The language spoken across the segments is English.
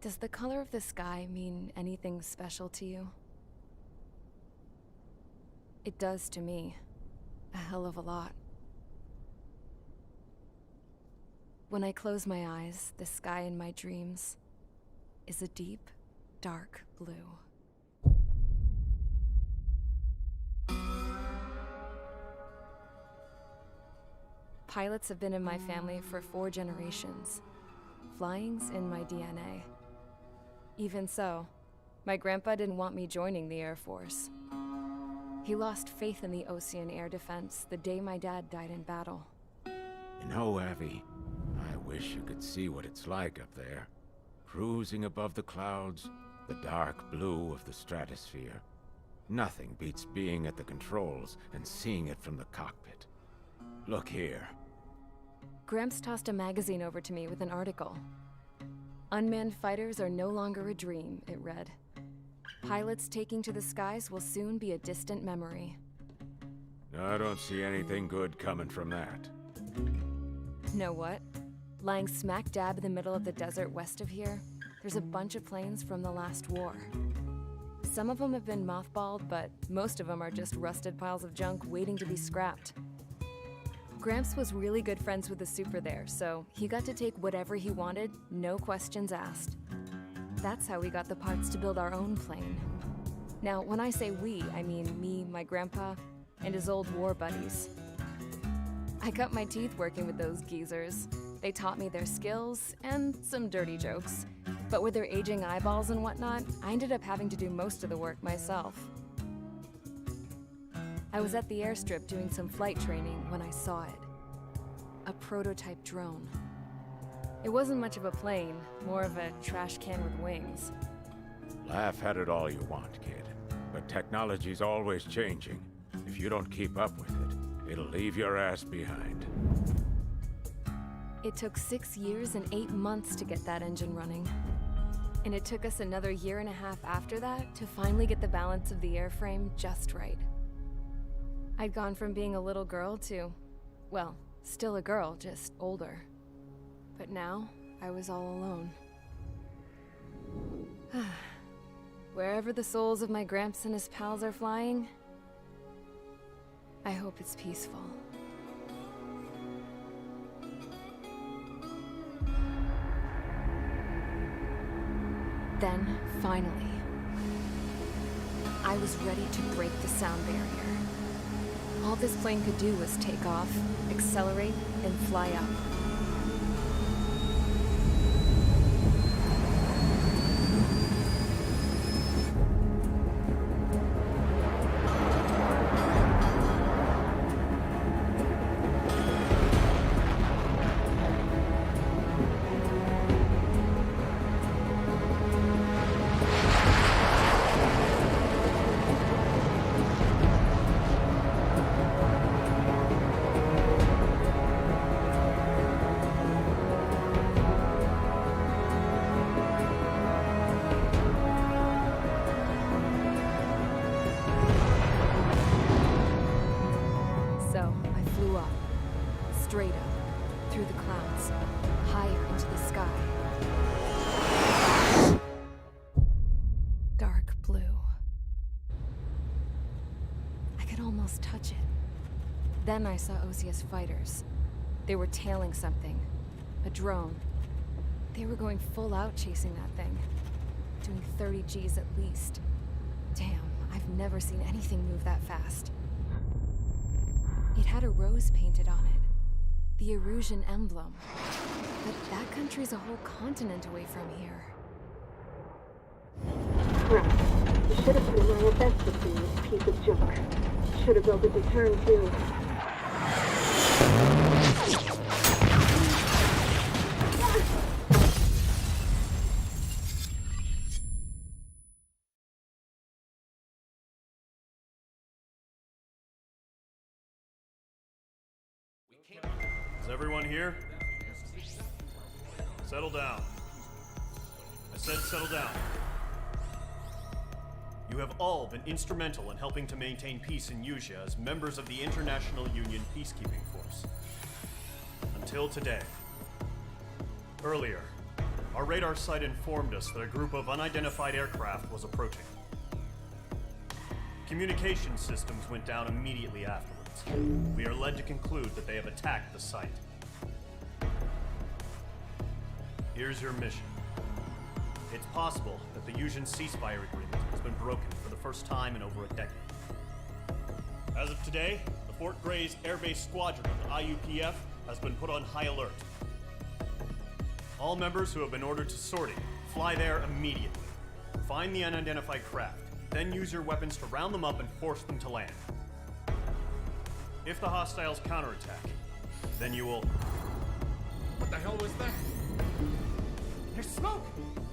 Does the color of the sky mean anything special to you? It does to me. A hell of a lot. When I close my eyes, the sky in my dreams is a deep, dark blue. Pilots have been in my family for 4 generations. Flying's in my DNA. Even so, my grandpa didn't want me joining the Air Force. He lost faith in the Ocean Air Defense the day my dad died in battle. You know, Abby, I wish you could see what it's like up there. Cruising above the clouds, the dark blue of the stratosphere. Nothing beats being at the controls and seeing it from the cockpit. Look here. Gramps tossed a magazine over to me with an article. Unmanned fighters are no longer a dream, it read. Pilots taking to the skies will soon be a distant memory. I don't see anything good coming from that. Know what? Lying smack dab in the middle of the desert west of here, there's a bunch of planes from the last war. Some of them have been mothballed, but most of them are just rusted piles of junk waiting to be scrapped. Gramps was really good friends with the super there, so he got to take whatever he wanted, no questions asked. That's how we got the parts to build our own plane. Now, when I say we, I mean me, my grandpa, and his old war buddies. I cut my teeth working with those geezers. They taught me their skills, and some dirty jokes. But with their aging eyeballs and whatnot, I ended up having to do most of the work myself. I was at the airstrip doing some flight training when I saw it. A prototype drone. It wasn't much of a plane, more of a trash can with wings. Laugh at it all you want, kid. But technology's always changing. If you don't keep up with it, it'll leave your ass behind. It took 6 years and 8 months to get that engine running. And it took us another 1.5 years after that to finally get the balance of the airframe just right. I'd gone from being a little girl to, well, still a girl, just older. But now, I was all alone. Wherever the souls of my Gramps and his pals are flying, I hope it's peaceful. Then, finally, I was ready to break the sound barrier. All this plane could do was take off, accelerate, and fly up. Straight up, through the clouds, higher into the sky. Dark blue. I could almost touch it. Then I saw Osius fighters. They were tailing something. A drone. They were going full out chasing that thing. Doing 30 Gs at least. Damn, I've never seen anything move that fast. It had a rose painted on it. The Erusian emblem. But that country's a whole continent away from here. Crap. You should have been doing your best to see this piece of junk. Should have built a deterrent too. Is everyone here? Settle down. I said settle down. You have all been instrumental in helping to maintain peace in Usea as members of the International Union Peacekeeping Force. Until today. Earlier, Our radar site informed us that a group of unidentified aircraft was approaching. Communication systems went down immediately afterwards. We are led to conclude that they have attacked the site. Here's your mission. It's possible that the Yuuzhan ceasefire agreement has been broken for the first time in over a decade. As of today, the Fort Gray's Airbase squadron of the IUPF has been put on high alert. All members who have been ordered to sortie, fly there immediately. Find the unidentified craft, then use your weapons to round them up and force them to land. If the hostiles counterattack, then you will... What the hell was that? There's smoke!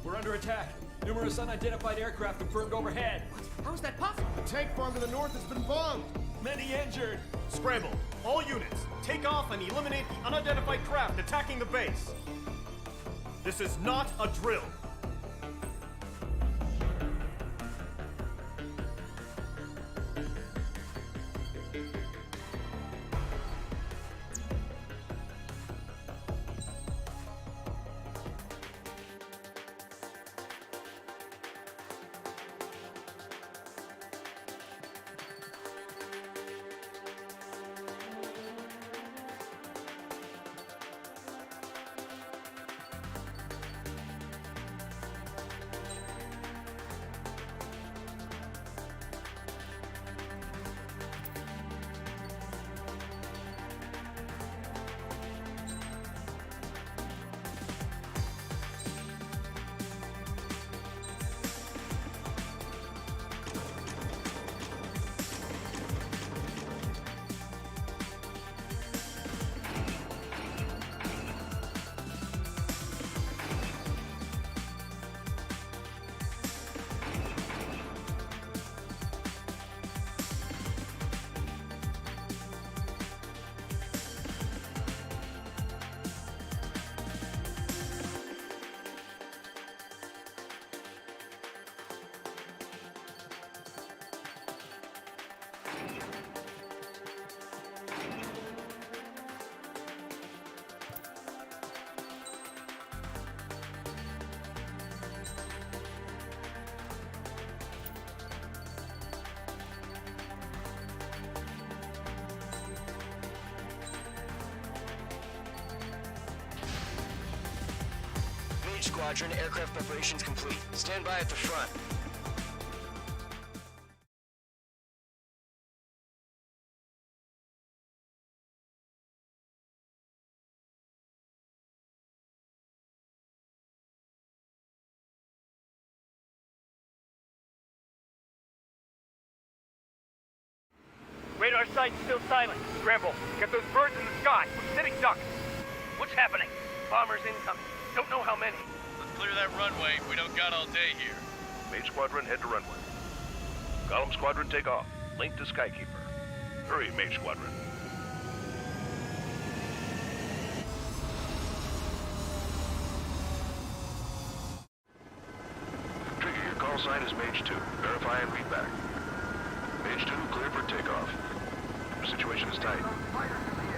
We're under attack. Numerous unidentified aircraft confirmed overhead. What? How is that possible? The tank farm to the north has been bombed. Many injured. Scramble! All units, take off and eliminate the unidentified craft attacking the base! This is not a drill! Squadron, aircraft preparations complete. Stand by at the front. Radar site's still silent. Scramble. Get those birds in the sky. We're sitting ducks. What's happening? Bombers incoming. Don't know how many. Let's clear that runway. We don't got all day here. Mage Squadron, head to runway. Column Squadron, take off. Link to Skykeeper. Hurry, Mage Squadron. Trigger, your call sign is Mage 2. Verify and read back. Mage 2, clear for takeoff. The situation is tight.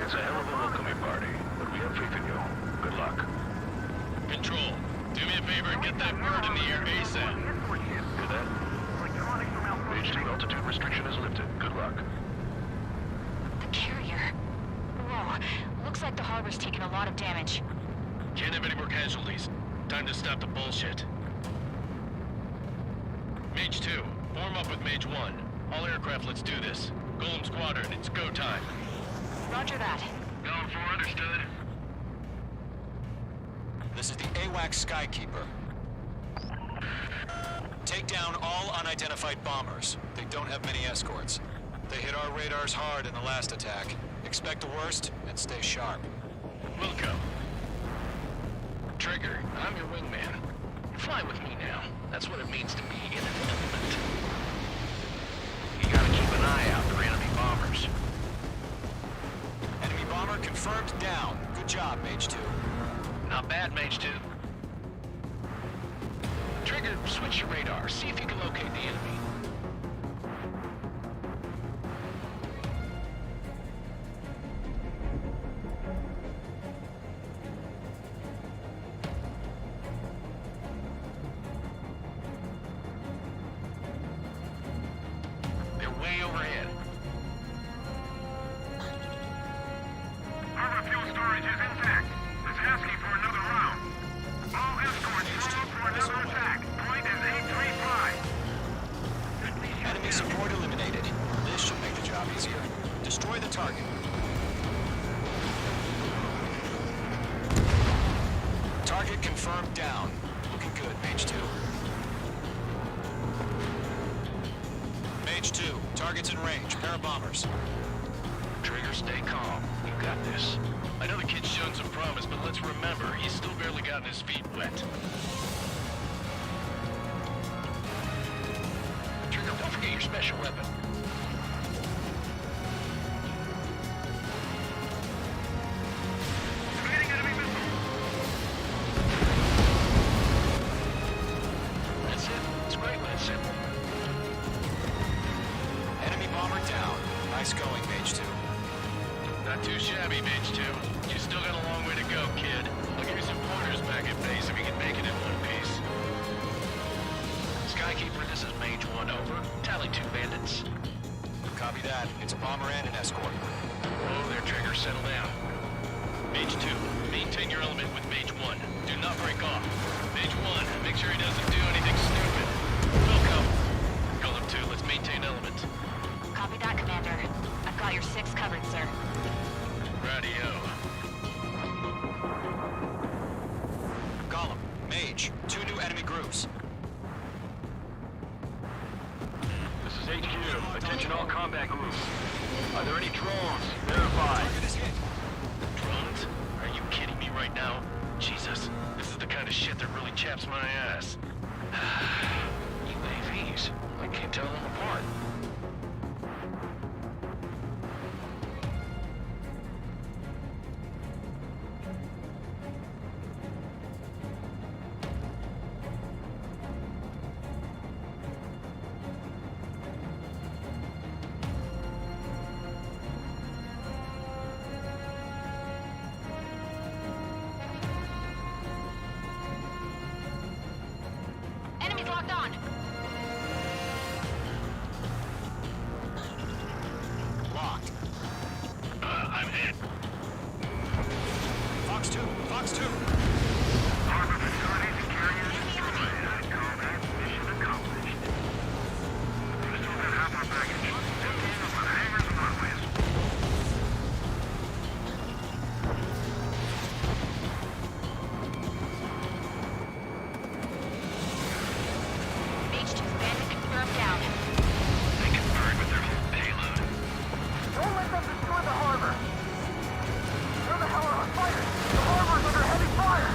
It's a hell of a welcoming party, but we have faith in you. Good luck. Control, do me a favor and get that bird in the air ASAP. Hear that? Mage 2, altitude restriction is lifted. Good luck. The carrier. Whoa. Looks like the harbor's taken a lot of damage. Can't have any more casualties. Time to stop the bullshit. Mage 2, form up with Mage 1. All aircraft, let's do this. Golem Squadron, it's go time. Roger that. Going for understood. This is the AWAC Skykeeper. Take down all unidentified bombers. They don't have many escorts. They hit our radars hard in the last attack. Expect the worst and stay sharp. Wilco. Trigger, I'm your wingman. Fly with me now. That's what it means to be in an element. You gotta keep an eye out for enemy bombers. Enemy bomber confirmed down. Good job, Mage 2. Not bad, Mage 2. Trigger, switch your radar. See if you can locate the enemy. Target's in range. Pair of bombers. Trigger, stay calm. You got this. I know the kid's shown some promise, but let's remember, he's still barely gotten his feet wet. Trigger, don't forget your special weapon. That's it. It's great when it's simple. Enemy bomber down. Nice going, Mage 2. Not too shabby, Mage 2. You still got a long way to go, kid. I'll give you some pointers back at base if you can make it in one piece. Skykeeper, this is Mage 1 over. Tally 2 bandits. Copy that. It's a bomber and an escort. Whoa there, Trigger. Settle down. Mage 2, maintain your element with Mage 1. Do not break off. Mage 1, make sure he doesn't do anything stupid. Welcome. Golem 2, let's maintain element. Copy that, Commander. I've got your 6 covered, sir. Radio. Golem, Mage, 2 new enemy groups. This is HQ. Attention all combat groups. Are there any drones? Verify. Target is hit. Drones? Are you kidding me right now? Jesus, this is the kind of shit that really chaps my ass. UAVs? I can't tell them apart. Enemies locked on. Locked. I'm hit. Fox 2, Fox 2. Harbor facilities and carriers destroyed. Combat mission accomplished. We still got half our baggage. 15 of the hangars and runways. Mage 2's bandit confirmed down. They can burn with their whole payload. Don't let them destroy the harbor! Where the hell are our fighters? The harbor's under heavy fire!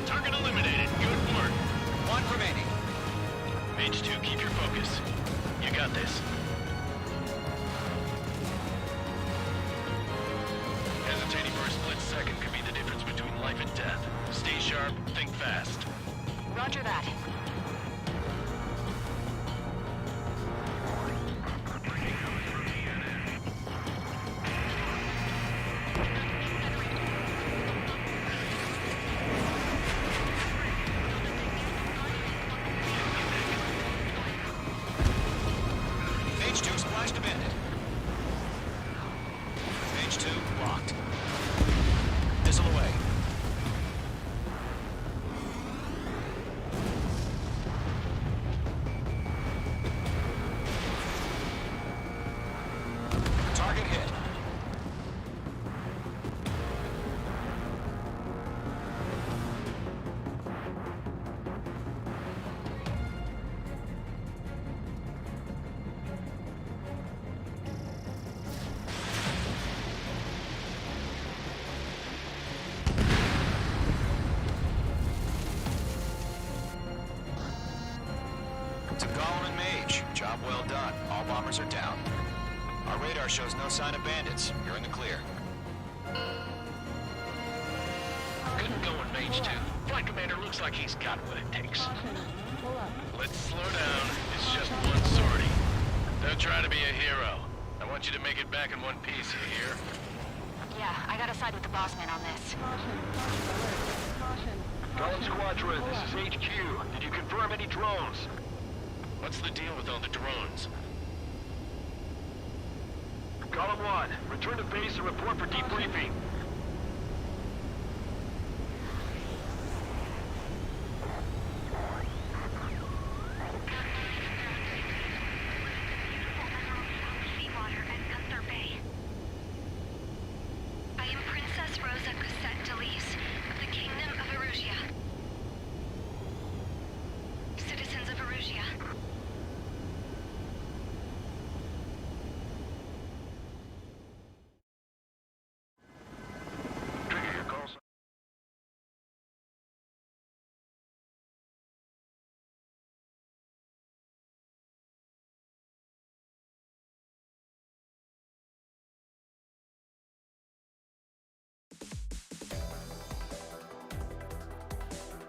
Target eliminated. Good work. 1 remaining. Mage 2, keep your focus. You got this. Hesitating for a split second could be the difference between life and death. Stay sharp, think fast. Roger that. Mage 2 splashed a bandit. Mage 2 locked. Missile away. Target hit. To Golem and Mage, job well done. All bombers are down. Our radar shows no sign of bandits. You're in the clear. Good going, Mage 2. Flight Commander looks like he's got what it takes. Let's slow down. It's just one sortie. Don't try to be a hero. I want you to make it back in one piece, you hear? Yeah, I gotta side with the boss man on this. Golem Squadron, this is HQ. Did you confirm any drones? What's the deal with all the drones? Golem 1, return to base and report for debriefing. I am Princess Rosa Cosette Delise of the Kingdom of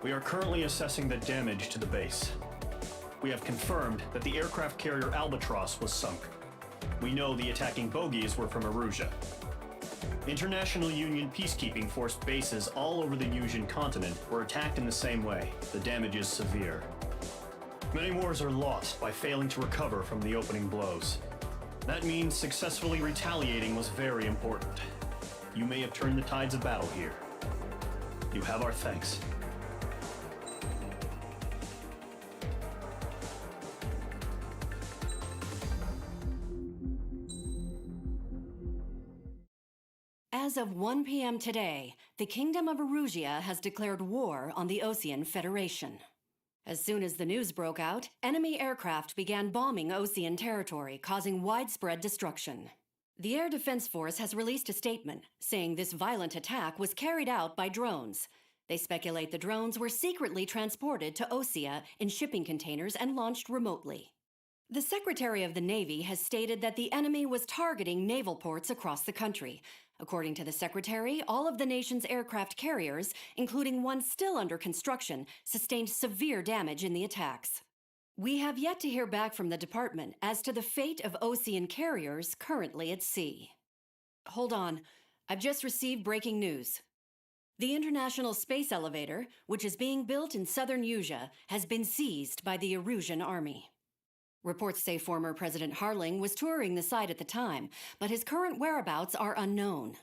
We are currently assessing the damage to the base. We have confirmed that the aircraft carrier Albatross was sunk. We know the attacking bogies were from Erusia. International Union peacekeeping force bases all over the Yusian continent were attacked in the same way. The damage is severe. Many wars are lost by failing to recover from the opening blows. That means successfully retaliating was very important. You may have turned the tides of battle here. You have our thanks. As of 1 p.m. today, the Kingdom of Erusia has declared war on the Osean Federation. As soon as the news broke out, enemy aircraft began bombing Osean territory, causing widespread destruction. The Air Defense Force has released a statement saying this violent attack was carried out by drones. They speculate the drones were secretly transported to Osea in shipping containers and launched remotely. The Secretary of the Navy has stated that the enemy was targeting naval ports across the country. According to the Secretary, all of the nation's aircraft carriers, including one still under construction, sustained severe damage in the attacks. We have yet to hear back from the department as to the fate of Osean carriers currently at sea. Hold on, I've just received breaking news. The International Space Elevator, which is being built in southern Yusia, has been seized by the Erusian army. Reports say former President Harling was touring the site at the time, but his current whereabouts are unknown.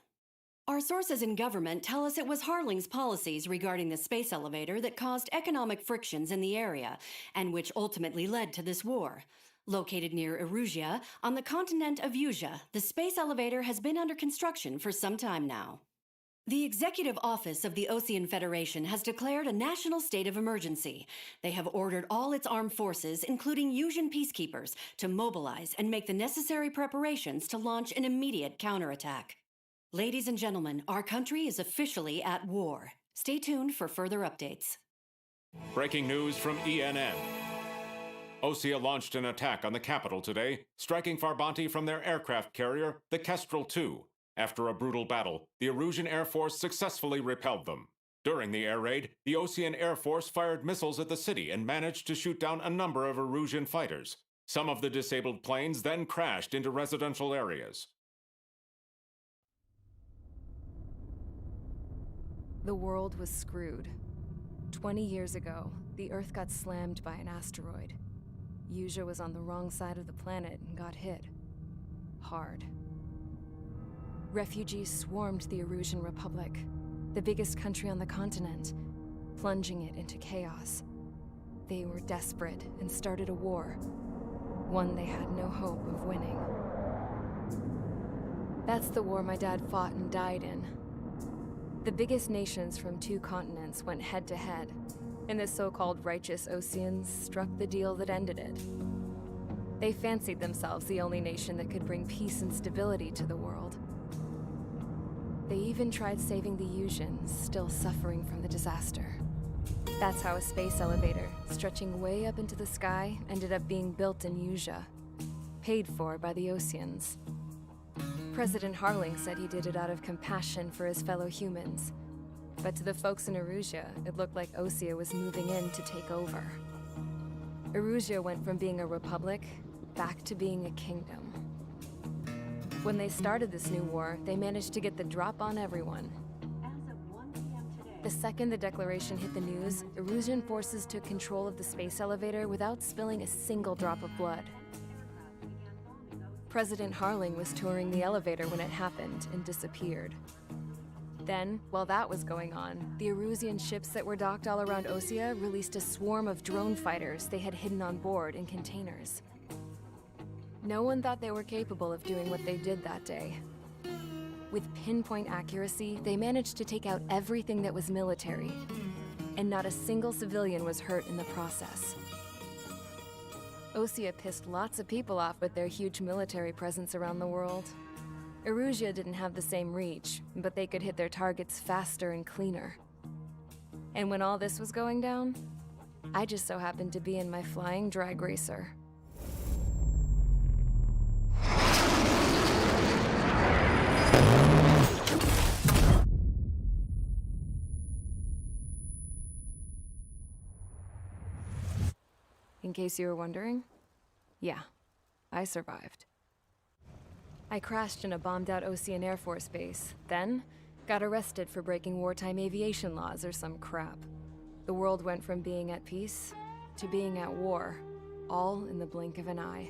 Our sources in government tell us it was Harling's policies regarding the space elevator that caused economic frictions in the area, and which ultimately led to this war. Located near Erusia, on the continent of Yusia, the space elevator has been under construction for some time now. The Executive Office of the Osean Federation has declared a national state of emergency. They have ordered all its armed forces, including Yusian peacekeepers, to mobilize and make the necessary preparations to launch an immediate counterattack. Ladies and gentlemen, our country is officially at war. Stay tuned for further updates. Breaking news from ENN. Osea launched an attack on the capital today, striking Farbanti from their aircraft carrier, the Kestrel II. After a brutal battle, the Erusian Air Force successfully repelled them. During the air raid, the Osean Air Force fired missiles at the city and managed to shoot down a number of Erusian fighters. Some of the disabled planes then crashed into residential areas. The world was screwed. 20 years ago, the Earth got slammed by an asteroid. Yusia was on the wrong side of the planet and got hit. Hard. Refugees swarmed the Erusian Republic, the biggest country on the continent, plunging it into chaos. They were desperate and started a war, one they had no hope of winning. That's the war my dad fought and died in. The biggest nations from 2 continents went head-to-head, and the so-called righteous Oseans struck the deal that ended it. They fancied themselves the only nation that could bring peace and stability to the world. They even tried saving the Yusians, still suffering from the disaster. That's how a space elevator, stretching way up into the sky, ended up being built in Yusia, paid for by the Oseans. President Harling said he did it out of compassion for his fellow humans. But to the folks in Erusia, it looked like Osea was moving in to take over. Erusia went from being a republic back to being a kingdom. When they started this new war, they managed to get the drop on everyone. The second the declaration hit the news, Erusian forces took control of the space elevator without spilling a single drop of blood. President Harling was touring the elevator when it happened and disappeared. Then, while that was going on, the Erusian ships that were docked all around Osea released a swarm of drone fighters they had hidden on board in containers. No one thought they were capable of doing what they did that day. With pinpoint accuracy, they managed to take out everything that was military, and not a single civilian was hurt in the process. Osea pissed lots of people off with their huge military presence around the world. Erusia didn't have the same reach, but they could hit their targets faster and cleaner. And when all this was going down, I just so happened to be in my flying drag racer. in case you were wondering. Yeah, I survived. I crashed in a bombed-out Ocean Air Force base, then got arrested for breaking wartime aviation laws or some crap. The world went from being at peace to being at war, all in the blink of an eye.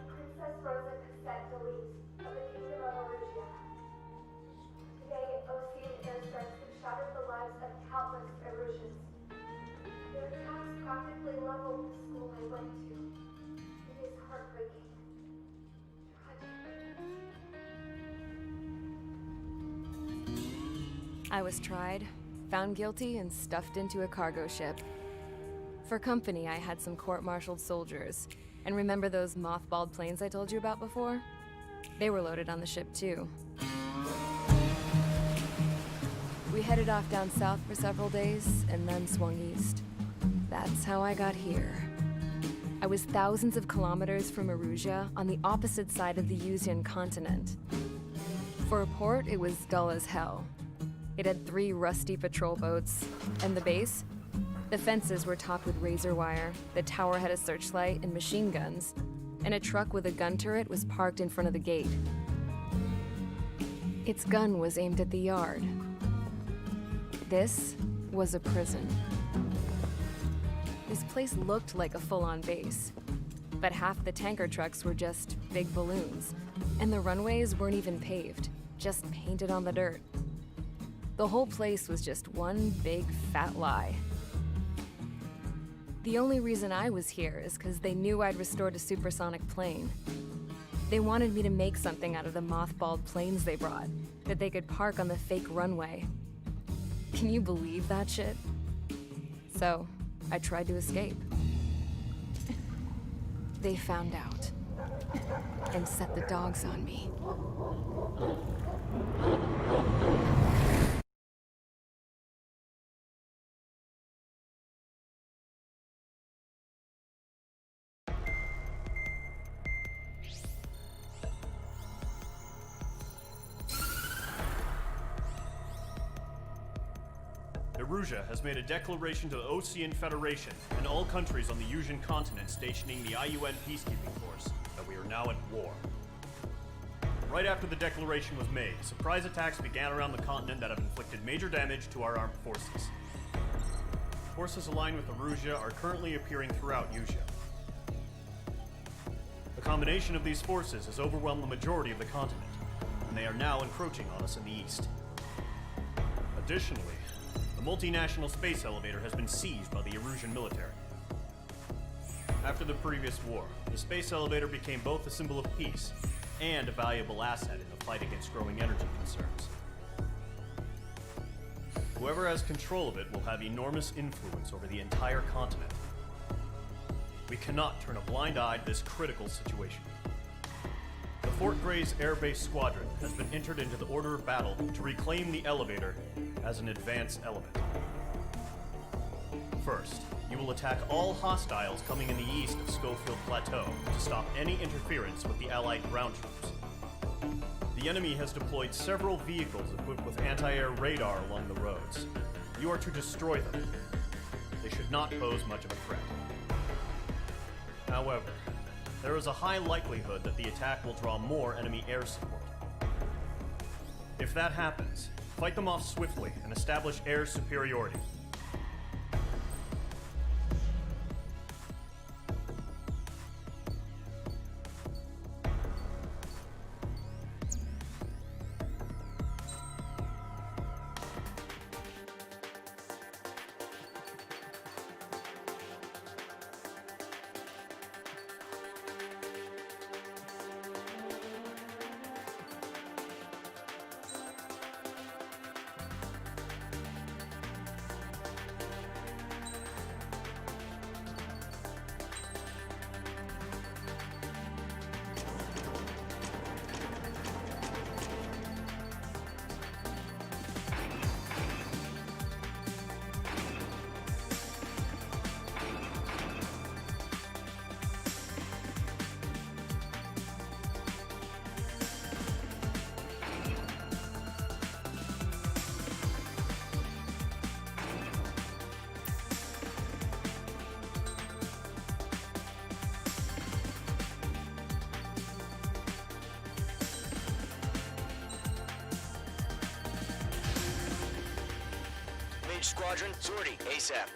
Princess Rosa Cassette Delete of the Kingdom of Arugia. Today, Ocean airstrikes have shattered the lives of countless Erusians. Their attacks practically leveled the school I went to. It is heartbreaking. I was tried, found guilty, and stuffed into a cargo ship. For company, I had some court-martialed soldiers. And remember those mothballed planes I told you about before? They were loaded on the ship too. We headed off down south for several days, and then swung east. That's how I got here. I was thousands of kilometers from Arusia, on the opposite side of the Yuzian continent. For a port, it was dull as hell. It had 3 rusty patrol boats, and the base? The fences were topped with razor wire, the tower had a searchlight and machine guns, and a truck with a gun turret was parked in front of the gate. Its gun was aimed at the yard. This was a prison. This place looked like a full-on base, but half the tanker trucks were just big balloons, and the runways weren't even paved, just painted on the dirt. The whole place was just one big fat lie. The only reason I was here is because they knew I'd restored a supersonic plane. They wanted me to make something out of the mothballed planes they brought, that they could park on the fake runway. Can you believe that shit? So, I tried to escape. They found out, and set the dogs on me. Arugia has made a declaration to the Ocean Federation and all countries on the Yuzian continent stationing the IUN peacekeeping force that we are now at war. Right after the declaration was made, surprise attacks began around the continent that have inflicted major damage to our armed forces. Forces aligned with Arugia are currently appearing throughout Yusia. The combination of these forces has overwhelmed the majority of the continent, and they are now encroaching on us in the east. Additionally, the multinational space elevator has been seized by the Erusian military. After the previous war, the space elevator became both a symbol of peace and a valuable asset in the fight against growing energy concerns. Whoever has control of it will have enormous influence over the entire continent. We cannot turn a blind eye to this critical situation. The Fort Gray's Airbase squadron has been entered into the order of battle to reclaim the elevator as an advance element. First, you will attack all hostiles coming in the east of Schofield Plateau to stop any interference with the Allied ground troops. The enemy has deployed several vehicles equipped with anti-air radar along the roads. You are to destroy them. They should not pose much of a threat. However, there is a high likelihood that the attack will draw more enemy air support. If that happens, fight them off swiftly and establish air superiority. Stonehenge Squadron, sortie ASAP.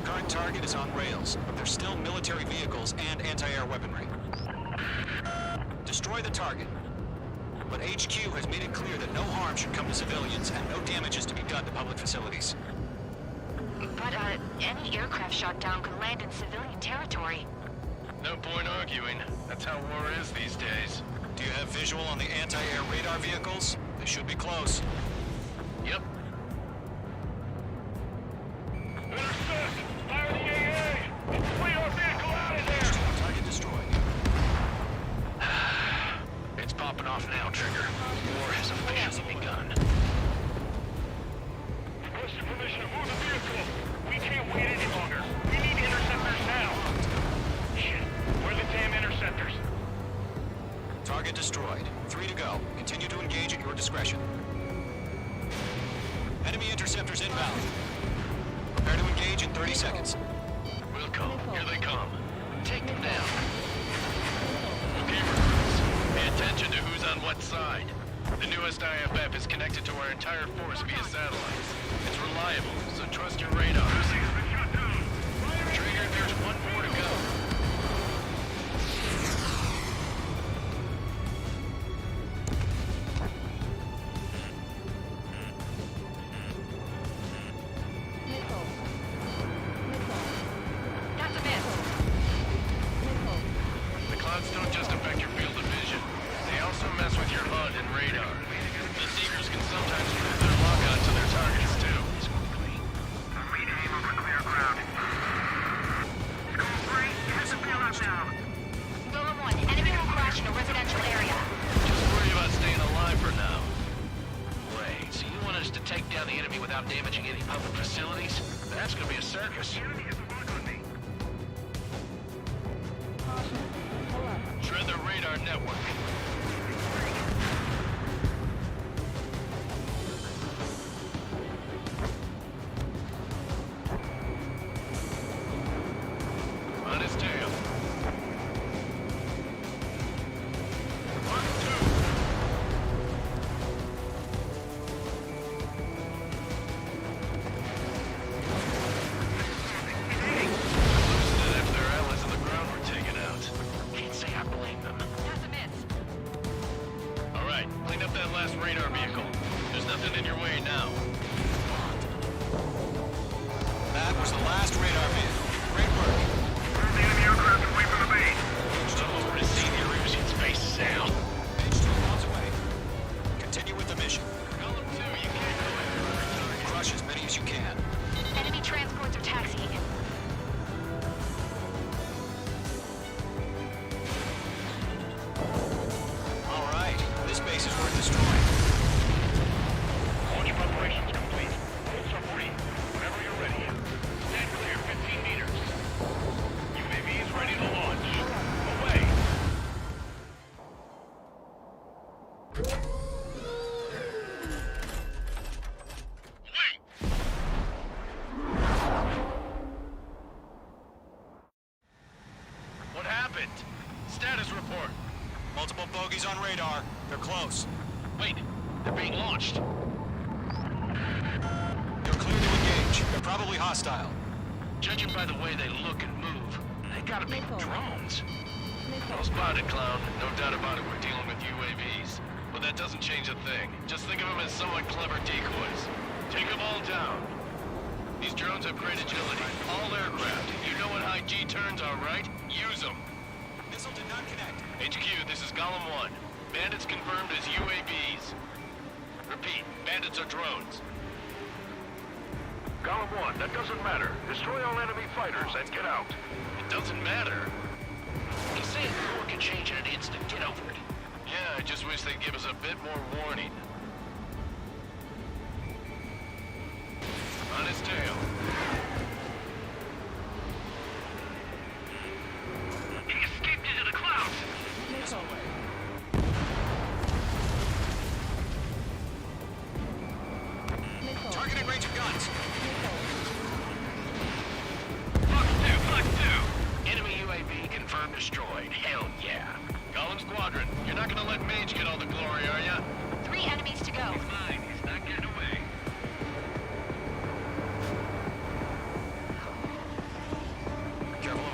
Current target is on rails, but there's still military vehicles and anti-air weaponry. Destroy the target. But HQ has made it clear that no harm should come to civilians and no damage is to be done to public facilities. But, any aircraft shot down could land in civilian territory. No point arguing. That's how war is these days. Do you have visual on the anti-air radar vehicles? They should be close. Yep. Intercept! Fire the AA! Flee our vehicle out of there! Target destroyed. It's popping off now, Trigger. War has officially begun. Requesting permission to move the vehicle. We can't wait any longer. We need interceptors now. Shit. Where are the damn interceptors? Target destroyed. 3 to go. Continue to engage at your discretion. Enemy interceptors inbound. Prepare to engage in 30 seconds. Wilco, here they come. Take them down. Okay, recruits. Pay attention to who's on what side. The newest IFF is connected to our entire force via satellites. It's reliable, so trust your radar. Trigger, there's one more to go. That's a miss. The clouds don't just affect your field of vision. They also mess with your HUD and radar. The Seekers can sometimes move their logout to their targets, too. Read over clear ground. Scope 3, here's the bailout now. Golem 1, enemy will crash in a residential area. Just worry about staying alive for now. Wait, so you want us to take down the enemy without damaging any public facilities? That's gonna be a circus. Shred the radar network. On his tail. 1, 2. Loosened it after their allies on the ground were taken out. Can't say I blame them. That's a miss. All right, clean up that last radar vehicle. There's nothing in your way now. That was the last radar vehicle. Great work. The enemy aircraft away from the base. Oh, to see the Erusian space sail. Page 2 miles away. Continue with the mission. Golem 2, you can't go in. Crush as many as you can. Enemy transports are taxiing. All right. This base is worth destroying. Launch preparations complete. Submarine, whenever you're ready. Stand clear 15 meters. UAVs ready to launch. Away. What happened? Status report. Multiple bogies on radar. They're close. Wait, they're being launched. You're clear to engage. They're probably hostile. Judging by the way they look and move, they gotta be drones. Well spotted, Clown. No doubt about it, we're dealing with UAVs. But that doesn't change a thing. Just think of them as somewhat clever decoys. Take them all down. These drones have great agility. All aircraft. You know what high G turns are, right? Use them. Missile did not connect. HQ, this is Golem 1. Bandits confirmed as UAVs. Repeat, bandits are drones. Golem 1, that doesn't matter. Destroy all enemy fighters and get out. It doesn't matter. He's saying the war can change in an instant. Get over it. Yeah, I just wish they'd give us a bit more warning. On his tail. He escaped into the clouds.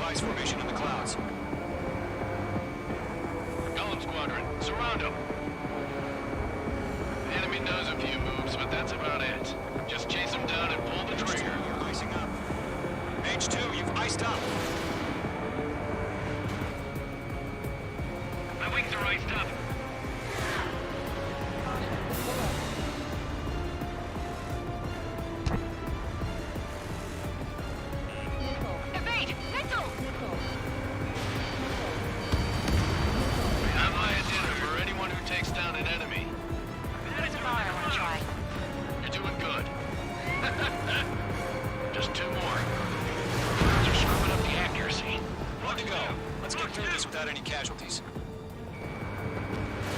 device formation in the clouds. Golem Squadron, surround them. The enemy does a few moves, but that's about it. Just chase them down and pull the trigger. You're icing up. Mage 2, you've iced up. My wings are iced up. Evade! Missile! I have my agenda for anyone who takes down an enemy. There's a bomber I want to try. You're doing good. Just 2 more. Clouds are screwing up the accuracy. One to go. Let's get through this without any casualties.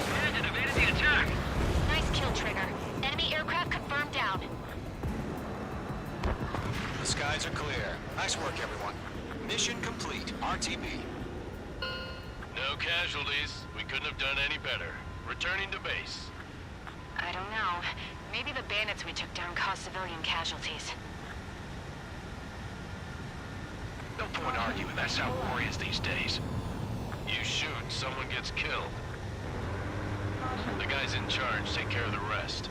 Bandit evaded the attack. Nice kill, Trigger. Enemy aircraft confirmed down. The skies are clear. Nice work, everyone. Mission complete. RTB. No casualties. We couldn't have done any better. Returning to base. I don't know. Maybe the bandits we took down caused civilian casualties. No point arguing. That's how war is these days. You shoot, someone gets killed. The guys in charge take care of the rest.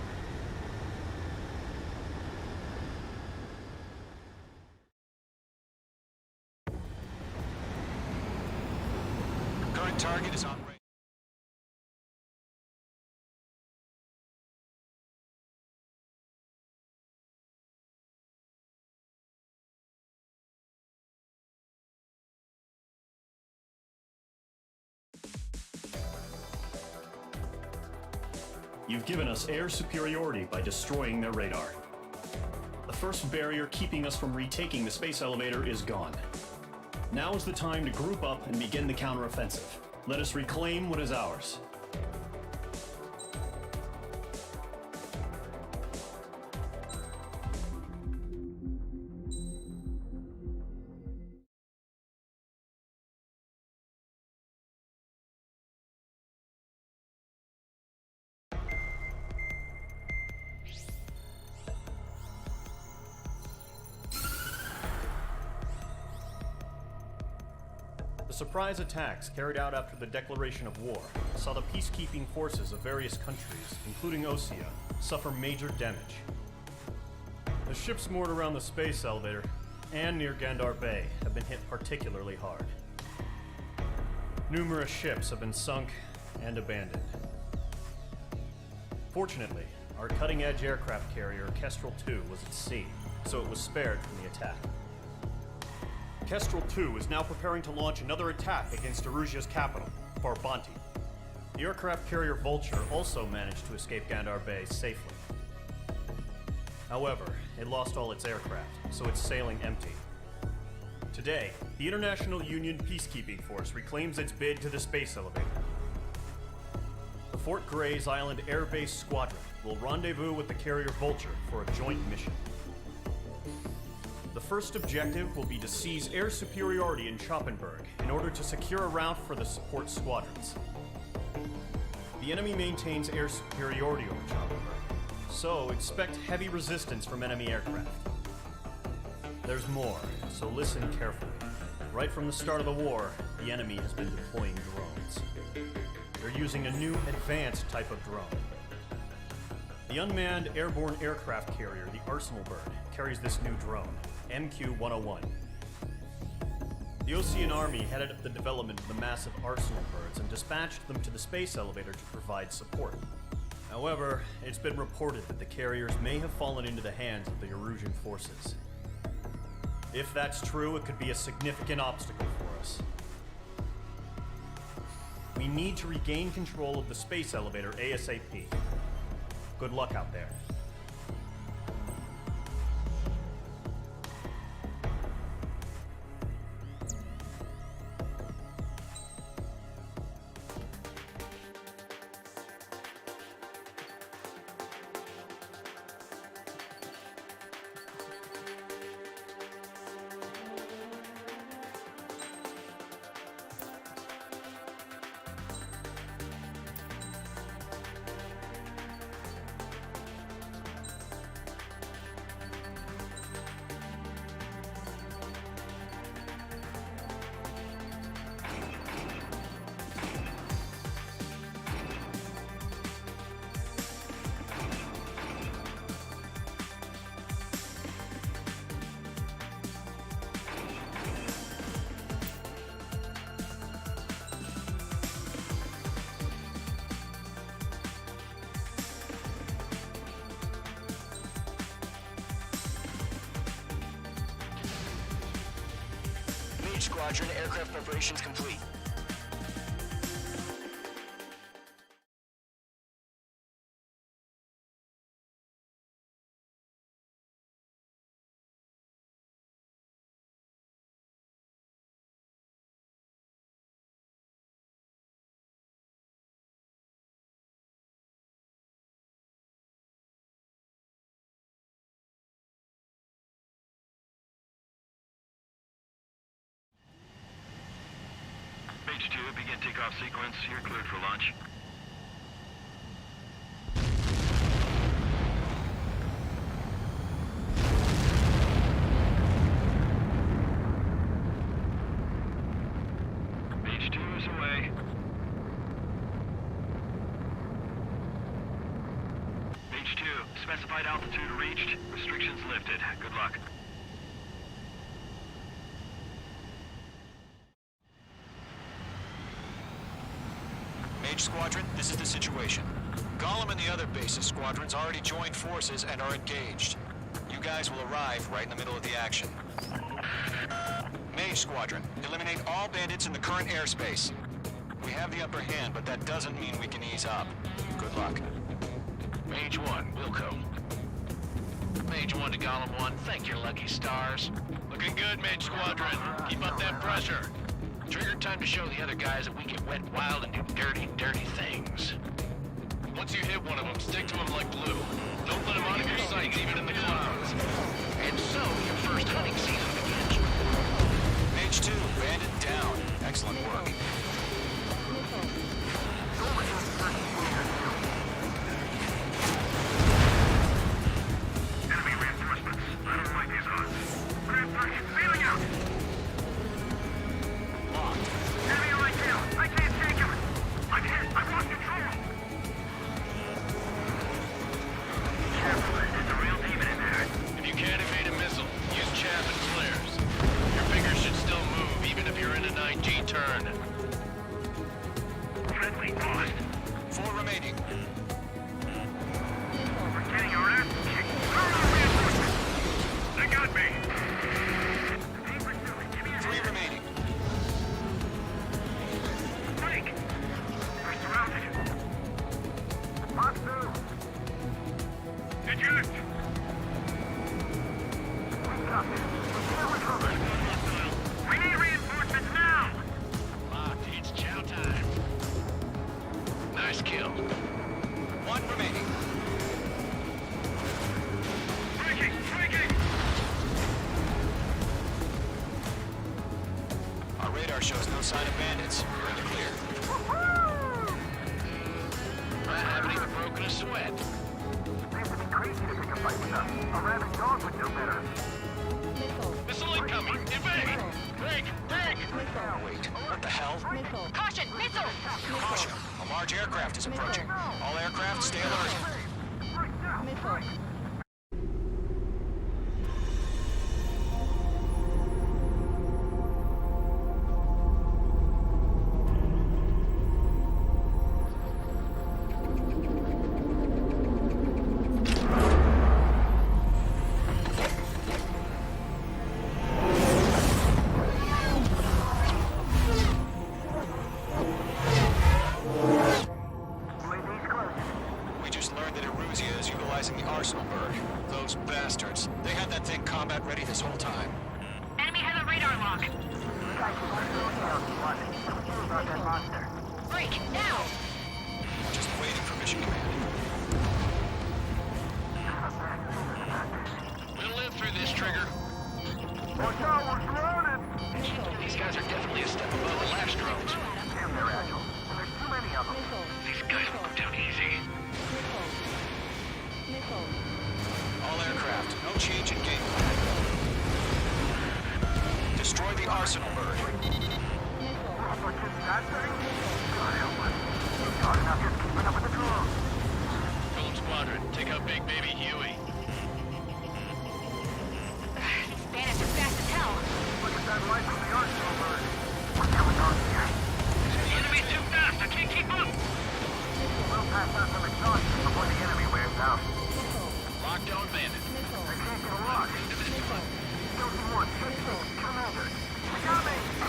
Current target is on radar. You've given us air superiority by destroying their radar. The first barrier keeping us from retaking the space elevator is gone. Now is the time to group up and begin the counteroffensive. Let us reclaim what is ours. The surprise attacks carried out after the declaration of war saw the peacekeeping forces of various countries, including Osea, suffer major damage. The ships moored around the space elevator and near Gandar Bay have been hit particularly hard. Numerous ships have been sunk and abandoned. Fortunately, our cutting-edge aircraft carrier, Kestrel 2, was at sea, so it was spared from the attack. Kestrel 2 is now preparing to launch another attack against Erusia's capital, Farbanti. The aircraft carrier Vulture also managed to escape Gandar Bay safely. However, it lost all its aircraft, so it's sailing empty. Today, the International Union Peacekeeping Force reclaims its bid to the space elevator. The Fort Grays Island Airbase Squadron will rendezvous with the carrier Vulture for a joint mission. The first objective will be to seize air superiority in Schoppenberg in order to secure a route for the support squadrons. The enemy maintains air superiority over Schoppenberg, so expect heavy resistance from enemy aircraft. There's more, so listen carefully. Right from the start of the war, the enemy has been deploying drones. They're using a new advanced type of drone. The unmanned airborne aircraft carrier, the Arsenal Bird, carries this new drone, MQ-101. The Osean Army headed up the development of the massive Arsenal Birds and dispatched them to the space elevator to provide support. However, it's been reported that the carriers may have fallen into the hands of the Erusian forces. If that's true, it could be a significant obstacle for us. We need to regain control of the space elevator ASAP. Good luck out there. Mage Squadron, aircraft preparations complete. Mage 2, begin takeoff sequence. You're cleared for launch. Mage 2 is away. Mage 2, specified altitude reached. Restrictions lifted. Good luck. Mage Squadron, this is the situation. Gollum and the other bases squadrons already joined forces and are engaged. You guys will arrive right in the middle of the action. Mage Squadron, eliminate all bandits in the current airspace. We have the upper hand, but that doesn't mean we can ease up. Good luck. Mage 1, Wilco. Mage 1 to Gollum 1, thank your lucky stars. Looking good, Mage Squadron. Keep up that pressure. Trigger time to show the other guys that we get wet, wild, and do dirty, dirty things. Once you hit one of them, stick to them like glue. Don't let them out of your sight, even in the clouds. And so, your first hunting season begins. Mage 2, bandit down. Excellent work. Enemy reinforcements. I don't like these odds. 130, feeling out! Enemy on my tail! I can't take him! I'm hit! I've lost control! Careful, there's a real demon in there. If you can't evade a missile, use chaff and flares. Your fingers should still move, even if you're in a 9G turn. Friendly lost. 4 remaining. We're getting our ass kicked. Reinforcements! They got me! 3 remaining. Break! We're surrounded. Mark 2. Eject! We need reinforcements now! Locked, it's chow time. Nice kill. 1 remaining. Breaking! Breaking! Our radar shows no sign of bandits. We're in the clear. I haven't even broken a sweat. They have to be crazy to pick a fight with us. A rabid dog would know better. Missile incoming! Evade! Break! Break! Wait, what the hell? Caution! Missile! Caution! A large aircraft is approaching. All aircraft, stay alert. We just learned that Eruzia is utilizing the arsenal bird. Those bastards. They had that thing combat ready this whole time. Enemy has a radar lock. Break! Now! Just waiting for mission command. We'll live through this, Trigger. Watch out, we're surrounded! These guys are definitely a step above the last drones. Damn, they're agile. And there's too many of them. These guys will go down easy. All aircraft, no change in game plan. Destroy the arsenal bird. What's that thing? God help us. God, enough here keeping up with the drones. Gold Squadron, take out Big Baby Huey. These bandits are fast as hell. Look at that light from the arsenal bird. We're coming on here. The enemy's too fast, I can't keep up! We'll pass out some exhaustion before the enemy wears out. Lockdown bandit. They can't get a lock. Guilty 1, 6, Commander. We got me!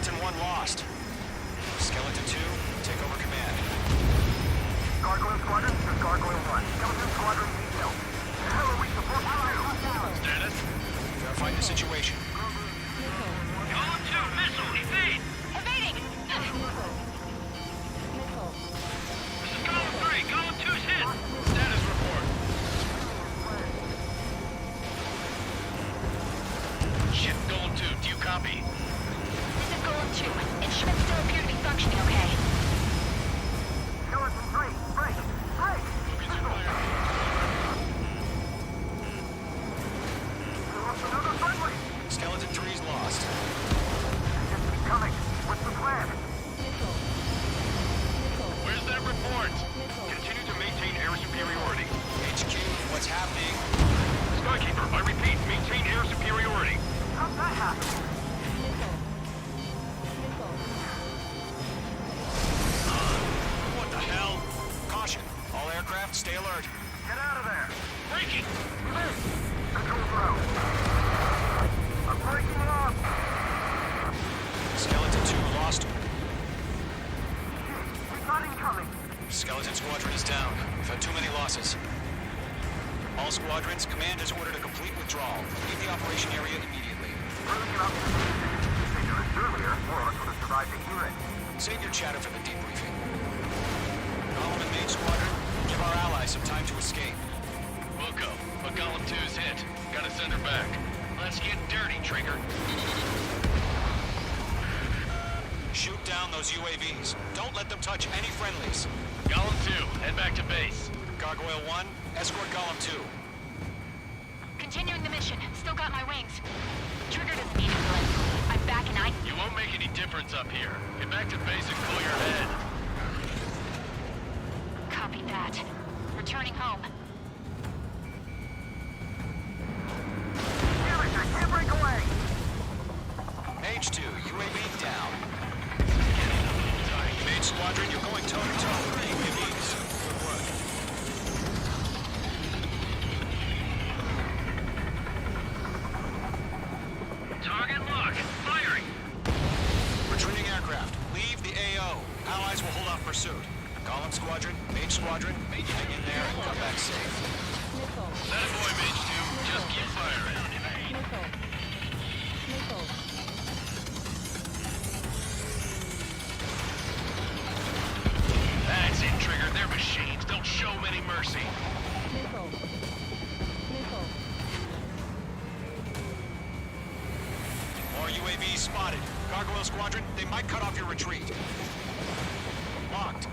Skeleton 1 lost. Skeleton 2, take over command. Gargoyle Squadron, this is Gargoyle 1. Skeleton Squadron detail. Hello, we support you. Status? Verifying the situation. Golem 2, missile, evade! Evading! This is Golem 3, Golem 2's hit! Status report. Shit, Golem 2, do you copy? This is Golem 2. Instruments still appear to be functioning okay. Skeleton 3, break! Break! Another friendly! Skeleton 3's lost. Just keep coming. What's the plan? Where's that report? Continue to maintain air superiority. HQ, what's happening? Skykeeper, I repeat, maintain air superiority. How's that happen? What the hell? Caution. All aircraft, stay alert. Get out of there! Break it! Control throw. I'm breaking it off! Skeleton 2 lost. We've got incoming! Skeleton Squadron is down. We've had too many losses. All squadrons, command has ordered a complete withdrawal. Leave the operation area immediately. Bringing it up. If they knew this earlier, more of us would have survived to hear it. Save your chatter for the debriefing. Golem and Mage Squadron, give our allies some time to escape. We'll go, but Golem 2's hit. Gotta send her back. Let's get dirty, Trigger. Shoot down those UAVs. Don't let them touch any friendlies. Golem 2, head back to base. Gargoyle 1, escort Golem 2. Continuing the mission. Still got my wings. Trigger doesn't need influence. I'm back and I... You won't make any difference up here. Get back to base and cool your head. Copy that. Returning home. Damn it, I can't break away! Mage 2, UAV down. Mage Squadron, you're going toe-to-toe with the UAVs. Good work. Target lock. Firing. Retreating aircraft, leave the AO. Allies will hold off pursuit. Golem Squadron, Mage Squadron, make it hang in there and come back safe. That boy, Mage 2. Just keep firing. That's it, Trigger. They're machines. Don't show them any mercy. More UAVs spotted. Gargoyle Squadron, they might cut off your retreat. Locked.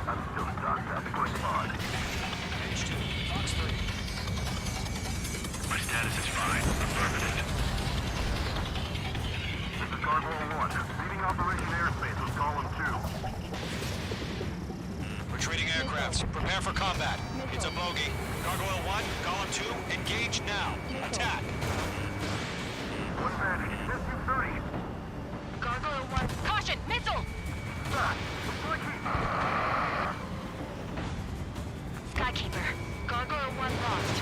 I'm still stuck. That's going on. Mage 2, Fox 3. My status is fine. Affirmative. This is Gargoyle 1. Leaving Operation Airspace with Golem 2. Retreating aircrafts, prepare for combat. It's a bogey. Gargoyle 1, Golem 2, engage now. Attack. One advantage. Missing 30. Gargoyle 1. Caution! Missile! Back. Skykeeper. Gargoyle 1 lost.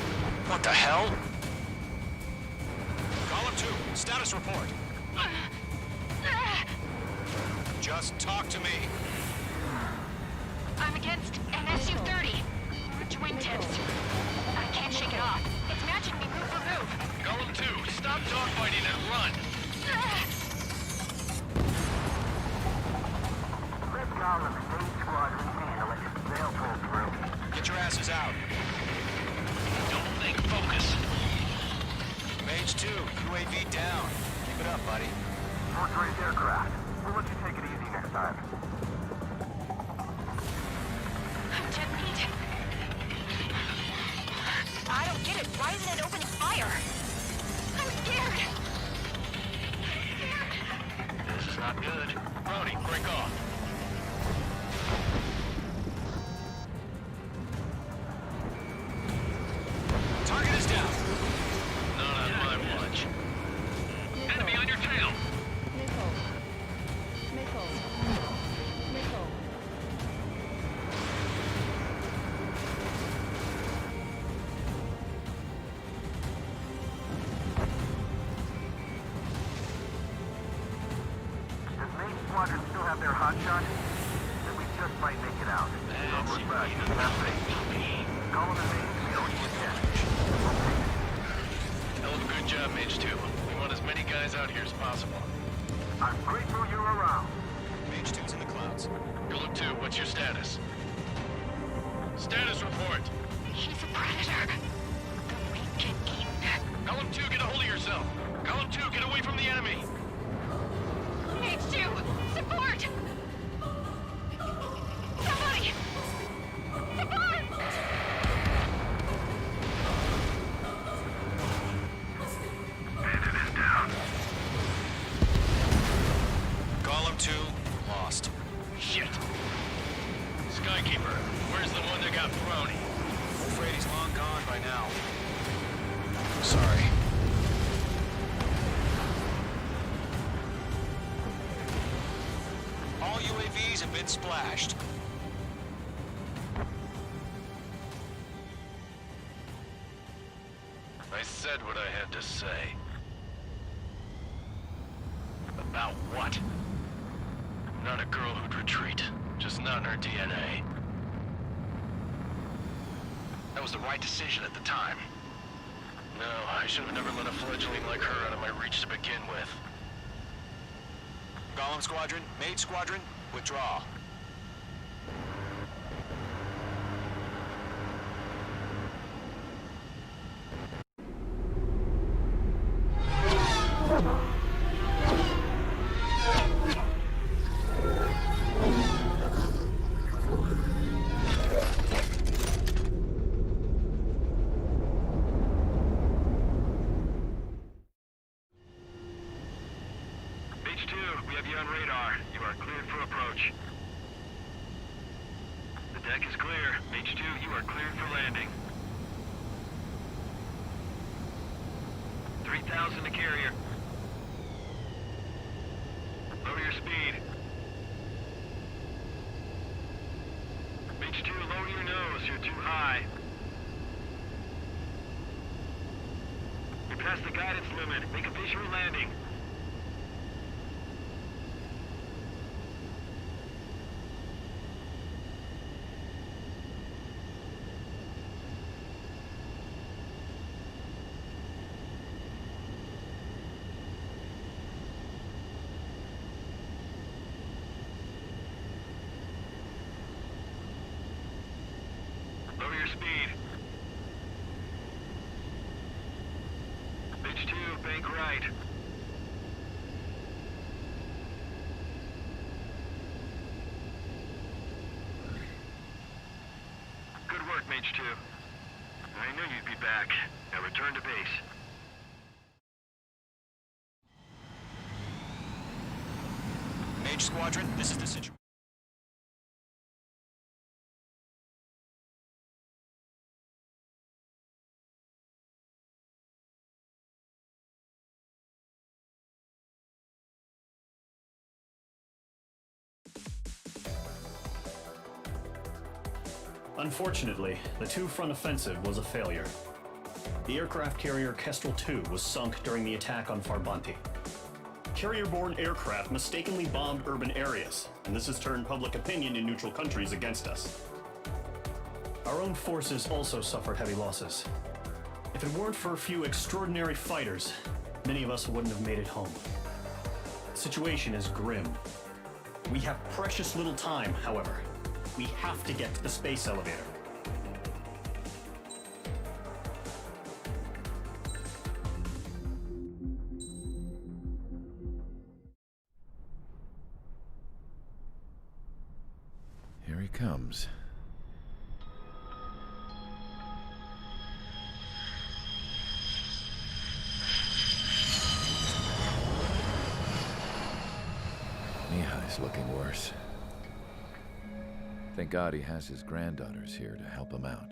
What the hell? Golem 2, status report. Just talk to me. I'm against an SU-30. Large wingtips. I can't shake it off. It's matching me move for move. Golem 2, stop dogfighting and run. Let Golem and Mage Squadron handle it if they'll pull through. Get your asses out. Don't think, focus. Mage 2, UAV down. Keep it up, buddy. Fourth-rate aircraft. We'll let you take it easy next time. I'm 10 feet. I don't get it. Why isn't it opening fire? I'm scared. This is not good. Brody, break off. Target is down. Not on my watch. Enemy on your tail. squadrons still have their hot shot, then we just might make it out. Don't look back, just have faith. Column and Mage, we owe you a 10. Hell of a good job, Mage 2. We want as many guys out here as possible. I'm grateful you're around. Mage 2's in the clouds. Golem 2, what's your status? Status report. He's a predator. The weak get eaten. Golem 2, get a hold of yourself. Golem 2, get away from the enemy. H2, support! Somebody! Support! Bandit is down. Golem 2, lost. Shit. Skykeeper, where's the one that got thrown? I'm afraid he's long gone by now. Sorry. All UAVs have been splashed. I said what I had to say. About what? Not a girl who'd retreat. Just not in her DNA. That was the right decision at the time. No, I should have never let a fledgling like her out of my reach to begin with. Golem Squadron, Mage Squadron, withdraw. H2, we have you on radar. You are cleared for approach. The deck is clear. H2, you are cleared for landing. 3,000 to carrier. Lower your speed. H2, lower your nose. You're too high. You're past the guidance limit. Make a visual landing. Lower your speed. H2, bank right. Good work, Mage 2. I knew you'd be back. Now return to base. Mage Squadron, this is the situation. Unfortunately, the two-front offensive was a failure. The aircraft carrier Kestrel II was sunk during the attack on Farbanti. Carrier-borne aircraft mistakenly bombed urban areas, and this has turned public opinion in neutral countries against us. Our own forces also suffered heavy losses. If it weren't for a few extraordinary fighters, many of us wouldn't have made it home. The situation is grim. We have precious little time, however. We have to get to the space elevator. Here he comes. Mihai's looking worse. Thank God he has his granddaughters here to help him out.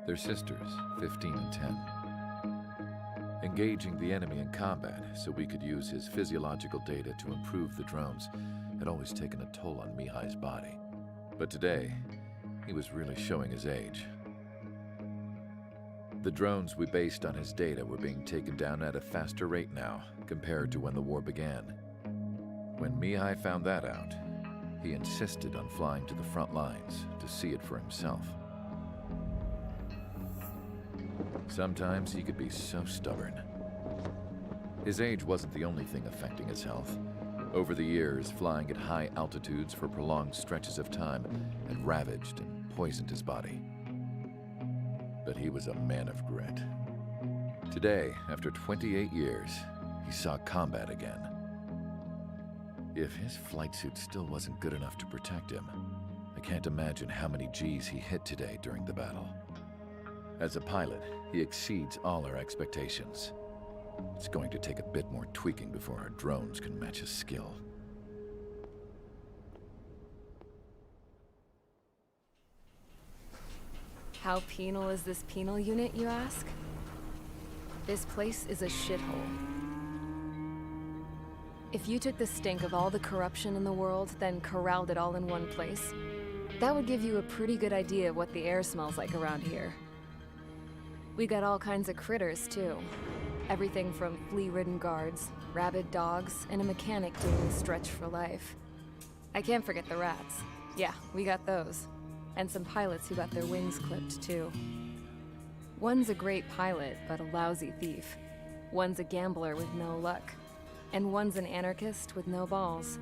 They're sisters, 15 and 10. Engaging the enemy in combat so we could use his physiological data to improve the drones had always taken a toll on Mihai's body. But today, he was really showing his age. The drones we based on his data were being taken down at a faster rate now, compared to when the war began. When Mihai found that out, he insisted on flying to the front lines to see it for himself. Sometimes he could be so stubborn. His age wasn't the only thing affecting his health. Over the years, flying at high altitudes for prolonged stretches of time had ravaged and poisoned his body. But he was a man of grit. Today, after 28 years, he saw combat again. If his flight suit still wasn't good enough to protect him, I can't imagine how many Gs he hit today during the battle. As a pilot, he exceeds all our expectations. It's going to take a bit more tweaking before our drones can match his skill. How penal is this penal unit, you ask? This place is a shithole. If you took the stink of all the corruption in the world, then corralled it all in one place, that would give you a pretty good idea of what the air smells like around here. We got all kinds of critters, too. Everything from flea-ridden guards, rabid dogs, and a mechanic doing a stretch for life. I can't forget the rats. Yeah, we got those. And some pilots who got their wings clipped, too. One's a great pilot, but a lousy thief. One's a gambler with no luck. And one's an anarchist with no balls.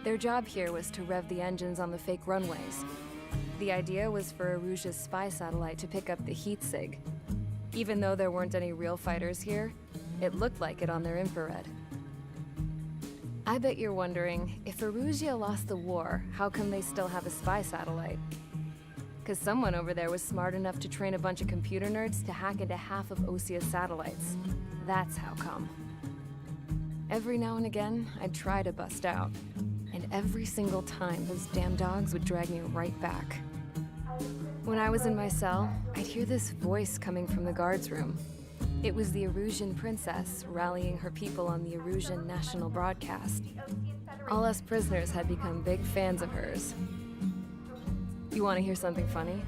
Their job here was to rev the engines on the fake runways. The idea was for Aruja's spy satellite to pick up the heat sig. Even though there weren't any real fighters here, it looked like it on their infrared. I bet you're wondering, if Aruja lost the war, how come they still have a spy satellite? Because someone over there was smart enough to train a bunch of computer nerds to hack into half of Osia's satellites. That's how come. Every now and again, I'd try to bust out. And every single time, those damn dogs would drag me right back. When I was in my cell, I'd hear this voice coming from the guards room. It was the Erusian princess rallying her people on the Erusian national broadcast. All us prisoners had become big fans of hers. You want to hear something funny?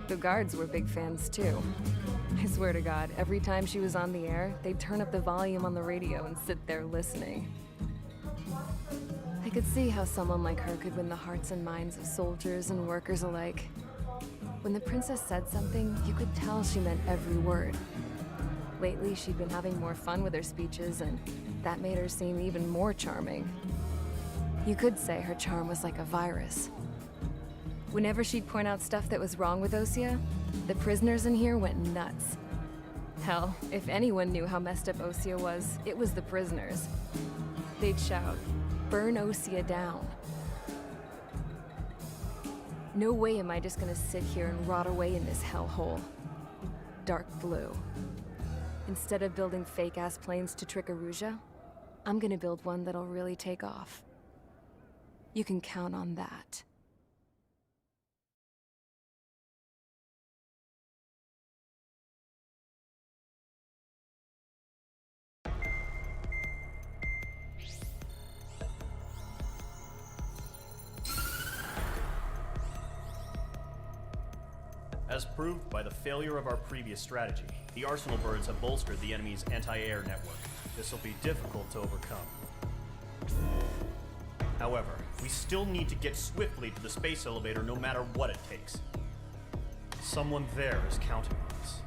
The guards were big fans too. I swear to God, every time she was on the air, they'd turn up the volume on the radio and sit there listening. I could see how someone like her could win the hearts and minds of soldiers and workers alike. When the princess said something, you could tell she meant every word. Lately, she'd been having more fun with her speeches, and that made her seem even more charming. You could say her charm was like a virus. Whenever she'd point out stuff that was wrong with Osia, the prisoners in here went nuts. Hell, if anyone knew how messed up Osia was, it was the prisoners. They'd shout, "Burn Osia down." No way am I just gonna sit here and rot away in this hellhole. Dark blue. Instead of building fake-ass planes to trick Aruja, I'm gonna build one that'll really take off. You can count on that. As proved by the failure of our previous strategy, the Arsenal birds have bolstered the enemy's anti-air network. This will be difficult to overcome. However, we still need to get swiftly to the space elevator no matter what it takes. Someone there is counting on us.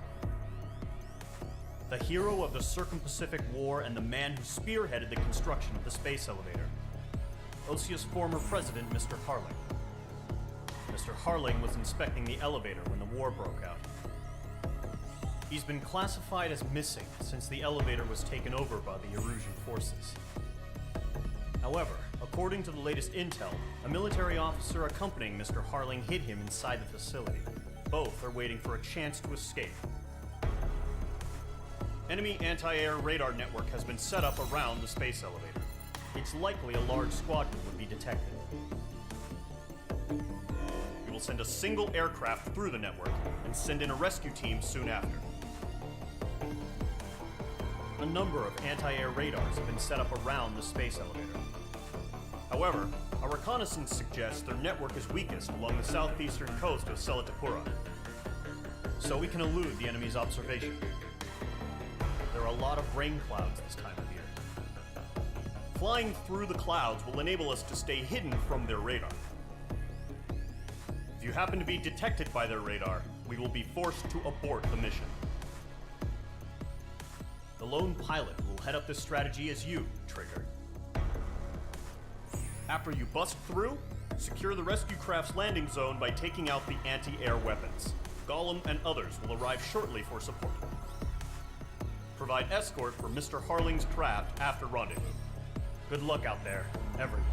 The hero of the Circum-Pacific War and the man who spearheaded the construction of the space elevator. Osia's former president, Mr. Harling. Mr. Harling was inspecting the elevator when the war broke out. He's been classified as missing since the elevator was taken over by the Erusian forces. However, according to the latest intel, a military officer accompanying Mr. Harling hid him inside the facility. Both are waiting for a chance to escape. Enemy anti-air radar network has been set up around the space elevator. It's likely a large squadron would be detected. We will send a single aircraft through the network and send in a rescue team soon after. A number of anti-air radars have been set up around the space elevator. However, our reconnaissance suggests their network is weakest along the southeastern coast of Selatapura, so we can elude the enemy's observation. There are a lot of rain clouds this time of year. Flying through the clouds will enable us to stay hidden from their radar. If you happen to be detected by their radar, we will be forced to abort the mission. The lone pilot will head up this strategy as you, Trigger. After you bust through, secure the rescue craft's landing zone by taking out the anti-air weapons. Gollum and others will arrive shortly for support. Provide escort for Mr. Harling's craft after rendezvous. Good luck out there, everyone.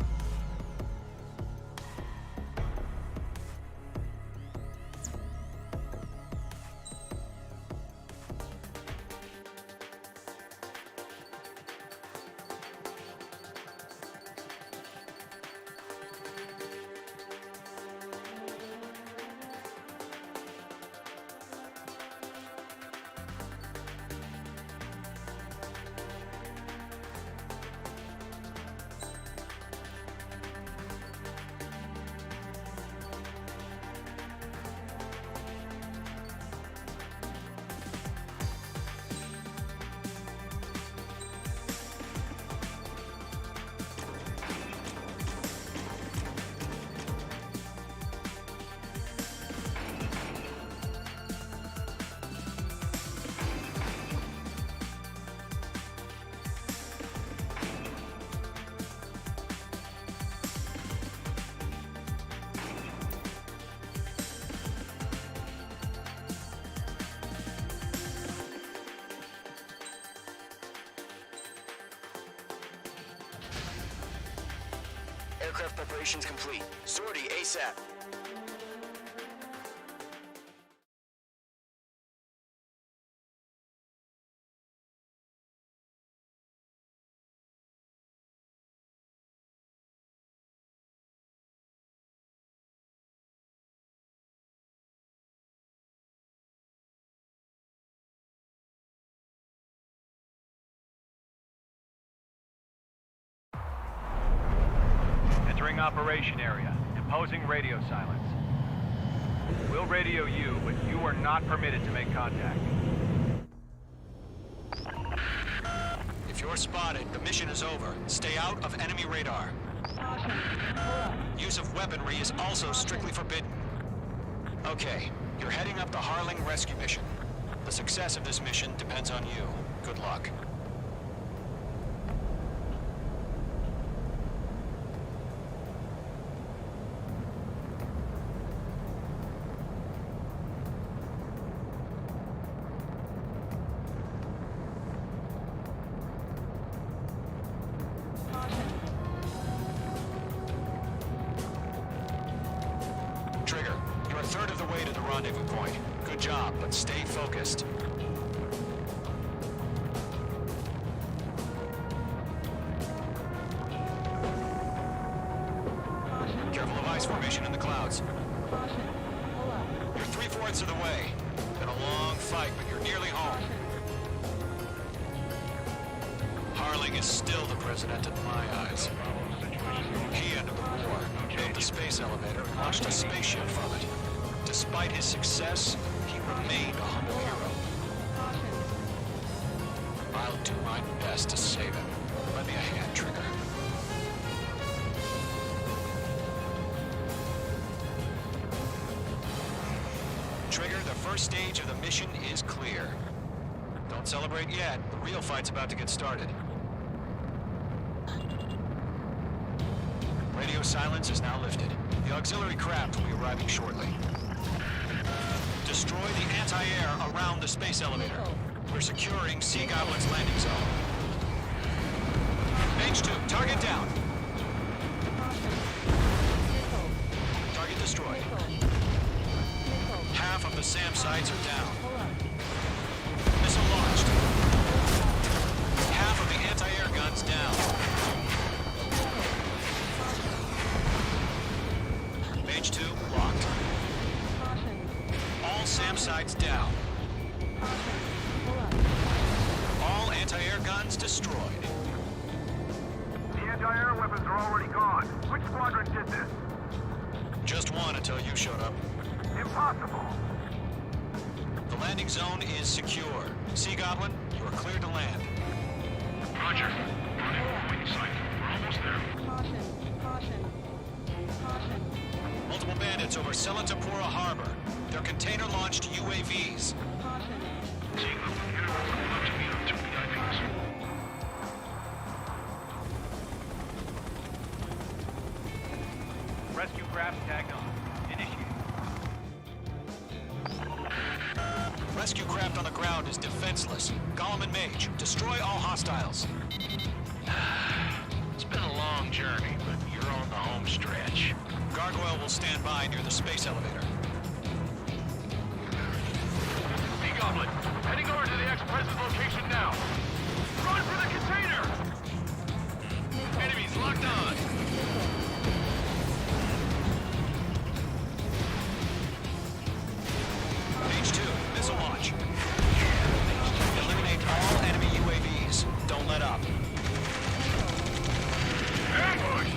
Aircraft preparations complete. Sortie ASAP. Entering operation area. Imposing radio silence. We'll radio you, but you are not permitted to make contact. If you're spotted, the mission is over. Stay out of enemy radar. Use of weaponry is also strictly forbidden. Okay, you're heading up the Harling rescue mission. The success of this mission depends on you. Good luck. Trigger, you're a third of the way to the rendezvous point. Good job, but stay focused. Careful of ice formation in the clouds. You're 3/4 of the way. Been a long fight, but you're nearly home. Harling is still the president in my eyes. He ended the war, built the space elevator, and launched a spaceship from it. Despite his success, he remained a humble hero. I'll do my best to save him. Lend me a hand, Trigger. Trigger, the first stage of the mission is clear. Don't celebrate yet. The real fight's about to get started. Radio silence is now lifted. The auxiliary craft will be arriving shortly. Destroy the anti-air around the space elevator. We're securing Sea Goblin's landing zone. H2, target down. Target destroyed. Half of the SAM sites are down. Missile launched. Half of the anti-air guns down. H2 locked. All SAM sites down. All anti-air guns destroyed. The anti-air weapons are already gone. Which squadron did this? Just one until you showed up. Impossible. The landing zone is secure. Sea Goblin, you are cleared to land. Roger. Rendezvous point in sight. We're targets over Selatapura Harbor. They're container-launched UAVs. Rescue craft tagged on. Initiate. Rescue craft on the ground is defenseless. Gollum and Mage, destroy all hostiles. It's been a long journey, but you're on the home stretch. Gargoyle will stand by near the space elevator. Goblin, heading over to the ex-president's location now. Run for the container! Enemies locked on. Page 2, missile launch. Eliminate all enemy UAVs. Don't let up. Ambush!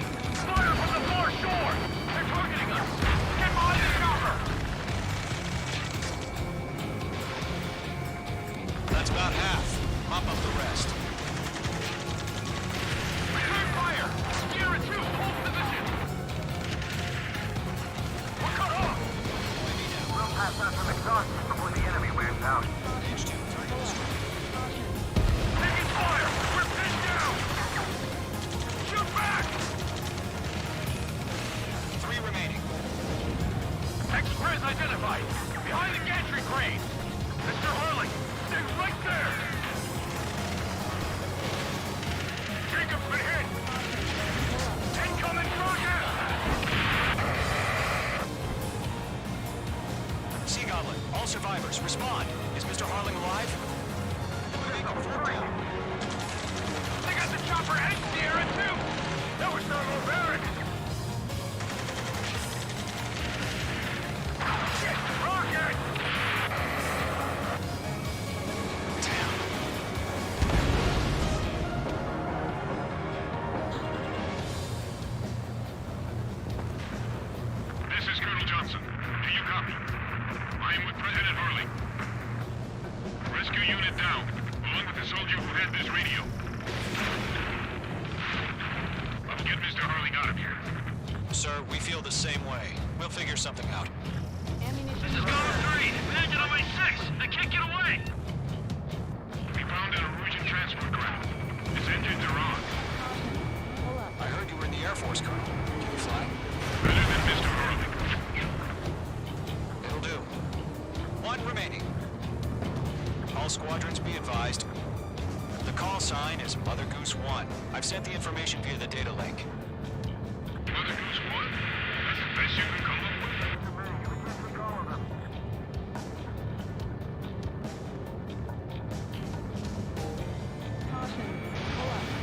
Fire from the far shore! They're targeting us! Get behind the chopper! That's about half. Mop up the rest. Return fire! Sierra 2, hold position! We're cut off! We'll pass out some exhaustion before the enemy wears out. Page 2, target destroyed. Taking fire! We're pinned down! Shoot back! 3 remaining. Ex-Prez identified! Behind the gantry crane! Mr. Harling! They're right there! Jacob's been hit! Incoming Trojan! Sea Goblin, all survivors, respond. Is Mr. Harling alive? They got the chopper and Sierra too! That was thermobaric! Shit! Rocket! This is Colonel Johnson. Do you copy? I am with President Harling. Rescue unit down, along with the soldier who had this radio. Let's get Mr. Harling out of here. Sir, we feel the same way. We'll figure something out. This is Gollum 3! Imagine on my 6! I can't get away! We found an Erusian transport craft. Its engines are on. I heard you were in the Air Force, Colonel. Can you fly? Better than Mr. Harling. It'll do. 1 remaining. All squadrons be advised. The call sign is Mother Goose 1. I've sent the information via the data link. Mother Goose 1? That's the best you can come up with.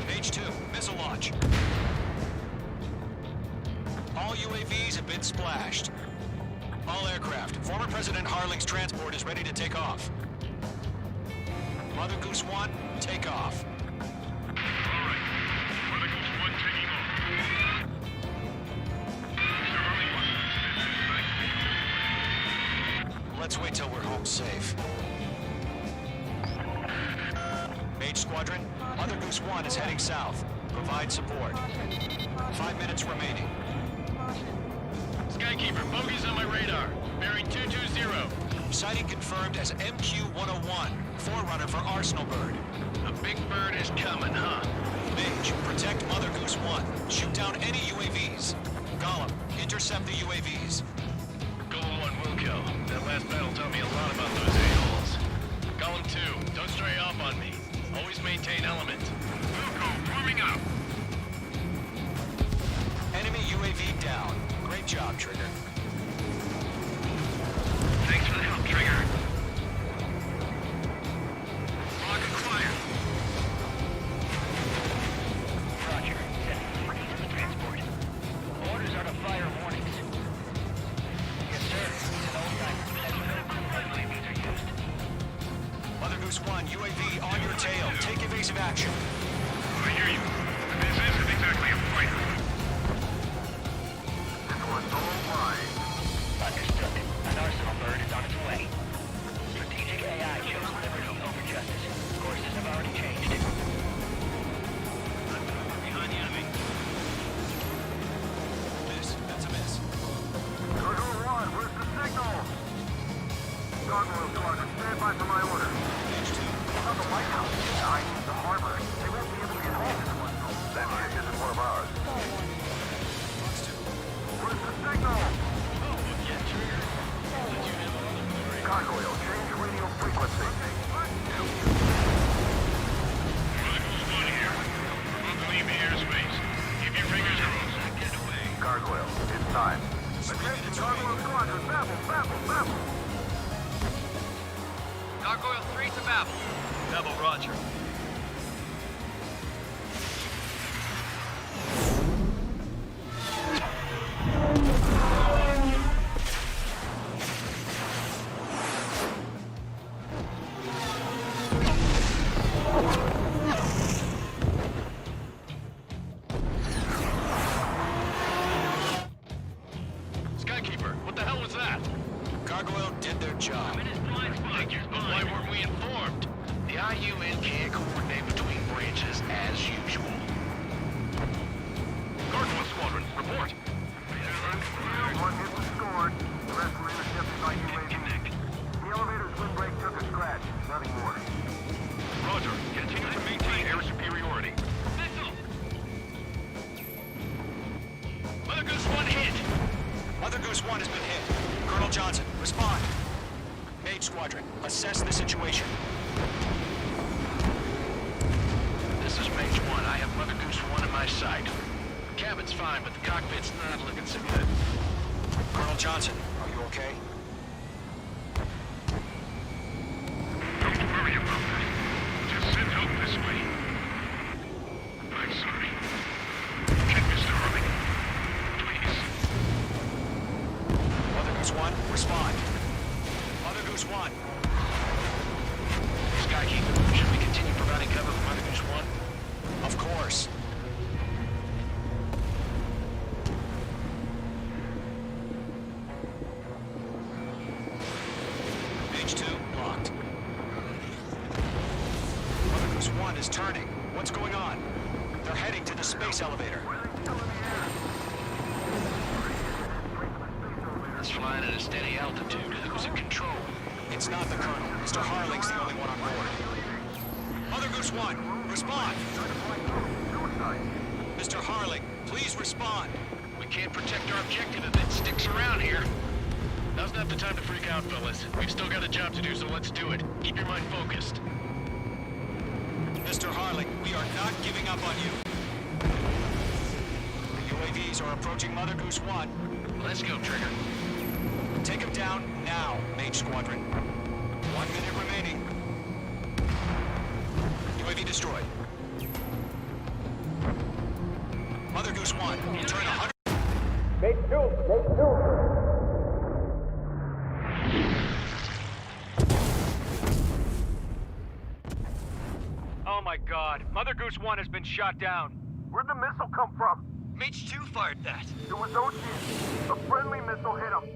Page 2, missile launch. All UAVs have been splashed. All aircraft, former President Harling's transport is ready to take off. Mother Goose 1, take off. All right. Mother Goose 1 taking off. Mr. Harling wants to spend this night. Let's wait till we're home safe. Mage Squadron, Mother Goose 1 is heading south. Provide support. 5 minutes remaining. Skykeeper, bogeys on my radar. Bearing 220. Sighting confirmed as MQ-101, forerunner for Arsenal Bird. A big bird is coming, huh? Mage, protect Mother Goose 1. Shoot down any UAVs. Gollum, intercept the UAVs. Gollum 1 will kill. That last battle taught me a lot about those a-holes. Gollum 2, don't stray off on me. Always maintain element. Wilco, warming up. Enemy UAV down. Great job, Trigger. Thanks for the help, Trigger. Block acquired. Roger. Sending freeze to the transport. Orders are to fire warnings. Yes, sir. It's an old timer. As you know, UAVs are used. Mother Goose 1, UAV on your tail. Take evasive action. I hear you. This isn't exactly a fighter. This one's all mine. Understood. An Arsenal Bird is on its way. Strategic AI chose liberty over justice. Courses have already changed. Behind the enemy. Miss. That's a miss. Colonel Squadron. Assess the situation. This is Mage 1. I have Mother Goose 1 in my sight. The cabin's fine, but the cockpit's not looking so good. Colonel Johnson, are you okay? Don't worry about that. Just send help this way. I'm sorry. Get Mr. Harling. Please. Mother Goose 1, respond. Mother Goose 1. Skykeeper, should we continue providing cover for Mother Goose 1? Of course. Page 2, locked. Mother Goose 1 is turning. What's going on? They're heading to the space elevator. It's flying at a steady altitude. Who's in control? It's not the Colonel. Mr. Harling's the only one on board. Mother Goose 1, respond! Mr. Harling, please respond! We can't protect our objective if it sticks around here. Now's not the time to freak out, fellas. We've still got a job to do, so let's do it. Keep your mind focused. Mr. Harling, we are not giving up on you. The UAVs are approaching Mother Goose 1. Let's go, Trigger. Take him down now, Mage Squadron. 1 minute remaining. UAV destroyed. Mother Goose 1, turn 100. Mage 2, Mage 2. Oh my god, Mother Goose 1 has been shot down. Where'd the missile come from? Mage 2 fired that. It was Ocean. A friendly missile hit him.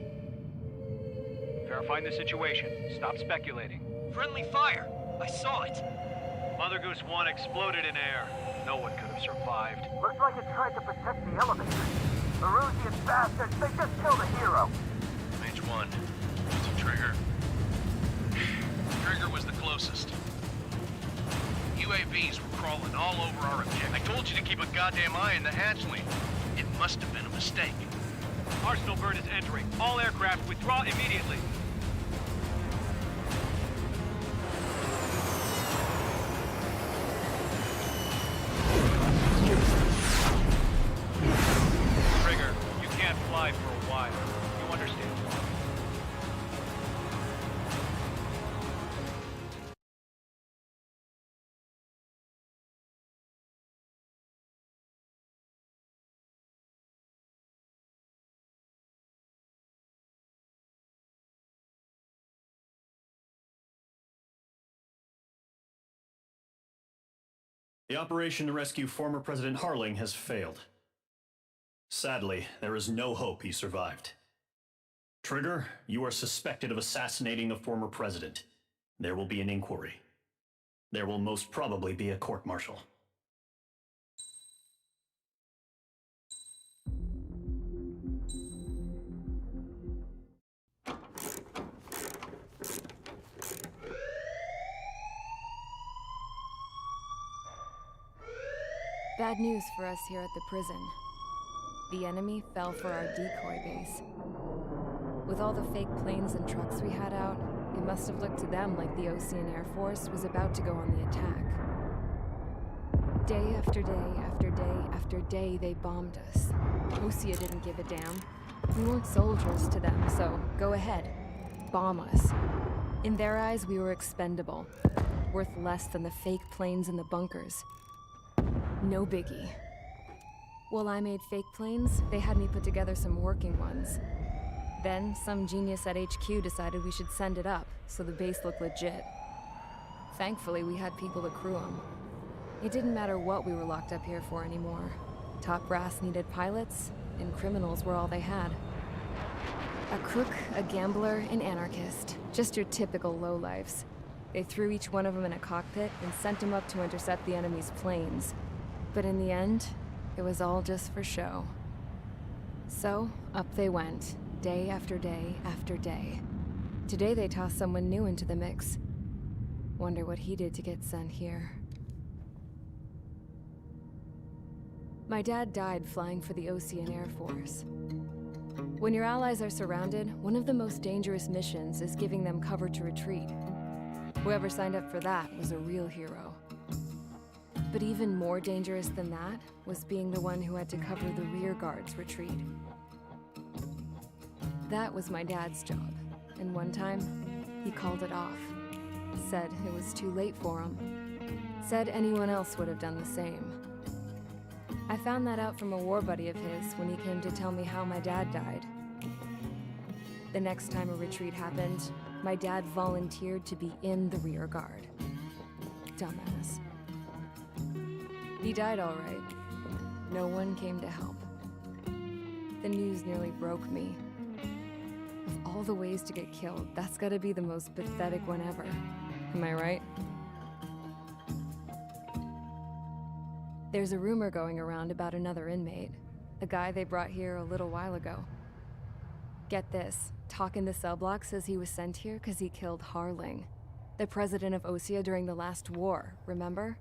Verifying the situation. Stop speculating. Friendly fire. I saw it. Mother Goose 1 exploded in air. No one could have survived. Looks like it tried to protect the elevator. Erusian bastards, they just killed a hero. Mage 1. It's a Trigger. Trigger was the closest. UAVs were crawling all over our objective. I told you to keep a goddamn eye in the hatchling. It must have been a mistake. Arsenal bird is entering. All aircraft withdraw immediately. Trigger, you can't fly for a while. You understand? The operation to rescue former President Harling has failed. Sadly, there is no hope he survived. Trigger, you are suspected of assassinating the former president. There will be an inquiry. There will most probably be a court-martial. Bad news for us here at the prison. The enemy fell for our decoy base. With all the fake planes and trucks we had out, it must have looked to them like the Ocean Air Force was about to go on the attack. Day after day after day after day, they bombed us. Osea didn't give a damn. We weren't soldiers to them, so go ahead. Bomb us. In their eyes, we were expendable. Worth less than the fake planes in the bunkers. No biggie. While I made fake planes, they had me put together some working ones. Then, some genius at HQ decided we should send it up, so the base looked legit. Thankfully, we had people to crew them. It didn't matter what we were locked up here for anymore. Top brass needed pilots, and criminals were all they had. A crook, a gambler, an anarchist. Just your typical lowlifes. They threw each one of them in a cockpit and sent them up to intercept the enemy's planes. But in the end, it was all just for show. So, up they went, day after day after day. Today they tossed someone new into the mix. Wonder what he did to get sent here. My dad died flying for the Ocean Air Force. When your allies are surrounded, one of the most dangerous missions is giving them cover to retreat. Whoever signed up for that was a real hero. But even more dangerous than that was being the one who had to cover the rear guard's retreat. That was my dad's job, and one time, he called it off. Said it was too late for him. Said anyone else would have done the same. I found that out from a war buddy of his when he came to tell me how my dad died. The next time a retreat happened, my dad volunteered to be in the rear guard. Dumbass. He died all right. No one came to help. The news nearly broke me. Of all the ways to get killed, that's gotta be the most pathetic one ever. Am I right? There's a rumor going around about another inmate. A guy they brought here a little while ago. Get this, talk in the cell block says he was sent here because he killed Harling, the president of Osea during the last war, remember?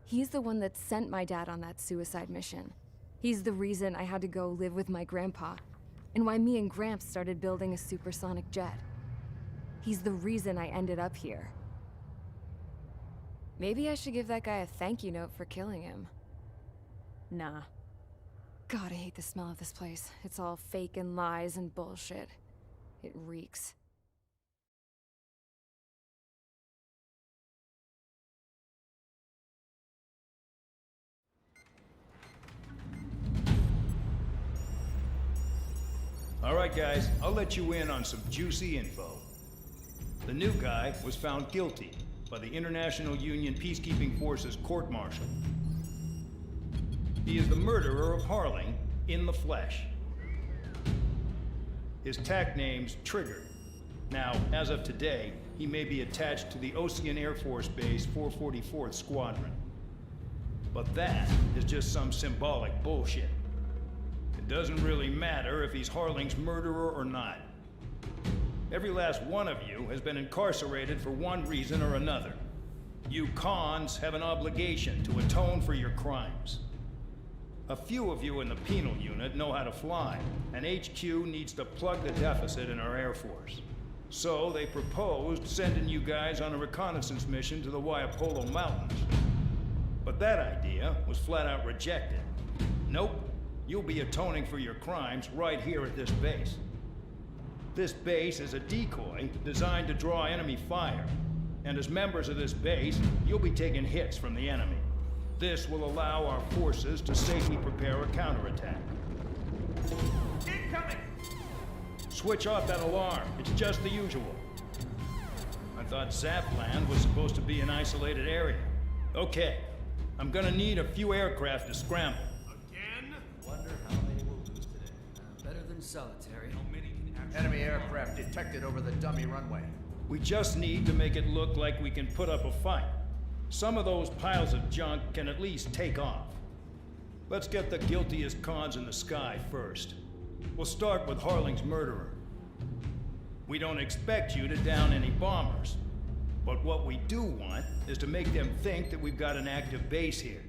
He's the one that sent my dad on that suicide mission. He's the reason I had to go live with my grandpa, and why me and Gramps started building a supersonic jet. He's the reason I ended up here. Maybe I should give that guy a thank you note for killing him. Nah. God, I hate the smell of this place. It's all fake and lies and bullshit. It reeks. All right, guys, I'll let you in on some juicy info. The new guy was found guilty by the International Union Peacekeeping Forces court-martial. He is the murderer of Harling in the flesh. His TAC name's Trigger. Now, as of today, he may be attached to the Ocean Air Force Base 444th Squadron. But that is just some symbolic bullshit. It doesn't really matter if he's Harling's murderer or not. Every last one of you has been incarcerated for one reason or another. You cons have an obligation to atone for your crimes. A few of you in the penal unit know how to fly, and HQ needs to plug the deficit in our Air Force. So they proposed sending you guys on a reconnaissance mission to the Waiapolo Mountains. But that idea was flat out rejected. Nope, you'll be atoning for your crimes right here at this base. This base is a decoy designed to draw enemy fire. And as members of this base, you'll be taking hits from the enemy. This will allow our forces to safely prepare a counterattack. Incoming! Switch off that alarm. It's just the usual. I thought Zapland was supposed to be an isolated area. Okay, I'm gonna need a few aircraft to scramble. Again? Wonder how many we'll lose today. Better than solitary. How many can actually... Enemy aircraft detected over the dummy runway. We just need to make it look like we can put up a fight. Some of those piles of junk can at least take off. Let's get the guiltiest cons in the sky first. We'll start with Harling's murderer. We don't expect you to down any bombers. But what we do want is to make them think that we've got an active base here.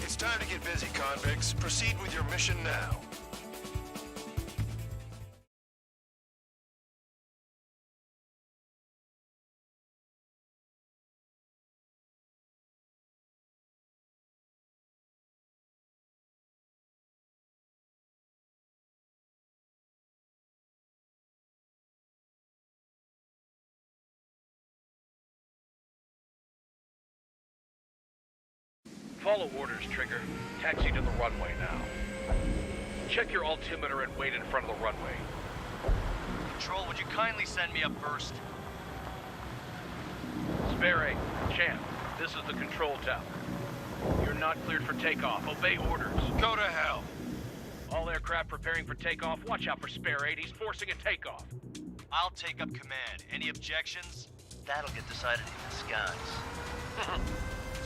It's time to get busy, convicts. Proceed with your mission now. Follow orders, Trigger. Taxi to the runway now. Check your altimeter and wait in front of the runway. Control, would you kindly send me up first? Spare 8, Champ, this is the control tower. You're not cleared for takeoff. Obey orders. Go to hell. All aircraft preparing for takeoff. Watch out for Spare 8. He's forcing a takeoff. I'll take up command. Any objections? That'll get decided in the skies.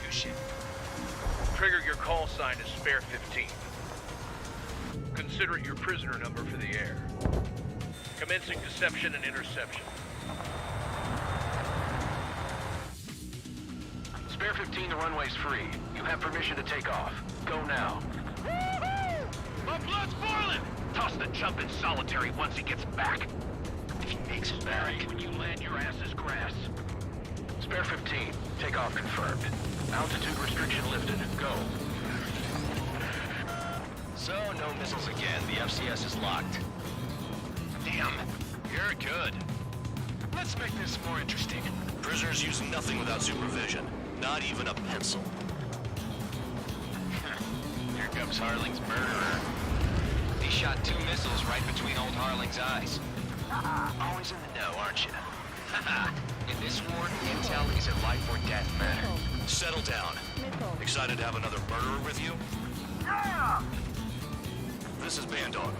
Touche. Trigger, your call sign is Spare 15. Consider it your prisoner number for the air. Commencing deception and interception. Spare 15, the runway's free. You have permission to take off. Go now. My blood's boiling! Toss the chump in solitary once he gets back. If he makes it back. When you land, your ass is grass. Spare 15, takeoff confirmed. Altitude restriction lifted. Go. So, no missiles again. The FCS is locked. Damn, you're good. Let's make this more interesting. Prisoners use nothing without supervision. Not even a pencil. Here comes Harling's murderer. He shot 2 missiles right between old Harling's eyes. Always in the know, aren't you? In this war, intel is a life or death matter. Settle down. Excited to have another murderer with you? Yeah! This is Bandog.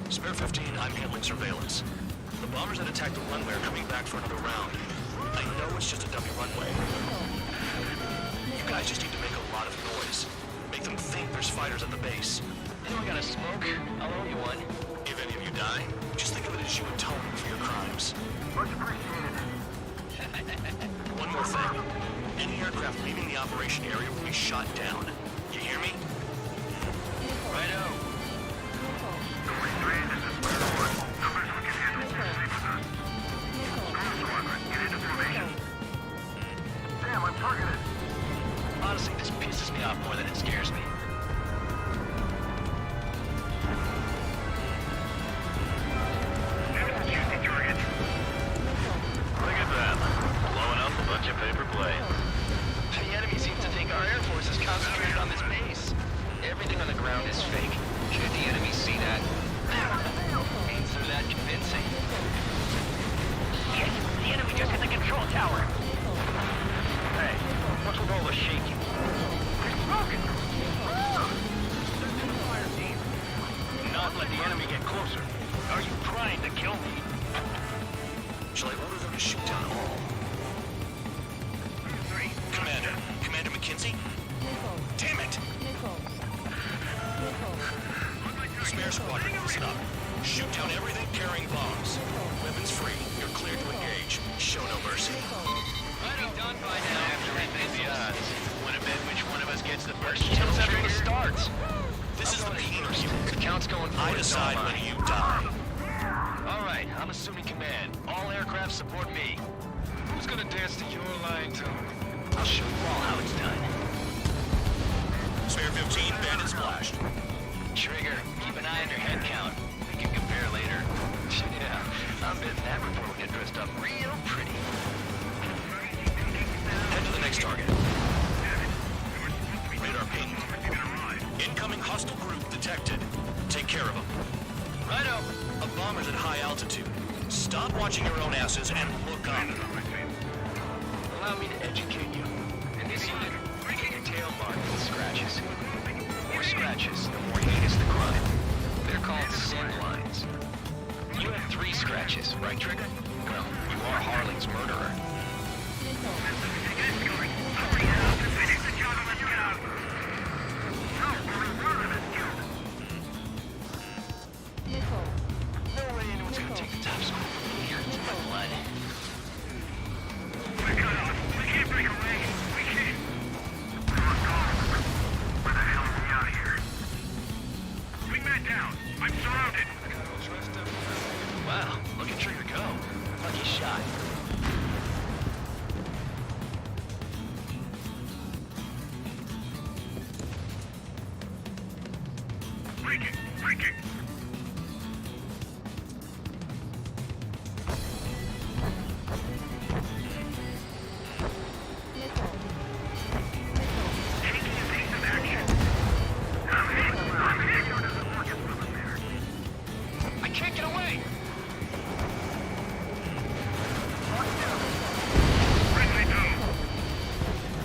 Spare 15, I'm handling surveillance. The bombers that attacked the runway are coming back for another round. I know it's just a dummy runway. You guys just need to make a lot of noise. Make them think there's fighters at the base. Anyone got a smoke? I'll owe you one. If any of you die, just think of it as you atone for your crimes. Much appreciated. One more thing. Any aircraft leaving the operation area will be shot down. You hear me? Righto. Damn, I'm targeted. Honestly, this pisses me off more than it scares me. Look at that. Blowing up a bunch of paper planes. The enemy seems to think our Air Force is concentrated on this base. Everything on the ground is fake. Should the enemy see that? Ain't so that convincing. Shit, the enemy just hit the control tower. Hey, what's with all the shaking? Fire team. Not let the enemy get closer. Are you trying to kill me? Shall I order them to shoot down all? Commander McKenzie? Damn it! Spare squadron, listen up. Shoot down everything carrying bombs. Weapons free. You're cleared to engage. Show no mercy. I'd be done by now. After rethink the odds. Want to bet which one of us gets the first Tell us after trigger? it starts. This is the penal. The count's going I decide when you die. All right, I'm assuming command. All aircraft support me. Who's gonna dance to your line tune? I'll show you all how it's done. Spare 15, bandit splashed. Trigger, keep an eye on your head count. We can compare later. Yeah, I'm betting that report will get dressed up real pretty. Head to the next target. Radar ping. Incoming hostile group detected. Take care of them. Righto. A bomber's at high altitude. Stop watching your own asses and look up. Allow me to educate you. In this unit, we get your tail marked with scratches. The more scratches, the more heinous the crime. They're called sin lines. You have 3 scratches, right, Trigger? Well, you are Harling's murderer. No way anyone's gonna take the top score from me here. It's my blood. We're cut off. We can't break away. We can't. We must go. Where the hell are we out of here? Wingman down. I'm surrounded. Wow, look at Trigger go. Lucky shot. Breaking. Breaking. Taking evasive action. me! Friendly doom!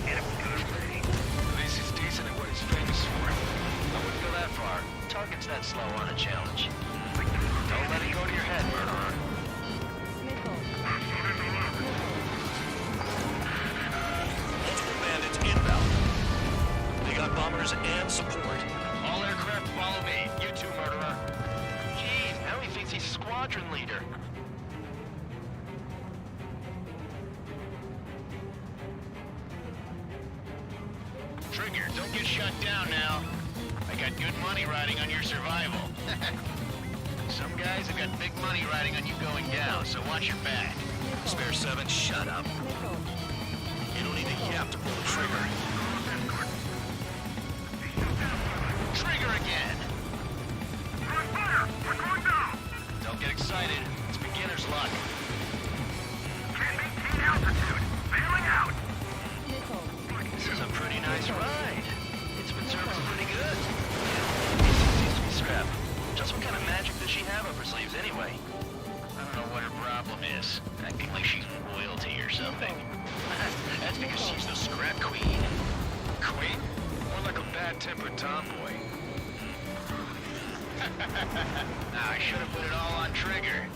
Get him good, ready. At least he's decent at what he's famous for. I wouldn't go that far. Target's that slow on a challenge. Don't let it go to your head, murderer. Multiple bandits inbound. They got bombers and support. All aircraft follow me. You too, murderer. Jeez, now he thinks he's squadron leader. Trigger, don't get shut down now. I got good money riding on your survival. Some guys have got big money riding on you going down, so watch your back. Spare 7, shut up. You don't need a yap to pull the trigger. Trigger again! We're on fire! We're going down! Don't get excited. It's beginner's luck. Can't maintain altitude! Bailing out! This is a pretty nice ride. It's been serviced pretty good. Seems to be scrap. Just what kind of magic does she have up her sleeves anyway? I don't know what her problem is. Acting like she's royalty or something. That's because she's the scrap queen. Queen? More like a bad-tempered tomboy. I should have put it all on Trigger.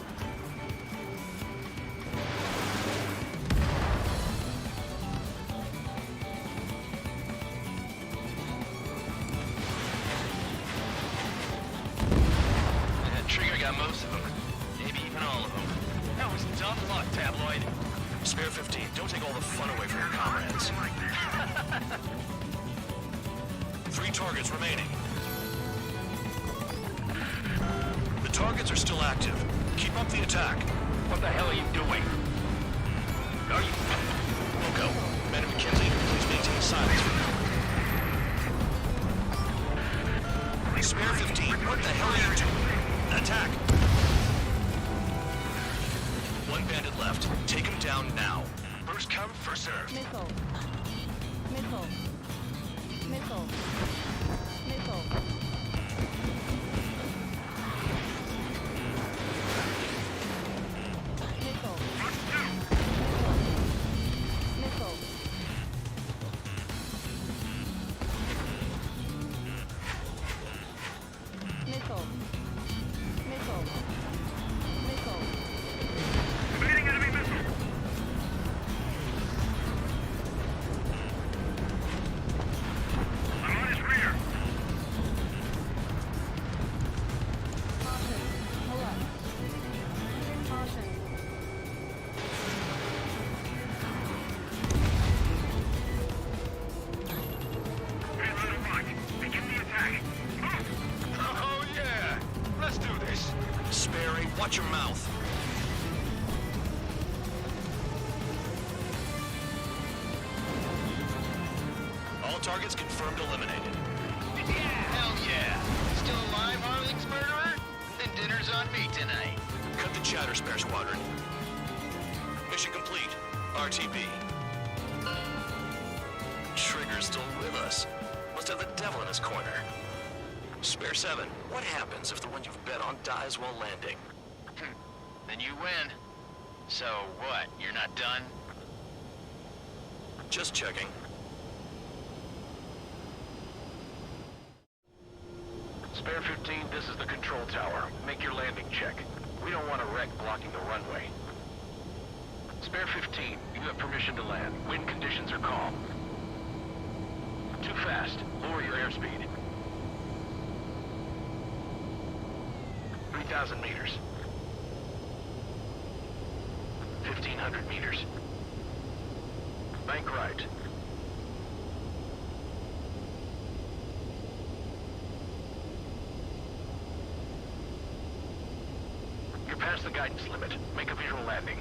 Trigger got most of them. Maybe even all of them. That was dumb luck, Tabloid. Spare 15, don't take all the fun away from your comrades. 3 targets remaining. The targets are still active. Keep up the attack. What the hell are you doing? Are you... We'll go. Man of McKenzie, please maintain silence for now. Spare 15, what the hell are you doing? Attack! One bandit left. Take him down now. First come, first serve. Missile. Missile. Missile. Missile. Missile. Missile. Missile. Missile. Missile. Evading enemy missile! I'm on his rear! Caution. Pull up. Caution. Payload at launch. Begin the attack. Move! Oh, yeah! Let's do this. Sperry, watch your mouth. All targets confirmed eliminated. Yeah! Hell yeah! Still alive, Harling's murderer? Then dinner's on me tonight. Cut the chatter, Spare Squadron. Mission complete. RTB. Trigger's still with us. Must have the devil in his corner. Spare 7, what happens if the one you've bet on dies while landing? Then you win. So what, you're not done? Just checking. Spare 15, this is the control tower. Make your landing check. We don't want a wreck blocking the runway. Spare 15, you have permission to land. Wind conditions are calm. Too fast. Lower your airspeed. 3,000 meters. 1,500 meters. Bank right. You're past the guidance limit. Make a visual landing.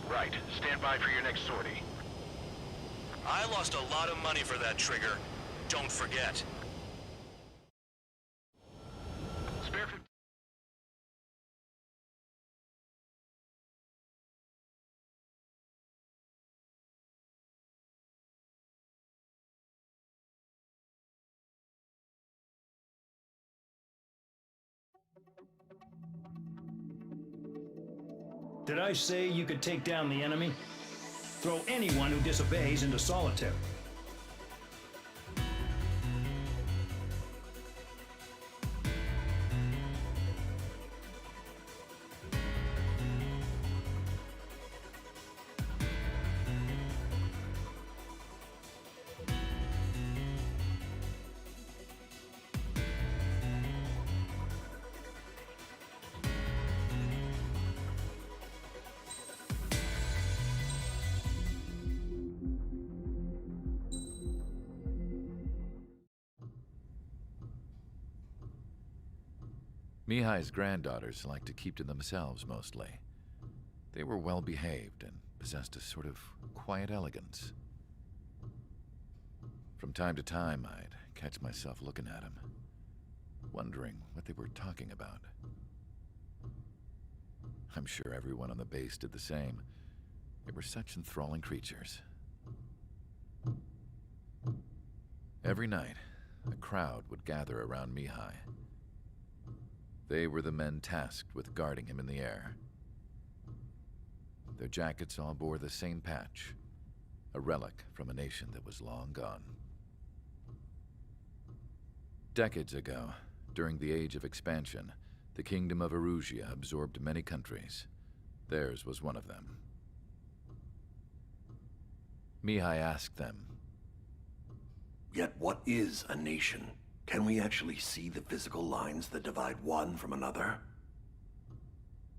Right. Stand by for your next sortie. I lost a lot of money for that Trigger. Don't forget. Did I say you could take down the enemy? Throw anyone who disobeys into solitary. Mihai's granddaughters liked to keep to themselves mostly. They were well behaved and possessed a sort of quiet elegance. From time to time, I'd catch myself looking at them, wondering what they were talking about. I'm sure everyone on the base did the same. They were such enthralling creatures. Every night, a crowd would gather around Mihai. They were the men tasked with guarding him in the air. Their jackets all bore the same patch, a relic from a nation that was long gone. Decades ago, during the Age of Expansion, the Kingdom of Erusia absorbed many countries. Theirs was one of them. Mihai asked them, "Yet what is a nation? Can we actually see the physical lines that divide one from another?"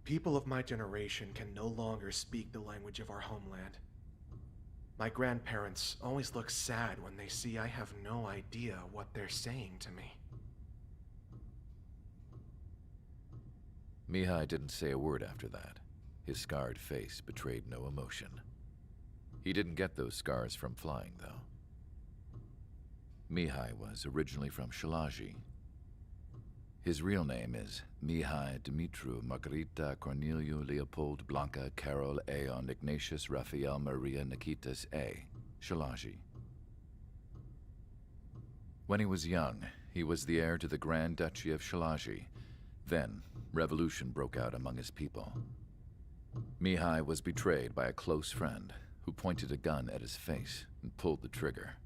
People of my generation can no longer speak the language of our homeland. My grandparents always look sad when they see I have no idea what they're saying to me. Mihai didn't say a word after that. His scarred face betrayed no emotion. He didn't get those scars from flying, though. Mihai was originally from Shalaji. His real name is Mihai Dumitru Margarita Corneliu Leopold Blanca Carol Aeon Ignatius Raphael Maria Nikitas A. Shalaji. When he was young, he was the heir to the Grand Duchy of Shalaji. Then, revolution broke out among his people. Mihai was betrayed by a close friend who pointed a gun at his face and pulled the trigger.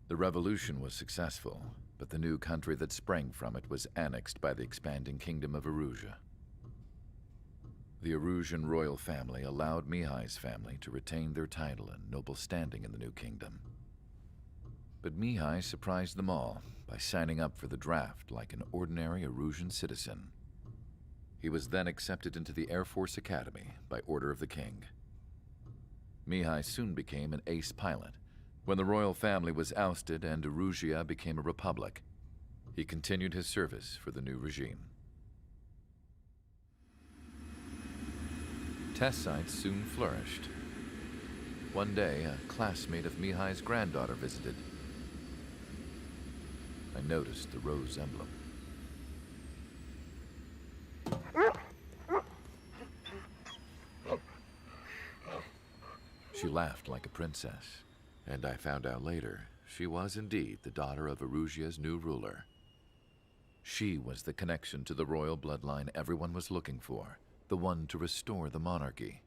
The revolution was successful, but the new country that sprang from it was annexed by the expanding Kingdom of Erusia. The Erusian royal family allowed Mihai's family to retain their title and noble standing in the new kingdom. But Mihai surprised them all by signing up for the draft like an ordinary Erusian citizen. He was then accepted into the Air Force Academy by order of the king. Mihai soon became an ace pilot. When the royal family was ousted and Erusia became a republic, he continued his service for the new regime. Test sites soon flourished. One day, a classmate of Mihai's granddaughter visited. I noticed the rose emblem. She laughed like a princess. And I found out later, she was indeed the daughter of Erusia's new ruler. She was the connection to the royal bloodline everyone was looking for, the one to restore the monarchy.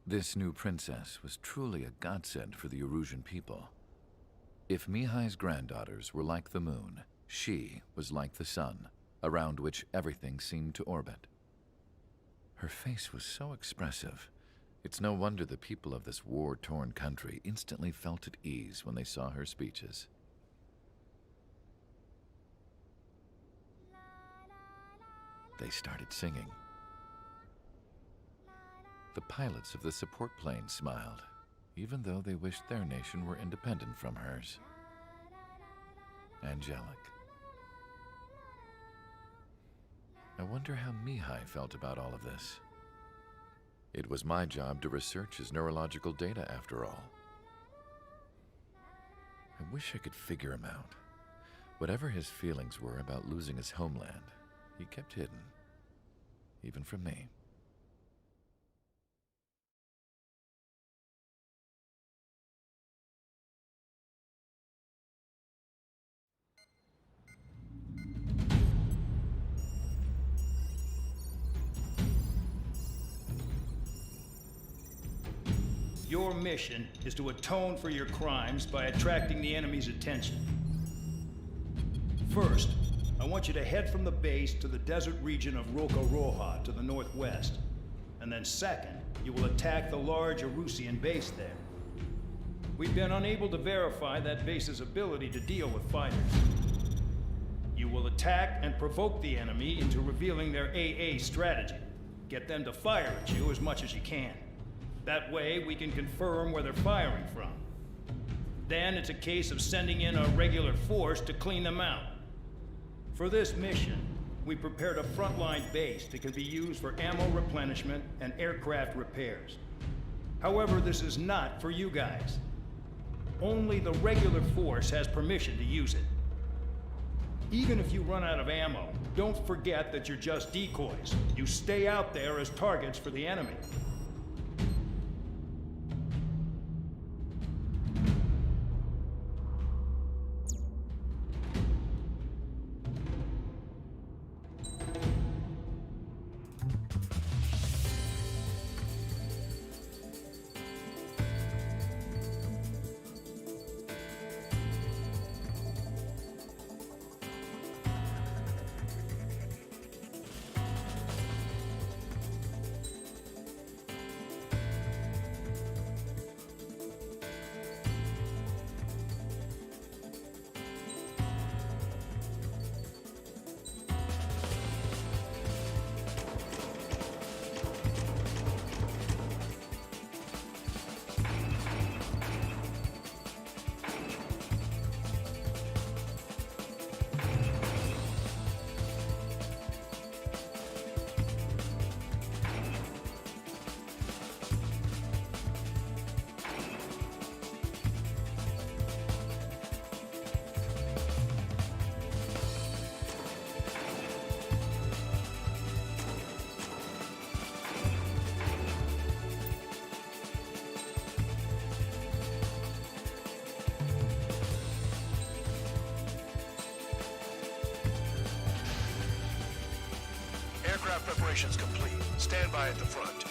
This new princess was truly a godsend for the Erusian people. If Mihai's granddaughters were like the moon, she was like the sun, around which everything seemed to orbit. Her face was so expressive. It's no wonder the people of this war-torn country instantly felt at ease when they saw her speeches. They started singing. The pilots of the support plane smiled, even though they wished their nation were independent from hers. Angelic. I wonder how Mihai felt about all of this. It was my job to research his neurological data, after all. I wish I could figure him out. Whatever his feelings were about losing his homeland, he kept hidden, even from me. Your mission is to atone for your crimes by attracting the enemy's attention. First, I want you to head from the base to the desert region of Roca-Roja to the northwest. And then second, you will attack the large Erusian base there. We've been unable to verify that base's ability to deal with fighters. You will attack and provoke the enemy into revealing their AA strategy. Get them to fire at you as much as you can. That way, we can confirm where they're firing from. Then it's a case of sending in a regular force to clean them out. For this mission, we prepared a frontline base that can be used for ammo replenishment and aircraft repairs. However, this is not for you guys. Only the regular force has permission to use it. Even if you run out of ammo, don't forget that you're just decoys. You stay out there as targets for the enemy. Aircraft preparations complete. Stand by at the front.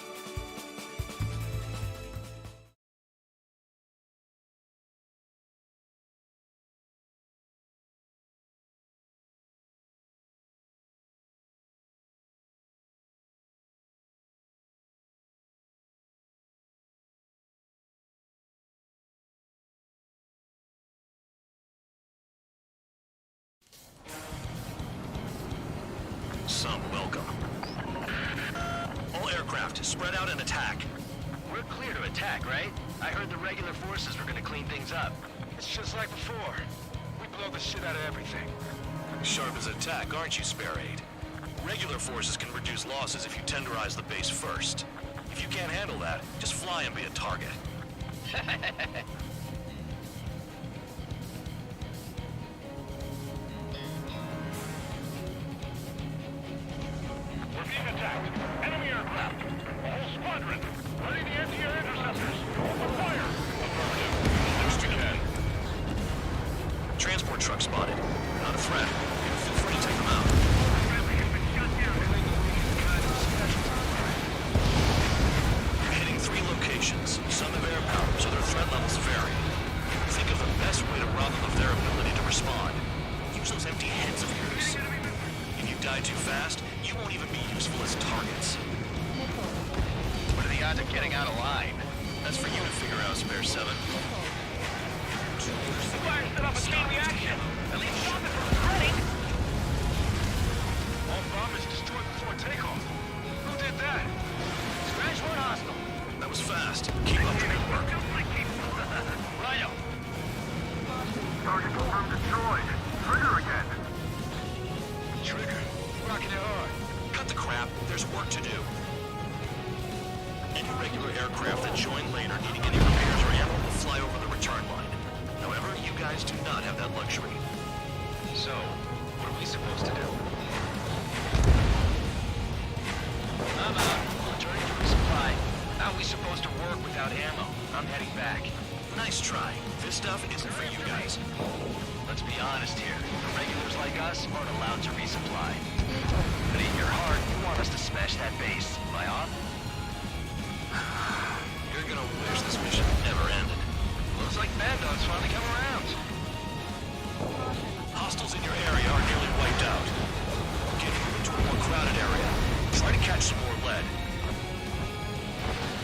Some welcome. All aircraft, spread out and attack. We're clear to attack, right? I heard the regular forces were gonna clean things up. It's just like before. We blow the shit out of everything. Sharp as attack, aren't you, Spare Aid? Regular forces can reduce losses if you tenderize the base first. If you can't handle that, just fly and be a target. We're being attacked. Enemy aircraft. A whole squadron. Ready the anti-air interceptors. Open fire. Affirmative. Just ahead. Transport truck spotted. Not a threat. Feel free to take them out. You're hitting 3 locations. Some have air power, so their threat levels vary. Think of the best way to rob them of their ability to respond. Use those empty heads of yours. If you die too fast, you won't even be useful as targets. What are the odds of getting out of line? That's for you to figure out, Spare 7. Fire set up a chain reaction. At least stop it from spreading. All bombers destroyed before takeoff. Who did that? Scratch one hostile. That was fast. Keep up the good work. Rhino. Target confirmed destroyed. Trigger again. Trigger. Rocking it hard. Cut the crap. There's work to do. Any regular aircraft that join later needing any repairs or ammo will fly over the return line. However, you guys do not have that luxury. So, what are we supposed to do? I'm out. Returning to resupply. How are we supposed to work without ammo? I'm heading back. Nice try. This stuff isn't for you guys. Let's be honest here. The regulars like us aren't allowed to resupply. But in your heart, you want us to smash that base. Am I off? You're gonna wish this mission your area are nearly wiped out. Get moving to a more crowded area. Try to catch some more lead.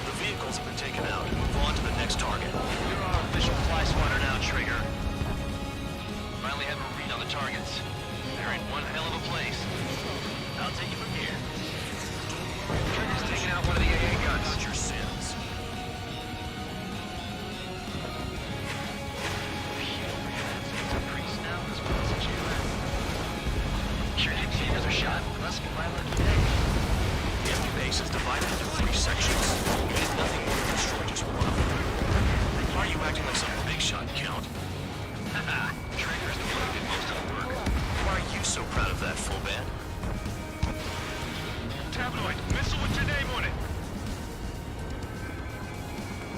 The vehicles have been taken out. Move on to the next target. You're our official fly swatter now, Trigger. Finally have a read on the targets. They're in one hell of a place. I'll take you from here. Trigger's taking out one of the AA guns. Out your sins. Sure did see another shot. Must be my lucky day. The enemy base is divided into 3 sections. You did nothing more than destroy just one of them. Why are you acting like some big shot, Count? Haha, Trigger's the one who did most of the work. Why are you so proud of that, full band? Tabloid, missile with your name on it.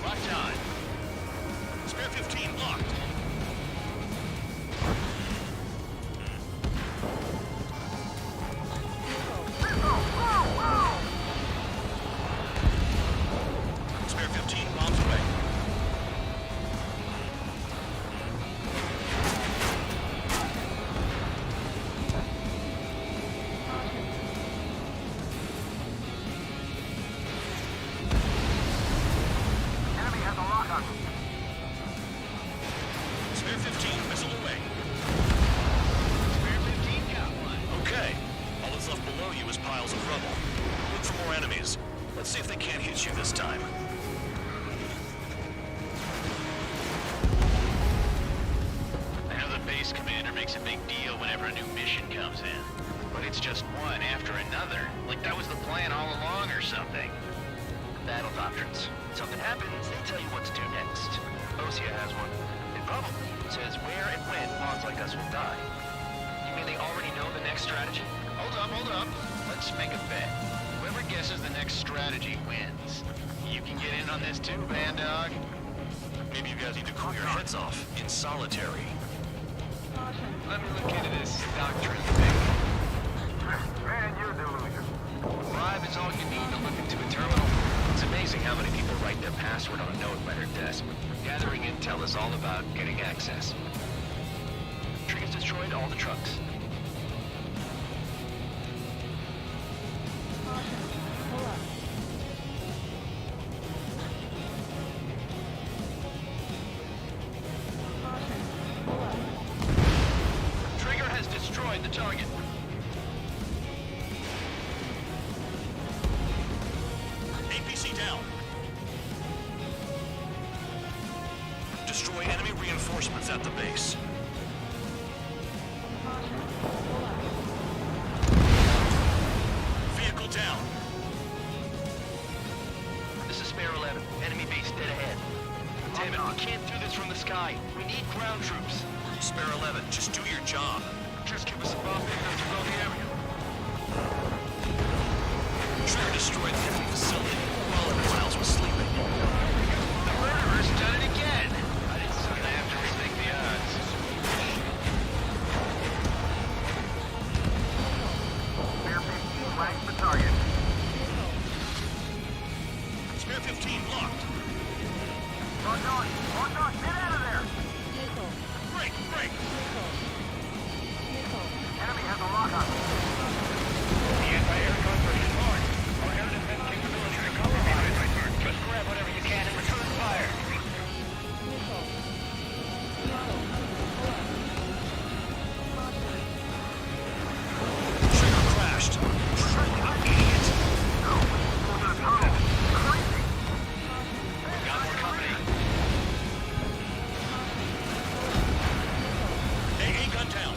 Locked on. Spare 15 locked. Spare 15 bombs away. Enemy has a lock on you. Spare 15 missile away. Spare 15 got one. Okay. All that's left below you is piles of rubble. Look for more enemies. Let's see if they can't hit you this time. I know the base commander makes a big deal whenever a new mission comes in. But it's just one after another. Like that was the plan all along or something. Battle doctrines. Something happens, they tell you what to do next. Osea has one. It probably says where and when pawns like us will die. You mean they already know the next strategy? Hold up. Let's make a bet. Whoever guesses the next strategy wins. You can get in on this too, Band Dog. Maybe you guys need to cool your heads off in solitary. Let me look into this doctrine thing. Man, you delusion. Bribe is all you need to look into a terminal. It's amazing how many people write their password on a note by their desk. Gathering intel is all about getting access. Trigger's destroyed all the trucks. Trigger has destroyed the target. APC down. Destroy enemy reinforcements at the base. Vehicle down. This is Spare 11. Enemy base dead ahead. Damn it, we can't do this from the sky. We need ground troops. Spare 11, just do your job. Just give us a bomb pickup to blow the area. Trigger destroyed the enemy facility while everyone else was sleeping. The murderer's done it again. I didn't say I have to rethink the odds. Spare 15 ranks the target. Spare 15 locked. Lock on, get out of there! Break! Enemy has a lock on you. The anti-air comfort is hard. Our air defense capabilities are compromised. Just grab whatever you can and return fire. Trigger crashed. Idiot. Got more company. AA gun down.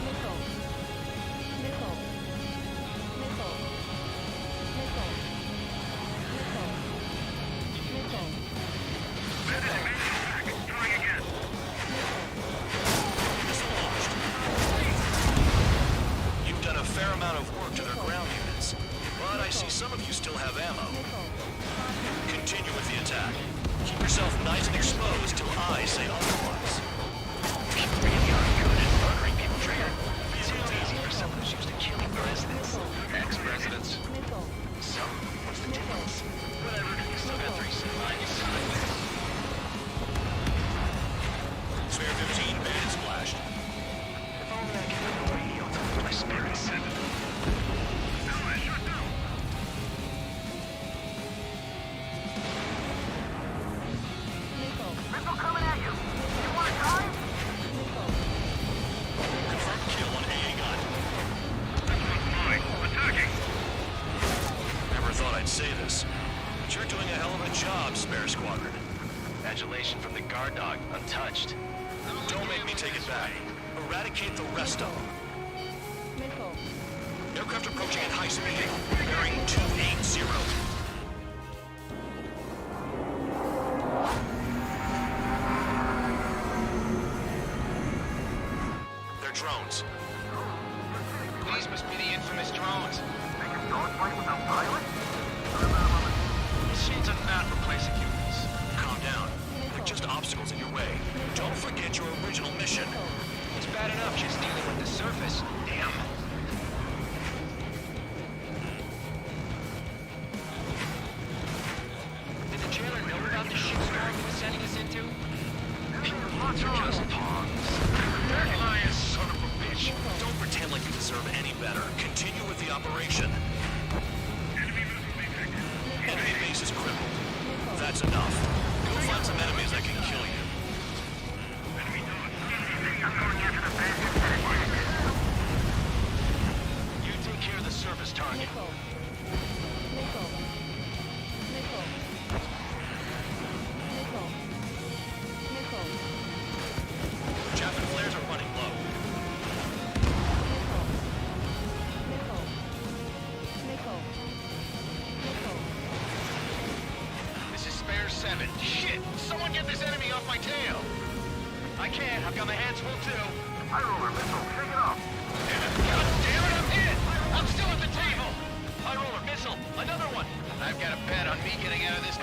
You've done a fair amount of work to their ground units, but I see some of you still have ammo. Continue with the attack. Keep yourself nice and exposed till I say otherwise. You really are good at murdering people, Trigger. Seems easy for someone who's used to killing presidents. Ex-presidents. So, what's the difference? Whatever, you still got 3 semis. Spare 15 band splashed. If only I could have a radio congratulations from the guard dog, untouched. Don't make me take it back. Eradicate the rest of them. Aircraft approaching at high speed, bearing 280. They're drones. These must be the infamous drones. They can dogfight without pilots? Machines are not replacing humans. Calm down. They're just obstacles in your way. Don't forget your original mission. It's bad enough just dealing with the surface. Damn. Did the jailer know about the shitstorm he was sending us into? Lots are just pawns. They're lying, son of a bitch. Don't pretend like you deserve any better. Continue with the operation. Enemy base is crippled. That's enough. Go find some enemies that can kill you. You take care of the surface target. Chaffin flares are running low. This is Spare 7. Shit! Someone get this enemy off my tail! I can't. I've got my hands full too. High roller missile, shake it off. God damn it, I'm hit! I'm still at the table! High roller missile, another one! I've got a bet on me getting out of this.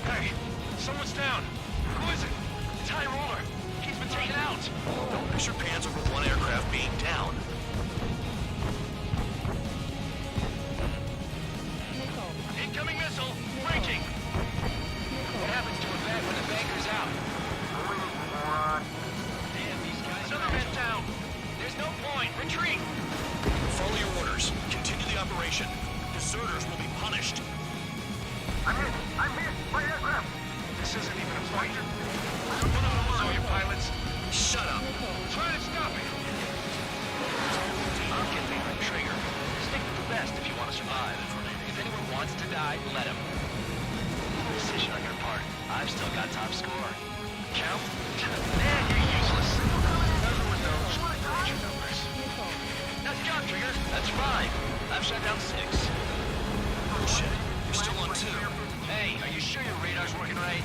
Hey, someone's down. Who is it? It's High roller. He's been taken out. Don't mess your pants over one aircraft being down. Incoming missile, breaking. What happens to a bet when the banker's out? Damn, these guys. Another man down. There's no point. Retreat. Follow your orders. Continue the operation. Deserters will be punished. I'm hit! I'm hit! My aircraft! This isn't even a fight. All your pilots. Shut up. Try to stop it. I'll get behind the trigger. Stick with the best if you want to survive. If anyone wants to die, let him. Decision on your part. I've still got top score. Count? Man, you're useless. Everyone knows. Major numbers. That's job trigger. That's 5. I've shut down 6. Oh shit. You're still on 2. Hey, are you sure your radar's working right?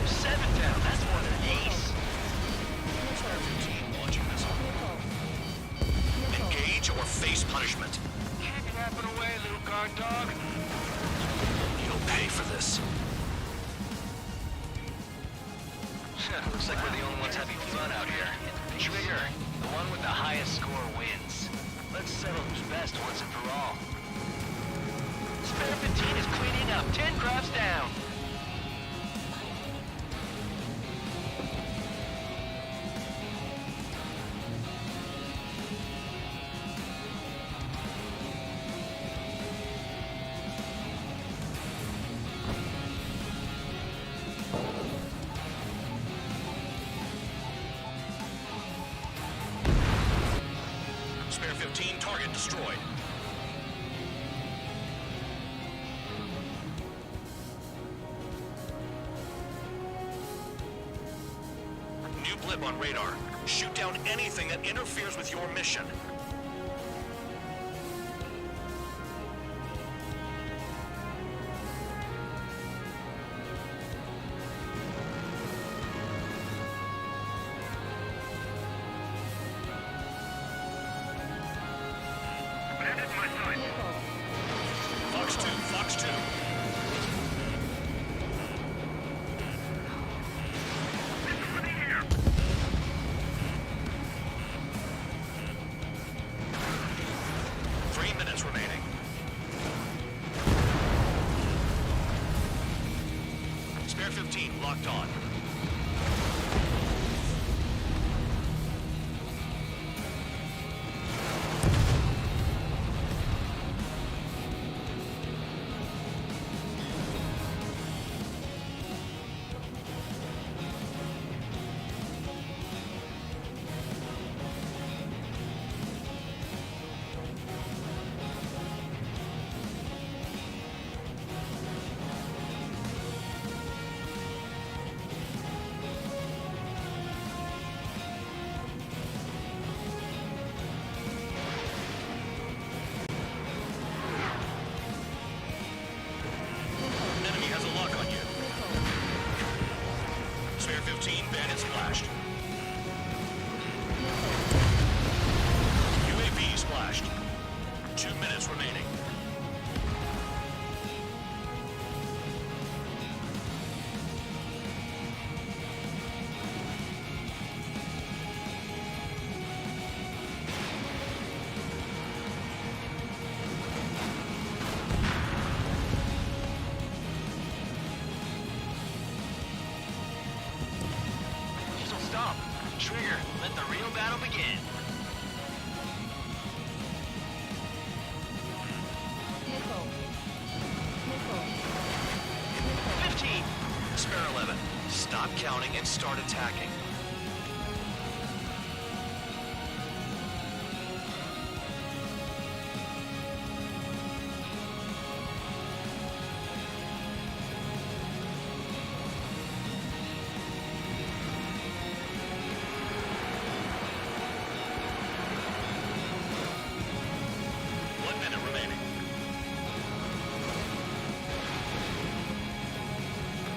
7 down. That's more than an ace. Team launching missile. Engage or face punishment. Kidnapping away, little guard dog. You'll pay for this. Looks like we're the only ones having fun out here. Trigger, the one with the highest score wins. Let's settle who's best once and for all. Spare 15 is cleaning up. 10 crafts down. Spare 15, target destroyed. New blip on radar. Shoot down anything that interferes with your mission. Fox 2, Fox 2. Remaining. Spare 15 locked on. rocket splashed. UAV splashed. 2 minutes remaining. Stop. Trigger. Let the real battle begin. Nickel. 15. Spare 11. Stop counting and start attacking.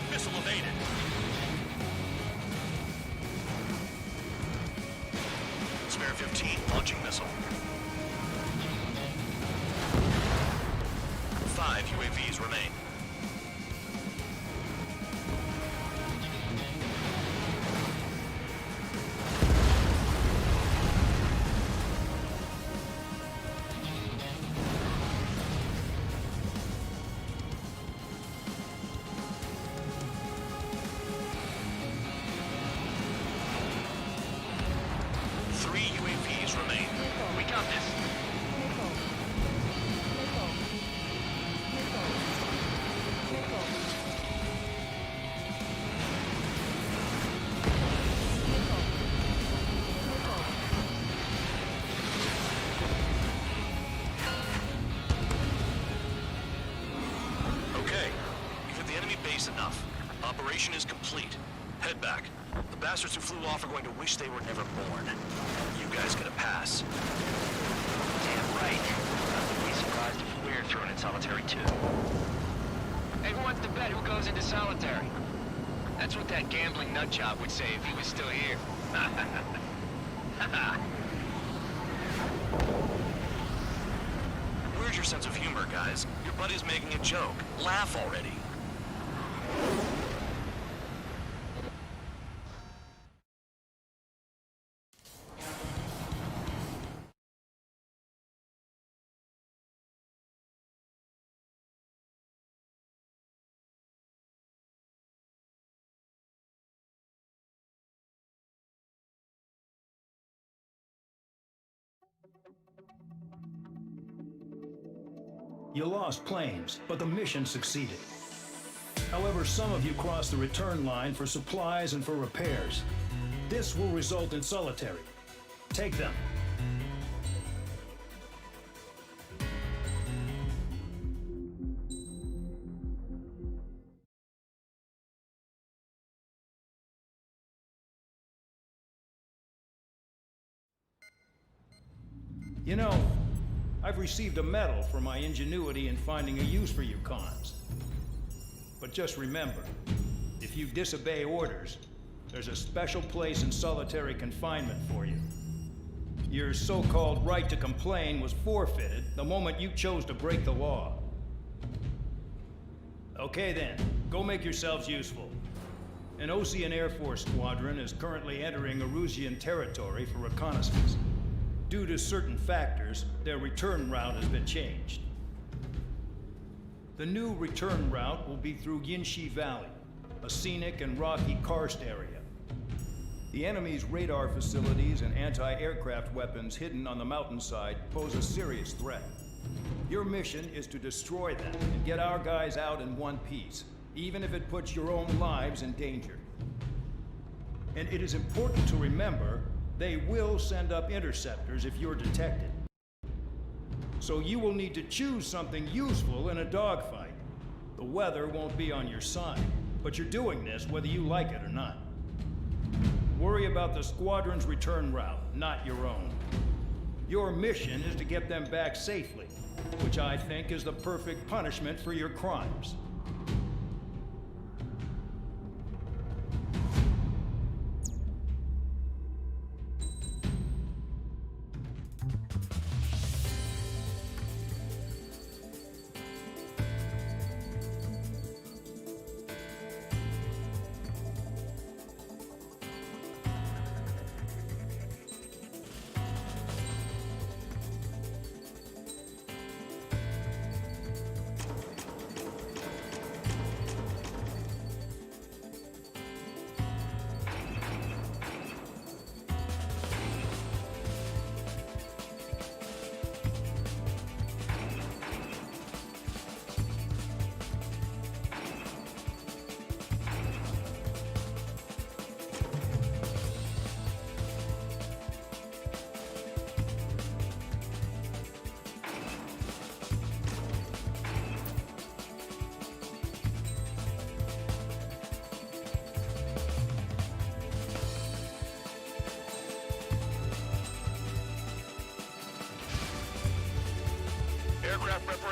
Missile evaded. Spare 15, launching missile. 5 UAVs remain. Enough. Operation is complete. Head back. The bastards who flew off are going to wish they were never born. You guys get a pass. Damn right. I wouldn't be surprised if we're thrown in solitary too. Hey, who wants to bet who goes into solitary? That's what that gambling nutjob would say if he was still here. Where's your sense of humor, guys? Your buddy's making a joke. Laugh already. You lost planes, but the mission succeeded. However, some of you crossed the return line for supplies and for repairs. This will result in solitary. Take them. You know, I've received a medal for my ingenuity in finding a use for you cons. But just remember, if you disobey orders, there's a special place in solitary confinement for you. Your so-called right to complain was forfeited the moment you chose to break the law. Okay then, go make yourselves useful. An Ocean Air Force squadron is currently entering Erusian territory for reconnaissance. Due to certain factors, their return route has been changed. The new return route will be through Yinshi Valley, a scenic and rocky karst area. The enemy's radar facilities and anti-aircraft weapons hidden on the mountainside pose a serious threat. Your mission is to destroy them and get our guys out in one piece, even if it puts your own lives in danger. And it is important to remember, they will send up interceptors if you're detected. So you will need to choose something useful in a dogfight. The weather won't be on your side, but you're doing this whether you like it or not. Worry about the squadron's return route, not your own. Your mission is to get them back safely, which I think is the perfect punishment for your crimes.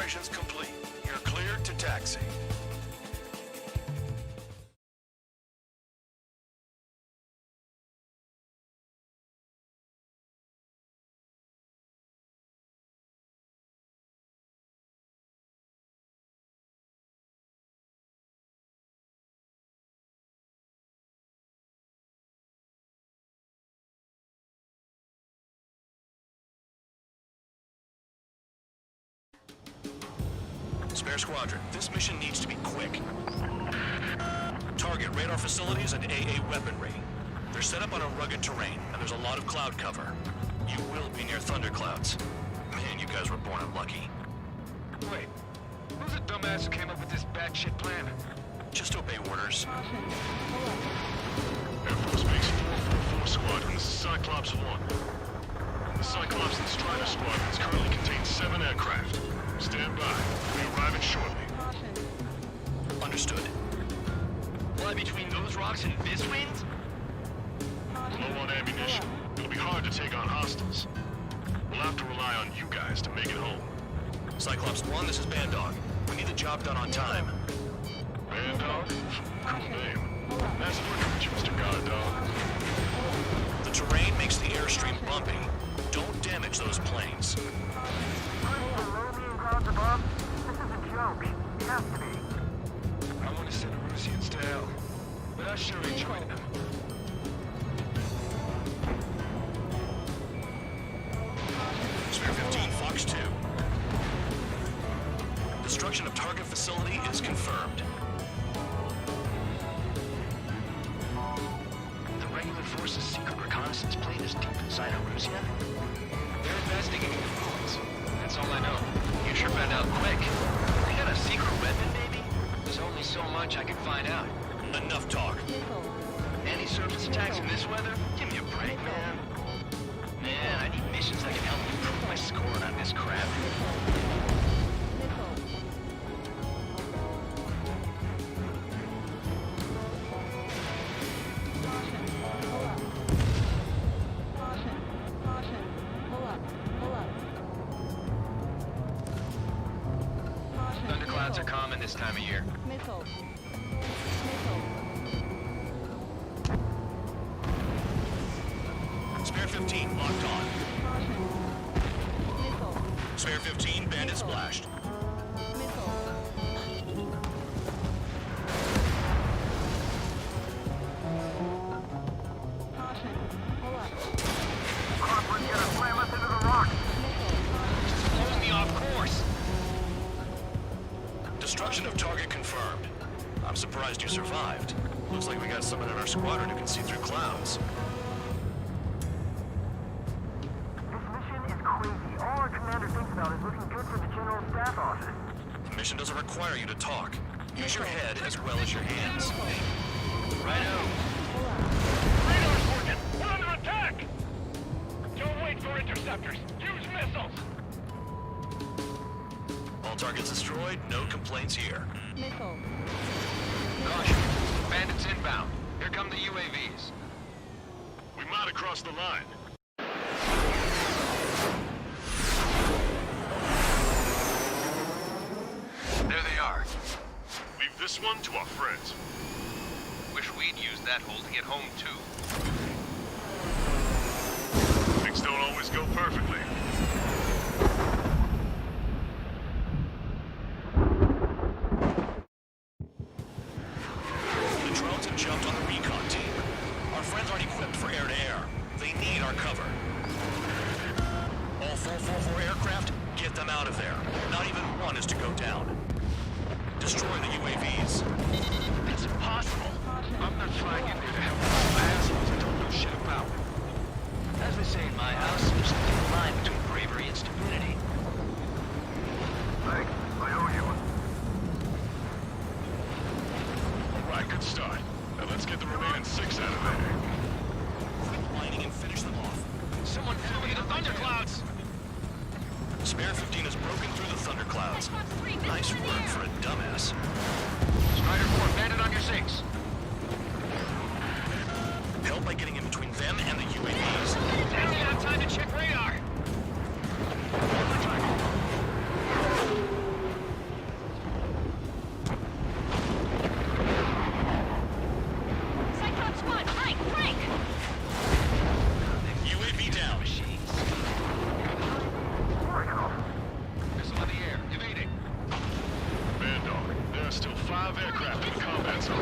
Preparations complete. You're cleared to taxi. Spare Squadron, this mission needs to be quick. Target radar facilities and AA weaponry. They're set up on a rugged terrain, and there's a lot of cloud cover. You will be near thunderclouds. Man, you guys were born unlucky. Wait, who's the dumbass who came up with this batshit plan? Just obey orders. Air Force Base 444 Squadron, this is Cyclops 1. The Cyclops and Strider Squadrons currently contain 7 aircraft. Stand by. We'll be arriving shortly. Understood. Fly between those rocks and this wind? Low on ammunition. It'll be hard to take on hostiles. We'll have to rely on you guys to make it home. Cyclops 1, this is Bandog. We need the job done on time. Bandog? Cool name. Nice working with you, Mr. Guard Dog. The terrain makes the airstream bumpy. Don't damage those planes. Clouds above? This is a joke. It has to be. I want to send Rusians to hell, but I sure enjoyed them. Spare 15, Fox 2. Destruction of target facility is confirmed. The regular force's secret reconnaissance plane is deep inside Erusia? They're investigating the ruins. That's all I know. You sure found out quick. They got a secret weapon, maybe? There's only so much I can find out. Enough talk. Any surface attacks in this weather? Give me a break, man. Man, I need missions that can help me improve my score on this crap. Thunderclouds are common this time of year. Spare 15, locked on. Spare 15, bandit splashed. Crosswind's gonna slam us into the rocks. Throwing me off course. Destruction of target confirmed. I'm surprised you survived. Looks like we got someone in our squadron who can see through clouds. This mission is crazy. All our commander thinks about is looking good for the General Staff Office. The mission doesn't require you to talk. Use your head as well as your hands. Righto. Radar's working! We're under attack! Don't wait for interceptors. Use missiles! All targets destroyed, no complaints here. Caution. Bandits inbound. Here come the UAVs. We might have crossed the line. There they are. Leave this one to our friends. Wish we'd used that hole to get home, too. Things don't always go perfectly. The drones have jumped on the recon team. Our friends aren't equipped for air-to-air. They need our cover. All 444 aircraft, get them out of there. Not even one is to go down. Destroy the UAVs. It's impossible. I'm not flying in there to help those assholes I don't know shit about. As we say in my house, there's a thin line between bravery and stupidity. Thanks. I owe you one. All right, good start. Now let's get the remaining 6 out of there. Quit whining and finish them off. Someone flew into the thunderclouds! Spare 15 has broken through the thunderclouds. Nice work for a dumbass. Strider 4, bandit on your 6. Help by getting in between them and the UAVs. I don't have time to check radar. 5 aircraft in the combat zone.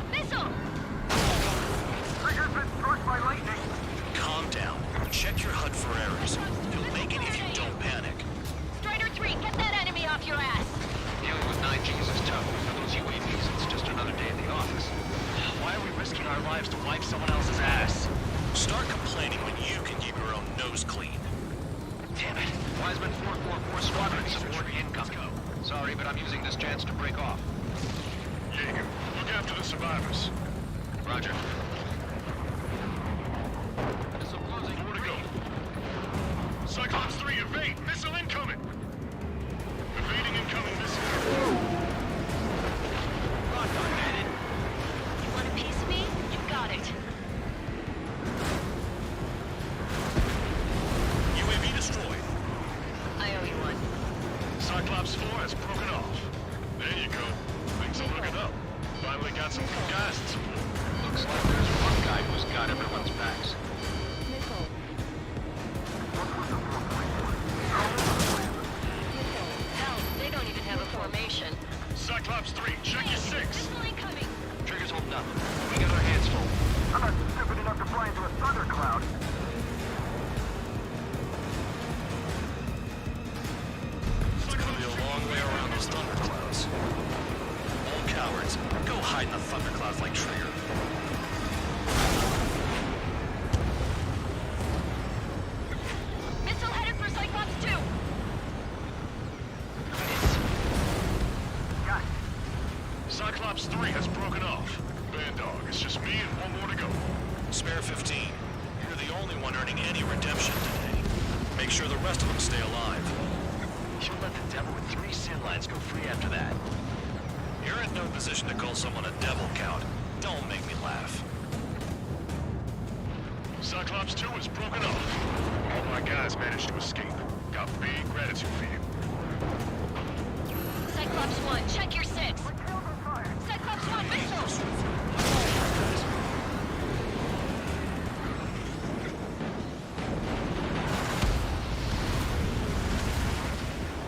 Missile! Trigger's been struck by lightning. Calm down. Check your HUD for errors. You'll make it if you don't panic. Strider 3, get that enemy off your ass! Dealing with 9Gs is tough. For those UAVs, it's just another day at the office. Why are we risking our lives to wipe someone else's ass? Start complaining when you can keep your own nose clean. Damn it. Wiseman 444 Squadron support incoming. Sorry, but I'm using this chance to break off. Jaeger, look after the survivors. Roger. More to go. Cyclops 3, evade! Missile incoming! Evading incoming missile. Rock on, man. You want a piece of me? You got it. UAV destroyed. I owe you one. Cyclops 4 has broken off. There you go. Things are looking up. Finally got some good guys in support. Looks like there's one guy who's got everyone's backs. Missile. Hell, they don't even have a formation. Cyclops 3, check your 6. Missile incoming. Trigger's holding up. We got our hands full. I'm not stupid enough to fly into a thundercloud. It's gonna be a long way around those thunderclouds. All cowards, go hide in the thunderclouds like Trigger. Missile headed for Cyclops 2. Got it. Cyclops 3 has broken off. Bandog, it's just me and one more to go. Spare 15. You're the only one earning any redemption today. Make sure the rest of them stay alive. You'll let the devil with 3 sin lines go free after that. You're in no position to call someone a devil, Count. Don't make me laugh. Cyclops 2 is broken off. All my guys managed to escape. Got big gratitude for you. Cyclops 1, check your 6. Cyclops 1, missile!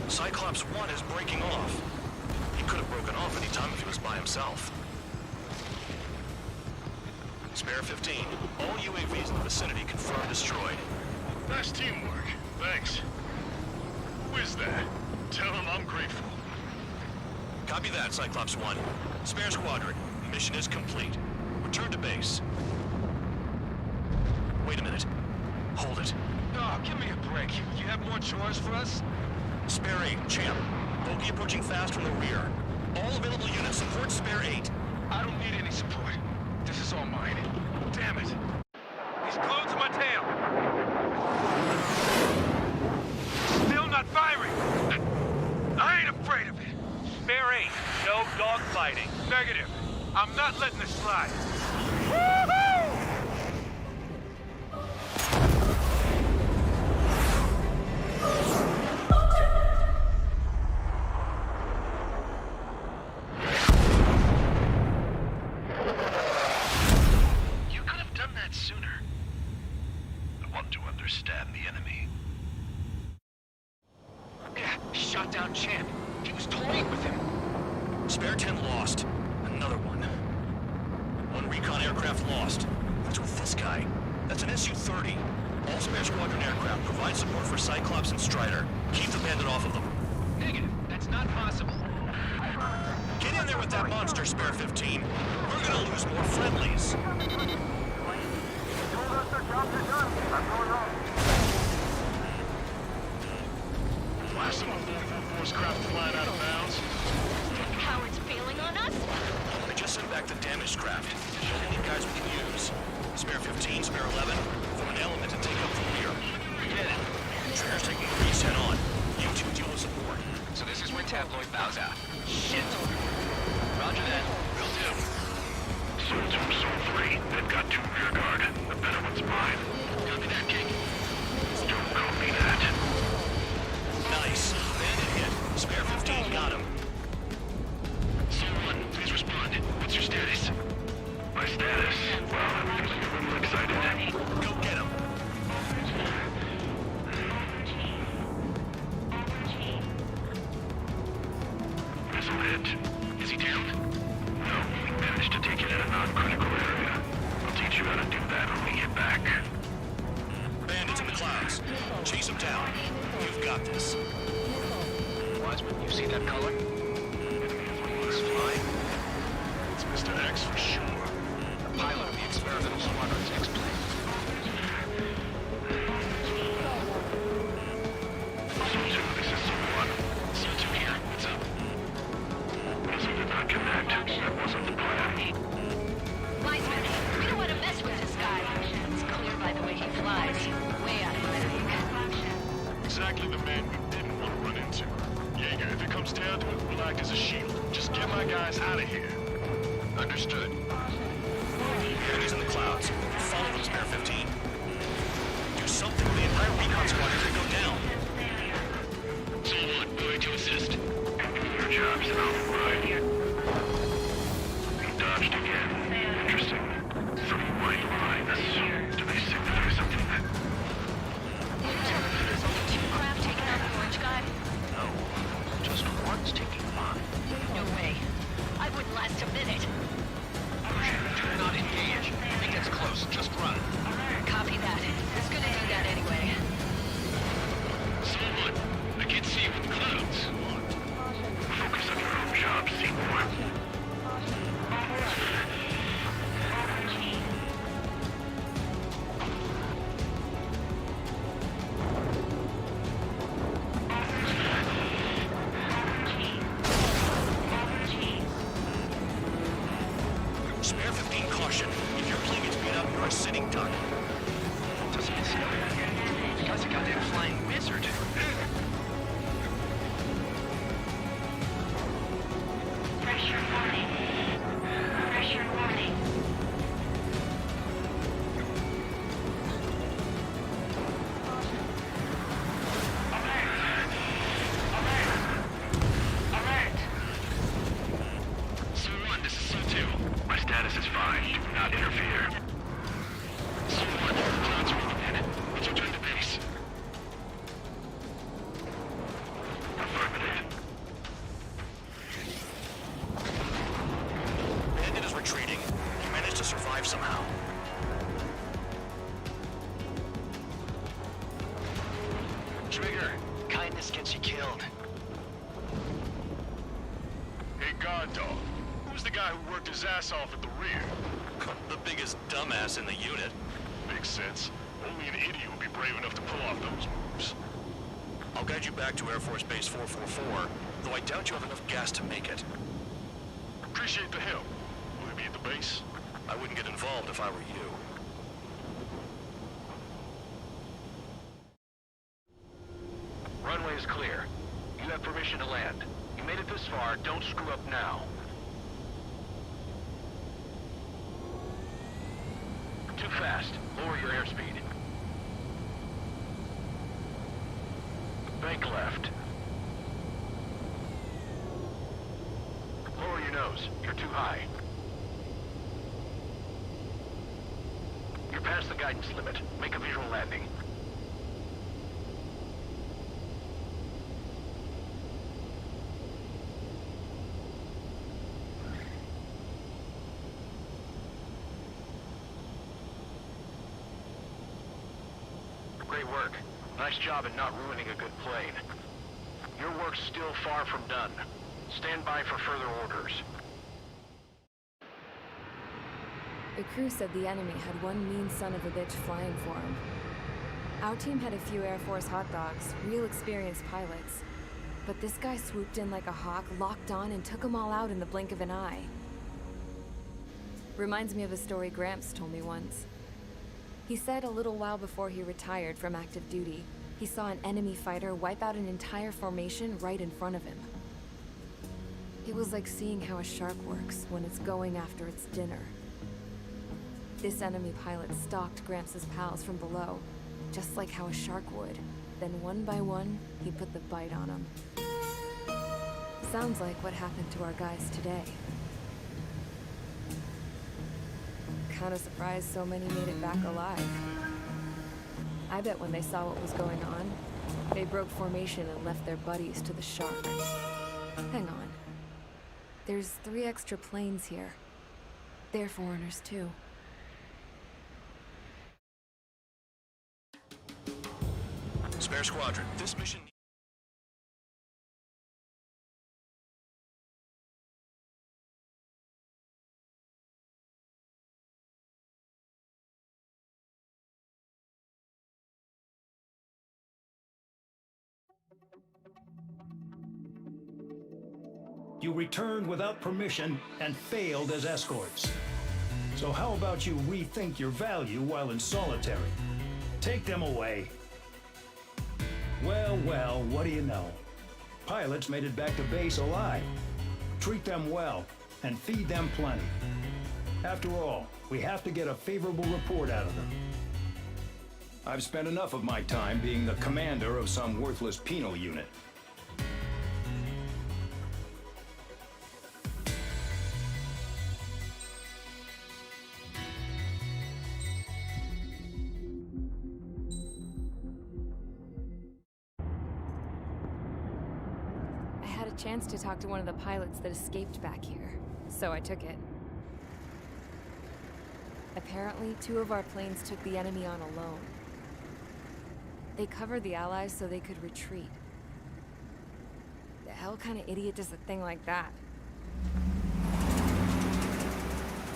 Cyclops 1 is breaking off. He could have broken off any time if he was by himself. Spare 15. All UAVs in the vicinity confirmed destroyed. Nice teamwork. Thanks. Where's that? Tell him I'm grateful. Copy that, Cyclops 1. Spare squadron. Mission is complete. Return to base. Wait a minute. Hold it. Oh, give me a break. You have more chores for us? Spare 8, Champ. Bogey approaching fast from the rear. All available units support Spare 8. I don't need any support. This is all mine. Damn it. He's glued to my tail. Still not firing. I ain't afraid of it. Spare 8. No dogfighting. Negative. I'm not letting this slide. Woohoo! You could have done that sooner. I want to understand the enemy. Yeah, shot down Champ. He was toying with him. Spare 10 lost. Another one. One recon aircraft lost. What's with this guy? That's an Su-30. All Spare Squadron aircraft provide support for Cyclops and Strider. Keep the bandit off of them. Negative. That's not possible. Get in there with that monster, Spare 15. We're gonna lose more friendlies. Told us their jobs are done. I'm going home. Last of the 444's craft flying out of bounds. Cowards bailing on us? I just sent back the damaged craft. Any guys we can use. Spare 15, Spare 11, form an element and take up the rear. Get it. Trigger's taking the breeze head on. You two deal with support. So this is where Tabloid bows out. Shit. Roger that. Will do. Soul 2, Soul 3. They've got 2 rear guard. The better one's mine. Copy that, King. Don't copy that. Nice. Bandit hit. Spare 15 got him. Soul 1, please respond. What's your status? My status? Well, I'm feeling a little excited. got this. Wiseman, you see that color? It's flying. It's Mr. X for sure. The pilot of the experimental squadron's X-plane. So-2, this is So-1. So-2 here. What's up? Missile did not connect. That wasn't the plan. Wiseman, we don't want to mess with this guy. It's clear by the way he flies. Way out of my league. Exactly the man we didn't want to run into. Jaeger, if it comes down to it, we'll act as a shield. Just get my guys out of here. Understood. Enemies in the clouds. Follow them, Spare 15. Do something with the entire recon squad as they go down. So-1, moving to assist. Your job's out, right? He dodged again. Interesting. 3 white lines. Do they signify something? You're telling me there's only 2 craft taking out the orange guy? No, just one's taking mine. No way. I wouldn't last a minute. Do not engage. If he gets close, just run. Copy that. He's gonna do that anyway. So-1, I can't see you in the clouds. Focus on your own job, Seymour. Spare 15, caution. If your plane gets beat up, you're a sitting duck. Doesn't it sound like the guy's a goddamn flying wizard. Pressure warning. Pressure warning. So-1, this is So-2. My status is fine. Do not interfere. So-1, clouds are moving in. Let's return to base. Affirmative. Bandit is retreating. He managed to survive somehow. Trigger, kindness gets you killed. Hey, guard dog. Who's the guy who worked his ass off at the rear? The biggest dumbass in the unit. Makes sense. Only an idiot would be brave enough to pull off those moves. I'll guide you back to Air Force Base 444, though I doubt you have enough gas to make it. Appreciate the help. Will he be at the base? I wouldn't get involved if I were you. Runway is clear. You have permission to land. You made it this far, don't screw up now. Too fast. Lower your airspeed. Bank left. Lower your nose. You're too high. You're past the guidance limit. Make a visual landing. Great work. Nice job in not ruining a good plane. Your work's still far from done. Stand by for further orders. The crew said the enemy had one mean son of a bitch flying for him. Our team had a few Air Force hot dogs, real experienced pilots. But this guy swooped in like a hawk, locked on, and took them all out in the blink of an eye. Reminds me of a story Gramps told me once. He said a little while before he retired from active duty, he saw an enemy fighter wipe out an entire formation right in front of him. It was like seeing how a shark works when it's going after its dinner. This enemy pilot stalked Gramps' pals from below, just like how a shark would. Then one by one, he put the bite on them. Sounds like what happened to our guys today. Kinda surprised so many made it back alive. I bet when they saw what was going on, they broke formation and left their buddies to the shark. Hang on. There's 3 extra planes here. They're foreigners too. Spare squadron, this mission... You returned without permission and failed as escorts. So how about you rethink your value while in solitary? Take them away. Well, well, what do you know? Pilots made it back to base alive. Treat them well, and feed them plenty. After all, we have to get a favorable report out of them. I've spent enough of my time being the commander of some worthless penal unit. I had a chance to talk to one of the pilots that escaped back here, so I took it. Apparently, 2 of our planes took the enemy on alone. They covered the Allies so they could retreat. The hell kind of idiot does a thing like that?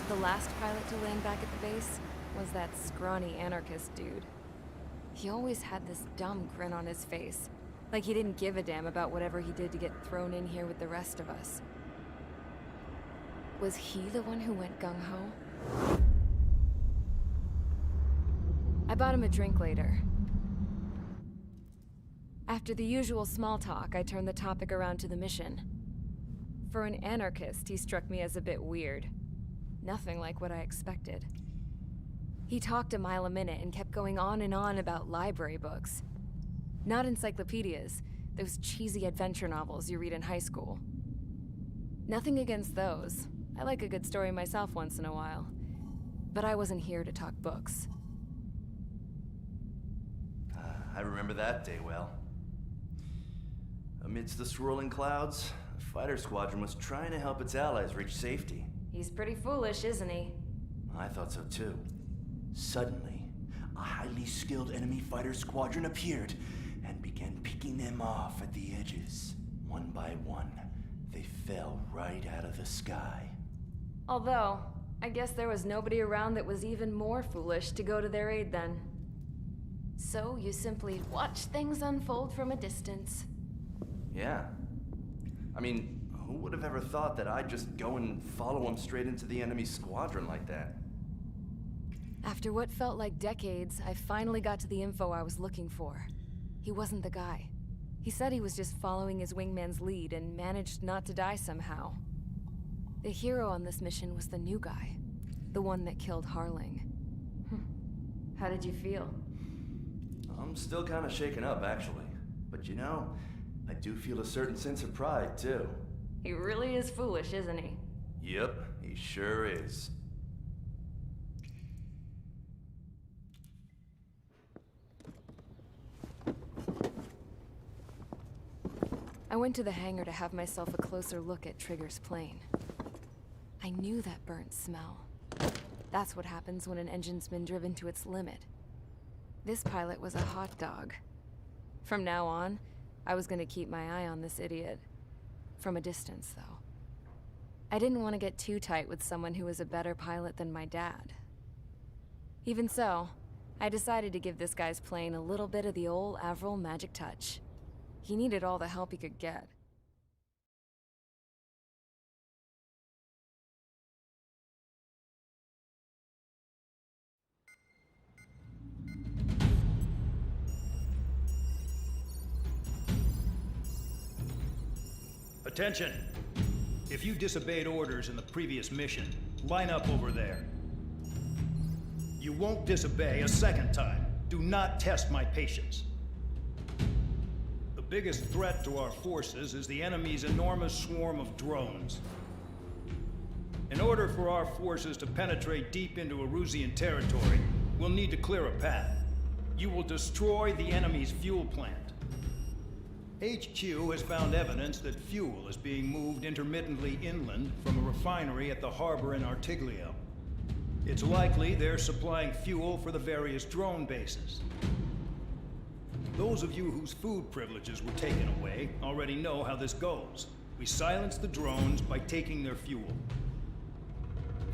The last pilot to land back at the base was that scrawny anarchist dude. He always had this dumb grin on his face, like he didn't give a damn about whatever he did to get thrown in here with the rest of us. Was he the one who went gung-ho? I bought him a drink later. After the usual small talk, I turned the topic around to the mission. For an anarchist, he struck me as a bit weird. Nothing like what I expected. He talked a mile a minute and kept going on and on about library books. Not encyclopedias, those cheesy adventure novels you read in high school. Nothing against those. I like a good story myself once in a while. But I wasn't here to talk books. I remember that day well. Amidst the swirling clouds, the fighter squadron was trying to help its allies reach safety. He's pretty foolish, isn't he? I thought so too. Suddenly, a highly skilled enemy fighter squadron appeared and began picking them off at the edges. One by one, they fell right out of the sky. Although, I guess there was nobody around that was even more foolish to go to their aid then. So you simply watch things unfold from a distance. Yeah. I mean, who would have ever thought that I'd just go and follow them straight into the enemy squadron like that? After what felt like decades, I finally got to the info I was looking for. He wasn't the guy. He said he was just following his wingman's lead and managed not to die somehow. The hero on this mission was the new guy. The one that killed Harling. How did you feel? I'm still kind of shaken up, actually. But you know, I do feel a certain sense of pride, too. He really is foolish, isn't he? Yep, he sure is. I went to the hangar to have myself a closer look at Trigger's plane. I knew that burnt smell. That's what happens when an engine's been driven to its limit. This pilot was a hot dog. From now on, I was gonna keep my eye on this idiot. From a distance, though. I didn't want to get too tight with someone who was a better pilot than my dad. Even so, I decided to give this guy's plane a little bit of the old Avril magic touch. He needed all the help he could get. Attention! If you disobeyed orders in the previous mission, line up over there. You won't disobey a second time. Do not test my patience. The biggest threat to our forces is the enemy's enormous swarm of drones. In order for our forces to penetrate deep into Erusian territory, we'll need to clear a path. You will destroy the enemy's fuel plant. HQ has found evidence that fuel is being moved intermittently inland from a refinery at the harbor in Artiglio. It's likely they're supplying fuel for the various drone bases. Those of you whose food privileges were taken away already know how this goes. We silence the drones by taking their fuel.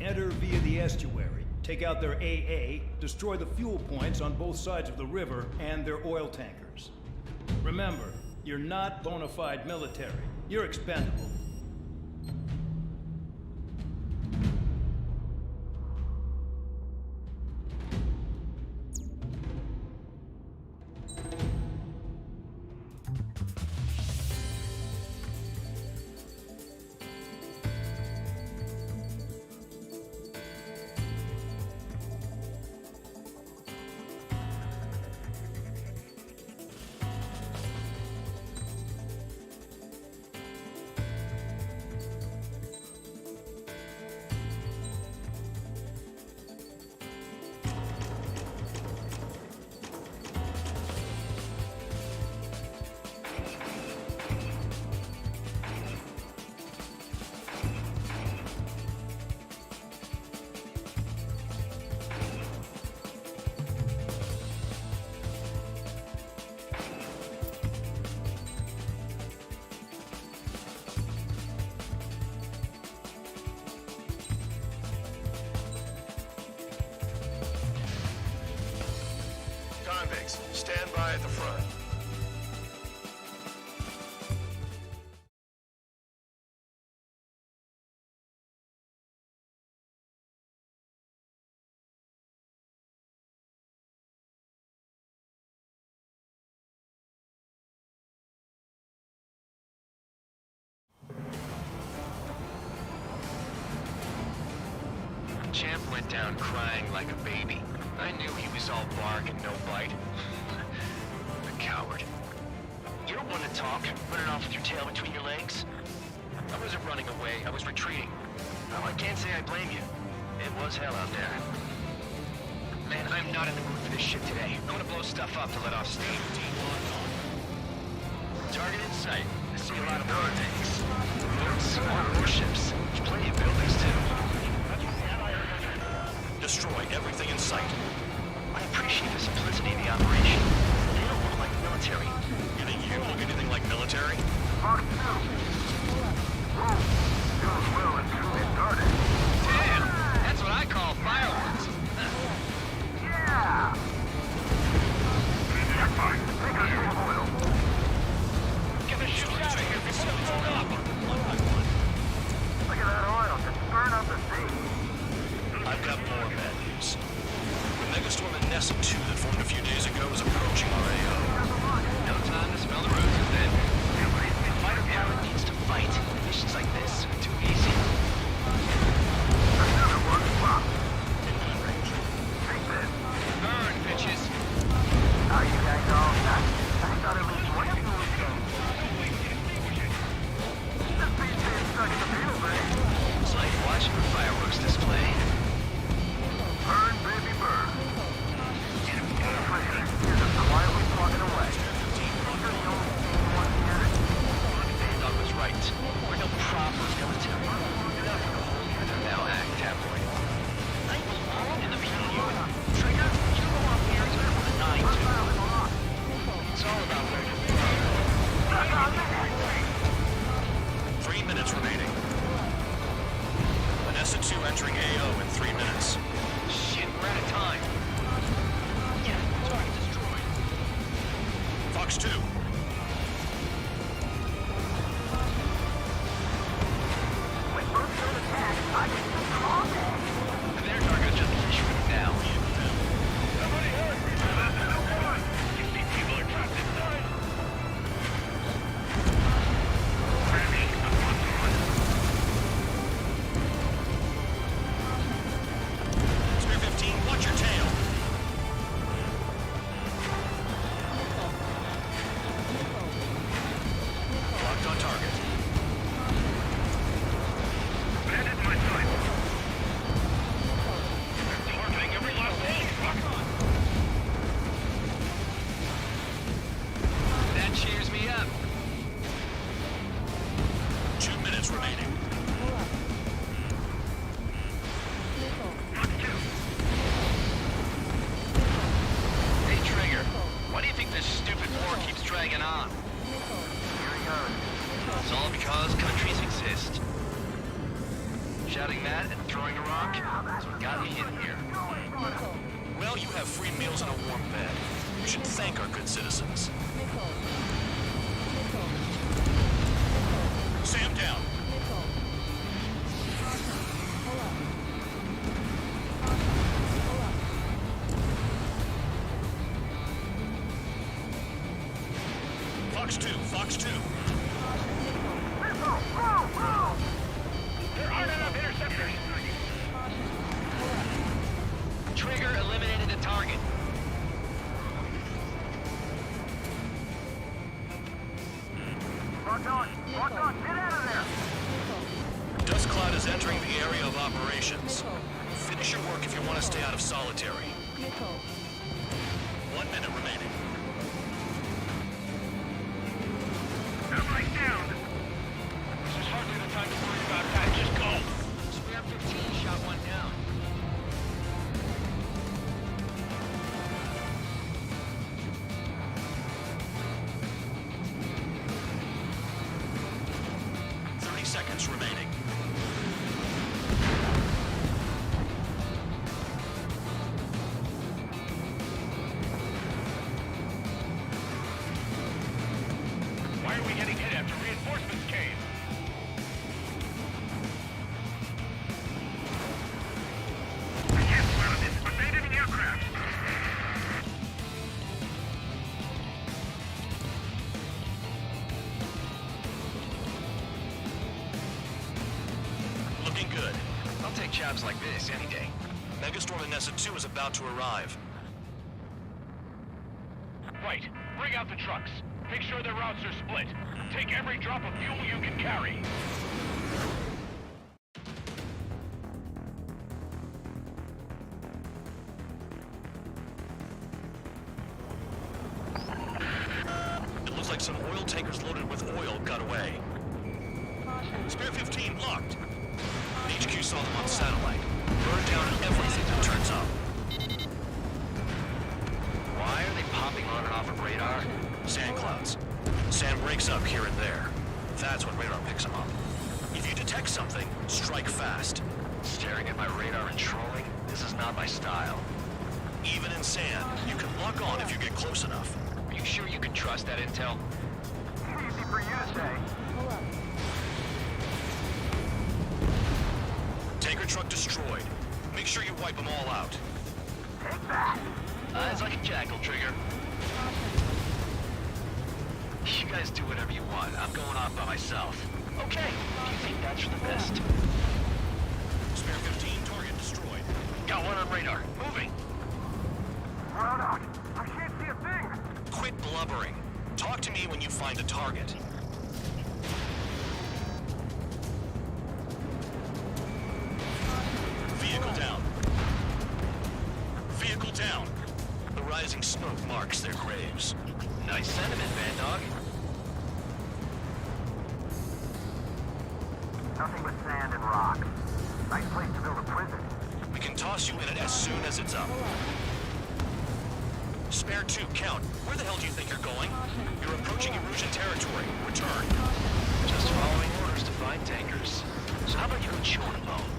Enter via the estuary, take out their AA, destroy the fuel points on both sides of the river and their oil tankers. Remember, you're not bona fide military. You're expendable. Thanks. Stand by at the front. Champ went down crying like a baby. I knew he was all bark and no bite. The coward. You're one to talk, running off with your tail between your legs. I wasn't running away, I was retreating. Well, I can't say I blame you. It was hell out there. Man, I'm not in the mood for this shit today. I'm gonna blow stuff up to let off steam. Target in sight. I see a lot of more tanks. Boats, more warships. There's plenty of buildings, too. Destroy everything in sight. I appreciate the simplicity of the operation. They don't look like military. You think you look anything like military? Damn! That's what I call fireworks. Yeah! Get the ships out of here before it's blown up! Look at that oil, just burn up the sea. I've got more bad news. The megastorm at Nessa 2 that formed a few days ago is approaching our AO. No time to smell the roses then. Fighter pilot needs to fight. Missions like this are too easy. Another one spot. Burn, bitches. Are you guys all nuts? I thought at least one of you was going. This beach is stuck in the penal, man. It's like watching a fireworks display. Burn, baby, burn. You're just quietly walking away. You're the only one here. Doug was right. We're no proper military. Now act tabloid. I belong in the PU. Trigger, you go up here and with a 9-2. It's all about where you're from. 3 minutes remaining. Vanessa 2 entering AO in 3 minutes. Shit, we're out of time. Yeah, target destroyed. Fox 2. When both don't attack, I can just call them. Their target just shooting down. Somebody hurry! You see people are trapped inside! Spear 15, watch your tail. Locked on target. Bandit my sight! They're targeting every last one! That cheers me up. 2 minutes remaining. Hey, Trigger. Why do you think this stupid war keeps dragging on? It's all because countries exist. Shouting that and throwing a rock is what got me in here. Well, you have free meals and a warm bed. You should thank our good citizens. Sam down. Fox 2, Fox 2. There aren't enough interceptors! Trigger eliminated the target. Lock on, get out of there! Dust cloud is entering the area of operations. Finish your work if you want to stay out of solitary. 1 minute remaining. Everybody down! This is hardly the time to worry about that. Just go! Spear 15 shot one down. Seconds remaining. ain't good. I'll take jobs like this any day. Megastorm and Nessa 2 is about to arrive. Right. Bring out the trucks. Make sure their routes are split. Take every drop of fuel you can carry. It looks like some oil tankers loaded with oil got away. Spare 15 locked. HQ saw them on satellite. Burn down everything that turns up. Why are they popping on and off of radar? Sand clouds. Sand breaks up here and there. That's when radar picks them up. If you detect something, strike fast. Staring at my radar and trolling? This is not my style. Even in sand, you can lock on if you get close enough. Are you sure you can trust that intel? Easy for you to say. Tanker truck destroyed. Make sure you wipe them all out. Take that. Eyes like a jackal, Trigger. You guys do whatever you want. I'm going off by myself. Okay, if you think that's for the best. Spare 15, target destroyed. Got one on radar. Moving. Run out. I can't see a thing. Quit blubbering. Talk to me when you find a target. Vehicle down. Vehicle down. The rising smoke marks their graves. Nice sentiment, Bad Dog. Nothing but sand and rock. Nice place to build a prison. We can toss you in it as soon as it's up. Spare 2, count. Where the hell do you think you're going? You're approaching Erusian territory. Return. Just following orders to find tankers. So how about you go chew on a bone?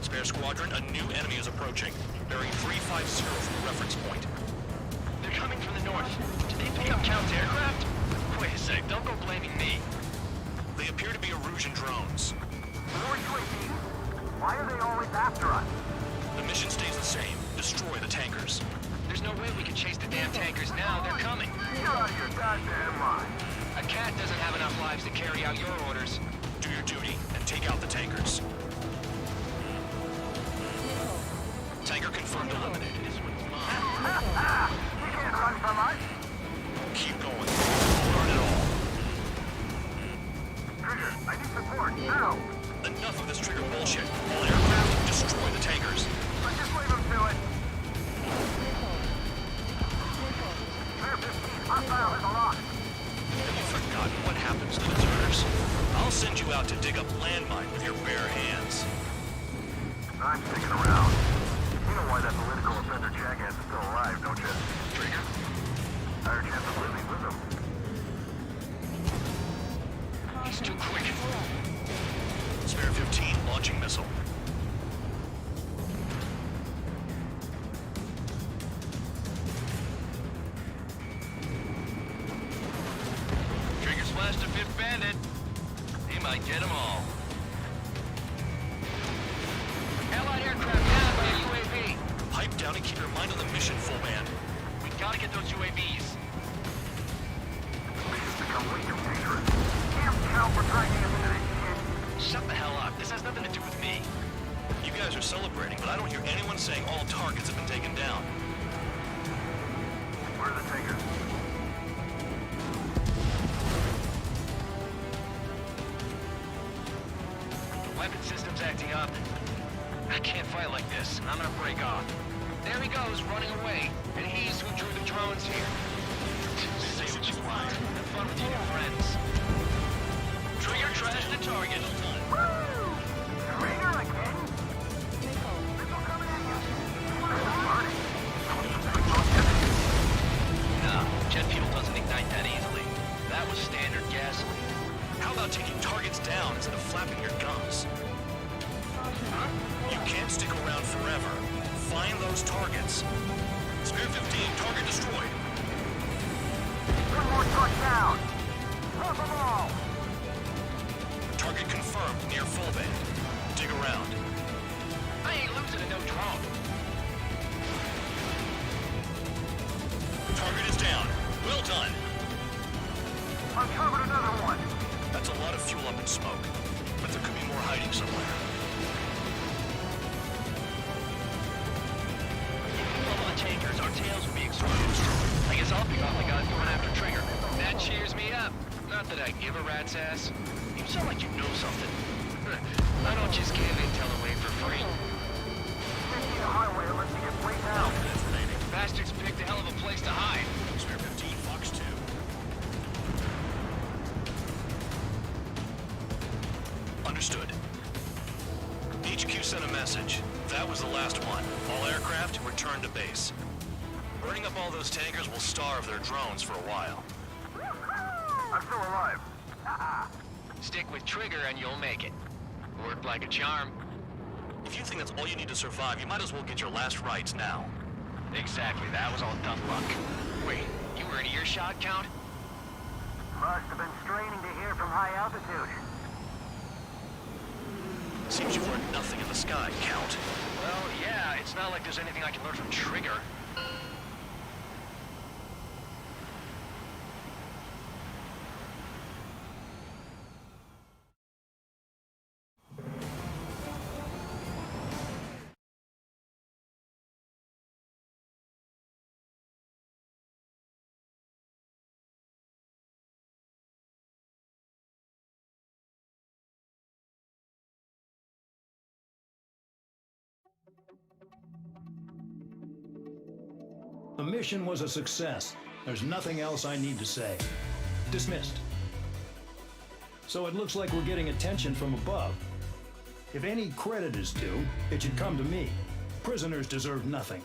Spare squadron, a new enemy is approaching. Bearing 350 from the reference point. They're coming from the north. Did they pick up counter-aircraft? Wait a sec, don't go blaming me. They appear to be Erusian drones. More UAVs? Why are they always after us? The mission stays the same. Destroy the tankers. There's no way we can chase the damn tankers now. They're coming. You're out of your goddamn mind. A cat doesn't have enough lives to carry out your orders. Do your duty and take out the tankers. Tanker confirmed eliminated. You can't run from us. Keep going. Burn it all. Trigger, I need support, now. Enough of this trigger bullshit. All aircraft, destroy the tankers. Let's just leave them to it. Spare 15, hostile has a lock. Have you forgotten what happens to deserters? I'll send you out to dig up landmine with your bare hands. I'm sticking around. You know why that political offender jackass is still alive, don't you? Trigger? Higher chance of living with him. He's too quick. Spare 15, launching missile. Trigger splashed a fifth bandit. He might get them all. Allied aircraft down by a UAV. Pipe down and keep your mind on the mission, full band. We gotta get those UAVs. This has become way too dangerous. Can't count for trying to eliminate shit. Shut the hell up. This has nothing to do with me. You guys are celebrating, but I don't hear anyone saying all targets have been taken down. Where are the tankers? Weapon system's acting up. I can't fight like this. I'm gonna break off. There he goes, running away. And he's who drew the drones here. Say what you want. Have fun with your new friends. Trigger trashed the target. Woo! Trigger again? Missile coming at you. Party. Nah, jet fuel doesn't ignite that easily. That was standard gasoline. How about taking targets down instead of flapping your gums? You can't stick around forever. Find those targets. Spare 15, target destroyed. One more truck down. Pump them all. Target confirmed near full band. Dig around. I ain't losing to no drone. Target is down. Well done. Uncovered another one. That's a lot of fuel up in smoke. somewhere. If we level the tankers, our tails will be exposed. I guess I'll be the only guy going after Trigger. That cheers me up. Not that I give a rat's ass. You sound like you know something. I don't just give intel away for free. The highway, let's see it way down. Bastards picked a hell of a place to hide. Spare 15, Fox 2. Understood. HQ sent a message. That was the last one. All aircraft return to base. Burning up all those tankers will starve their drones for a while. I'm still alive. Stick with Trigger and you'll make it. Worked like a charm. If you think that's all you need to survive, you might as well get your last rites now. Exactly, that was all dumb luck. Wait, you were in earshot, Count? Must have been straining to hear from high altitude. Seems you've learned nothing in the sky, Count. Well, yeah, it's not like there's anything I can learn from Trigger. The mission was a success. There's nothing else I need to say. Dismissed. So it looks like we're getting attention from above. If any credit is due, it should come to me. Prisoners deserve nothing.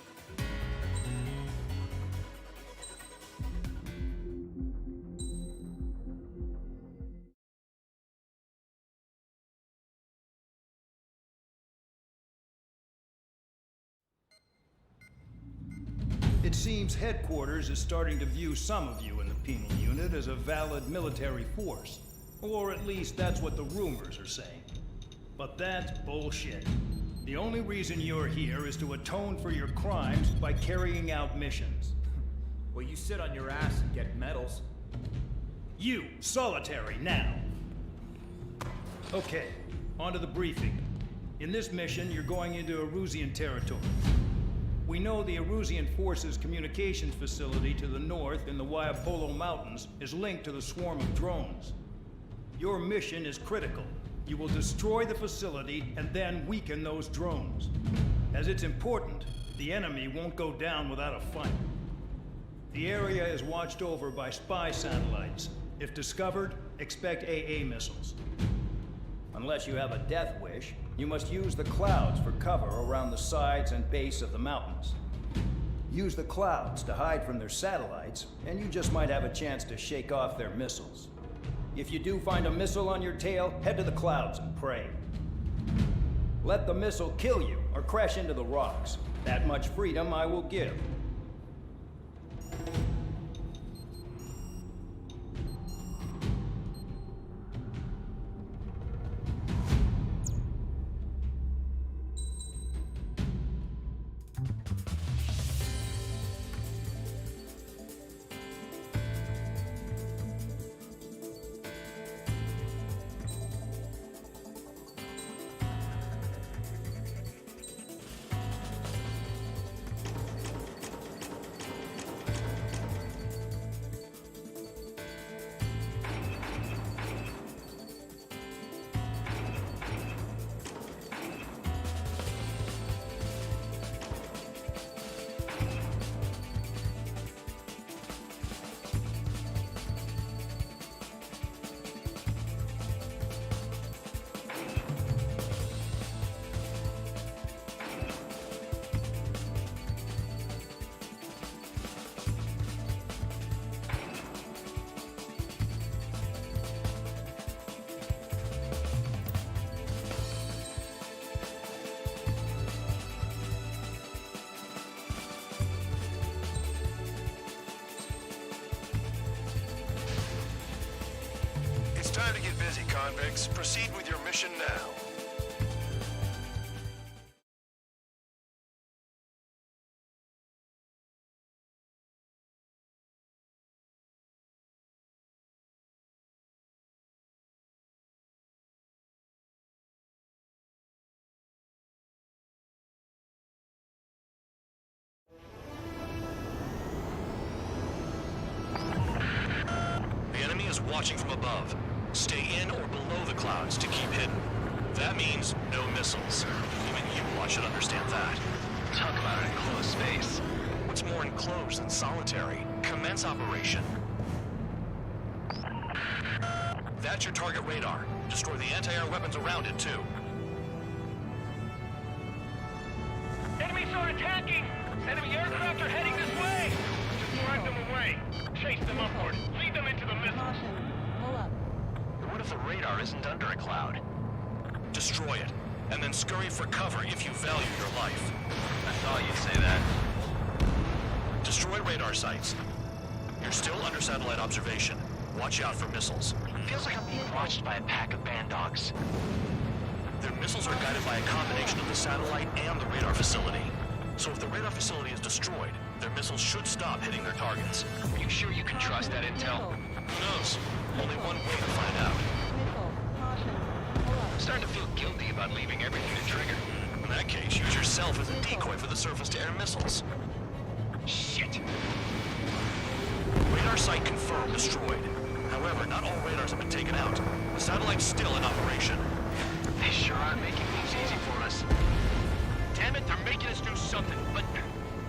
It seems headquarters is starting to view some of you in the penal unit as a valid military force. Or at least that's what the rumors are saying. But that's bullshit. The only reason you're here is to atone for your crimes by carrying out missions. Well, you sit on your ass and get medals. You, solitary, now. Okay, on to the briefing. In this mission, you're going into Erusian territory. We know the Erusian Forces communications facility to the north in the Waiapolo Mountains is linked to the swarm of drones. Your mission is critical. You will destroy the facility and then weaken those drones. As it's important, the enemy won't go down without a fight. The area is watched over by spy satellites. If discovered, expect AA missiles. Unless you have a death wish, you must use the clouds for cover around the sides and base of the mountains. Use the clouds to hide from their satellites, and you just might have a chance to shake off their missiles. If you do find a missile on your tail, head to the clouds and pray. Let the missile kill you or crash into the rocks. That much freedom I will give. Time to get busy, convicts. Proceed with your mission now. watching from above. Stay in or below the clouds to keep hidden. That means no missiles. Even you lot should understand that. Talk about an enclosed space. What's more enclosed than solitary? Commence operation. That's your target radar. Destroy the anti-air weapons around it, too. Enemies are attacking! Enemy aircraft are heading this way! Just drive them away. Chase them upward. Lead them into the missiles. What if the radar isn't under a cloud? Destroy it, and then scurry for cover if you value your life. I thought you'd say that. Destroy radar sites. You're still under satellite observation. Watch out for missiles. Feels like I'm being watched by a pack of band dogs. Their missiles are guided by a combination of the satellite and the radar facility. So if the radar facility is destroyed, their missiles should stop hitting their targets. Are you sure you can trust that intel? Who knows? Only one way to find out. I'm starting to feel guilty about leaving everything to Trigger. In that case, use yourself as a decoy for the surface-to-air missiles. Shit! Radar site confirmed destroyed. However, not all radars have been taken out. The satellite's still in operation. They sure aren't making things easy for us. Damn it, they're making us do something, but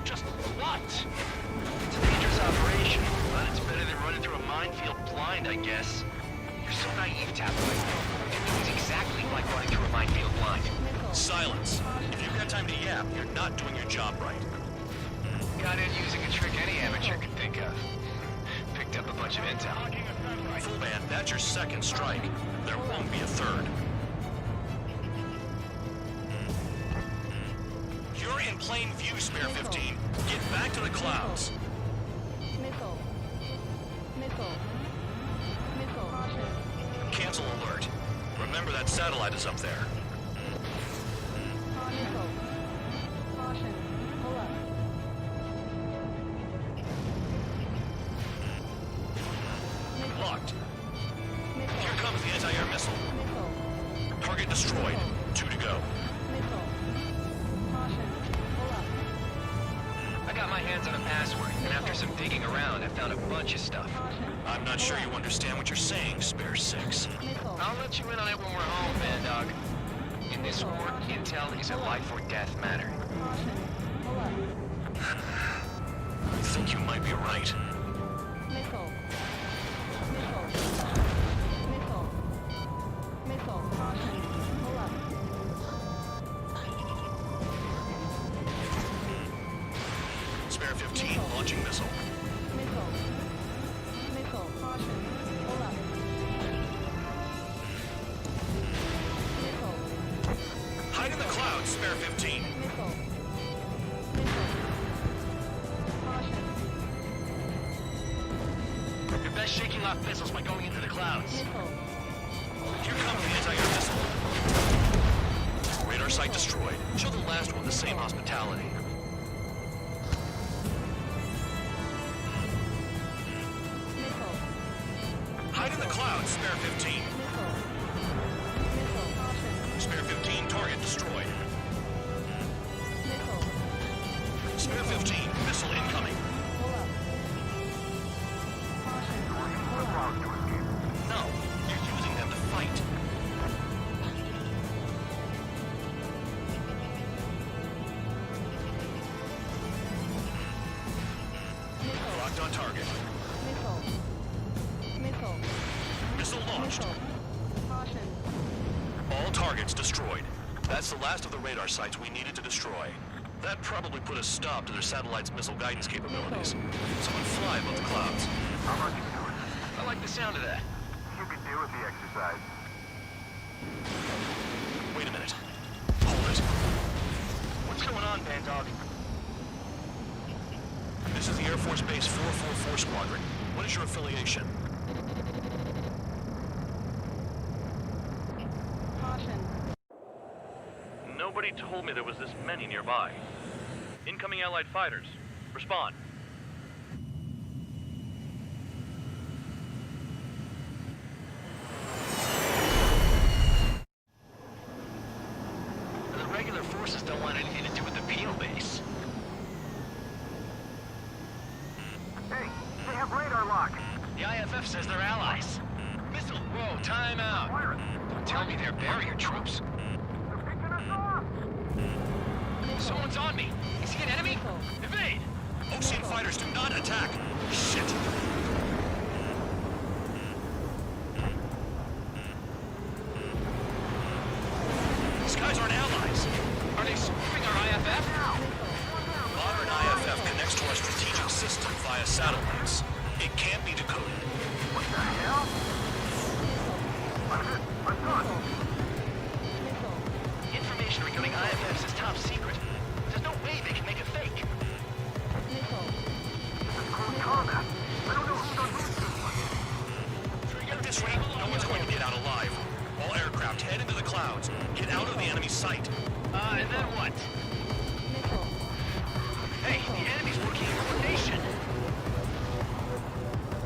just what? It's a dangerous operation, but it's better than running through a minefield blind, I guess. You're so naive, Tabloid. You're doing things exactly like running through a minefield blind. Silence. If you've got time to yap, you're not doing your job right. Got in using a trick any amateur could think of. Picked up a bunch of intel. Full band, that's your second strike. There won't be a third. You're in plain view, Spare 15. Get back to the clouds. Missile. Missile. Missile. Caution. Cancel alert. Remember that satellite is up there. Missile. Caution. Pull up. Locked. Here comes the anti-air missile. Target destroyed. 2 to go. I got my hands on a password, and after some digging around, I found a bunch of stuff. I'm not sure you understand what you're saying, Spare 6. I'll let you in on it when we're home, Band Dog. In this war, intel is a life or death matter. I think you might be right. Missile. Missile. Missile. Missile. Caution. Pull up. Spare 15, launching missile. Missile. Missile. Caution. Pull up. Missile. Hide in the clouds, Spare 15. Missile. Missile. Caution. You're best shaking off missiles by going into the clouds. Missile. Here comes the anti-air missile. Radar site destroyed. Show the last one the same hospitality. Missile. Hide in the clouds, Spare 15. Missile. Missile. Caution. Spare 15, target destroyed. Missile. Spare 15, missile incoming. Pull up. Caution. Pull up. No, you're using them to fight. Missile. Locked on target. Missile. Missile. Missile launched. Missile. Caution. All targets destroyed. That's the last of the radar sites we needed to destroy. That probably put a stop to their satellite's missile guidance capabilities. Someone fly above the clouds. How much you doing? I like the sound of that. You could do with the exercise. Wait a minute. Hold it. What's going on, Band Dog? This is the Air Force Base 444 Squadron. What is your affiliation? Caution. Nobody told me there was this many nearby. Incoming Allied fighters. Respond. The regular forces don't want anything to do with the penal base. Hey, they have radar lock. The IFF says they're allies. Time out. Don't tell me they're barrier troops. Someone's on me. Is he an enemy? Evade! Ocean fighters do not attack. Shit. These guys aren't allies. Are they spoofing our IFF? Modern IFF connects to our strategic system via satellites. It can't be decoded. What the hell? I'm done. Information regarding IFFs is top secret. There's no way they can make it fake. This is close combat. I don't know who's on whose. At this rate, no one's going to get out alive. All aircraft head into the clouds. Get out of the enemy sight. And then what? Hey, the enemy's working in coordination.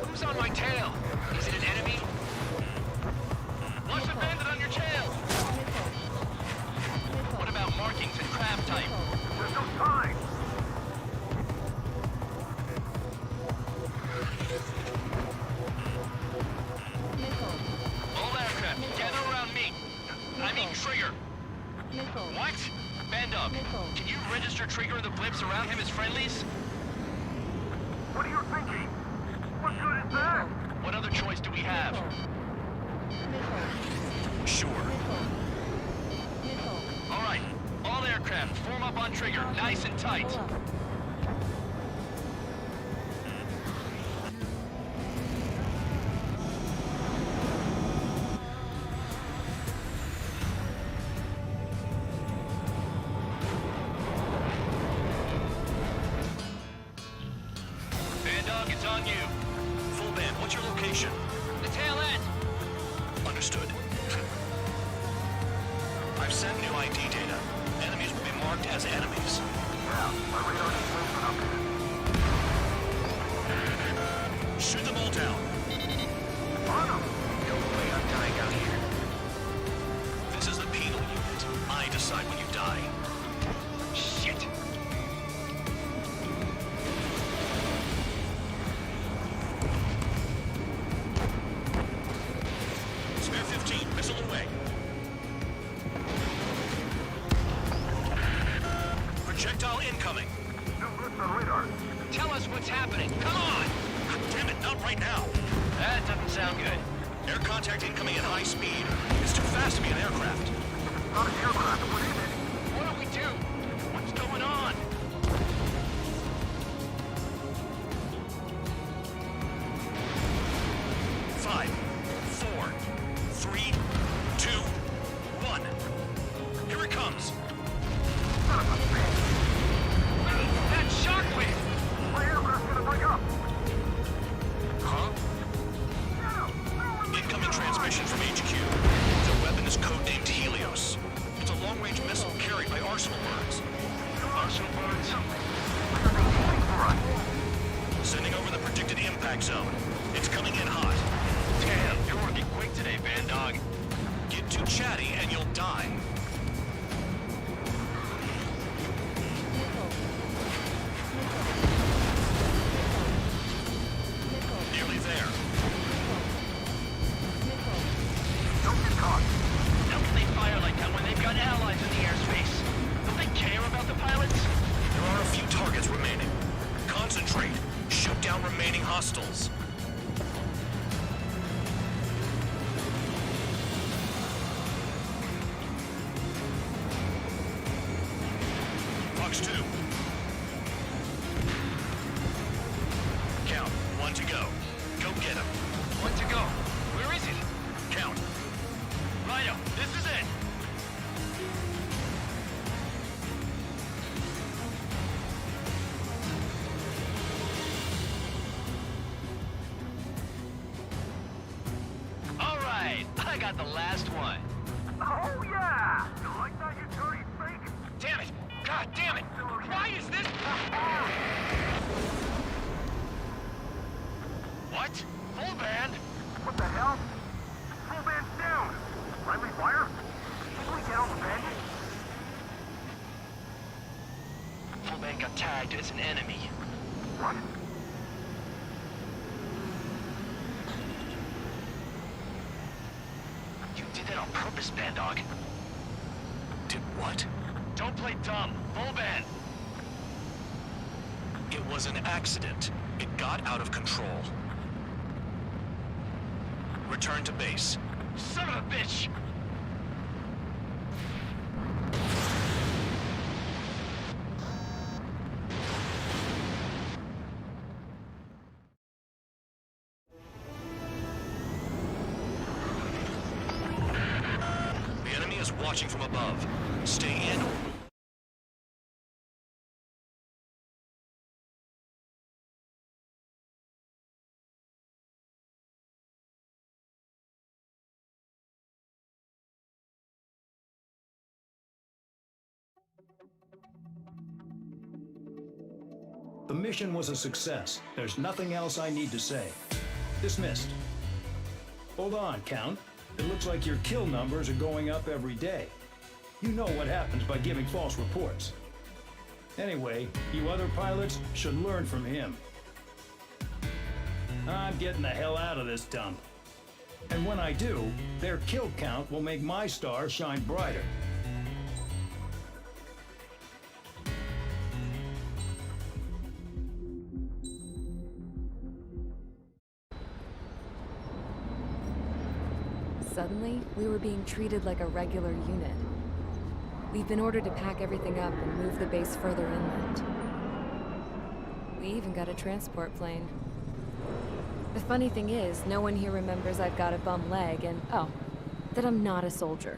Who's on my tail? Is it an enemy? Watch the bandit on your tail. What about markings and craft type? There's no time. All aircraft, gather around me. I mean Trigger. What? Bandog, can you register Trigger and the blips around him as friendlies? What are you thinking? What good is that? What other choice do we have? Sure. All right, all aircraft, form up on Trigger, nice and tight. Bandog, it's on you. Full band, what's your location? The tail end. Understood. I've sent new ID data. Enemies will be marked as enemies. Yeah, my radar's placement up here. Shoot them all down. On them! No way I'm dying out here. This is the penal unit. I decide when you die. Shit. Spare 15, missile away. Projectile incoming. New blips on radar. Tell us what's happening. Come on! Damn it, not right now. That doesn't sound good. Air contact incoming at high speed. It's too fast to be an aircraft. Not an aircraft. What is it? What do we do? What's going on? Five, four, three, two, one. Here it comes. That shockwave! My aircraft's gonna break up. Huh? Incoming transmission from HQ. The weapon is codenamed Helios. It's a long-range missile carried by arsenal birds. Arsenal birds? Sending over the predicted impact zone. It's coming in hot. Damn, you're working quick today, Bandog. Get too chatty and you'll die. Nearly there. Don't get caught. How can they fire like that when they've got allies in the airspace? Don't they care about the pilots? There are a few targets remaining. Concentrate. Shoot down remaining hostiles. Fox 2. Count. One to go. Go get him. One to go. Where is it? Count. Rhino, this is it. All right, I got the last one. Oh, yeah! You like that, you dirty fake? Damn it! God damn it! Why is this? What? Full band? What the hell? Full band's down! Friendly fire? Can we get on the bandit? Full band got tagged as an enemy. What? dog. Did what? Don't play dumb. Full band. It was an accident. It got out of control. Return to base. Son of a bitch! The enemy is watching from above. Stay in. The mission was a success. There's nothing else I need to say. Dismissed. Hold on, Count. It looks like your kill numbers are going up every day. You know what happens by giving false reports. Anyway, you other pilots should learn from him. I'm getting the hell out of this dump. And when I do, their kill count will make my star shine brighter. Suddenly, we were being treated like a regular unit. We've been ordered to pack everything up and move the base further inland. We even got a transport plane. The funny thing is, no one here remembers I've got a bum leg and, oh, that I'm not a soldier.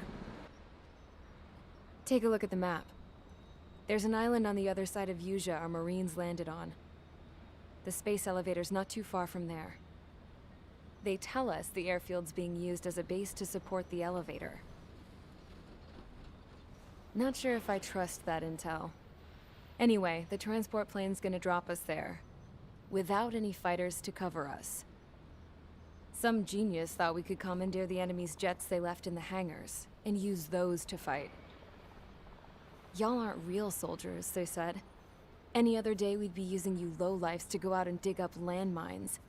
Take a look at the map. There's an island on the other side of Usea our Marines landed on. The space elevator's not too far from there. They tell us the airfield's being used as a base to support the elevator. Not sure if I trust that intel. Anyway, the transport plane's gonna drop us there, without any fighters to cover us. Some genius thought we could commandeer the enemy's jets they left in the hangars, and use those to fight. Y'all aren't real soldiers, they said. Any other day we'd be using you lowlifes to go out and dig up landmines.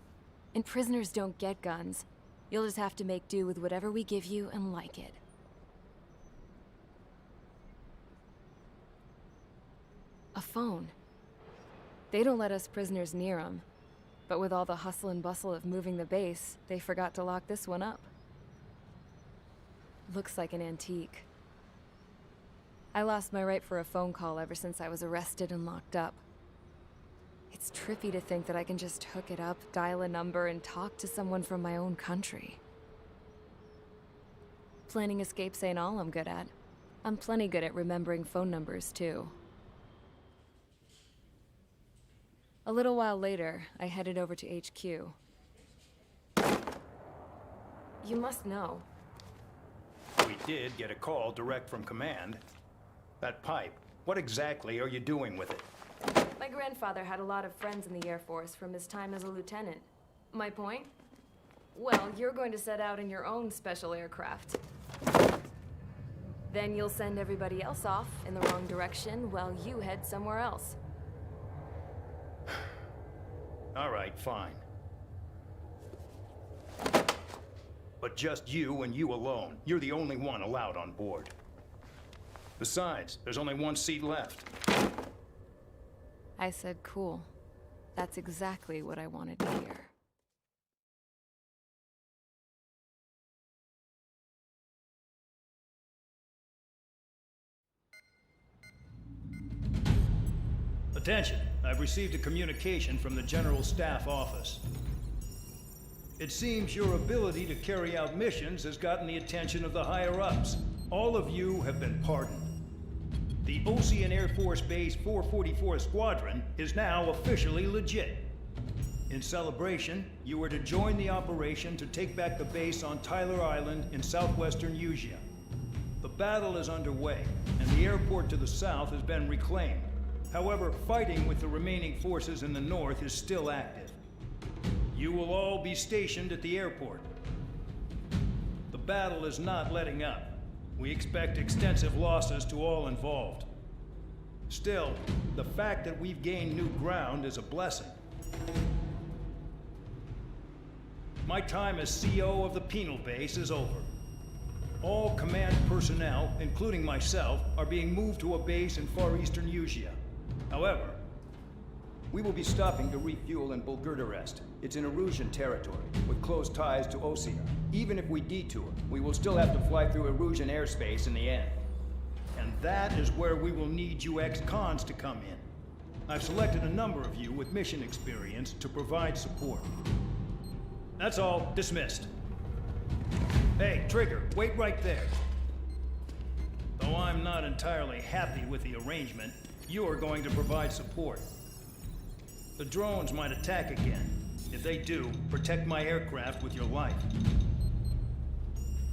And prisoners don't get guns. You'll just have to make do with whatever we give you and like it. A phone. They don't let us prisoners near them. But with all the hustle and bustle of moving the base, they forgot to lock this one up. Looks like an antique. I lost my right for a phone call ever since I was arrested and locked up. It's trippy to think that I can just hook it up, dial a number, and talk to someone from my own country. Planning escapes ain't all I'm good at. I'm plenty good at remembering phone numbers, too. A little while later, I headed over to HQ. You must know. We did get a call direct from command. That pipe, what exactly are you doing with it? My grandfather had a lot of friends in the Air Force from his time as a lieutenant. My point? Well, you're going to set out in your own special aircraft. Then you'll send everybody else off in the wrong direction while you head somewhere else. All right, fine. But just you and you alone. You're the only one allowed on board. Besides, there's only one seat left. I said cool. That's exactly what I wanted to hear. Attention, I've received a communication from the General Staff Office. It seems your ability to carry out missions has gotten the attention of the higher-ups. All of you have been pardoned. The Ocean Air Force Base 444 Squadron is now officially legit. In celebration, you are to join the operation to take back the base on Tyler Island in southwestern Usea. The battle is underway, and the airport to the south has been reclaimed. However, fighting with the remaining forces in the north is still active. You will all be stationed at the airport. The battle is not letting up. We expect extensive losses to all involved. Still, the fact that we've gained new ground is a blessing. My time as CO of the penal base is over. All command personnel, including myself, are being moved to a base in far eastern Usia. However, we will be stopping to refuel in Bulgurdarest. It's in Erusian territory, with close ties to Osia. Even if we detour, we will still have to fly through Erusian airspace in the end. And that is where we will need you ex-cons to come in. I've selected a number of you with mission experience to provide support. That's all. Dismissed. Hey, Trigger, wait right there. Though I'm not entirely happy with the arrangement, you are going to provide support. The drones might attack again. If they do, protect my aircraft with your life.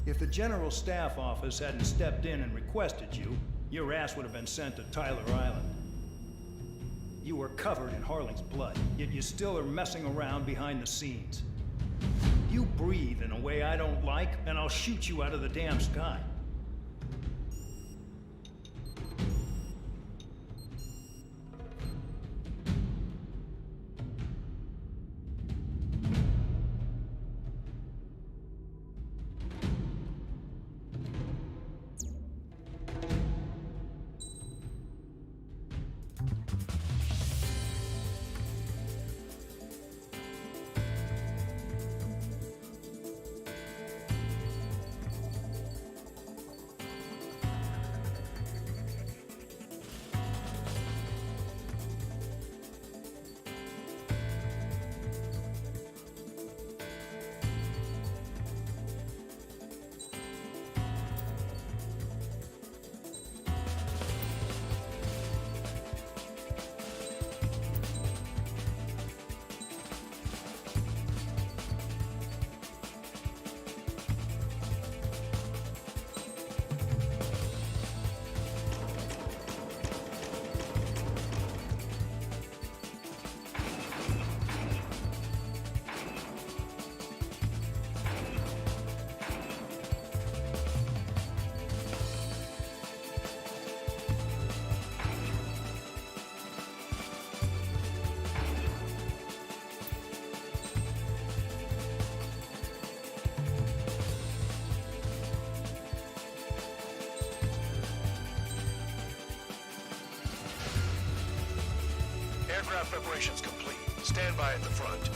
If the General Staff Office hadn't stepped in and requested you, your ass would have been sent to Tyler Island. You were covered in Harling's blood, yet you still are messing around behind the scenes. You breathe in a way I don't like, and I'll shoot you out of the damn sky. Aircraft preparations complete. Stand by at the front.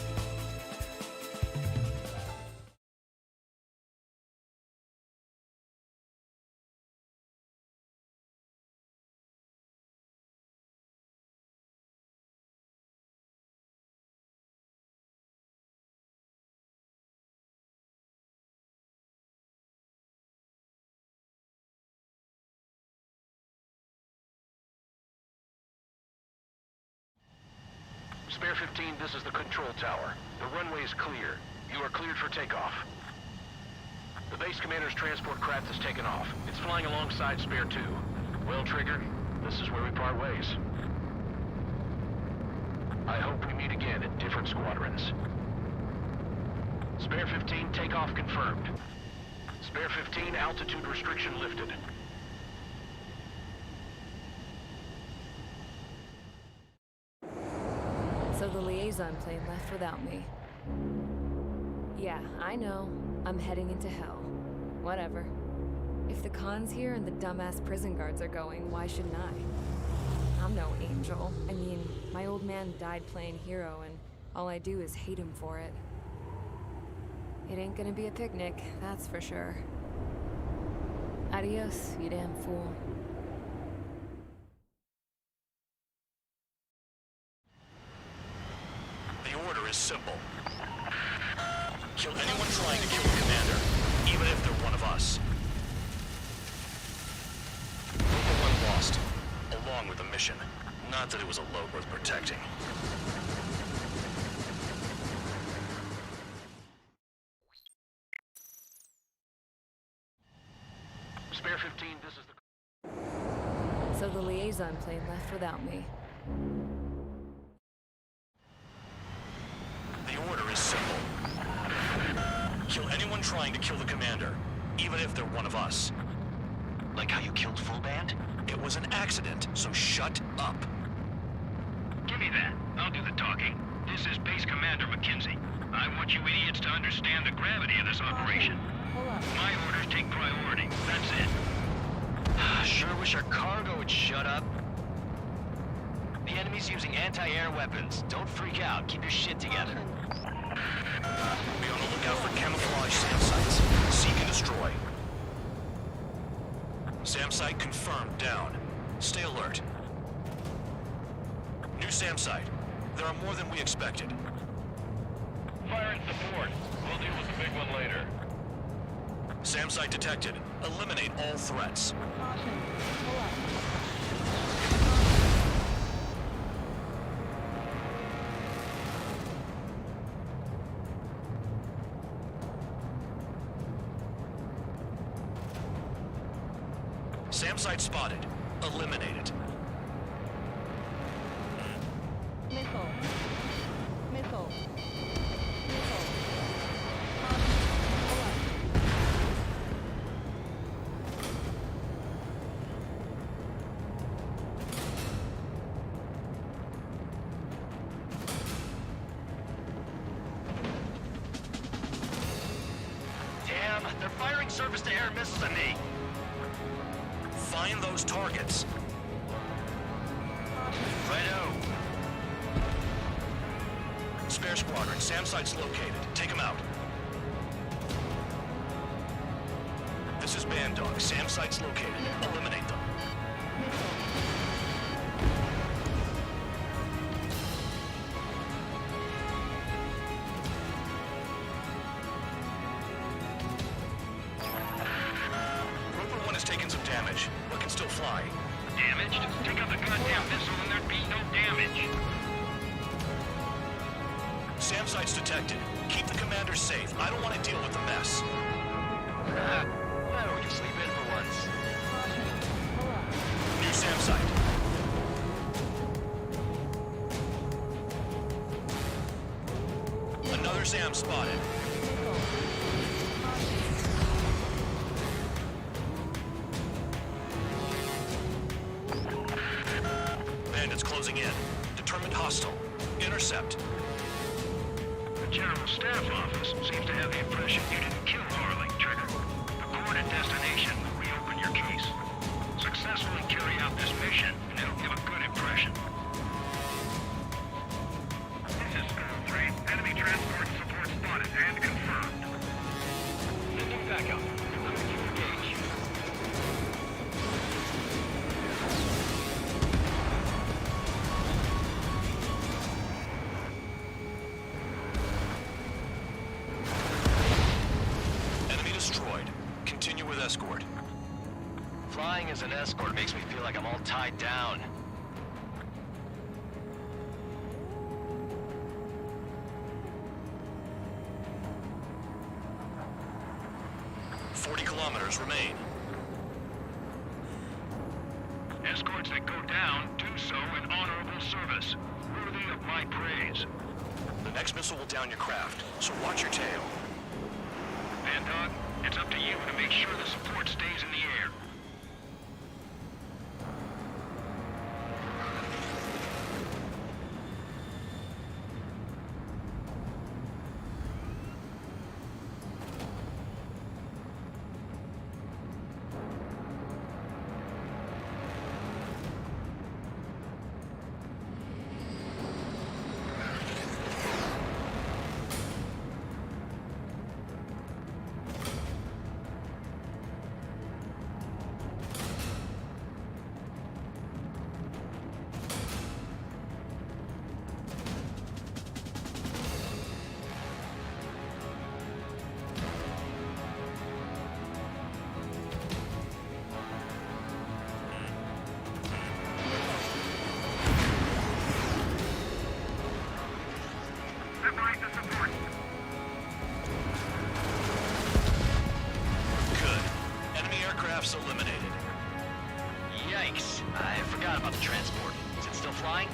Spare 15, this is the control tower. The runway is clear. You are cleared for takeoff. The base commander's transport craft has taken off. It's flying alongside Spare 2. Well, Trigger, this is where we part ways. I hope we meet again in different squadrons. Spare 15, takeoff confirmed. Spare 15, altitude restriction lifted. So the liaison plane left without me. Yeah, I know. I'm heading into hell. Whatever. If the con's here and the dumbass prison guards are going, why shouldn't I? I'm no angel. I mean, my old man died playing hero, and all I do is hate him for it. It ain't gonna be a picnic, that's for sure. Adios, you damn fool. Is simple. Kill anyone trying to kill the commander, even if they're one of us. Number 1 lost, along with the mission. Not that it was a load worth protecting. Spare 15, this is the... So the liaison plane left without me. The order is simple. Kill anyone trying to kill the commander, even if they're one of us. Like how you killed Full Band? It was an accident, so shut up. Give me that. I'll do the talking. This is Base Commander McKenzie. I want you idiots to understand the gravity of this operation. My orders take priority. That's it. Sure wish our cargo would shut up. The enemy's using anti-air weapons. Don't freak out. Keep your shit together. Be on the lookout for camouflage SAM sites. Seek and destroy. SAM site confirmed. Down. Stay alert. New SAM site. There are more than we expected. Fire and support. We'll deal with the big one later. SAM site detected. Eliminate all threats. SAM site spotted. Eliminate it. Missile. Missile. Damn, they're firing surface-to-air missiles at me. Find those targets. Righto. Spare squadron. SAM site's located. Take them out. This is Band Dog. SAM site's located. Eliminate them. Rover 1 has taken some damage, but can still fly. Damaged? Take out the goddamn missile and there'd be no damage. SAM site's detected. Keep the commander safe. I don't want to deal with the mess. Why don't we just sleep in for once? New SAM site. Another SAM spotted. Bandits closing in. Determined hostile. Intercept. The General Staff Office seems to have the impression you didn't kill Harling, Trigger. The court at destination will reopen your case. Successfully carry out this mission, and it'll give a good impression. This is School 3. Enemy transport support spotted and confirmed. Sending backup. Engage. Enemy destroyed. Continue with escort. Flying as an escort makes me feel like I'm all tied down. Kilometers remain. Escorts that go down do so in honorable service, worthy of my praise. The next missile will down your craft, so watch your tail. Band Dog, it's up to you to make sure the support stays in the air. Eliminated. Yikes. I forgot about the transport. Is it still flying?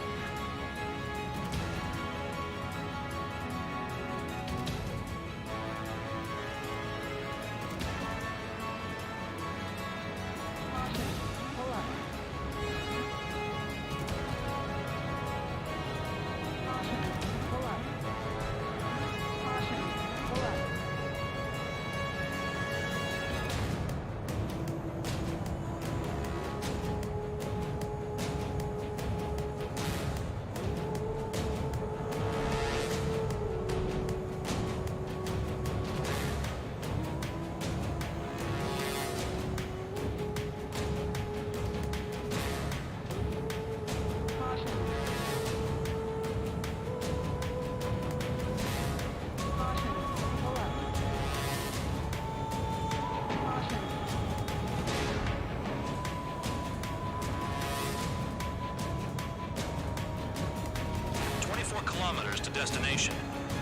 kilometers to destination.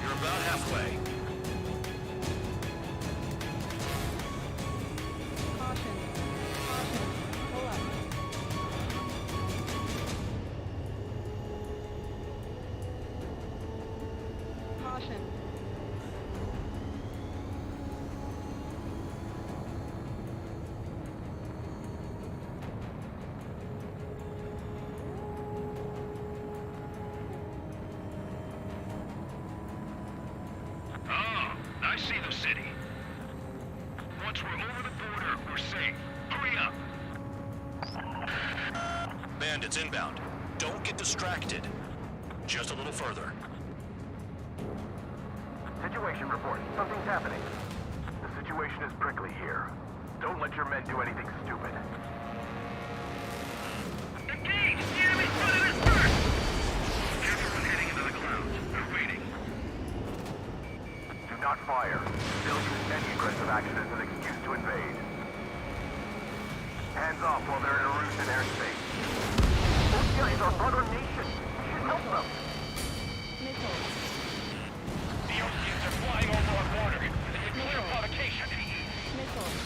You're about halfway. Caution. Caution. Pull up. Caution. Oh, I see the city. Once we're over the border, we're safe. Hurry up. Bandits inbound. Don't get distracted. Just a little further. Situation report. Something's happening. The situation is prickly here. Don't let your men do anything stupid. Engage! The enemy's running us first! Everyone heading into the clouds. They're waiting. Do not fire. They'll use any aggressive action as an excuse to invade. Hands off while they're in Erusian airspace. Those guys are brother nation. We should help them. Missiles. The Oceans are flying over our border. It's a clear provocation. Missiles.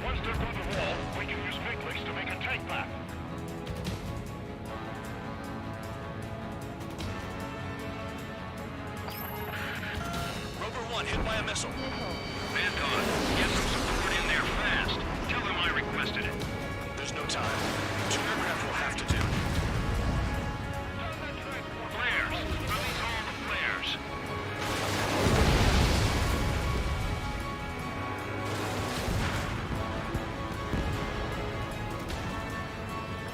Once they're through the wall, we can use Vicklix to make a tank back. Rover 1 hit by a missile. Anton, get some support in there fast. Tell them I requested it. There's no time. 2 aircraft will have to do. Flares! Release all the flares.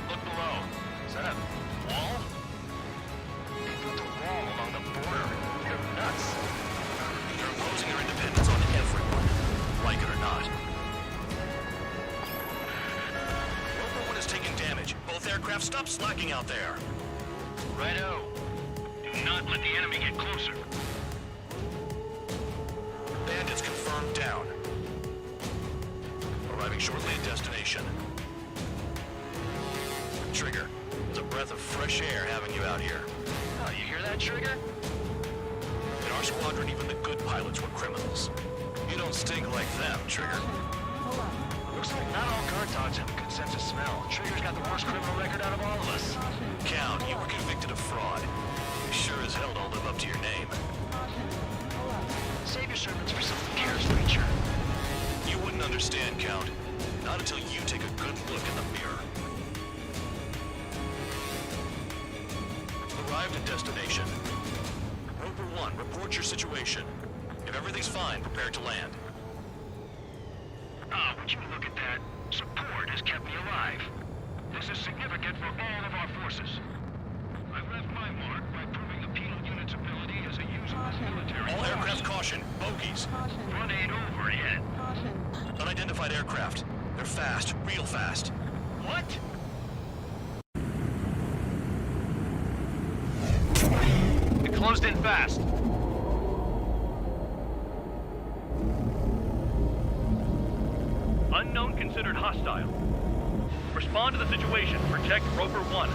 Look below. Is that a wall? They built a wall along the border. They're nuts. They're imposing their independence on everyone, like it or not. Rover 1 is taking damage. Both aircraft stop slacking out there. Righto. Do not let the enemy get closer. Bandits confirmed down. Arriving shortly at destination. Trigger, it's a breath of fresh air having you out here. Oh, you hear that, Trigger? In our squadron, even the good pilots were criminals. You don't stink like them, Trigger. Pull up. Looks like not all guard dogs have a good sense of smell. Trigger's got the worst criminal record out of all of us. Count, you were convicted of fraud. You sure as hell don't live up to your name. Pull up. Save your servants for something cares creature. You wouldn't understand, Count. Not until you take a good look in the mirror. Arrived at destination. Rover 1, report your situation. If everything's fine, prepare to land. Ah, would you look at that? Support has kept me alive. This is significant for all of our forces. I left my mark by proving the penal unit's ability as a usable military All force. aircraft caution. Bogies. Front ain't over yet. Unidentified aircraft. They're fast. Real fast. What? It closed in fast. Unknown considered hostile. Respond to the situation. Protect Rover 1.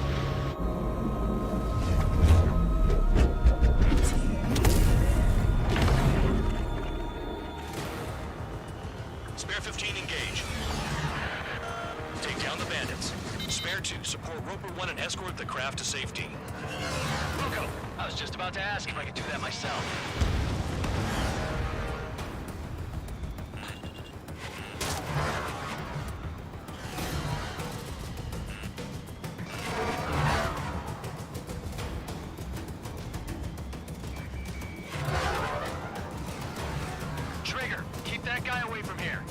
Spare 15 engage. Take down the bandits. Spare 2 support Rover 1 and escort the craft to safety. Loco, I was just about to ask if I could do that myself. Trigger, keep that guy away from here.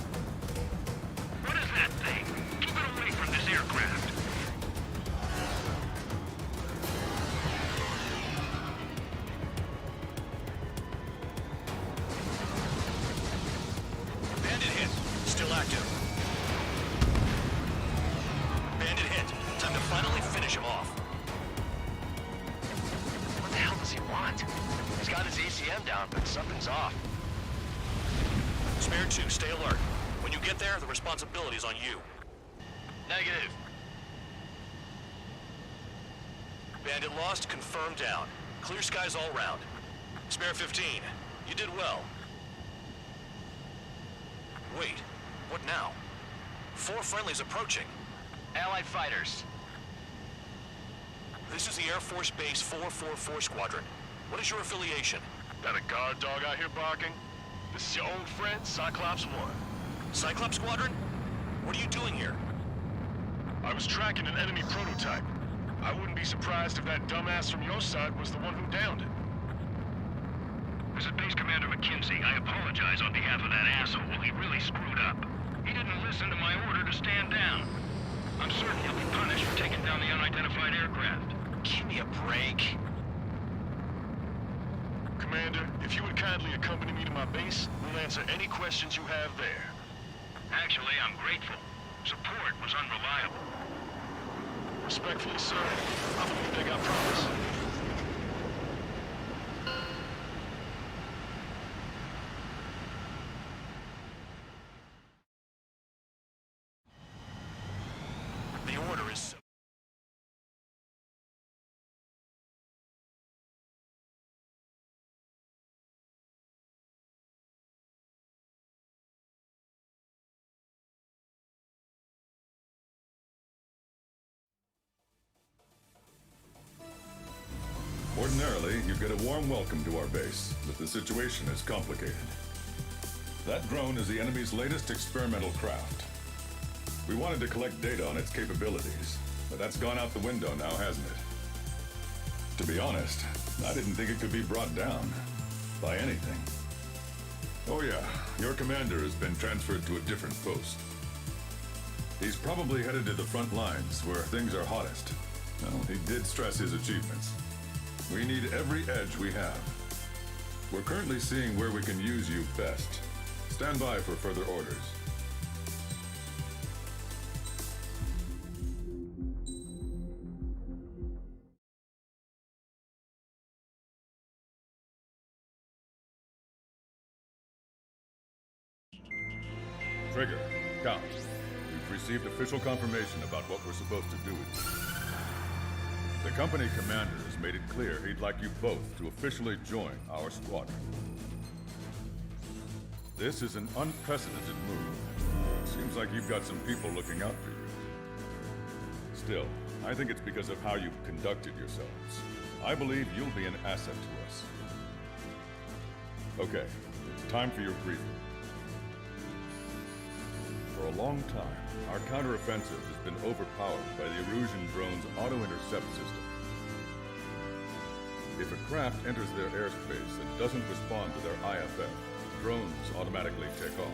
What is that thing? Keep it away from this aircraft. Bandit hit. Still active. Bandit hit. Time to finally finish him off. What the hell does he want? He's got his ACM down, but something's off. Spare 2, stay alert. When When you get there, the responsibility is on you. Negative. Bandit lost, confirmed down. Clear skies all round. Spare 15. You did well. Wait, what now? 4 friendlies approaching. Allied fighters. This is the Air Force Base 444 Squadron. What is your affiliation? That a guard dog out here barking? This is your old friend, Cyclops 1. Cyclops Squadron? What are you doing here? I was tracking an enemy prototype. I wouldn't be surprised if that dumbass from your side was the one who downed it. This is Base Commander McKinsey. I apologize on behalf of that asshole. He really screwed up. He didn't listen to my order to stand down. I'm certain he'll be punished for taking down the unidentified aircraft. Give me a break. Commander, if you would kindly accompany me to my base, we'll answer any questions you have there. Actually, I'm grateful. Support was unreliable. Respectfully, sir, I believe they got promise. The order is... Ordinarily, you'd get a warm welcome to our base, but the situation is complicated. That drone is the enemy's latest experimental craft. We wanted to collect data on its capabilities, but that's gone out the window now, hasn't it? To be honest, I didn't think it could be brought down by anything. Oh yeah, your commander has been transferred to a different post. He's probably headed to the front lines, where things are hottest. Well, he did stress his achievements. We need every edge we have. We're currently seeing where we can use you best. Stand by for further orders. Trigger, Count. We've received official confirmation about what we're supposed to do with you. The company commander has made it clear he'd like you both to officially join our squadron. This is an unprecedented move. Seems like you've got some people looking out for you. Still, I think it's because of how you've conducted yourselves. I believe you'll be an asset to us. Okay, it's time for your briefing. For a long time, our counteroffensive has been overpowered by the Erusian drone's auto-intercept system. If a craft enters their airspace and doesn't respond to their IFF, drones automatically take off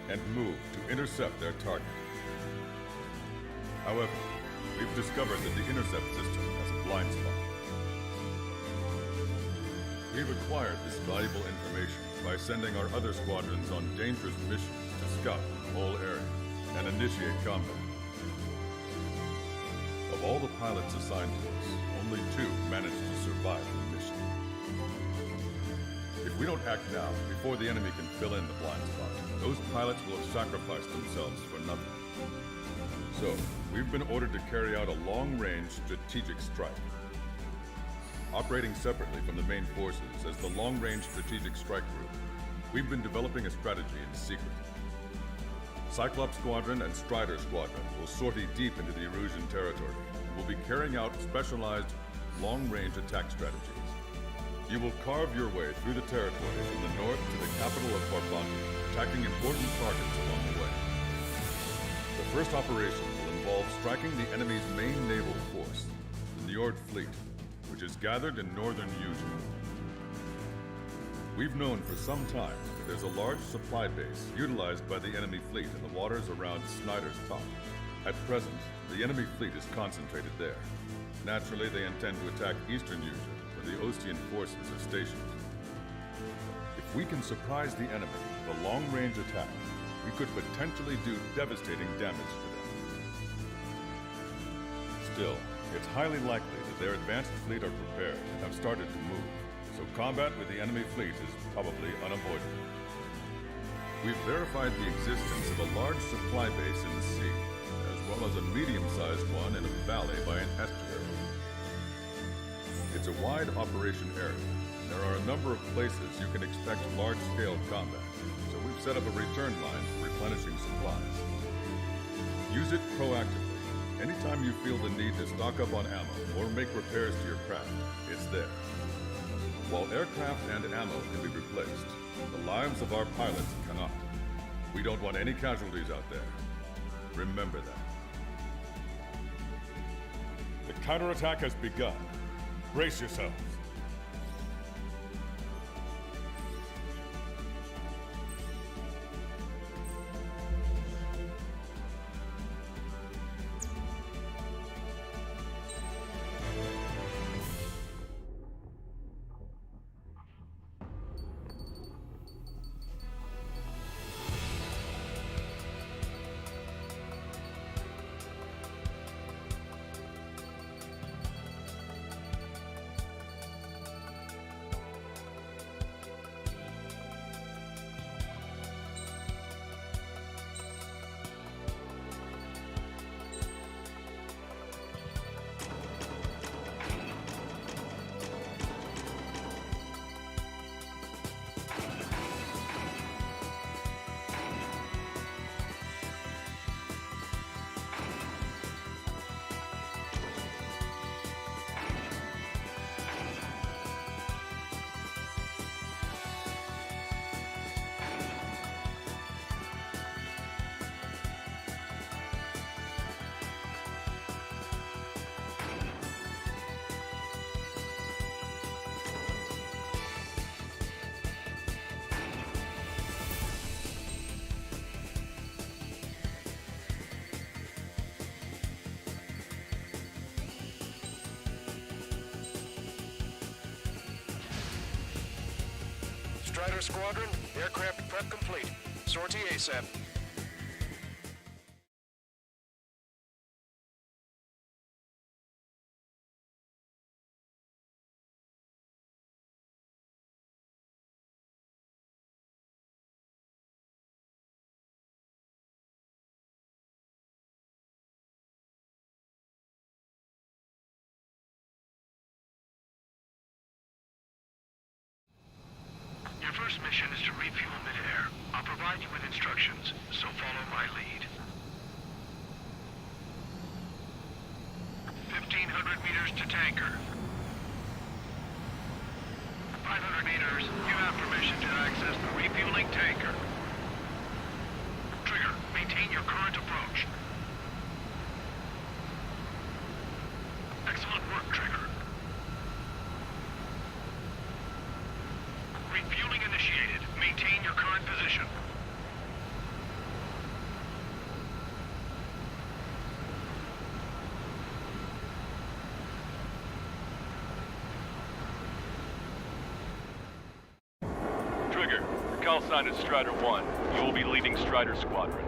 and move to intercept their target. However, we've discovered that the intercept system has a blind spot. We've acquired this valuable information by sending our other squadrons on dangerous missions to scout the whole area and initiate combat. Of all the pilots assigned to us, only 2 managed to survive the mission. If we don't act now, before the enemy can fill in the blind spot, those pilots will have sacrificed themselves for nothing. So, we've been ordered to carry out a long-range strategic strike. Operating separately from the main forces as the Long-Range Strategic Strike Group, we've been developing a strategy in secret. Cyclops Squadron and Strider Squadron will sortie deep into the Erusian territory and will be carrying out specialized long-range attack strategies. You will carve your way through the territory from the north to the capital of Provoking, attacking important targets along the way. The first operation will involve striking the enemy's main naval force, the Njord Fleet, which is gathered in northern Eugene. We've known for some time that there's a large supply base utilized by the enemy fleet in the waters around Snyder's Top. At present, the enemy fleet is concentrated there. Naturally, they intend to attack eastern Eugene, where the Ostian forces are stationed. If we can surprise the enemy with a long-range attack, we could potentially do devastating damage to them. Still, it's highly likely that their advanced fleet are prepared and have started to move, so combat with the enemy fleet is probably unavoidable. We've verified the existence of a large supply base in the sea, as well as a medium-sized one in a valley by an estuary. It's a wide operation area. There are a number of places you can expect large-scale combat, so we've set up a return line for replenishing supplies. Use it proactively. Anytime you feel the need to stock up on ammo or make repairs to your craft, it's there. While aircraft and ammo can be replaced, the lives of our pilots cannot. We don't want any casualties out there. Remember that. The counterattack has begun. Brace yourselves. Strider Squadron, aircraft prep complete. Sortie ASAP. Your first mission is to refuel midair. I'll provide you with instructions, so follow my lead. 1,500 meters to tanker. 500 meters, you have permission to access the refueling tanker. Trigger, maintain your current approach. Excellent work, Trigger. Refueling initiated. Maintain your current position. Trigger, your call sign is Strider 1. You will be leading Strider Squadron.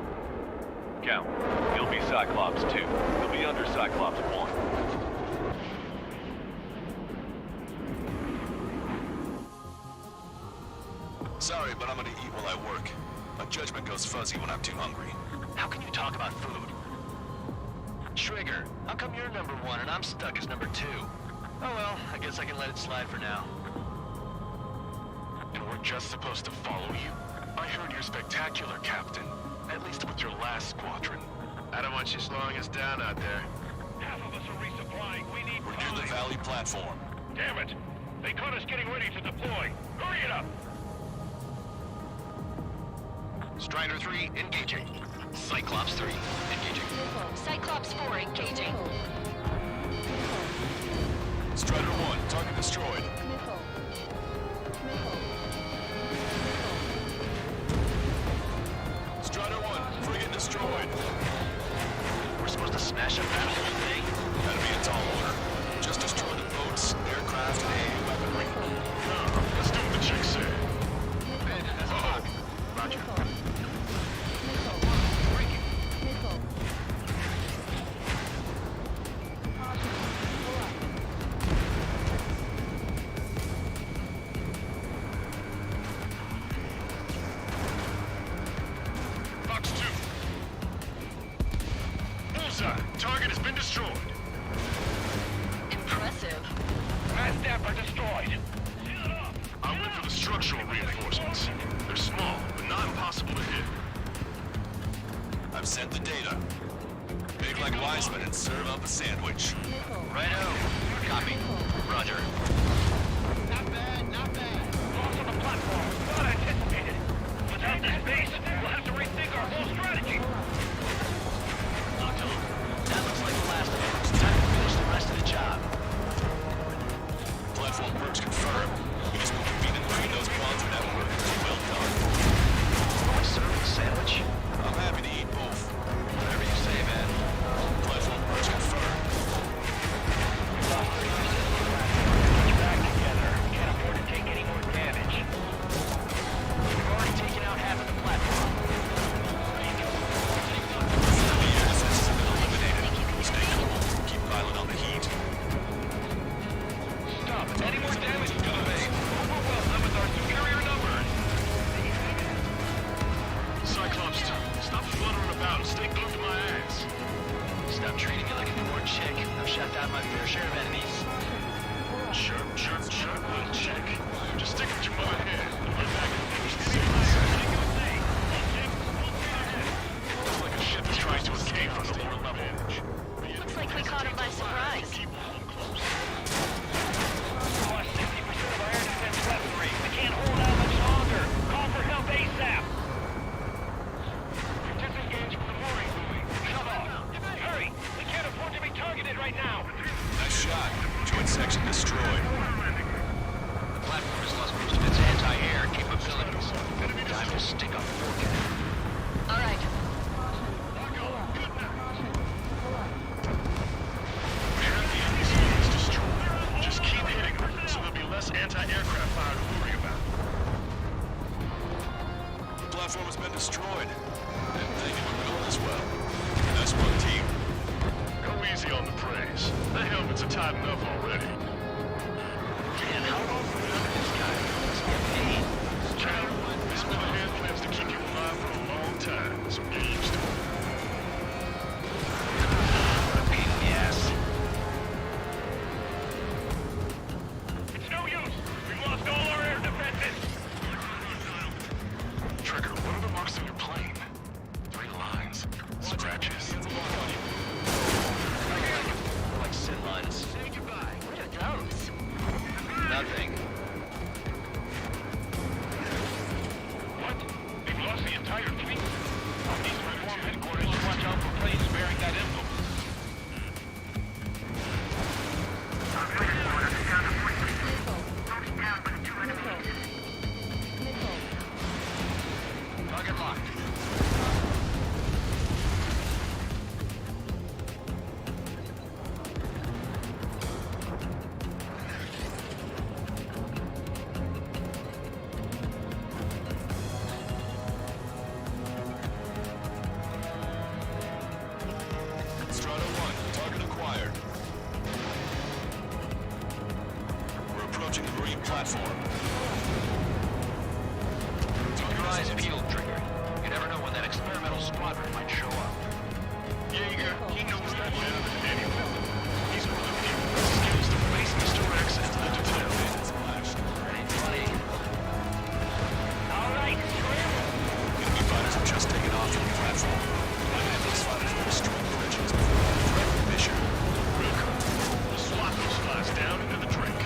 Count, you'll be Cyclops 2. You'll be under Cyclops 1. Sorry, but I'm gonna eat while I work. My judgment goes fuzzy when I'm too hungry. How can you talk about food? Trigger, how come you're number 1 and I'm stuck as number 2? Oh well, I guess I can let it slide for now. And we're just supposed to follow you? I heard you're spectacular, Captain. At least with your last squadron. I don't want you slowing us down out there. Half of us are resupplying. We need We're near the Valley platform. Damn it! They caught us getting ready to deploy. Hurry it up! Strider 3, engaging. Cyclops 3, engaging. Cyclops 4 engaging. Strider 1, target destroyed. Strider 1, frigate destroyed. We're supposed to smash up that whole thing? That'd be a tall order. Just destroy the boats, aircraft, and AA weaponry. Let's do what the chicks say. Ben, that's a hawk. Roger. sir. Target has been destroyed. Impressive. Mass staff are destroyed. I went for the structural reinforcements. They're small, but not impossible to hit. I've sent the data. Make like Wiseman and serve up a sandwich. Righto. Copy. Roger. Not bad, not bad. Loss on the platform. Not anticipated. Without this base, we'll have to rethink our whole strategy. Octo, that looks like the last of it. It's time to finish the rest of the job. Platform works confirmed. We just moved feet in between those quads and that work. Well done. Are we serving a sandwich? I'm happy to eat both. Whatever you say, man. Platform works confirmed. Back together. Can't afford to take any more damage. We've already taken out half of the platform. The air defenses have been eliminated. Stay cool. Keep piling on the heat. Stop. Any more damage to the base? Overwhelmed with our superior numbers. Cyclops, stop fluttering about and stay glued to my ass. Stop treating me like a newborn chick. I've shut down my fair share of enemies. Chirp, little chick. Just stick with your mother head. Run back and finish the sequence. Looks like a ship is trying to escape from the lower level. Looks like we caught him by surprise. Lost 60% of our air defense weaponry. We can't hold out much longer. Call for help ASAP. Disengage from the mooring buoy. Shut off. Hurry! We can't afford to be targeted right now. Nice shot. Joint section destroyed. The platform has lost most of its anti-air capabilities. Time to stick a fork in it. All right. We have the enemy's destroyed. Just keep hitting them, so there'll be less anti-aircraft fire to worry about. The platform has been destroyed. Didn't think it would go this well. Nice work, team. Go easy on the praise. The helmets are tight enough already. Man, how long have we done this guy? Must be a pain. Child, this Weatherhead plans to keep you alive for a long time, so get used to it. What a pain in the ass. It's no use! We've lost all our air defenses! Trigger, what are the marks on your plane? 3 lines. Scratches. Like sin lines. Say goodbye. What are those? Nothing. What? They've lost the entire fleet? These reform headquarters should watch out for planes bearing that emblem. Target locked. Strata 1, target acquired. We're approaching the marine platform. Keep your eyes peeled, Trigger. You never know when that experimental squadron might show up. Jaeger, he knows that better than anyone. He's one of the people with skills to face Mr. X into the details. Ready, buddy. All right, scramble! Enemy fighters have just taken off from the platform. These fighters will destroy bridges before they threaten the mission. Real cool. We'll swap those flies down into the drink.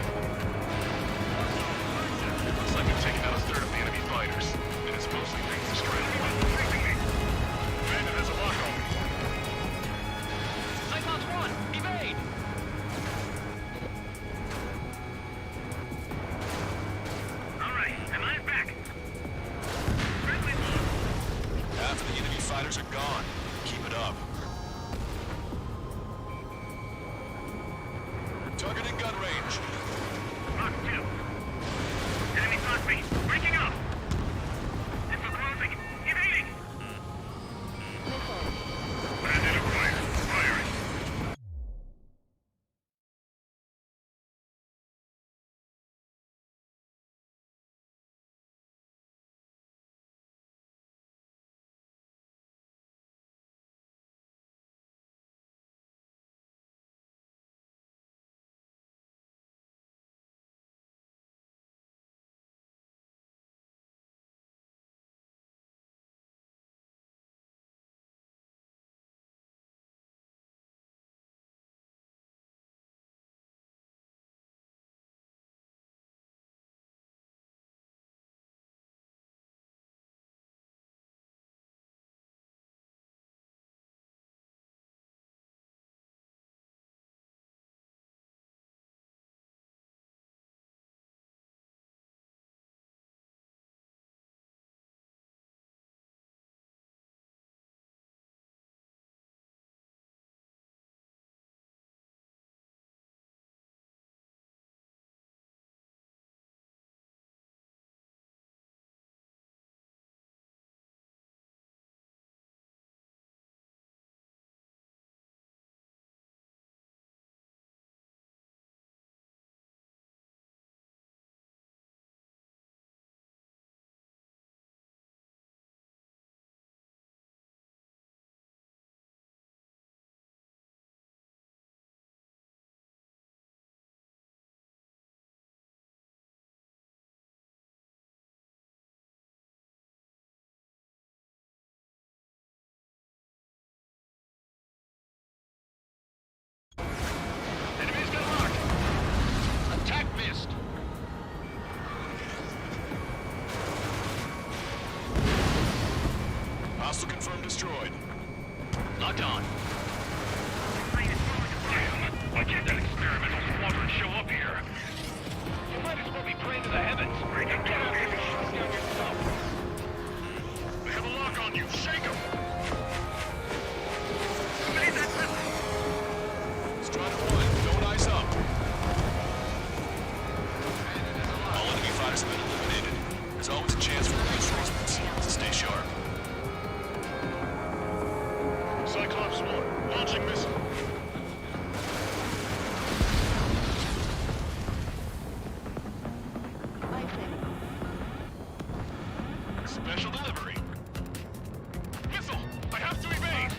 It looks like we've taken out a third of the enemy fighters, and it's mostly things distracting me. Bandit has a lock on me. Cyclops 1, evade! All right, am I back? Half of the enemy fighters are gone. Keep it up. Targeting gun range. Mark 2. Enemy mark me. Breaking up. Info closing. Evading. Bandit acquired. Firing. Hostile confirmed destroyed. Locked on. Damn, why can't that experimental squadron show up here? You might as well be praying to the heavens. Get out here and shut down yourself. They have a lock on you. Shake them. Evade that missile. Strider 1, don't ice up. All enemy fighters have been eliminated. There's always a chance for reinforcements, so stay sharp. Cyclops 1, launching missile. Special delivery. Missile! I have to evade!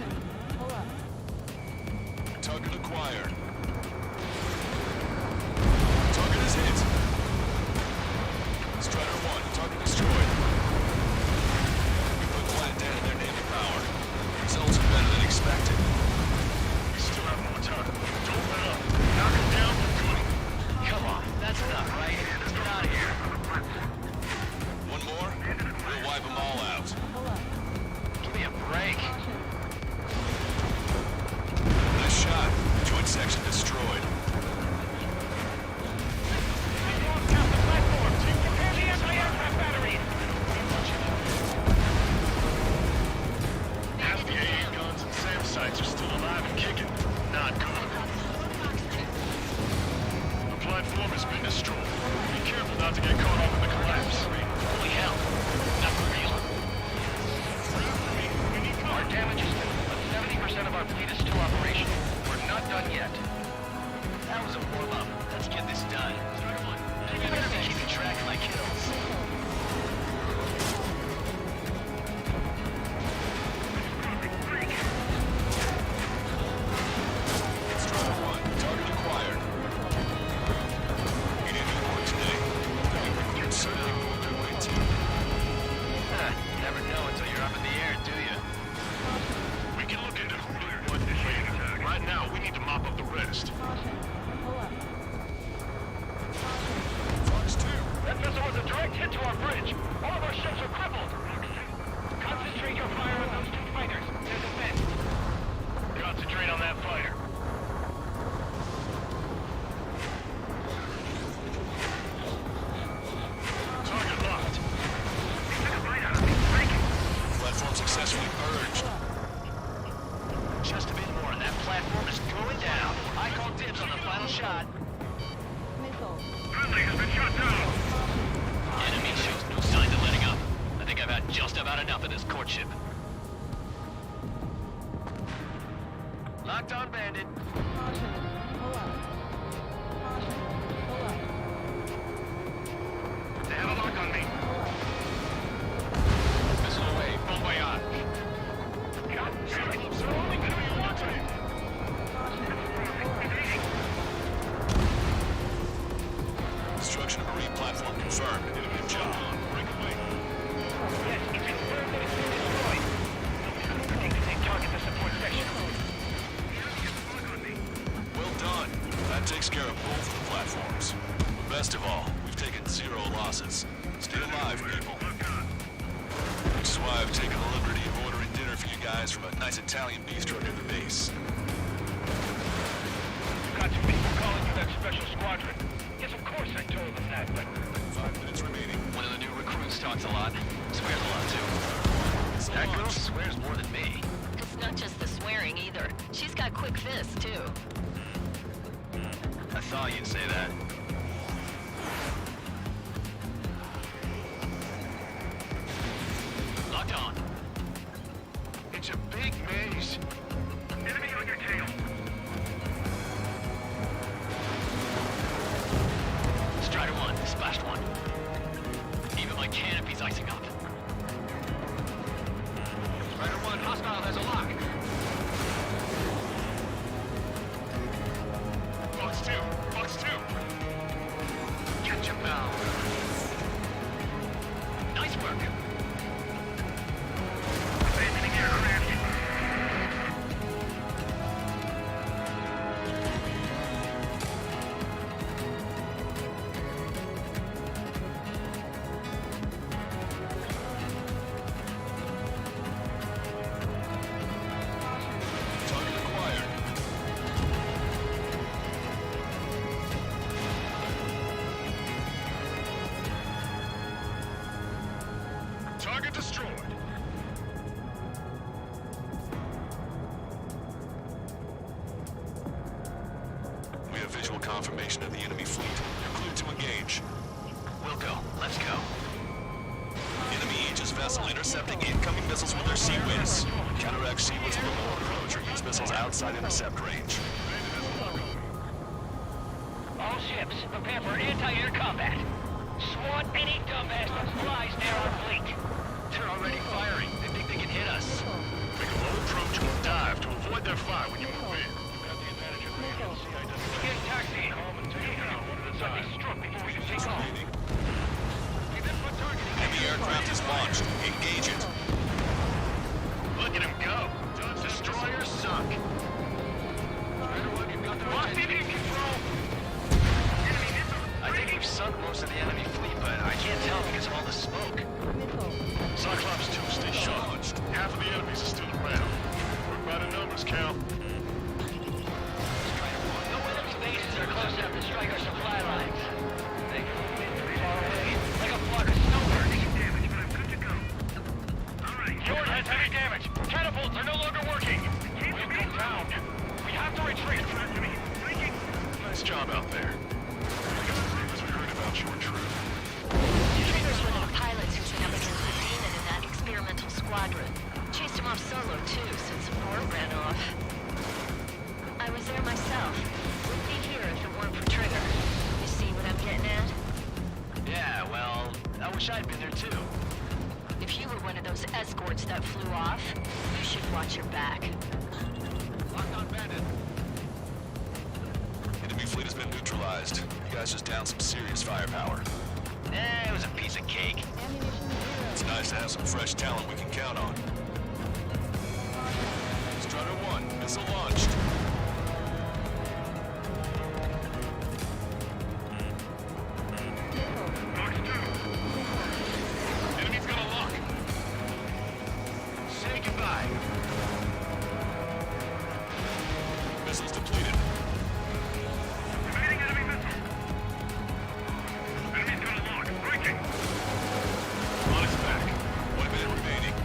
Target acquired. Target is hit. Strider 1, target destroyed. We put flat down in their naval power. Results are better than expected. We still have more time. Don't let up. Knock him down for good. Come on, that's enough, right? Let's get out of here. One more, we'll wipe them all out. Give me a break. Nice shot. Joint section destroyed. Half the AA guns and SAM sites are still alive and kicking. Not good. The platform has been destroyed. Be careful not to get caught up in the collapse. Holy hell. Not for real. Our damage is minimal, but 70% of our fleet is still operational. We're not done yet. That was a warm-up. Let's get this done. You better be keeping track of my kills. Strider 1, target acquired. You didn't do work today. You'd certainly pulled their way too. Never know until you're up in the air, do you? We can look into who really was initiating attack. Right now, we need to mop up the rest. Fox 2. That missile was a direct hit to our bridge. All of our ships are crippled. Concentrate your fire on those two fighters. They're defense. Concentrate on that fighter. Target locked. He took a bite out of me. Break it. Platform successfully purged. Just a bit more, and that platform is going down. I call dibs on the final shot. Friendly has been shot down. Enemy shows no signs of letting up. I think I've had just about enough of this courtship. Locked on, bandit. They have a lock on me. Missile away. Bon voyage. God damn it. They're only going to be watching. Destruction of marine platform confirmed. Enemy job. Break away. Yes, it's confirmed that it's been destroyed. They target the support section. Well done. That takes care of both of the platforms. But best of all, we've taken 0 losses. Stay alive, people. Which is why I've taken the liberty of ordering dinner for you guys from a nice Italian bistro near the base. You've got 2 people calling for that special squadron. Yes, of course I told them that, but... 5 minutes remaining. One of the new recruits talks a lot. Swears a lot, too. That girl swears more than me. It's not just the swearing, either. She's got quick fists, too. I thought you'd say that. Locked on. It's a big maze. Enemy on your tail. Strider 1, splashed 1. Even my canopy's icing up. Strider 1, hostile has a lock. Fox 2. confirmation of the enemy fleet. You're clear to engage. We'll go. Let's go. Enemy Aegis vessel intercepting incoming missiles with their sea winds. Counteract sea winds on the lower approach or use missiles outside intercept range. All ships, prepare for anti-air combat. Swat any dumbass that flies near our fleet. They're already firing. They think they can hit us. Make a low approach or dive to avoid their fire when you move in. You've got the advantage of radio CIW. Begin taxi. Calm and take it out one at a Let me time. struck before we can take off. Enemy aircraft is launched. Engage it. Look at him go. Destroyer sunk. Lost in control. I think we've sunk most of the enemy fleet, but I can't tell because of all the smoke. Cyclops 2, stay sharp. Half of the enemies are still around. Work by the numbers, Cal. No enemy bases are close enough to strike our supply lines. They can move in from far away, like a flock of snowbirds. Damage, but I'm good to go. All right. Fjord has heavy damage. Catapults are no longer working. We'll go down. We have to retreat. Nice job out there. We heard about your trip. Trigger's one of the pilots who's been up against the demon in that experimental squadron. Chased him off solo, too, since Ward ran off. I was there myself. Wouldn't be here if it weren't for Trigger. You see what I'm getting at? Yeah, well, I wish I'd been there too. If you were one of those escorts that flew off, you should watch your back. Locked on bandit. Enemy fleet has been neutralized. You guys just downed some serious firepower. It was a piece of cake. It's nice to have some fresh talent we can count on. Strutter 1, missile launched. Enemy's gonna lock. Say goodbye. Missiles depleted. Evading enemy missile. Enemy's gonna lock. Breaking. On its back. 1 minute remaining.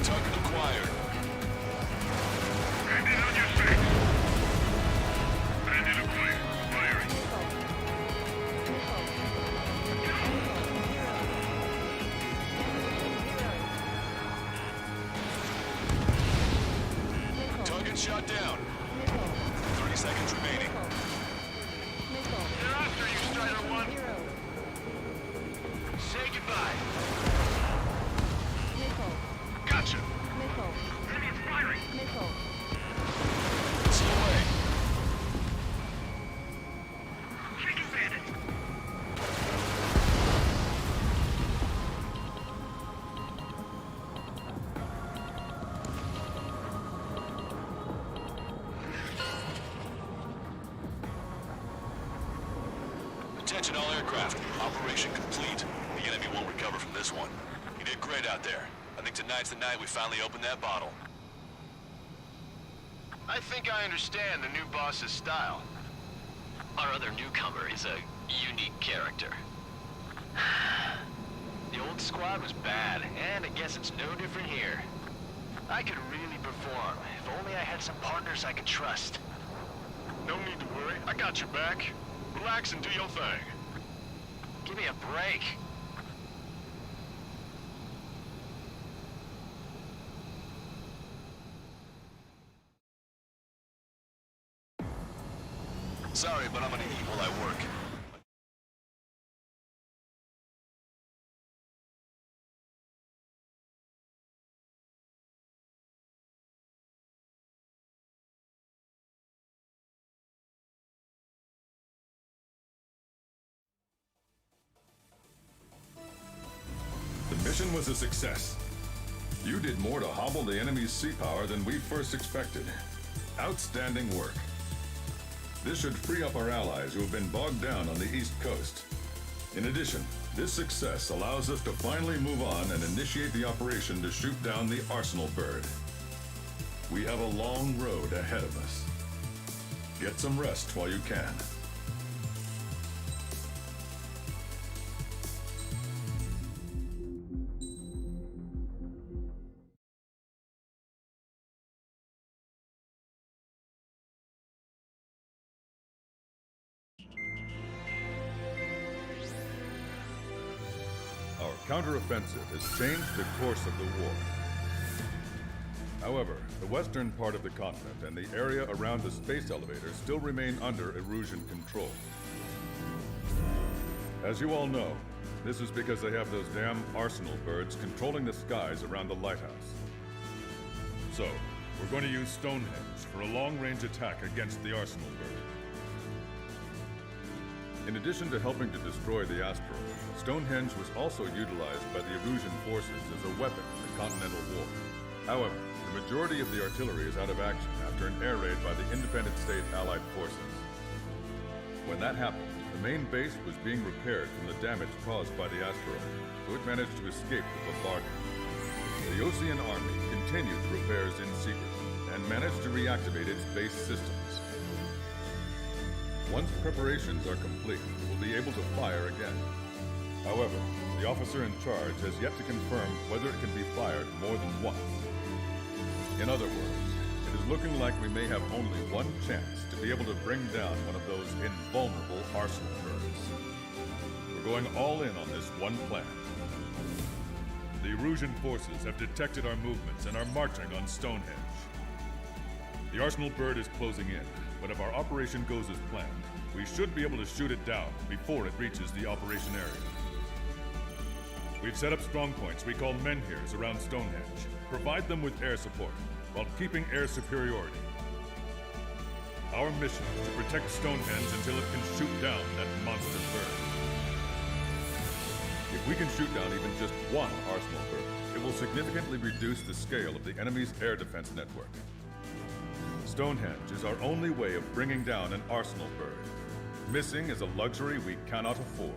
Target acquired. Bandit on your six. Bandit acquired. Firing. Target shot down. 30 seconds remaining. They're after you, Strider 1. Say goodbye. Gotcha. Enemy is firing. Missile away. Taking bandit. Attention all aircraft. Operation complete. The enemy won't recover from this one. You did great out there. I think tonight's the night we finally open that bottle. I think I understand the new boss's style. Our other newcomer is a unique character. The old squad was bad, and I guess it's no different here. I could really perform, if only I had some partners I could trust. No need to worry. I got your back. Relax and do your thing. Give me a break. Sorry, but I'm gonna eat while I work. The mission was a success. You did more to hobble the enemy's sea power than we first expected. Outstanding work. This should free up our allies who have been bogged down on the East Coast. In addition, this success allows us to finally move on and initiate the operation to shoot down the Arsenal bird. We have a long road ahead of us. Get some rest while you can. counteroffensive has changed the course of the war. However, the western part of the continent and the area around the space elevator still remain under Erusian control. As you all know, this is because they have those damn arsenal birds controlling the skies around the lighthouse. So, we're going to use Stonehenge for a long-range attack against the arsenal bird. In addition to helping to destroy the asteroid, Stonehenge was also utilized by the Erusian forces as a weapon in the Continental War. However, the majority of the artillery is out of action after an air raid by the independent state Allied forces. When that happened, the main base was being repaired from the damage caused by the asteroid, so it managed to escape the bombardment. The Osean Army continued repairs in secret and managed to reactivate its base systems. Once preparations are complete, we'll be able to fire again. However, the officer in charge has yet to confirm whether it can be fired more than once. In other words, it is looking like we may have only one chance to be able to bring down one of those invulnerable arsenal birds. We're going all in on this one plan. The Erusian forces have detected our movements and are marching on Stonehenge. The arsenal bird is closing in, but if our operation goes as planned, we should be able to shoot it down before it reaches the operation area. We've set up strong points we call menhirs around Stonehenge. Provide them with air support, while keeping air superiority. Our mission is to protect Stonehenge until it can shoot down that monster bird. If we can shoot down even just one arsenal bird, it will significantly reduce the scale of the enemy's air defense network. Stonehenge is our only way of bringing down an arsenal bird. Missing is a luxury we cannot afford.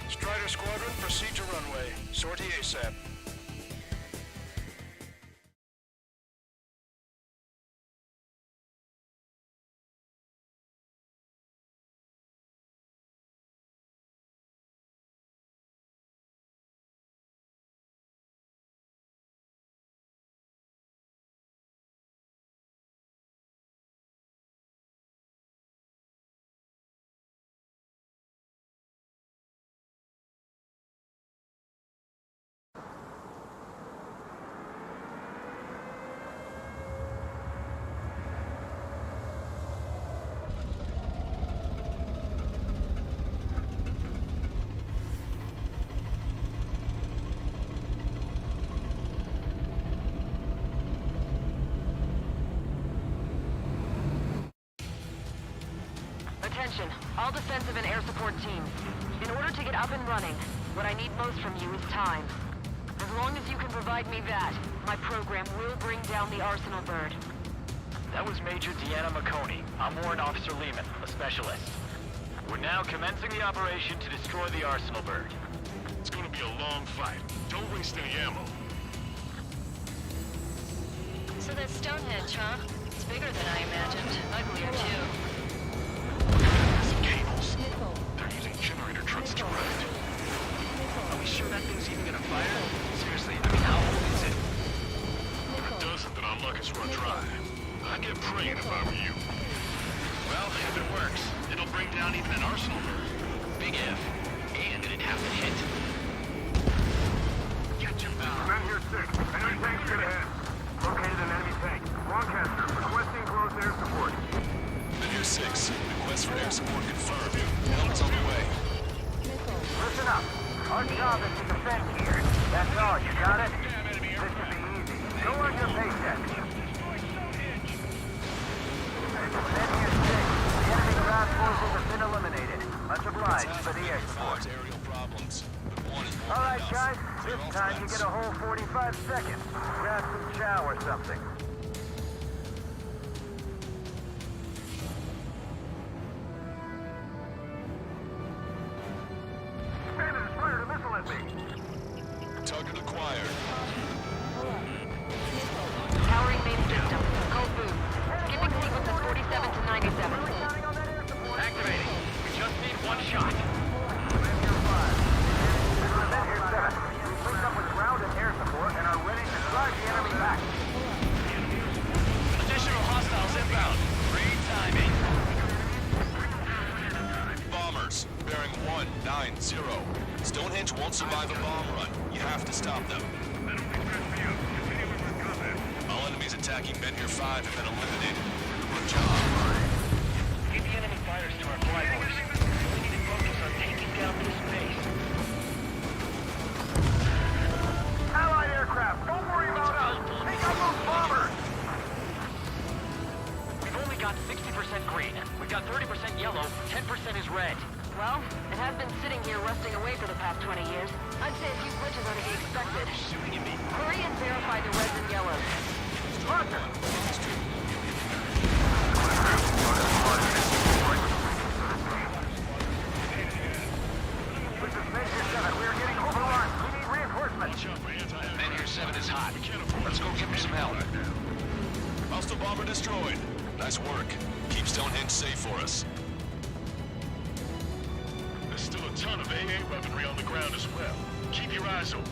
Strider Squadron, proceed to runway. Sortie ASAP. Attention, all defensive and air support teams. In order to get up and running, what I need most from you is time. As long as you can provide me that, my program will bring down the Arsenal bird. That was Major Deanna McConey. I'm Warrant Officer Lehman, a specialist. We're now commencing the operation to destroy the Arsenal bird. It's gonna be a long fight. Don't waste any ammo. So that's Stonehenge, huh? It's bigger than I imagined. Uglier, too. Some cables. They're using generator trucks to run it. Are we sure that thing's even gonna fire? Seriously, I mean, how old is it? If it doesn't, then our luck is run dry. I'd get praying if I were you. Well, if it works, it'll bring down even an Arsenal bird. Big if. And it'd have to hit. Get him down. Men here 6. Our job is to defend here. That's all, you got it? This should be easy. Go on your paycheck. Men here 6. The enemy ground forces have been eliminated. Much obliged for the air support. Alright, guys. This time you get a whole 45 seconds. Grab some chow or something. Bandit is fired a missile at me. Target acquired. Powering main system. Code boot. Skipping sequences 47 to 97. Activating. We just need one shot. Linked up with ground and air support and are ready to drive the enemy back. Additional hostiles inbound. Great timing. Bombers, bearing 190. Stonehenge won't survive a bomb run. You have to stop them. All enemies attacking Menhir 5 have been eliminated. Good job. Get the enemy fighters to our flyboys. We need to focus on taking down this base. Allied aircraft, don't worry about us. Take out those bombers. We've only got 60% green. We've got 30% yellow, 10% is red. Well, it has been sitting here rusting away for the past 20 years. I'd say a few glitches are to be expected. Hurry and verify the reds and yellows. Roger. This is Menhir 7. We are getting overrun. We need reinforcements. Menhir 7 is hot. Let's go give him some help. Hostile bomber destroyed. Nice work. Keep Stonehenge safe for us. There's still a ton of AA weaponry on the ground as well. Keep your eyes open.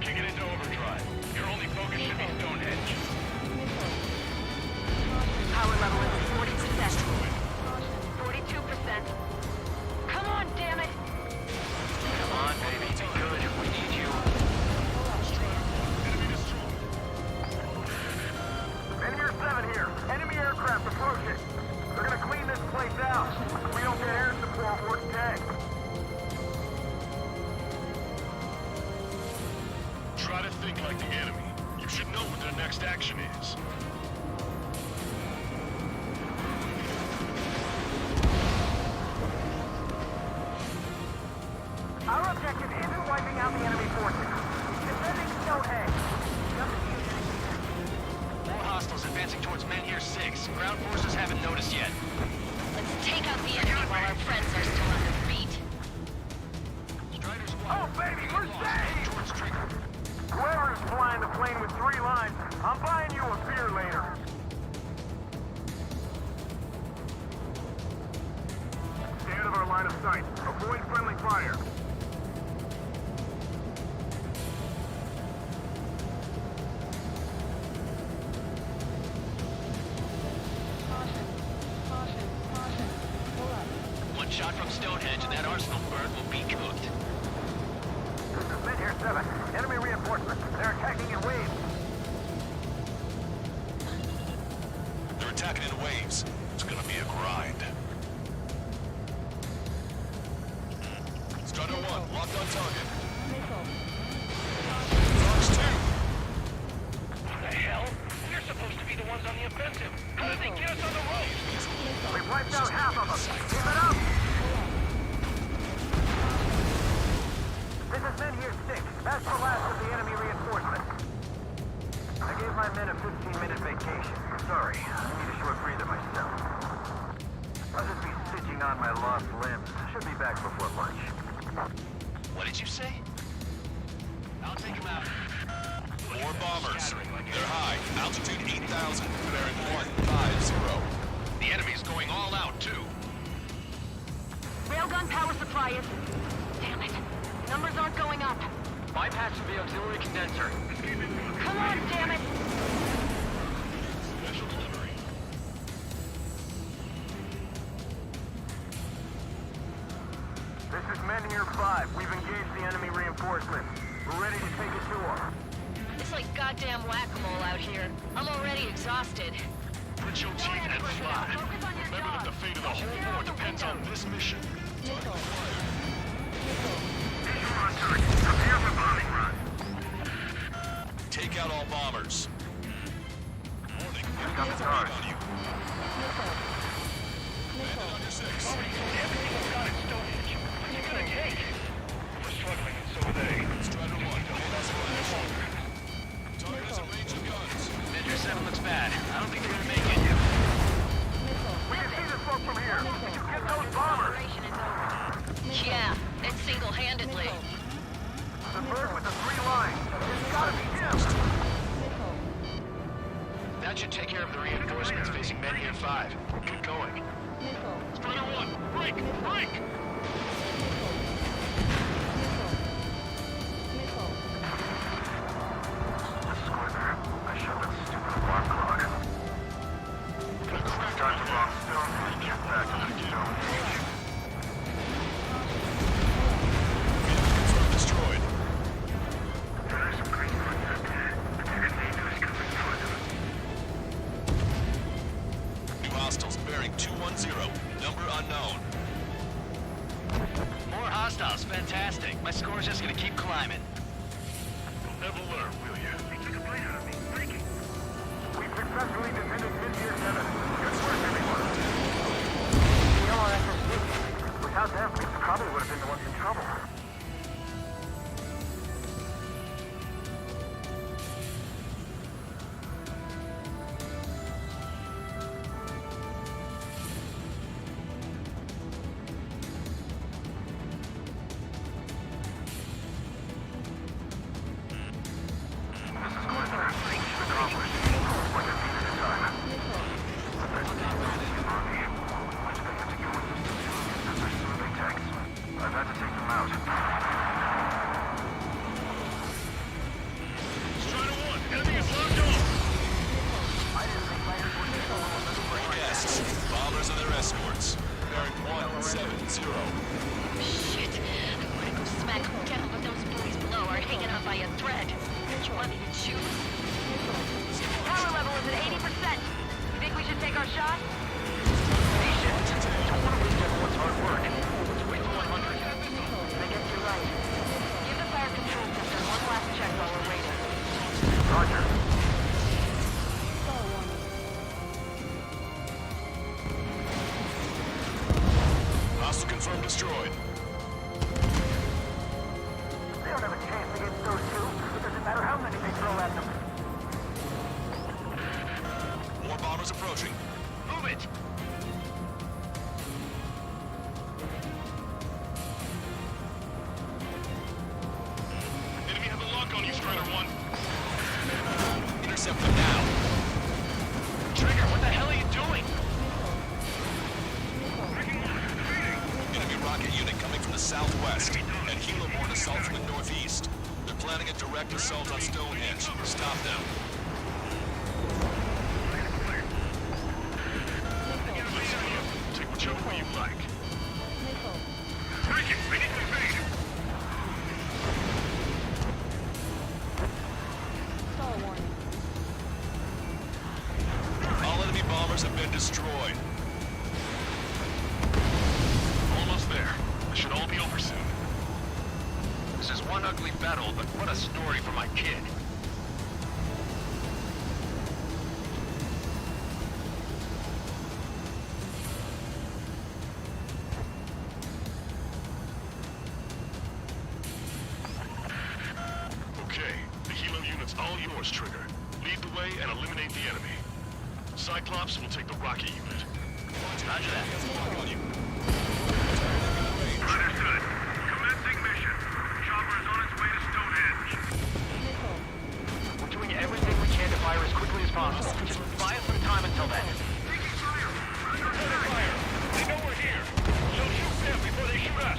Kick it into overdrive. Your only focus should be Stonehenge. Power level is 40%. 42%. Come on, damn it! Come on, baby. Be good. We need you. Menhir 7 here. Enemy aircraft approaching. They're gonna clean this place out. If we don't get air support, we're dead. Try to think like the enemy. You should know what their next action is. Our objective isn't wiping out the enemy forces. Defending Stonehenge. More hostiles advancing towards Menhir 6. Ground forces haven't noticed yet. Let's take out the enemy while our friends are still on their feet. Oh, baby, we're saved! Whoever is flying the plane with 3 lines, I'm buying you a beer later. Stay out of our line of sight. Avoid friendly fire. One shot from Stonehenge and that arsenal burn will be cooked. This is Menhir 7. Enemy reinforcements. They're attacking in waves. They're attacking in waves. It's gonna be a grind. Strider 1, locked on target. Fox 2. What the hell? We're supposed to be the ones on the offensive. How did they get us on the road? We wiped out half of them. Keep it up! This is Menhir 6. That's the last of the enemy reinforcements. I gave my men a 15-minute vacation. Sorry, I need a short breather myself. I'll just be stitching on my lost limbs. Should be back before lunch. What did you say? I'll take him out. 4 bombers. They're high. Altitude 8,000. Bearing 150. The enemy's going all out, too. Railgun power supply is... Damn it. Numbers aren't going up. Bypassing the auxiliary condenser. Come on, damn it! Special delivery. This is Menhir 5. We've engaged the enemy reinforcements. We're ready to take ashore. It's like goddamn whack-a-mole out here. I'm already exhausted. This Clench your teeth and fly. Remember that the fate of the whole war depends on this mission. Visual on target. Prepare for bombing run. Take out all bombers. Warning. Got the guard. On you. Bandit on your 6. Everything's got at Stonehenge. What's it gonna take? We're struggling, and so are they. Strider 1, hold us flash. Target is in range of guns. Interception looks bad. I don't think they're gonna make it. We can see the smoke from here. Did you get those bombers? Yeah, it's single-handedly. The bird with the 3 lines. It's gotta be him. That should take care of the reinforcements facing Menhir 5. Keep going. Strider 1, break! Break! Escort there. I shut that stupid alarm clock. Time to bomb Stonehenge. Get back to the Stonehenge. Destroyed. There's some green on that. The tornado is coming for them. New hostiles bearing 210. Number unknown. More hostiles. Fantastic. My score's just gonna keep climbing. You'll never learn, will you? They took a bite out of me. Breaking. We successfully defended Menhir 7. Good work, everyone. The LRS. Without them, we probably would have been the ones in trouble. Bombers and their escorts. Bearing 170. Shit. I want to go smack them down, but those boys below are hanging on by a thread. You want me to shoot? Power level is at 80%. You think we should take our shot? Don't want to waste everyone's hard work. Let's wait for 100. I guess you're right. Give the fire control system one last check while we're waiting. Roger. Hostile confirmed destroyed. They don't have a chance against those two. It doesn't matter how many they throw at them. More bombers approaching. Move it! Enemy have a lock on you, Strider 1. Intercept them now. Trigger, what the hell are you doing? Enemy rocket unit coming from the southwest, and Helios assault from the northeast. They're planning a direct assault on Stonehenge. Stop them. Take whichever way you like. Take it! We need to invade! All enemy bombers have been destroyed. Almost there. This should all be over soon. This is one ugly battle, but what a story for my kid. Okay, the Helo unit's all yours, Trigger. Lead the way and eliminate the enemy. Cyclops will take the rocket unit. Roger that. Understood. Commencing mission. Chopper is on its way to Stonehenge. We're doing everything we can to fire as quickly as possible. Just buy us some time until then. Taking fire! Under fire! They know we're here, so shoot them before they shoot us.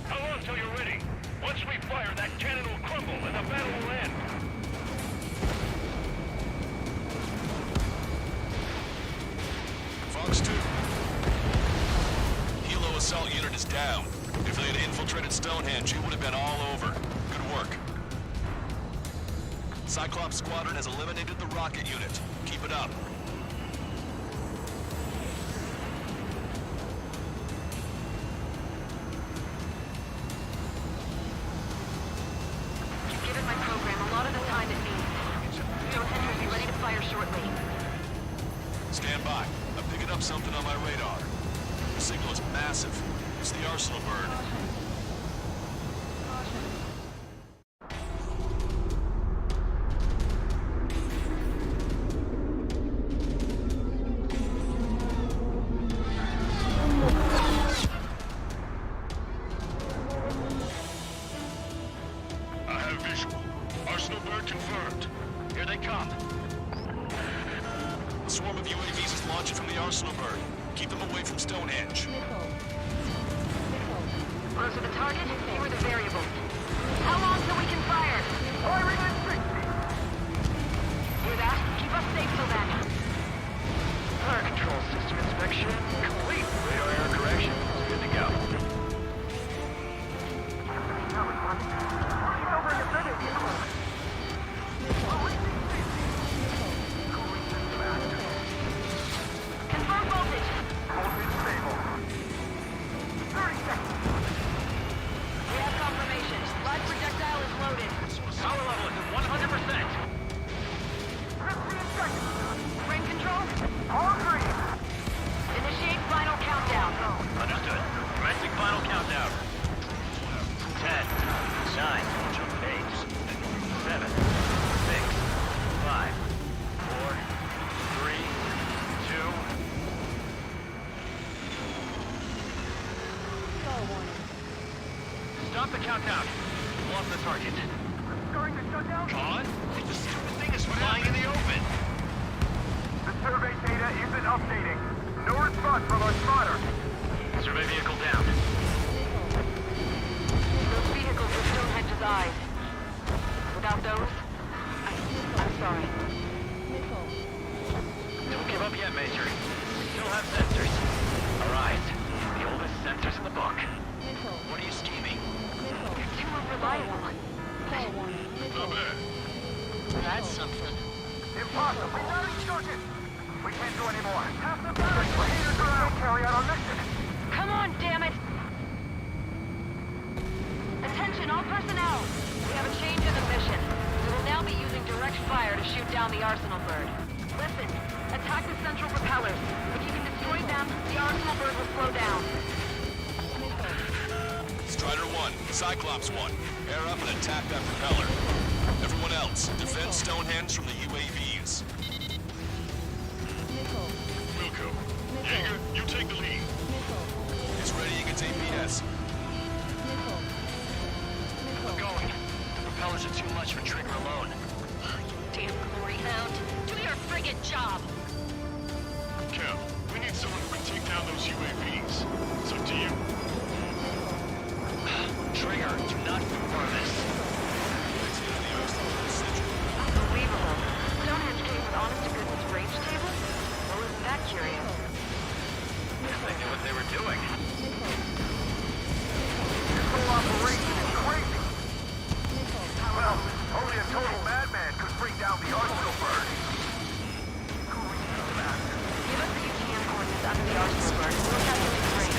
How long till you're ready? Once we fire, that cannon will crumble and the battle will end. Fox 2. Helo assault unit is down. If they had infiltrated Stonehenge, it would have been all over. Good work. Cyclops Squadron has eliminated the rocket unit. Keep it up. Stand by. I'm picking up something on my radar. The signal is massive. It's the Arsenal bird. I have visual. Arsenal bird confirmed. Here they come. A swarm of UAVs is launching from the Arsenal bird. Keep them away from Stonehenge. Close to the target, fewer the variables. How long till we can fire? Firing at 60! Hear that? Keep us safe till then. Fire control system inspection complete. Radar error correction. Good to go. Confirm voltage. Voltage stable. 30 seconds. We have confirmation. Live projectile is loaded. Power level is at 100%. 15 seconds. Frame control? All green. Initiate final countdown. Understood. Commencing final countdown. 10, 9, 8, 7, 6, 5, 4, 3, 2. Stop the countdown. Lost the target. Starting the shutdown? God? The stupid thing is flying in the open. The survey data isn't updating. No response from our spotter. Survey vehicle down. Those vehicles are Stonehenge's eyes. Without those, I'm sorry. Don't give up yet, Major. We still have sensors. Our eyes. The oldest sensors in the book. What are you scheming? They're too unreliable. Not bad. That's something. Impossible. We got instructed. We can't do any more. Half the battery. We'll carry out our mission. Come on, damn it! Attention, all personnel! We have a change in the mission. We will now be using direct fire to shoot down the Arsenal bird. Listen, attack the central propellers. If you can destroy them, the Arsenal bird will slow down. Strider 1, Cyclops 1. Air up and attack that propeller. Everyone else, defend Stonehenge from the UAVs. Wilco. Jaeger, you take the lead. He's readying its APS. I'm going. Propellers are too much for Trigger alone. You damn glory hound. Do your friggin' job! Cal, we need someone who can take down those UAVs. It's up to you. Trigger, do not confirm this. Unbelievable. Stonehenge came with honest-to-goodness range table? Well, isn't that curious? They knew what they were doing. This whole operation is crazy. Well, only a total madman could bring down the Arsenal bird. Give us the UTM coordinates under the Arsenal bird. We'll calculate the range.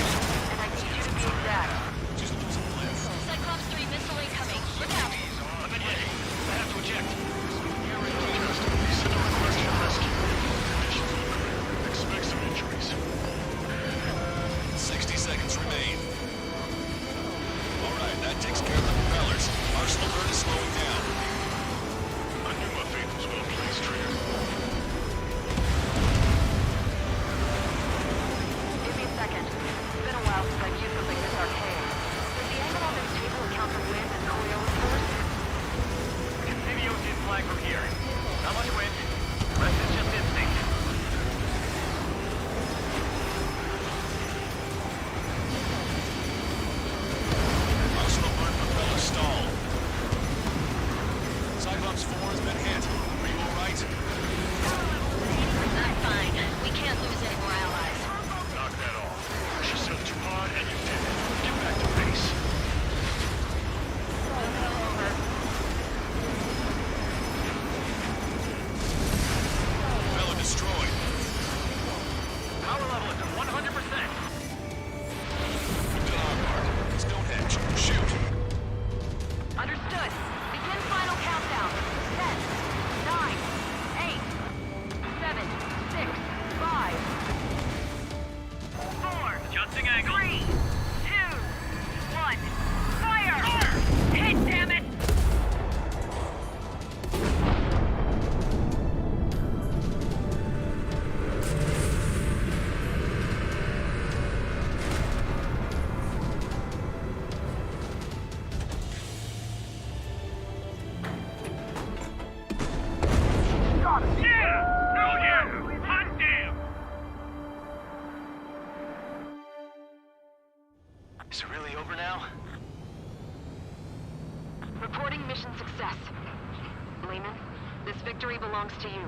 And I need you to be exact. Just lose a bliss. Cyclops 3 missile incoming. Look over now? Reporting mission success. Lehman, this victory belongs to you.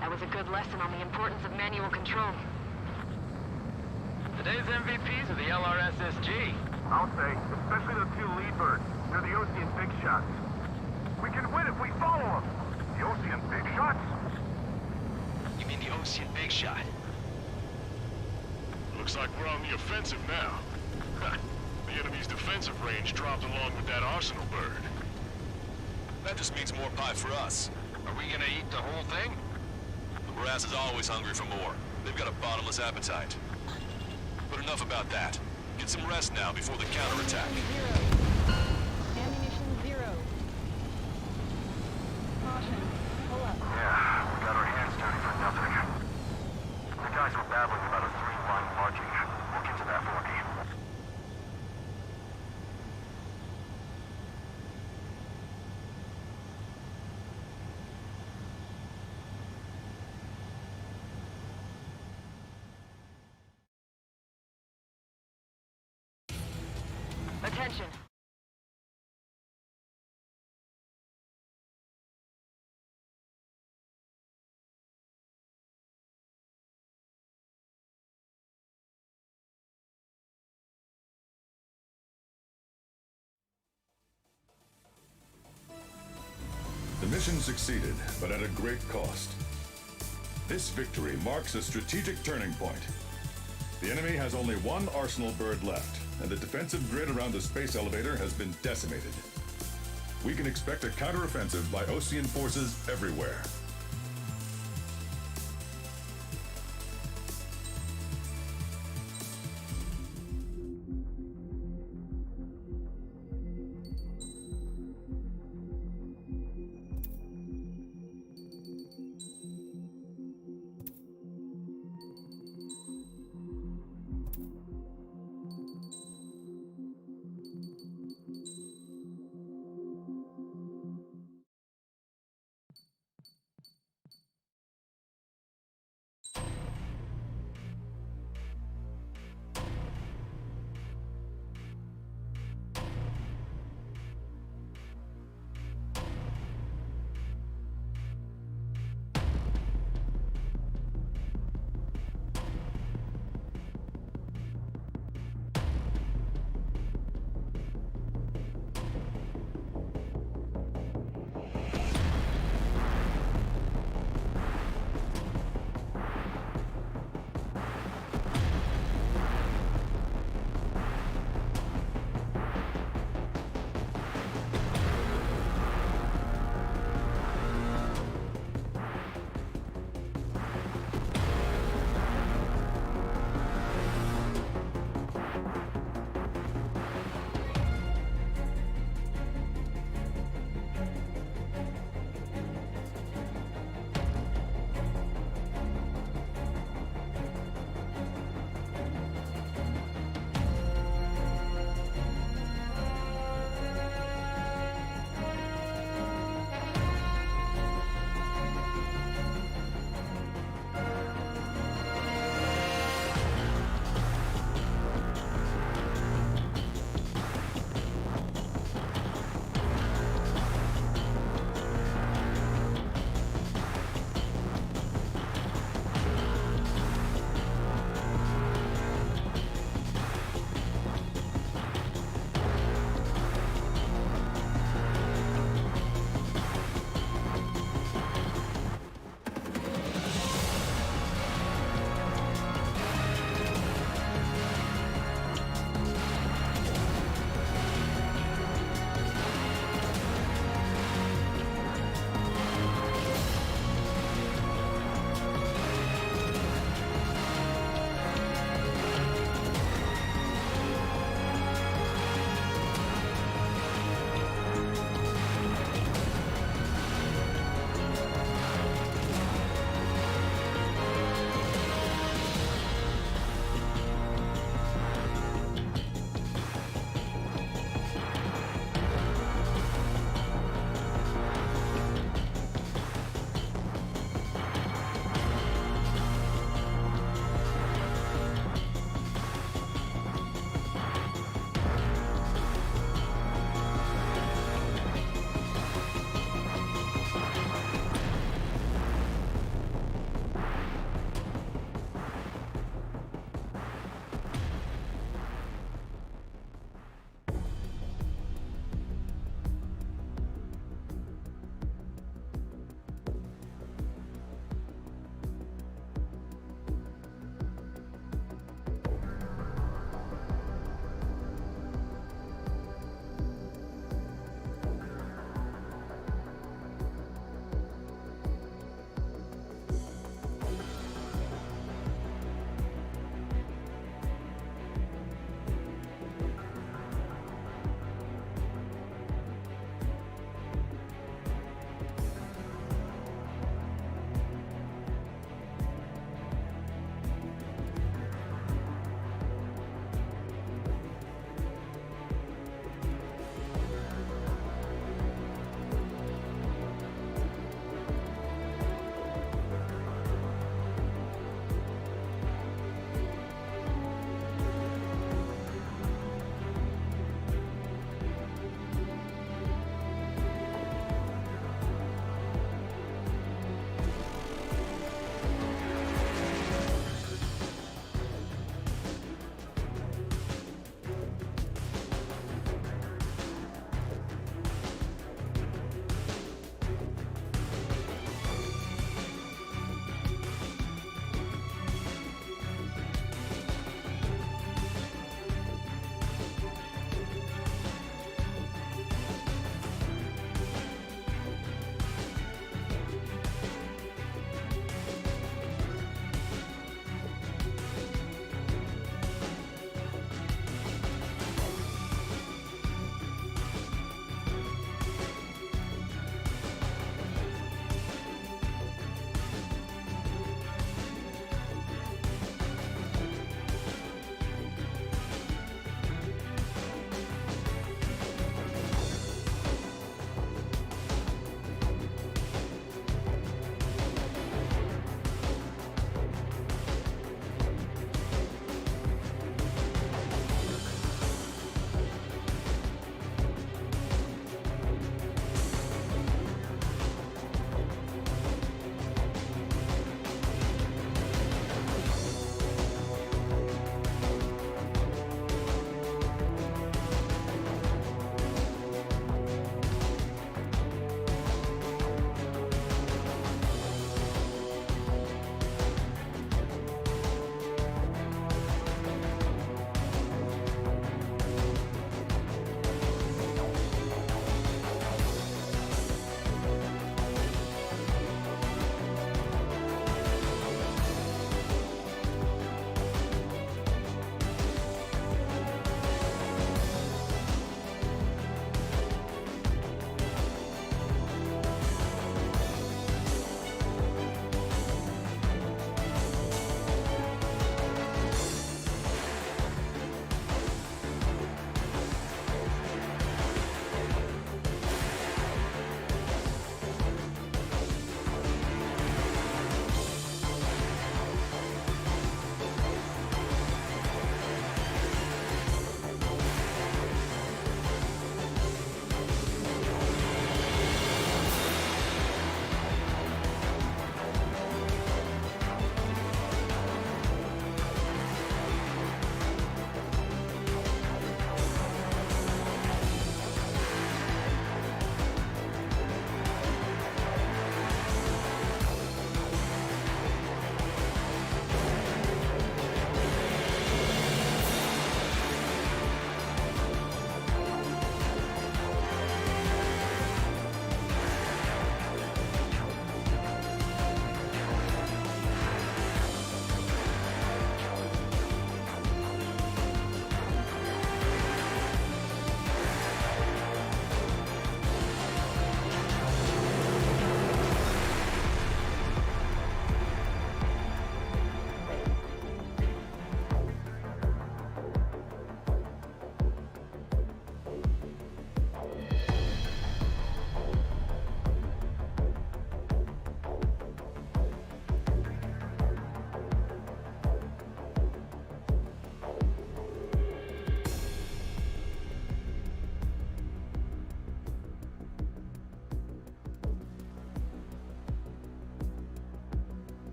That was a good lesson on the importance of manual control. Today's MVPs are the LRSSG. I'll say, especially the two lead birds. They're the Ocean big shots. We can win if we follow them. The Ocean big shots? You mean the Ocean Big Shot? Looks like we're on the offensive now. The enemy's defensive range dropped along with that arsenal bird. That just means more pie for us. Are we gonna eat the whole thing? The brass is always hungry for more. They've got a bottomless appetite. But enough about that. Get some rest now before the counterattack. Ammunition 0. Caution. Pull up. Yeah, we got our hands dirty for nothing. The guys were babbling about a three-line marching. Look into that for me. Attention. The mission succeeded, but at a great cost. This victory marks a strategic turning point. The enemy has only one arsenal bird left, and the defensive grid around the space elevator has been decimated. We can expect a counteroffensive by Ocean forces everywhere.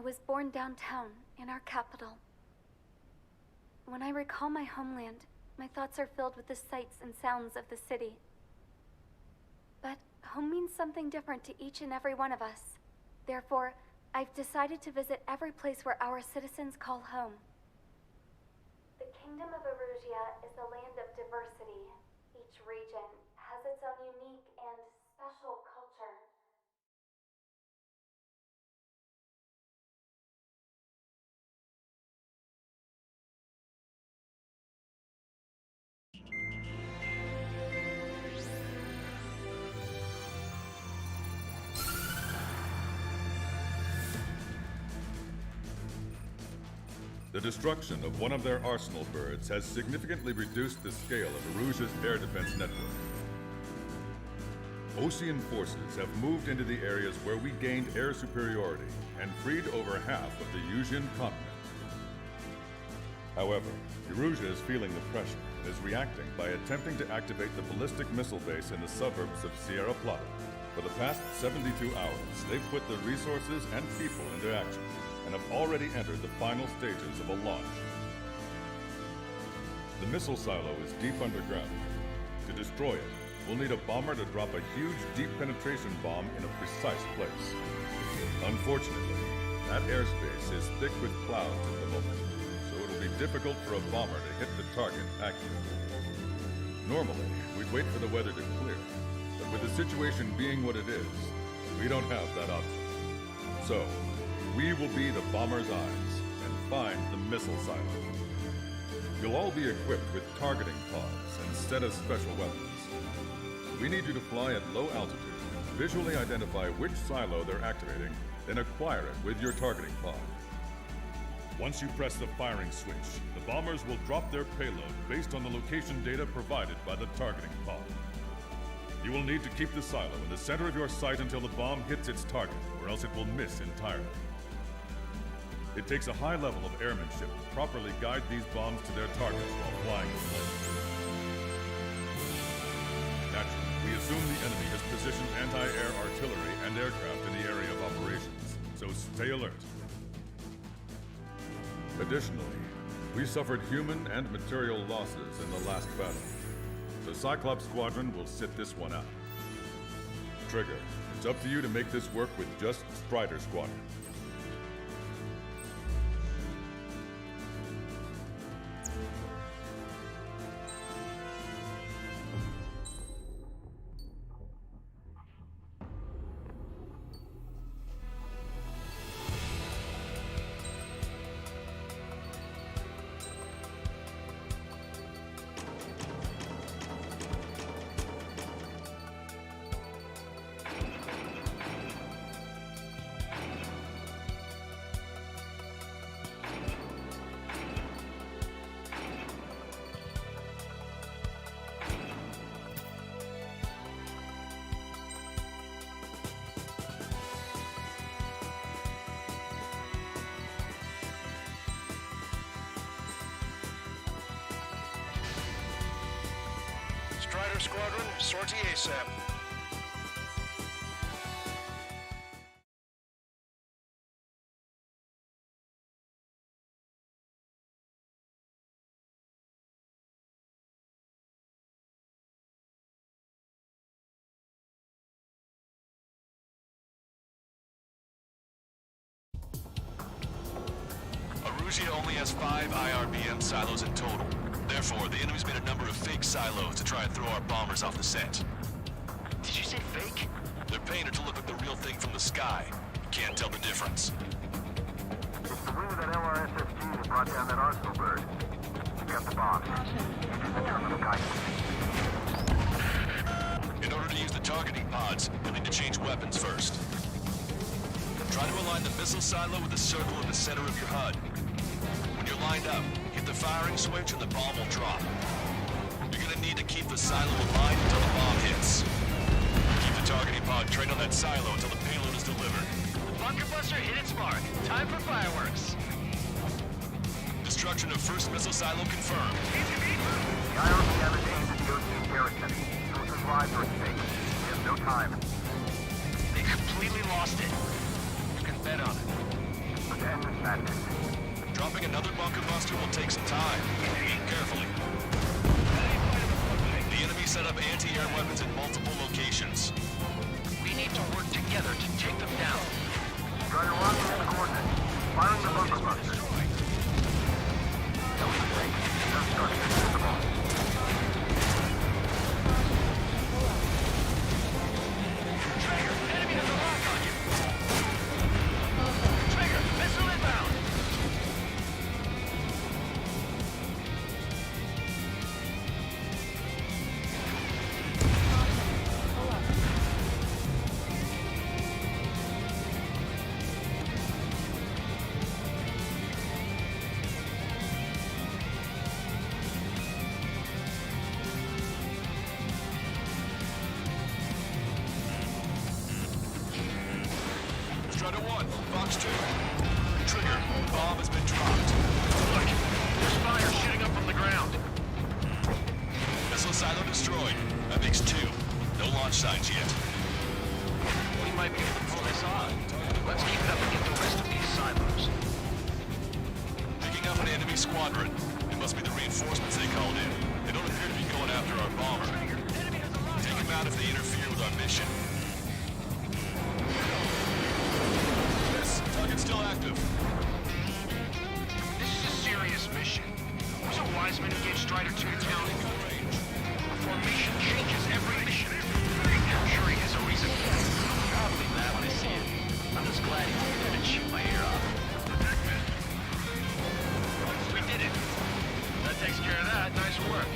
was born downtown, in our capital. When I recall my homeland, my thoughts are filled with the sights and sounds of the city. But home means something different to each and every one of us. Therefore, I've decided to visit every place where our citizens call home. The Kingdom of Erusia is a land of diversity. Each region has its own unique and special culture. The destruction of one of their arsenal birds has significantly reduced the scale of Erusia's air defense network. Ocean forces have moved into the areas where we gained air superiority and freed over half of the Eusian continent. However, Erusia is feeling the pressure and is reacting by attempting to activate the ballistic missile base in the suburbs of Sierra Plata. For the past 72 hours, they've put their resources and people into action, and have already entered the final stages of a launch. The missile silo is deep underground. To destroy it, we'll need a bomber to drop a huge deep penetration bomb in a precise place. Unfortunately, that airspace is thick with clouds at the moment, so it'll be difficult for a bomber to hit the target accurately. Normally, we'd wait for the weather to clear, but with the situation being what it is, we don't have that option. So, we will be the bomber's eyes and find the missile silo. You'll all be equipped with targeting pods instead of special weapons. We need you to fly at low altitude, visually identify which silo they're activating, then acquire it with your targeting pod. Once you press the firing switch, the bombers will drop their payload based on the location data provided by the targeting pod. You will need to keep the silo in the center of your sight until the bomb hits its target, or else it will miss entirely. It takes a high level of airmanship to properly guide these bombs to their targets while flying below. Naturally, we assume the enemy has positioned anti-air artillery and aircraft in the area of operations, so stay alert. Additionally, we suffered human and material losses in the last battle. The Cyclops Squadron will sit this one out. Trigger, it's up to you to make this work with just Strider Squadron. Strider Squadron, sortie ASAP. Erusia only has 5 IRBM silos in total. Therefore, the enemy's made a number of fake silos to try and throw our bombers off the scent. Did you say fake? They're painted to look like the real thing from the sky. You can't tell the difference. It's the wing of that LRSSG that brought down that arsenal bird. We've got the bomb. The terminal guidance. In order to use the targeting pods, you'll need to change weapons first. Try to align the missile silo with the circle in the center of your HUD. When you're lined up, hit the firing switch and the bomb will drop. You're gonna need to keep the silo aligned until the bomb hits. Keep the targeting pod trained on that silo until the payload is delivered. The bunker buster hit its mark. Time for fireworks. Destruction of first missile silo confirmed. The IRB have it aimed at the Ocean garrison. Sources lives are at stake. We have no time. They completely lost it. You can bet on it. The Dropping another bunker buster will take some time. Aim carefully. The enemy set up anti-air weapons in multiple locations. We need to work together to take them down. Strider 1 in the coordinates. Firing the bunker buster. That was great. No structure visible. Trigger, enemy has a lock on you. Trigger, missile inbound. Strider 1, Fox 2. Trigger, bomb has been dropped. Look, there's fire shooting up from the ground. Missile silo destroyed. That makes 2. No launch signs yet. We might be able to pull this off. Let's keep it up and get the rest of these silos. Picking up an enemy squadron. It must be the reinforcements they called in. They don't appear to be going after our bomber. Take them out if they interfere with our mission. Target's still active. This is a serious mission. Was a wise man who gave Strider 2 to town? Formation changes every mission. Sure, he has a reason. I'll believe that when I see it. I'm just glad he didn't shoot my ear off. We did it. That takes care of that. Nice work.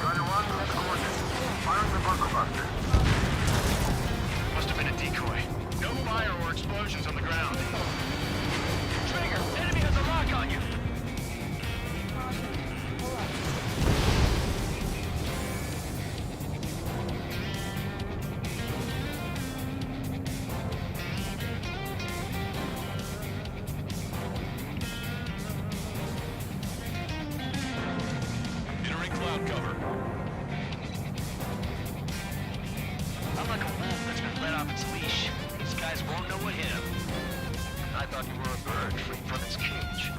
Strider 1, that's coordinates. Firing the bunker explosions on the ground. Trigger, enemy has a lock on you. Entering cloud cover. I'm like a wolf that's been let off its leash. These guys won't know what hit him. I thought you were a bird free from its cage.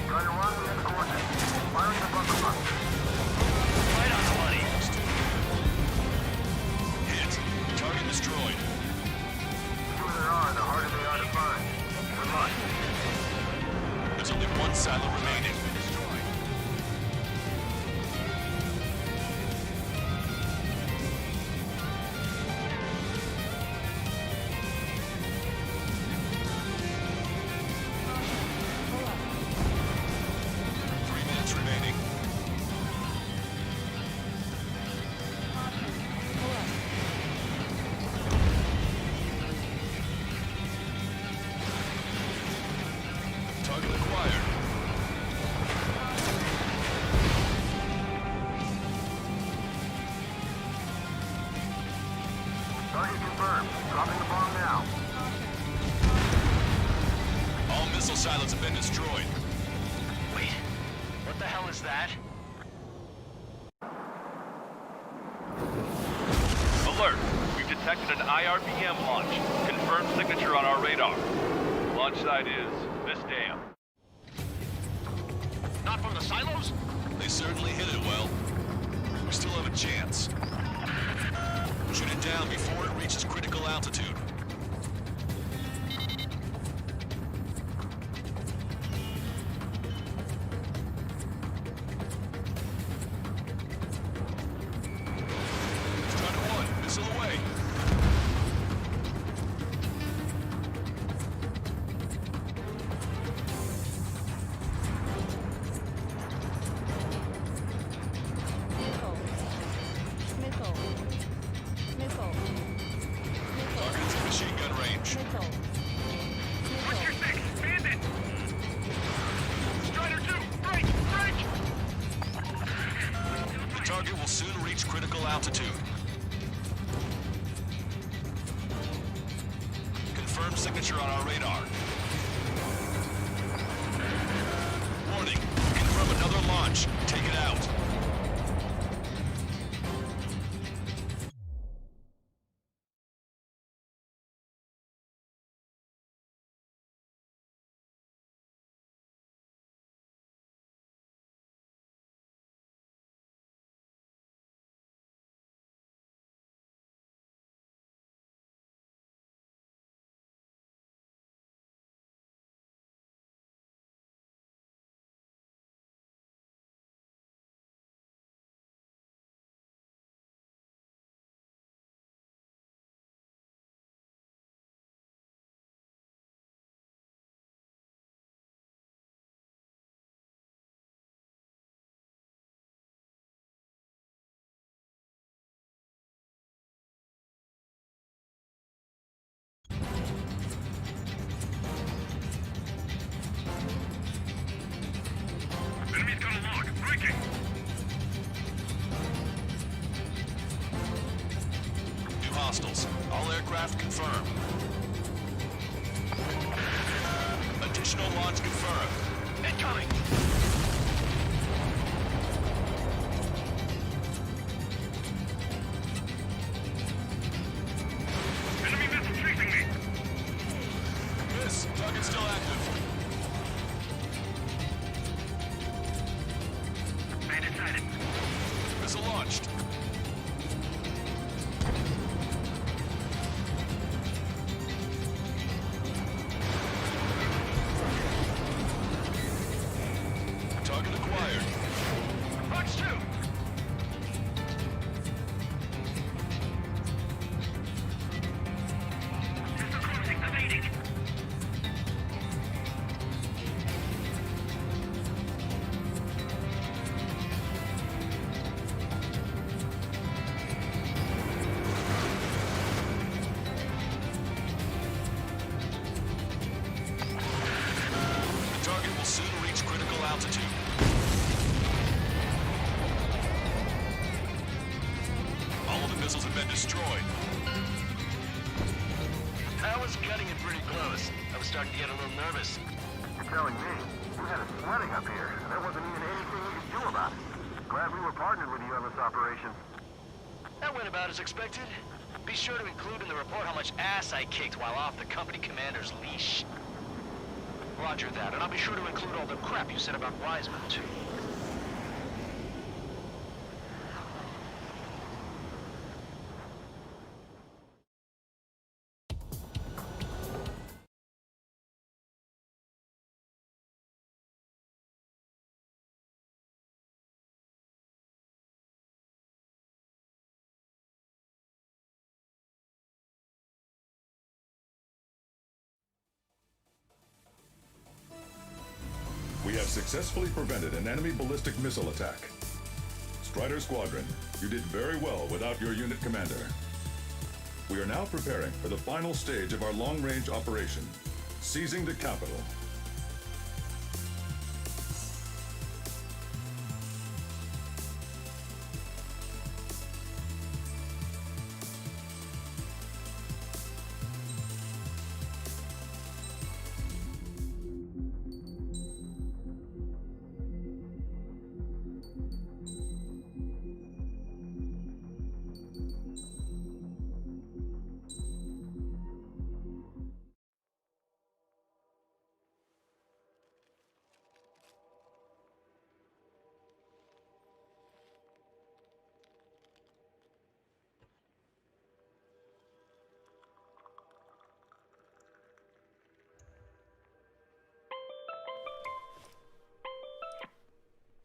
Gunner 1, we have coordinates. Firing the bunker punch. Right on the money. Hit. Target destroyed. The fewer there are, the harder they are to find. Good luck. There's only one silo remaining. Remaining. Target acquired. Target confirmed. Dropping the bomb now. All missile silos have been destroyed. Wait, what the hell is that? Alert! We've detected an IRBM launch. Confirmed signature on our radar. Launch site is this dam. Not from the silos? They certainly hit it well. We still have a chance. Shoot it down before it reaches critical altitude. Strider 1, missile away. Target's in machine gun range. What's your 6? Bandit! Strider 2, break! Break! The target will soon reach critical altitude. Confirmed signature on our radar. Warning. Confirm another launch. Take it out. Enemy's got a lock. Breaking! New hostiles. All aircraft confirmed. Additional launch confirmed. Incoming! Enemy missile chasing me! Miss. Target still active. Bandit sighted. Missile launched. was cutting it pretty close. I was starting to get a little nervous. You're telling me you had us flooding up here, and there wasn't even anything you could do about it. Glad we were partnered with you on this operation. That went about as expected. Be sure to include in the report how much ass I kicked while off the company commander's leash. Roger that, and I'll be sure to include all the crap you said about Wiseman, too. We have successfully prevented an enemy ballistic missile attack. Strider Squadron, you did very well without your unit commander. We are now preparing for the final stage of our long-range operation, seizing the capital.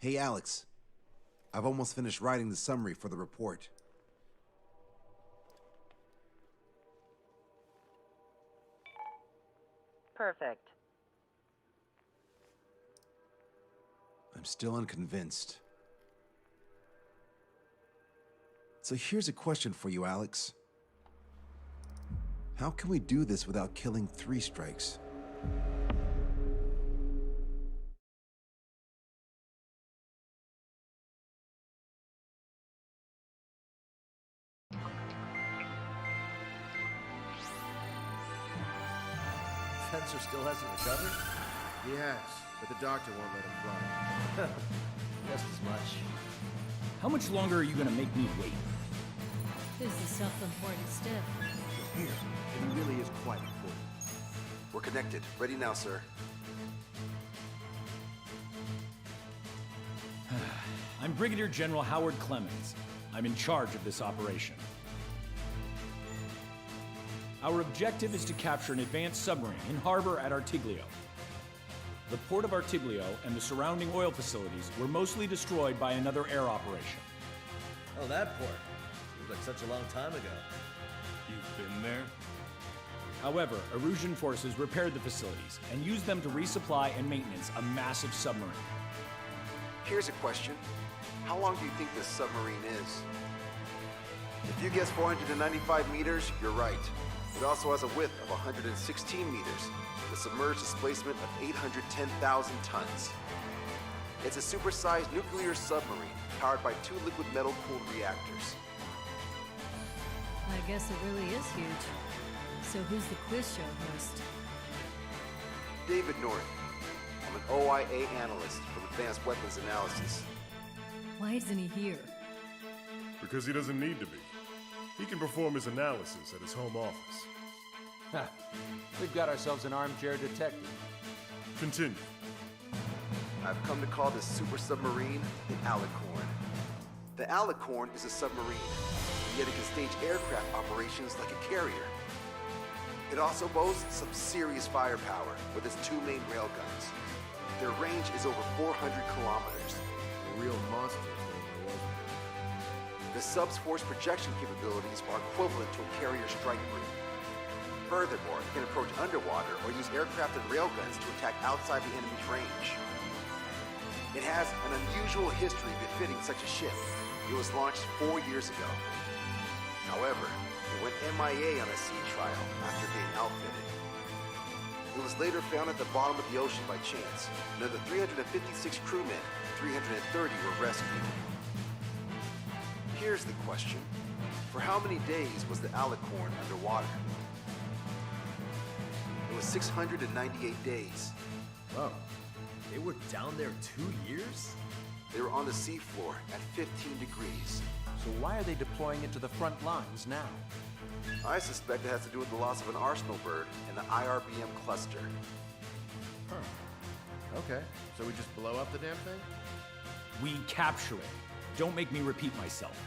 Hey, Alex. I've almost finished writing the summary for the report. Perfect. I'm still unconvinced. So here's a question for you, Alex. How can we do this without killing 3 strikes? Spencer still hasn't recovered? Yes, but the doctor won't let him fly. Just as much. How much longer are you gonna make me wait? This is self-important stuff. Here, it really is quite important. We're connected. Ready now, sir. I'm Brigadier General Howard Clemens. I'm in charge of this operation. Our objective is to capture an advanced submarine in harbor at Artiglio. The port of Artiglio and the surrounding oil facilities were mostly destroyed by another air operation. Oh, that port. Seems like such a long time ago. You've been there? However, Erusian forces repaired the facilities and used them to resupply and maintenance a massive submarine. Here's a question. How long do you think this submarine is? If you guess 495 meters, you're right. It also has a width of 116 meters, with a submerged displacement of 810,000 tons. It's a supersized nuclear submarine powered by 2 liquid metal-cooled reactors. I guess it really is huge. So who's the quiz show host? David Norton. I'm an OIA analyst from Advanced Weapons Analysis. Why isn't he here? Because he doesn't need to be. He can perform his analysis at his home office. Ha! We've got ourselves an armchair detective. Continue. I've come to call this super submarine the Alicorn. The Alicorn is a submarine, yet it can stage aircraft operations like a carrier. It also boasts some serious firepower with its 2 main railguns. Their range is over 400 kilometers. A real monster. The sub's force projection capabilities are equivalent to a carrier strike group. Furthermore, it can approach underwater or use aircraft and railguns to attack outside the enemy's range. It has an unusual history befitting such a ship. It was launched 4 years ago. However, it went MIA on a sea trial after being outfitted. It was later found at the bottom of the ocean by chance, and of the 356 crewmen, 330 were rescued. Here's the question. For how many days was the Alicorn underwater? 698 days. Whoa. They were down there 2 years? They were on the seafloor at 15 degrees. So why are they deploying it to the front lines now? I suspect it has to do with the loss of an arsenal bird in the IRBM cluster. Huh. Okay, so we just blow up the damn thing? We capture it. Don't make me repeat myself.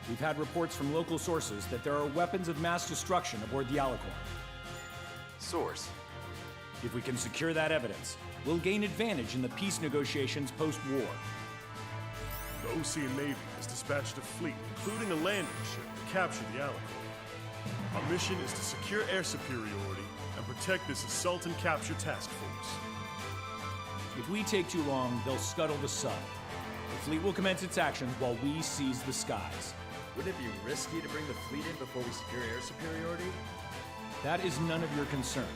We've had reports from local sources that there are weapons of mass destruction aboard the Alicorn. Source? If we can secure that evidence, we'll gain advantage in the peace negotiations post-war. The Ocean Navy has dispatched a fleet, including a landing ship, to capture the Alicorn. Our mission is to secure air superiority and protect this assault and capture task force. If we take too long, they'll scuttle the sub. The fleet will commence its actions while we seize the skies. Wouldn't it be risky to bring the fleet in before we secure air superiority? That is none of your concern.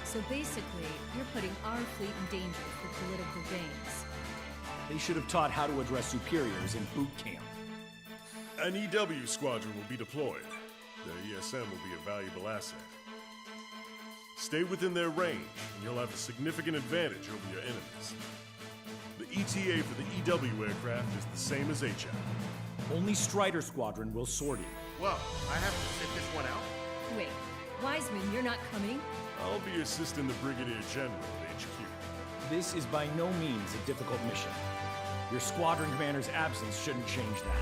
So basically, you're putting our fleet in danger for political gains. They should have taught how to address superiors in boot camp. An EW squadron will be deployed. Their ESM will be a valuable asset. Stay within their range, and you'll have a significant advantage over your enemies. The ETA for the EW aircraft is the same as HF. Only Strider Squadron will sortie. Whoa, I have to sit this one out? Wait, Wiseman, you're not coming? I'll be assisting the Brigadier General at HQ. This is by no means a difficult mission. Your squadron commander's absence shouldn't change that.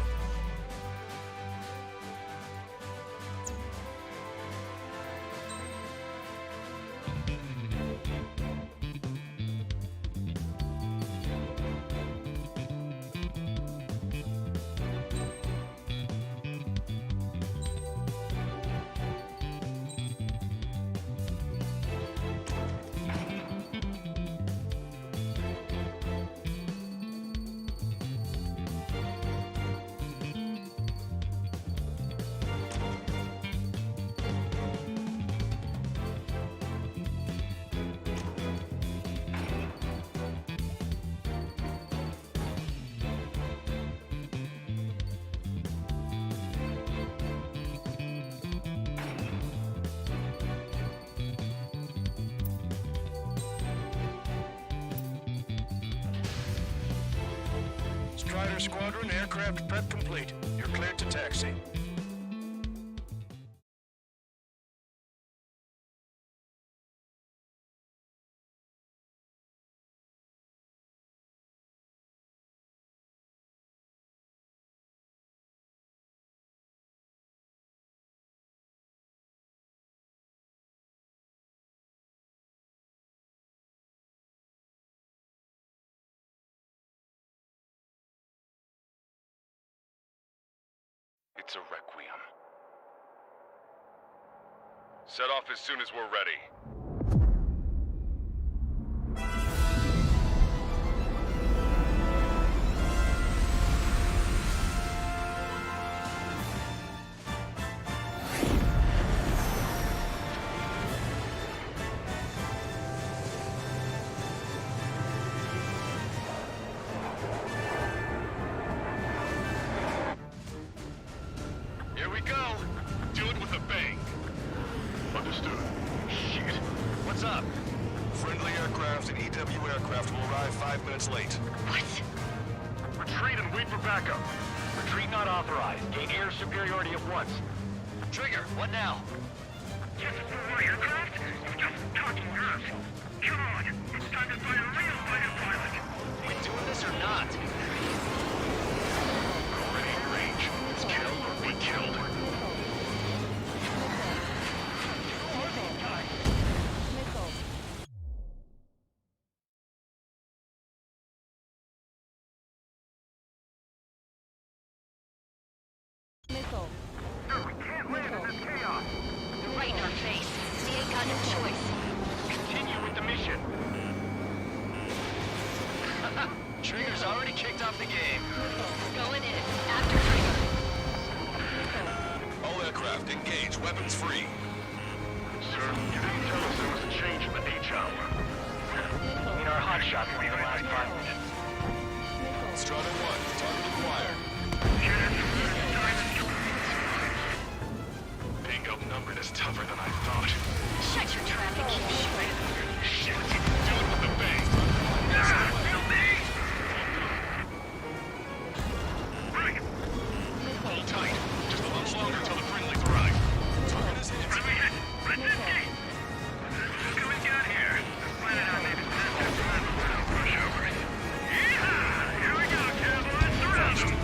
Strider Squadron, aircraft prep complete. You're cleared to taxi. It's a requiem. Set off as soon as we're ready. Late. What? Retreat and wait for backup. Retreat not authorized. Gain air superiority at once. Trigger, what now? Just more aircraft? You're just talking nerves. Come on, it's time to find a real fighter pilot. We doing this or not? Already in range. It's kill or be killed. Trigger's already kicked off the game. Going in. After Trigger. All aircraft engage. Weapons free. Sir, you didn't tell us there was a change in the H hour. I mean, our hotshot will be the last 5 minutes. Strider 1, target acquired. Bingo numbered is tougher than I thought. Shut your trap and keep shooting. Shit, do it with the bang. Feel me? Right. Hold tight. Just a little longer till the friendlies arrive. Target is hit. Let me hit. Brzezinski! Look what we got here. This planet I made is past our time of rush over it. Yeehaw! Here we go, cowboys. Surround them.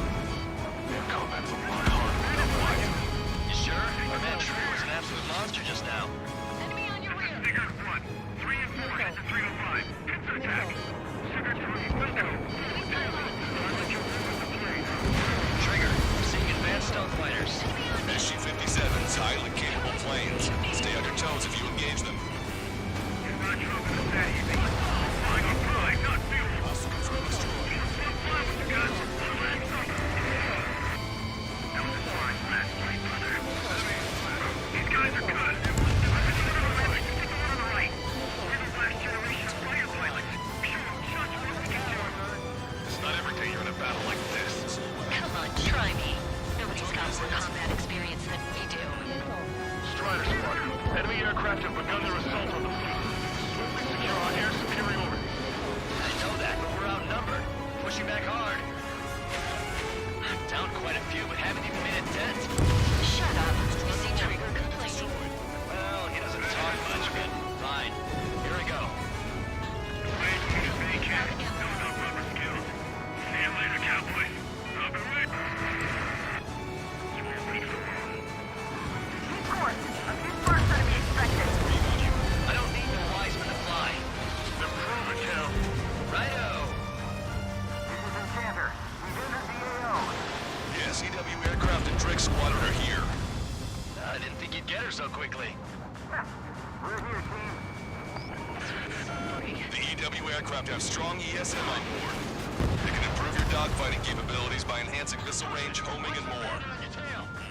Combat's a lot harder than I like. You sure? Our man Trigger was an absolute monster just now. Enemy on your rear. They got one. 3 and 4 head to 305. Hit the attack. Sugar 3, let's go. Trigger, I'm seeing advanced stealth fighters. SG-57's highly capable planes. Stay on your toes if you engage them. You're not dropping us that easy. Flying on pride, not fuel. Fly with the guns. That was a fine match, right, brother? These guys are good. Stick the one on the right. We're the last generation of fighter pilots. Show them just what we can do. It's not every day you're in a battle like this. Come on, try me. Nobody's got more combat experience than we do. Strider Squadron. Enemy aircraft have begun their assault on the fleet. Swiftly secure our air superiority. I know that, but we're outnumbered. Pushing back hard. Down quite a few, but haven't even made a dent. Shut up. You see Trigger complaining. Well, he doesn't talk much, but fine. Here we go. Wait, vacant. Those are rubber skills. See you later, cowboy. I'll be right back. You won't be so long. Escort! A few sparks are to be expected. I don't need the Wiseman to fly. They're proven, Cal. Righto. This is Enchanter. We've entered the AO. Yes, EW aircraft and Drake Squadron are here. I didn't think you'd get her so quickly. We're here, team. The EW aircraft have strong ESM on board. They can improve your dogfighting capabilities by enhancing missile range, homing, and more.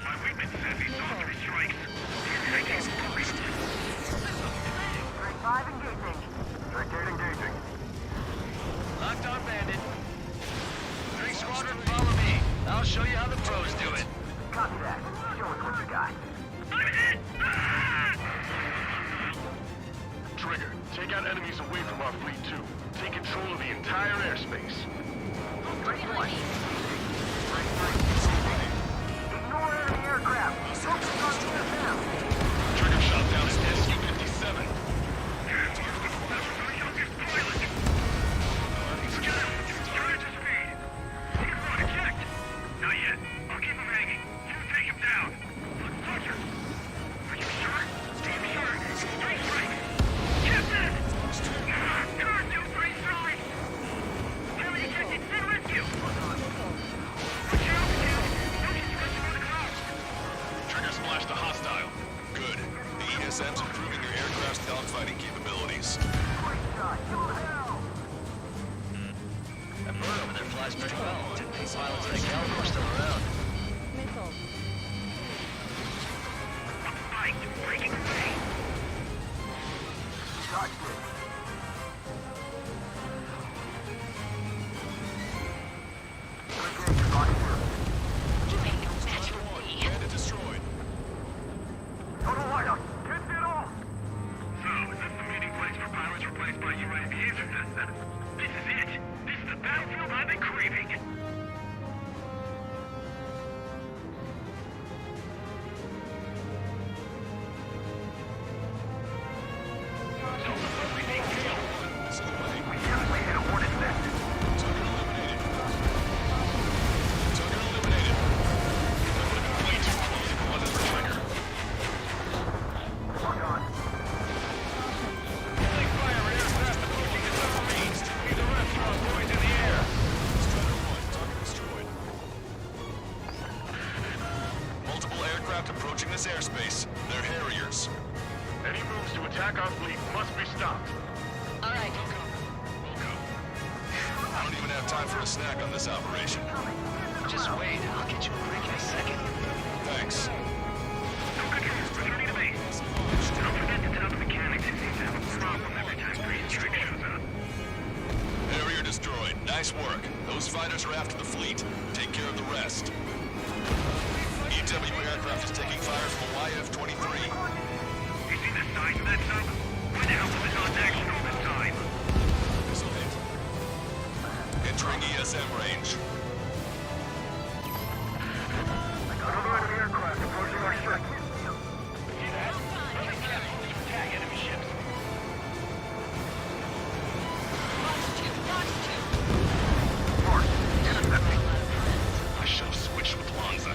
My weakness says he's on 3 strikes. He's taking points. Drake 5 engaging. Drake 8 engaging. Locked on, Bandit. Drake Squadron, follow me. I'll show you how the pros do it. Copy that. Show us what you got. I'm hit! Ah! Trigger, take out enemies away from our fleet, too. Take control of the entire airspace. Drake 1. Drake 3. Ignore enemy aircraft. Focus on the ESM. Trigger shot down his SU-57. Not yet. I'll keep him hanging. You take him down. Roger. Are you sure? Damn sure. 3 strikes. Captain! Guard, do 3 strikes! Enemy detected. Send rescue! Watch out, Cal. Don't get on the ground. Trigger splashed a hostile. Good. The ESM's improving your aircraft's dogfighting capabilities. Great shot. Go hell! That bird over there flies pretty well. Didn't think pilots like Alicorn still around. Fight! Breaking away! Dodge it. Okay, Fox 2. You ain't no match for me. Bandit destroyed. Total whiteout. Gets it all. So, is this the meeting place for pilots replaced by UAVs? This is it! This is the battlefield I've been craving! Approaching this airspace. They're Harriers. Any moves to attack our fleet must be stopped. All right. I don't even have time for a snack on this operation. Just wait. I'll get you a break in a second. Thanks. No controls. Returning to base. Don't forget to tell the mechanics he seems to have a problem every time Green Strike shows up. Harrier destroyed. Nice work. Those fighters are after the fleet. Take care of the rest. EW aircraft is taking fire from a YF-23. ESM range. Another enemy aircraft approaching our ship. See that? Really careful to attack enemy ships. Mark, intercepting. I should have switched with Lanza.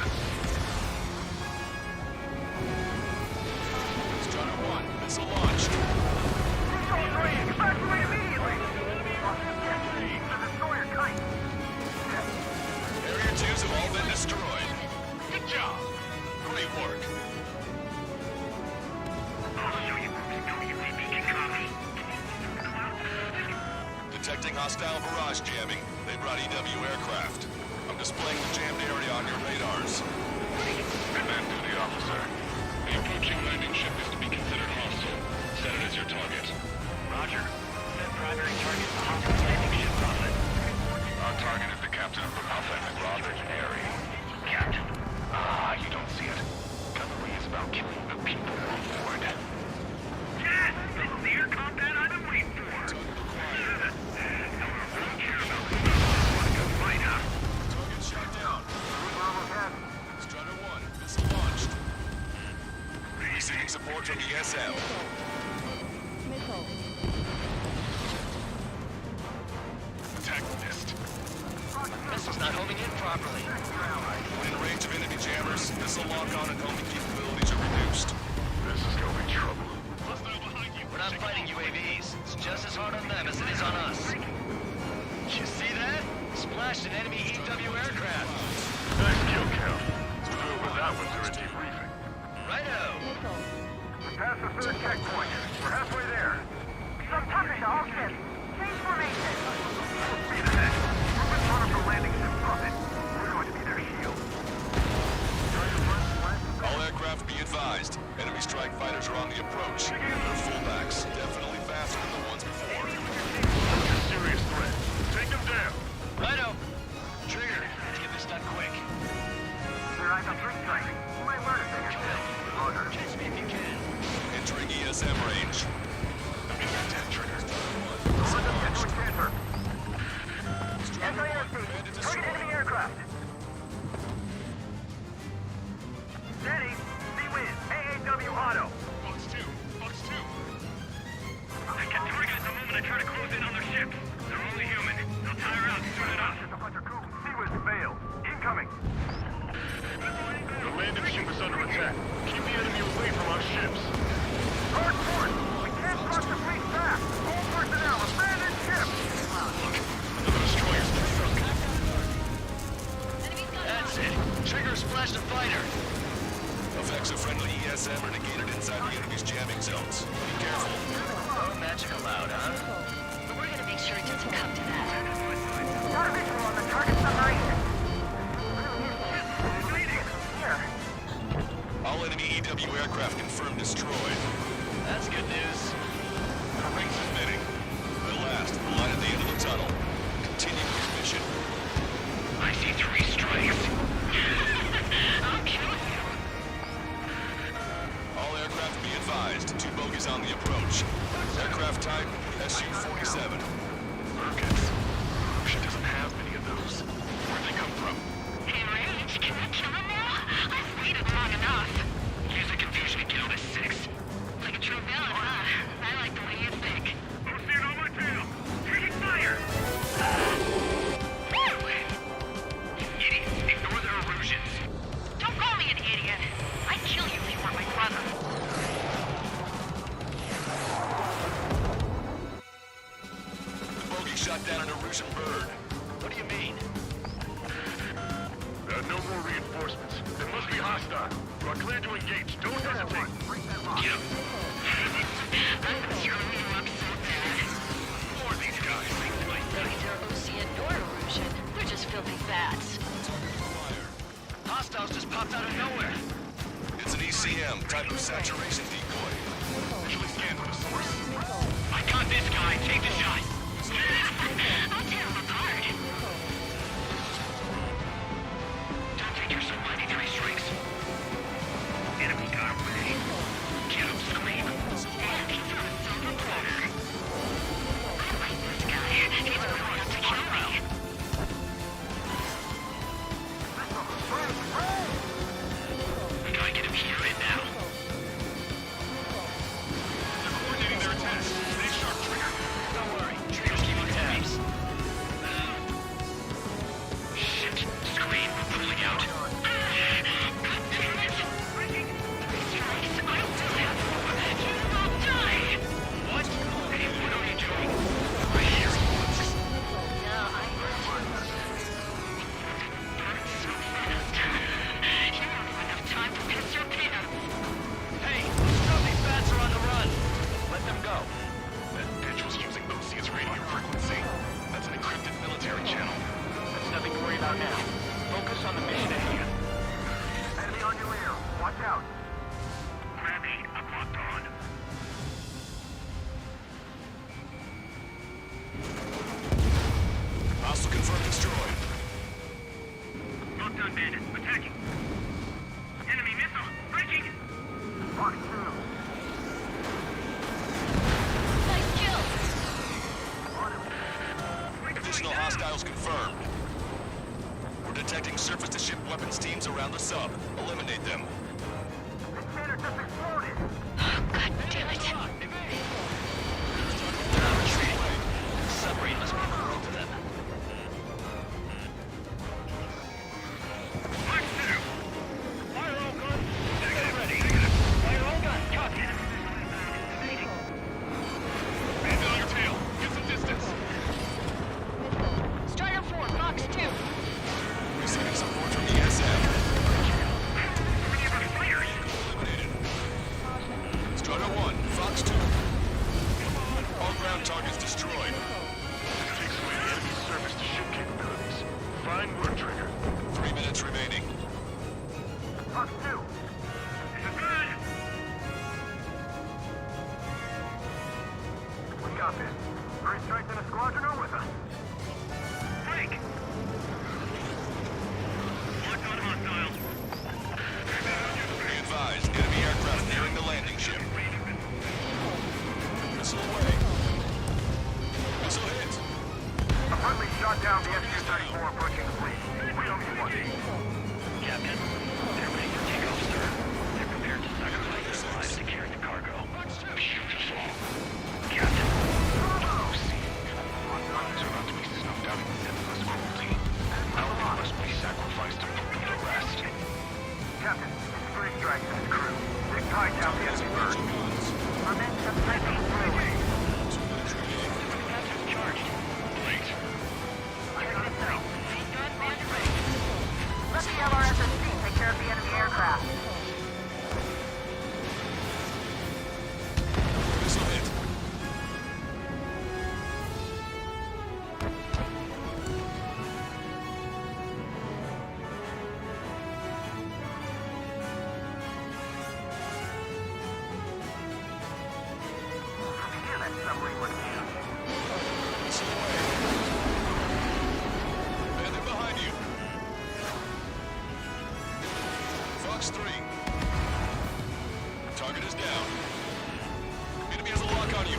Stunner 1, missile launched. Cruise range, evacuate immediately. The destroyer kite. Area 2s have all been destroyed. Good job. Great work. I'll show you if you can copy. Detecting hostile barrage jamming. They brought EW aircraft. I'm displaying the jammed area on your radars. Command duty officer. The approaching landing ship is to be considered hostile. Set it as your target. Roger. Set primary target to hostile landing ship, Prophet. Our target is the captain of the Prophet, Robert Airy. Captain. Ah, you don't see it. Gunnery is about killing the people on board. Yes! This is the air combat I've been waiting for. Target shot down. Strutter 1, missile launched. Receiving support from ESM. Attack missed. Missile's not homing in properly. When in range of enemy jammers, missile lock-on and homing capabilities are reduced. This is gonna be trouble. We're not fighting UAVs. It's just as hard on them as it is on us. You see that? Splashed an enemy EW aircraft. Nice kill count. We'll do it with that one during debriefing. Righto. We passed the third checkpoint. We're halfway there. Some target to all ships. Change formation. Speed ahead. We're in front of the landing ship, Prophet. We're going to be their shield. All aircraft be advised. Enemy strike fighters are on the approach. They're fullbacks, definitely faster than the ones before. A serious threat. Take them down. Righto. Trigger. Let's get this done quick. Their eyes on three strike. You might learn a thing or two. Roger. Chase me if you can. Entering ESM range. Trigger. Target enemy aircraft. Steady. C-Wiz. AAW Auto. Fox 2. Fox 2. I get target at the moment I try to close in on their ship. They're only human. They'll tire out soon enough. C-Wiz failed. Incoming. The landing ship is under attack. Keep the enemy away from our ships. Hard port. We can't cross the fleet fast. All personnel, abandon ship. Look, another destroyer's been sunk. That's it. Trigger splashed a fighter. Effects of friendly ESM are negated inside the enemy's jamming zones. Be careful. Oh, magic allowed, huh? But we're gonna make sure it doesn't come to that. Got a visual on the target submarine. Here. All enemy EW aircraft confirmed destroyed. That's good news. Rings emitting. The last, the light at the end of the tunnel. Continue your mission. I see 3 strikes. I'll kill you. All aircraft be advised. 2 bogies on the approach. Aircraft type, SU-47. Merkins. She doesn't have many of those. Where'd they come from? In range? Can I kill him now? I've waited long enough. Use the confusion to kill this 6. Like a true villain, huh? I like the way you think. Don't stand on my tail. Taking fire. Woo! Idiots, ignore their illusions. Don't call me an idiot. I'd kill you if you weren't my brother. The bogey shot down an Erusian bird. What do you mean? There are no more reinforcements. They must be hostile. You are clear to engage. Don't hesitate. Get him. I'm sure you up so bad. More of these guys. Neither Ocean nor Erusian. They're just filthy bats. Hostiles just popped out of nowhere. It's an ECM, type of saturation decoy. Visually scan for the source. I got this guy. Take the shot. I'll tear them apart. Don't take yourself 93 strikes. Enemy got away. Get him, Scream. And he's on a silver platter. I like this guy. He's really out to kill me. Files confirmed. We're detecting surface-to-ship weapons teams around the sub. Eliminate them. The scanner just exploded. God damn it. Submarine must be on the road to them. Mark 2. Fire all guns. Negative. Ready. Fire all guns. Copy. Man on your tail. Get some distance. Strider 4, Fox 2. Receiving support from ESM. Eliminated. Strider 1, Fox 2. All ground targets destroyed. Takes away the enemy surface-to-ship capabilities. Fine work, Trigger. 3 minutes remaining. Fox 2. We got this. First strike in a squadron are with us. Break. Locked on hostiles. Be advised, enemy aircraft nearing the landing ship. Missile away. Missile hit. A friendly shot down the SU-34 approaching the fleet. We don't need one. Captain, they're ready for takeoff, sir. They're prepared to sacrifice their lives to carry the cargo. Shoot us all. Captain. These are about to be snuffed out in endless cruelty. Our must be sacrificed to prove the rest. Captain, it's three strikes and his crew. They tied down the enemy bird. Momentum typing through. Captain charged. Wait. Let the LRSSC take care of the enemy aircraft. Missile hit. Yeah, that submarine was huge. Missile away. Bandit behind you. Fox 3. Target is down. Enemy has a lock on you.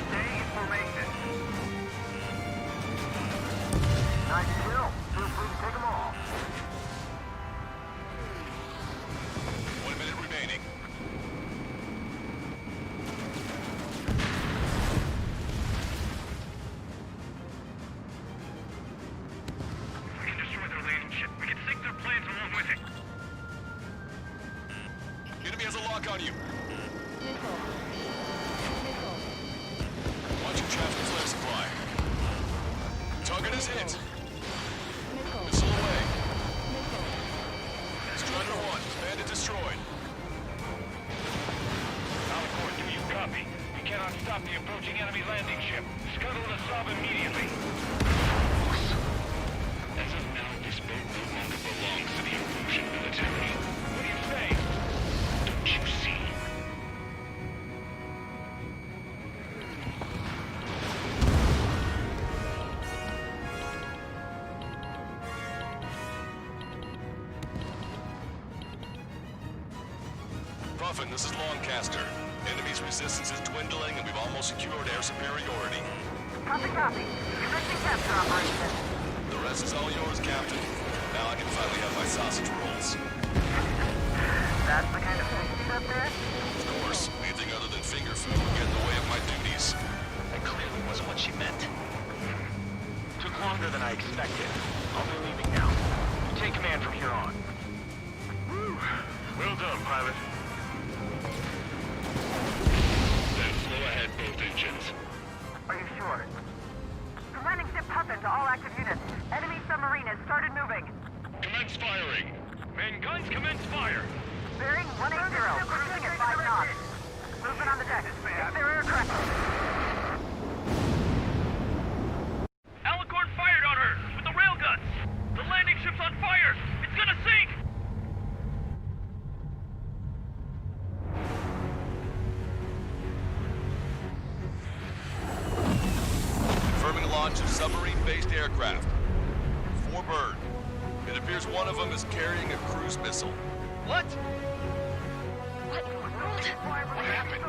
Stay in formation. Nice kill. Feel free to take them all. 1 minute remaining. If we can destroy their landing ship, we can sink their planes along with it. Enemy has a lock on you. Watching traffic flare supply. Target is hit. Missile away. Strider 1, bandit destroyed. Alicorn, do you copy? We cannot stop the approaching enemy landing ship. Scuttle the sub immediately. As of now, this boat no longer belongs to the Evolution military. What do you say? Don't you see? Puffin, this is Longcaster. Enemy's resistance is dwindling and we've almost secured air superiority. Copy, copy. Commencing capture operation. The rest is all yours, Captain. Now I can finally have my sausage rolls. That's the kind of thing you up there? Of course, anything other than finger food would get in the way of my duties. That clearly wasn't what she meant. Took longer than I expected. I'll be leaving now. You take command from here on. Well done, pilot. Then slow ahead both engines. Are you sure? Commanding ship Puffin to all active units. Enemy submarine has started moving. Commence firing. Men guns, commence fire. Bearing 180, cruising at 5 knots. Movement on the deck. It's their aircraft. Alicorn fired on her with the railguns. The landing ship's on fire. It's gonna sink. Confirming launch of submarine-based aircraft. 4 bird. It appears one of them is carrying a cruise missile. What? What in the world fault. What happened?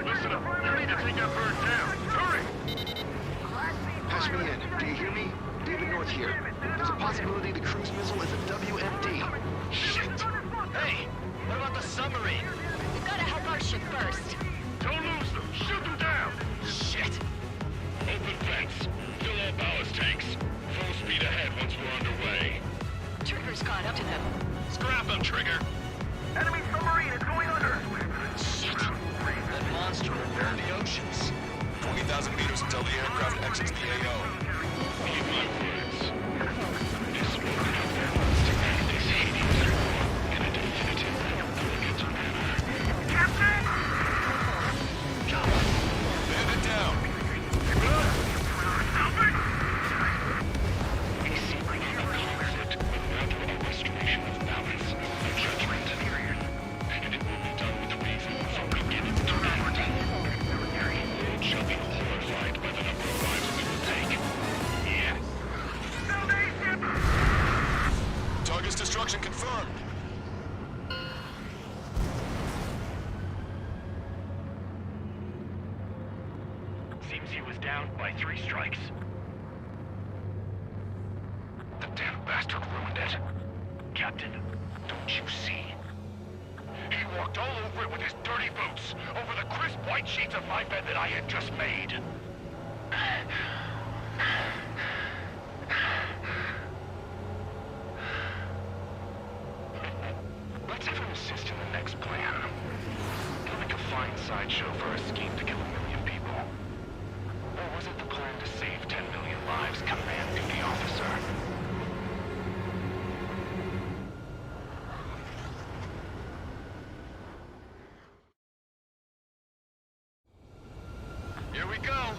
Listen up. You need to take that bird down. Hurry! Patch me in. Do you hear me? David North here. There's a possibility the cruise missile is a WMD. Shit! Hey, what about the submarine? We've got to help our ship first. Don't lose them. Shoot them down. Shit! Open vents. Fill all ballast tanks. Full speed ahead once we're underway. Trigger's caught up to them. Scrap them, Trigger. Enemy submarine is going under. Shit. That monster will burn the oceans. 20,000 meters until the aircraft exits the AO. Heed my words. This will help us to end this Helios war in a definitive and elegant manner. Captain! Man it down. A secret conflict will rather a restoration of balance and judgment. And it will be done with reason from beginning to end. The world shall be horrified by the number of lives we will take. Yes. Target's destruction confirmed. Seems he was down by 3 strikes. The damn bastard ruined it. Captain, don't you see? He walked all over it with his dirty boots, over the crisp white sheets of my bed that I had just made. Let's have him assist in the next plan. He'll make a fine sideshow for our scheme to kill 1 million people. Or was it the plan to save 10 million lives, Command Duty Officer? Here we go!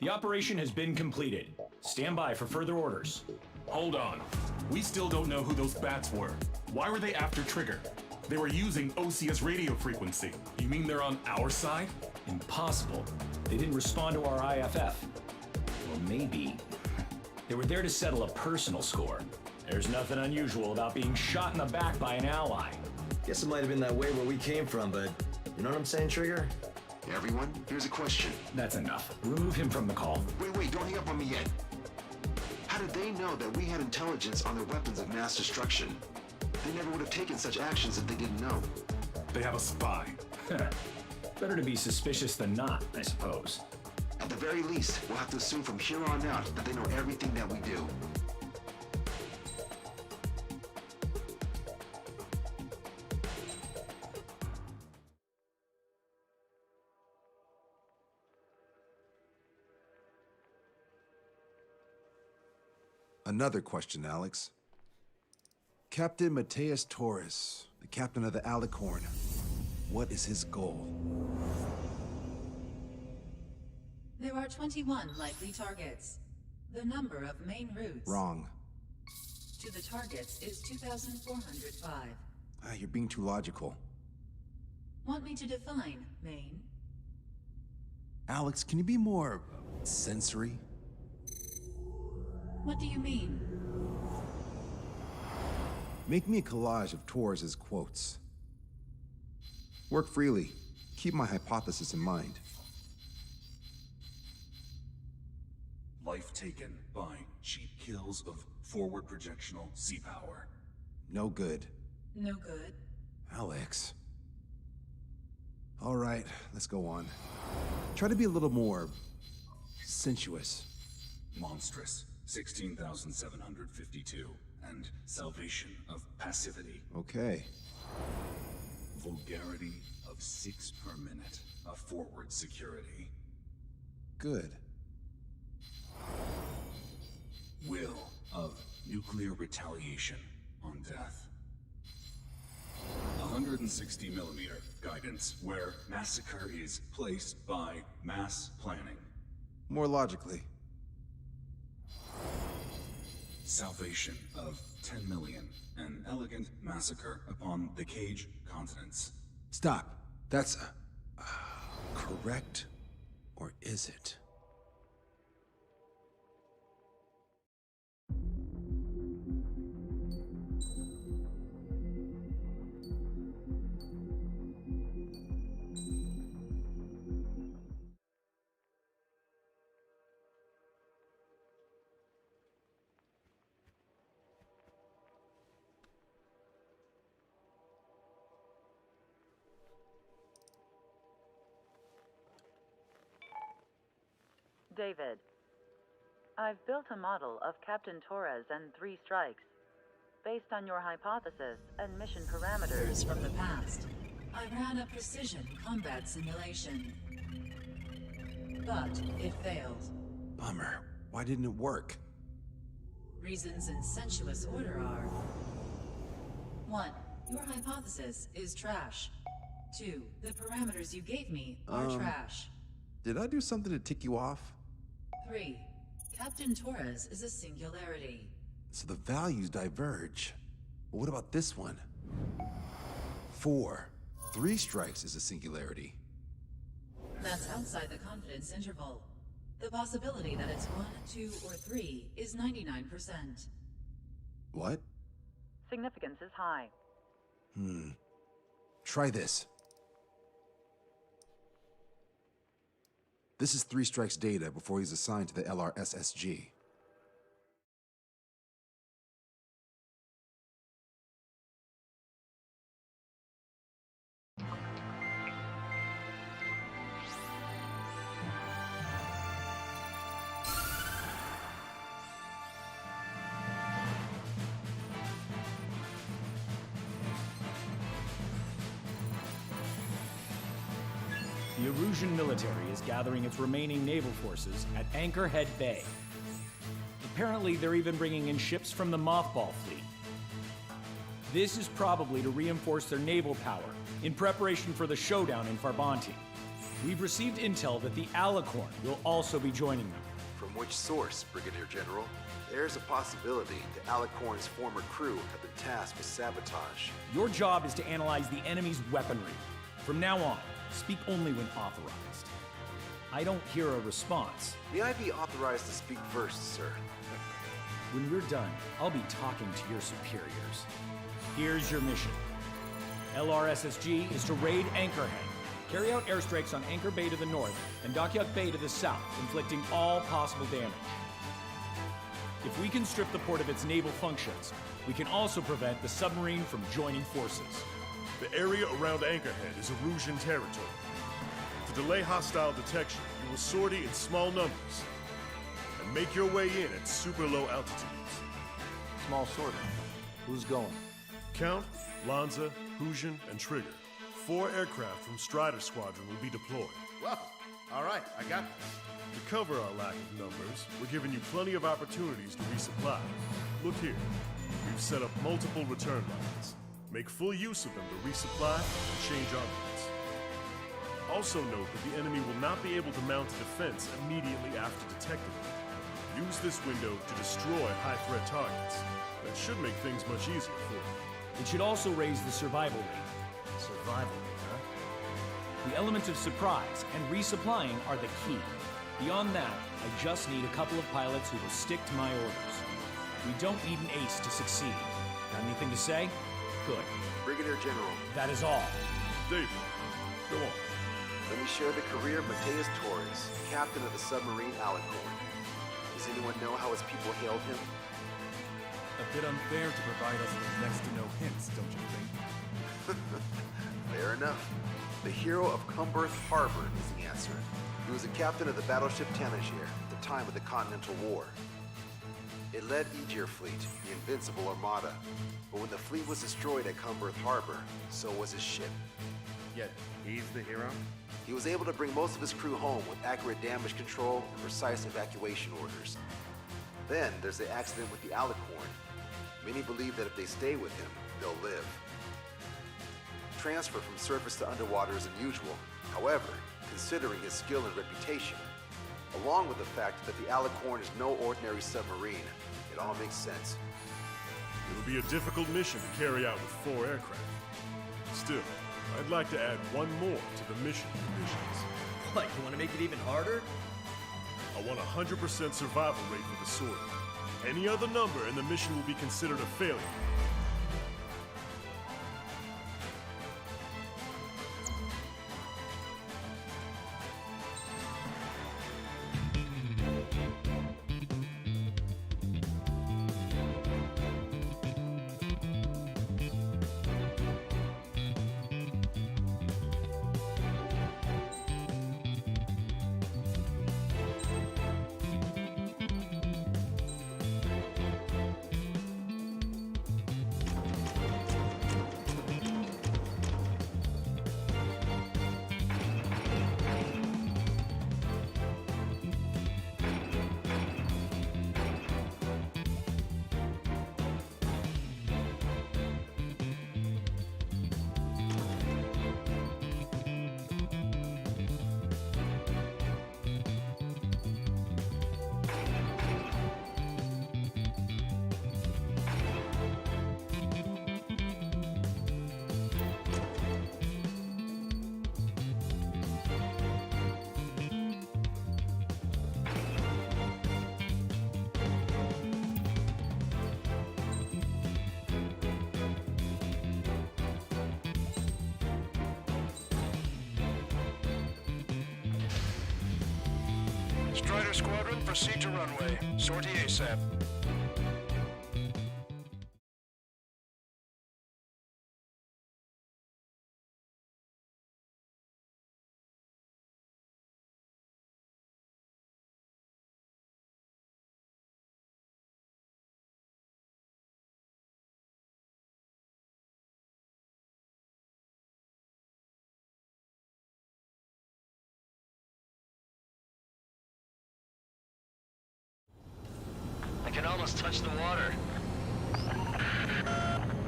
The operation has been completed. Stand by for further orders. Hold on. We still don't know who those bats were. Why were they after Trigger? They were using Osia's radio frequency. You mean they're on our side? Impossible. They didn't respond to our IFF. Well, maybe. They were there to settle a personal score. There's nothing unusual about being shot in the back by an ally. Guess it might have been that way where we came from, but you know what I'm saying, Trigger? Everyone, here's a question. That's enough. Remove him from the call. Wait, don't hang up on me yet. How did they know that we had intelligence on their weapons of mass destruction? They never would have taken such actions if they didn't know. They have a spy. Better to be suspicious than not, I suppose. At the very least, we'll have to assume from here on out that they know everything that we do. Another question, Alex. Captain Mateus Torres, the captain of the Alicorn. What is his goal? There are 21 likely targets. The number of main routes Wrong. to the targets is 2,405. You're being too logical. Want me to define main? Alex, can you be more sensory? What do you mean? Make me a collage of Torres's quotes. Work freely. Keep my hypothesis in mind. Life taken by cheap kills of forward projectional sea power. No good. No good. Alex. All right, let's go on. Try to be a little more sensuous. Monstrous, 16,752. And salvation of passivity. Okay. Vulgarity of 6 per minute of forward security. Good. Will of nuclear retaliation on death. 160 millimeter guidance where massacre is placed by mass planning. More logically. salvation of 10 million. An elegant massacre upon the Cage continents. Stop. That's correct, or is it? David, I've built a model of Captain Torres and 3 strikes. Based on your hypothesis and mission parameters from the past, I ran a precision combat simulation. But it failed. Bummer. Why didn't it work? Reasons in sensuous order are: 1. Your hypothesis is trash. 2. The parameters you gave me are trash. Did I do something to tick you off? 3. Captain Torres is a singularity. So the values diverge. But what about this one? 4. 3 strikes is a singularity. That's outside the confidence interval. The possibility that it's 1, 2, or 3 is 99%. What? Significance is high. Try this. This is 3 strikes data before he's assigned to the LRSSG. The Erusian military is gathering its remaining naval forces at Anchorhead Bay. Apparently, they're even bringing in ships from the Mothball fleet. This is probably to reinforce their naval power in preparation for the showdown in Farbanti. We've received intel that the Alicorn will also be joining them. From which source, Brigadier General? There's a possibility that Alicorn's former crew have been tasked with sabotage. Your job is to analyze the enemy's weaponry. From now on, speak only when authorized. I don't hear a response. May I be authorized to speak first, sir? When we're done, I'll be talking to your superiors. Here's your mission. LRSSG is to raid Anchorhead, carry out airstrikes on Anchor Bay to the north and Dockyard Bay to the south, inflicting all possible damage. If we can strip the port of its naval functions, we can also prevent the submarine from joining forces. The area around Anchorhead is Erusian territory. To delay hostile detection, you will sortie in small numbers and make your way in at super low altitudes. Small sortie. Who's going? Count, Lanza, Hujan, and Trigger. 4 aircraft from Strider Squadron will be deployed. Well, all right, I got this. To cover our lack of numbers, we're giving you plenty of opportunities to resupply. Look here. We've set up multiple return lines. Make full use of them to resupply and change armaments. Also note that the enemy will not be able to mount a defense immediately after detecting it. Use this window to destroy high-threat targets. That should make things much easier for you. It should also raise the survival rate. Survival rate, huh? The element of surprise and resupplying are the key. Beyond that, I just need a couple of pilots who will stick to my orders. We don't need an ace to succeed. Got anything to say? Good. Brigadier General. That is all. David, go on. Let me share the career of Mateus Torres, captain of the submarine Alicorn. Does anyone know how his people hailed him? A bit unfair to provide us with next to no hints, don't you think? Fair enough. The hero of Cumberth Harbor is the answer. He was a captain of the battleship Tanager at the time of the Continental War. It led Aegir Fleet, the invincible armada. But when the fleet was destroyed at Cumberth Harbor, so was his ship. Yet, he's the hero? He was able to bring most of his crew home with accurate damage control and precise evacuation orders. Then there's the accident with the Alicorn. Many believe that if they stay with him, they'll live. Transfer from surface to underwater is unusual. However, considering his skill and reputation, Along with the fact that the Alicorn is no ordinary submarine, it all makes sense. It'll be a difficult mission to carry out with 4 aircraft. Still, I'd like to add one more to the mission conditions. What, you want to make it even harder? I want a 100% survival rate for the sortie. Any other number and the mission will be considered a failure. Strider Squadron, proceed to runway. Sortie ASAP. I can almost touch the water.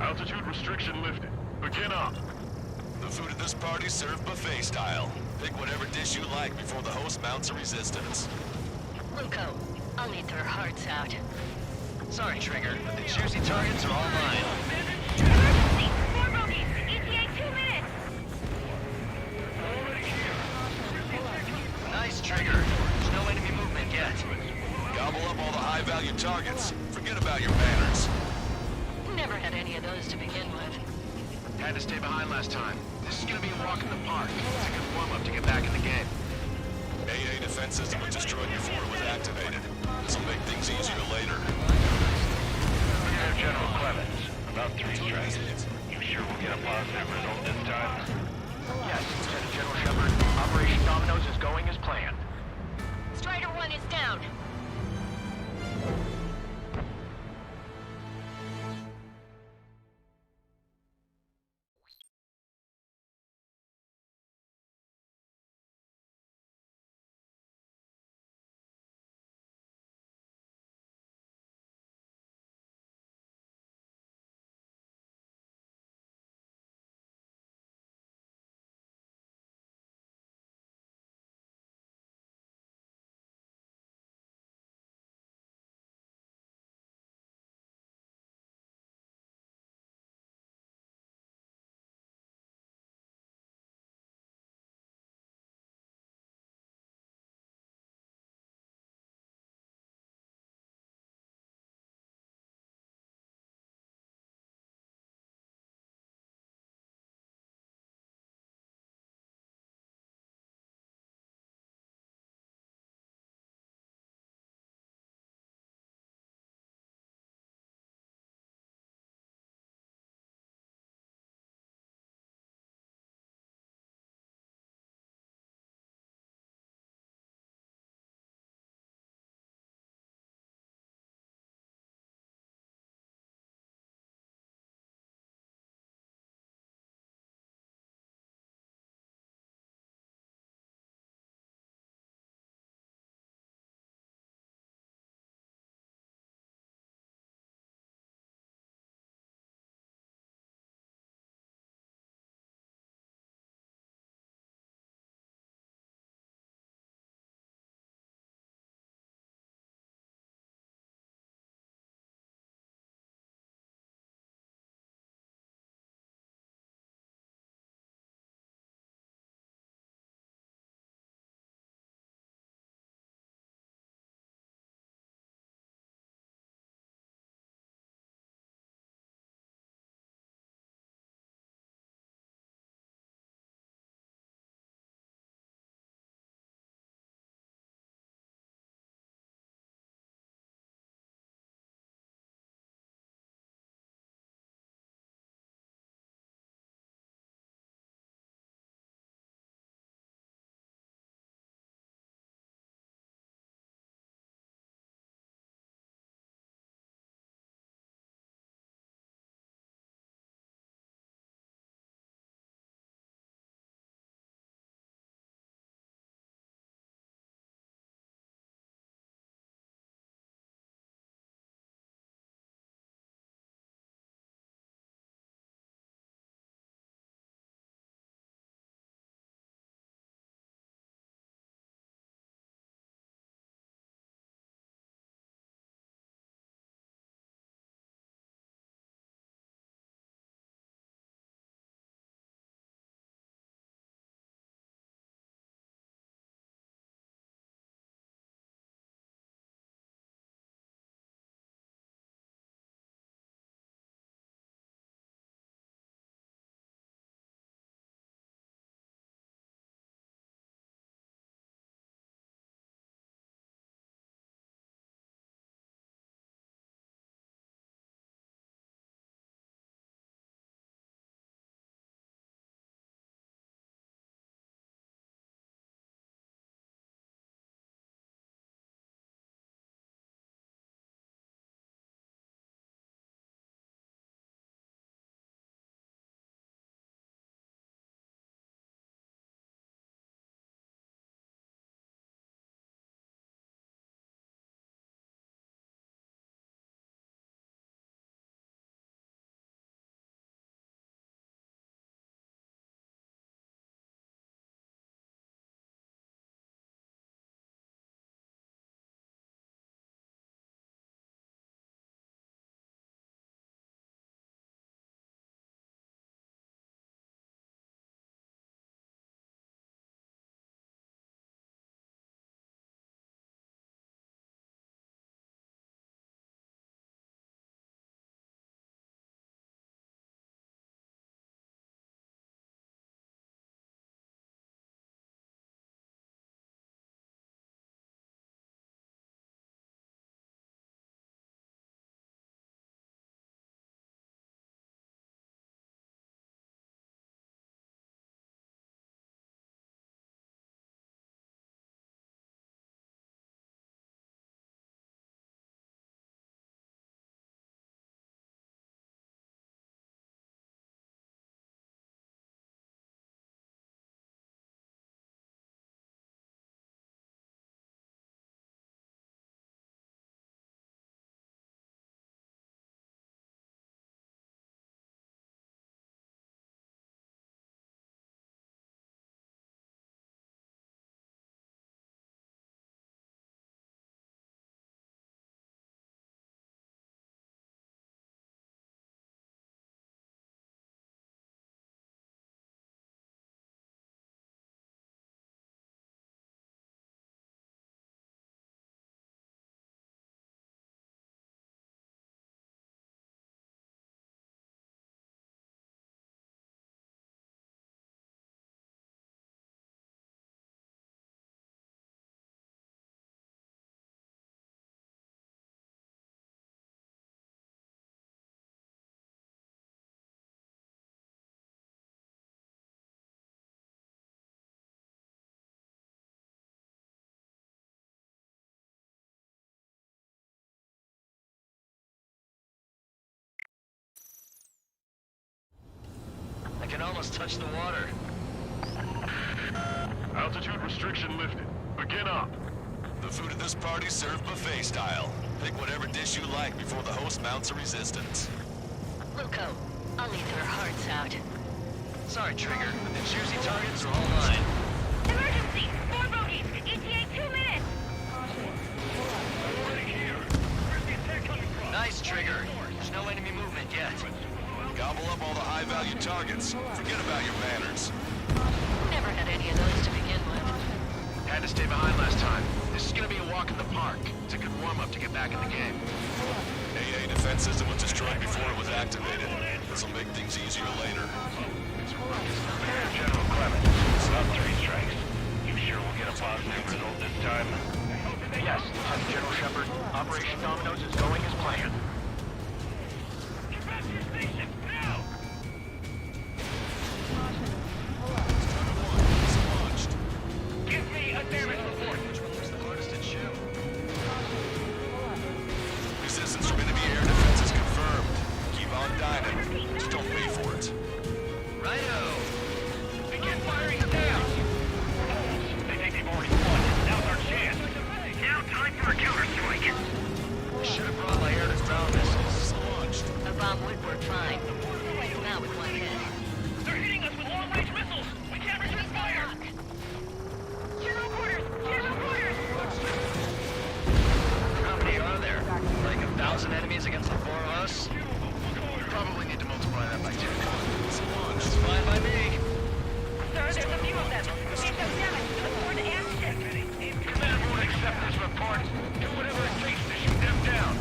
Altitude restriction lifted. Begin up. The food at this party served buffet style. Pick whatever dish you like before the host mounts a resistance. Luco, I'll need their hearts out. Sorry, Trigger, but the juicy targets are all mine. Emergency! 4 bogeys! ETA 2 minutes! Nice, Trigger. There's no enemy movement yet. Gobble up all the high-value targets. Forget about your banners. Never had any of those to begin with. Had to stay behind last time. This is gonna be a walk in the park. It's a good warm-up to get back in the game. AA defense system was destroyed before it was activated. This'll make things easier later. General Clemens, about 3 strikes. You sure we'll get a positive result this time? Yes, Lieutenant General Shepard. Operation Dominoes is going as planned. Strider 1 is down. almost touched the water. Altitude restriction lifted. Begin up. The food at this party's served buffet style. Pick whatever dish you like before the host mounts a resistance. Luco, I'll leave their hearts out. Sorry, Trigger. The juicy targets are all mine. Emergency! 4 bogeys! ETA 2 minutes! Nice, Trigger. There's no enemy movement yet. Gobble up all the high-value targets. Forget about your manners. Never had any of those to begin with. Had to stay behind last time. This is gonna be a walk in the park. It's a good warm-up to get back in the game. AA defense system was destroyed before it was activated. This'll make things easier later. General Clement, stop 3 strikes. You sure we'll get a positive result this time? Yes, Lieutenant General Shepard. Operation Dominoes is going as planned. Get back to your station, now! Give me a damage report! Resistance from enemy air defense is confirmed. Keep on dining. Just don't pay for it. Righto! Begin firing down! They think they've already won. Now's our chance. Now time for a counterstrike. Should have brought my air-to-ground missiles. Launched. A bomb would work fine. Not with one hit. They're hitting us with long-range missiles! We can't return fire! General quarters! General quarters! How many are there? Like 1,000 enemies against the 4 of us? Probably need to multiply that by 2. That's fine by me. Sir, there's a few of them. We've got damage to the fort and ship. Command won't accept this report. Do whatever it takes to shoot them down.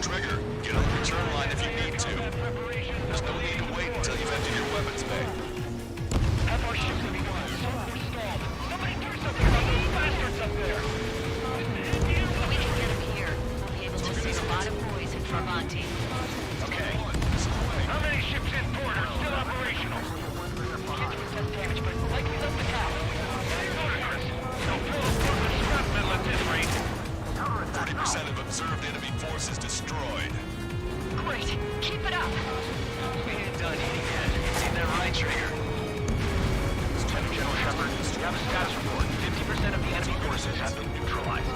Trigger, get on the return line if you need to. There's no need to wait until you've emptied your weapons bay. Have our ships to be gone. We're stalled. Somebody do something about those bastards up there. We can get them here. We'll be able to save a lot of boys in Travanti. Okay. How many ships in port are still operational? Ships resist damage, but likely left the top. Ludicrous. They'll fill the port with shrapnel at this rate. 30% of observed enemy forces destroyed. Great. Keep it up. We ain't done eating yet. Ain't that right, Trigger? Lieutenant General Shepard, we have a status report. 50% of the enemy forces have been neutralized.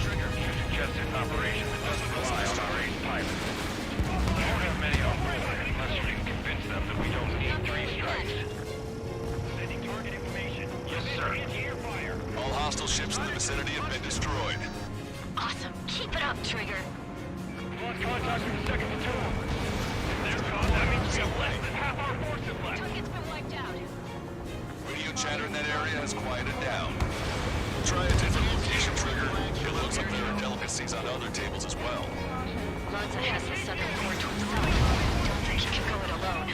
Trigger, you suggested an operation that doesn't rely on our 8 pilots. We won't have many on board unless you can convince them that we don't need 3 strikes. Sending target information. Yes, sir. Fire. All hostile ships in the vicinity have been destroyed. Awesome. Keep it up, Trigger. We lost contact with the 2nd platoon. If they're gone, that means we have less than half our forces left. Target's been wiped out. Radio chatter in that area has quieted down. Try a different location, Trigger. It looks like there are delicacies on other tables as well. Lanza has the southern port to itself. Don't think he can go it alone.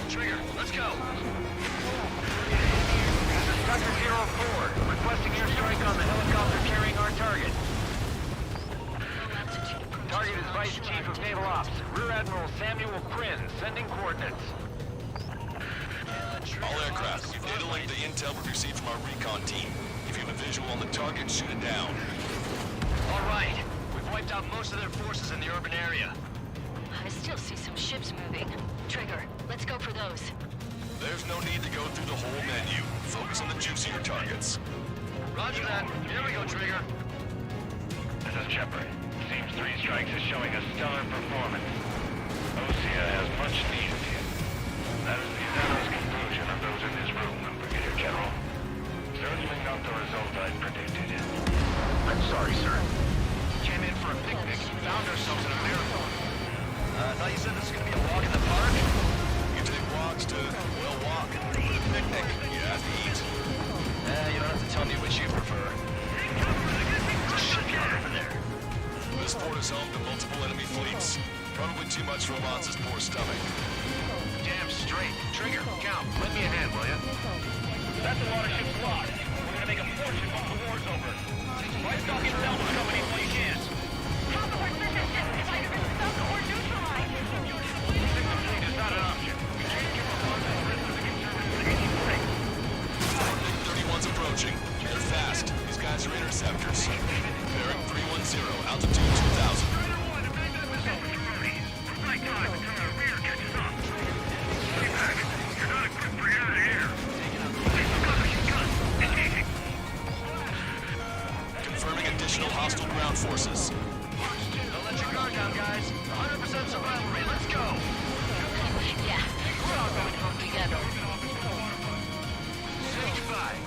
Trigger, let's go. Dr. 04, requesting airstrike on the helicopter carrying our target. Target is Vice Chief of Naval Ops, Rear Admiral Samuel Prinn, sending coordinates. All aircraft, we've data linked the intel we received from our recon team. If you have a visual on the target, shoot it down. All right. We've wiped out most of their forces in the urban area. I still see some ships moving. Trigger, let's go for those. There's no need to go through the whole menu. Focus on the juicier targets. Roger that. Here we go, Trigger. This is Shepard. Seems 3 strikes is showing a stellar performance. Osea has much needed him. That is the unanimous conclusion of those in this room, Brigadier General. Certainly not the result I predicted. I'm sorry, sir. Came in for a picnic and found ourselves in a marathon. Thought you said this was gonna be a walk in the park? You take walks to, well, walk. Picnic, you have to eat. You don't have to tell me which you prefer. There's a shipyard over there. This port is home to multiple enemy fleets. Probably too much for Alonso's poor stomach. Damn straight. Trigger, count. Lend me a hand, will ya? That's a lot of ships lost. We're gonna make a fortune once the war's over. Livestock and salvage companies when you can. How the horse mission ship is either sunk or neutralized. Victim fleet is not an option. We can't give up on the rest of the conservatives at any price. 31's approaching. They're fast. These guys are interceptors. Bearing 310, altitude 2000. Right time until our rear catches up. hostile ground forces. Don't let your guard down, guys. 100% survival rate. Let's go. Yeah, we're all going home together. Stage 5.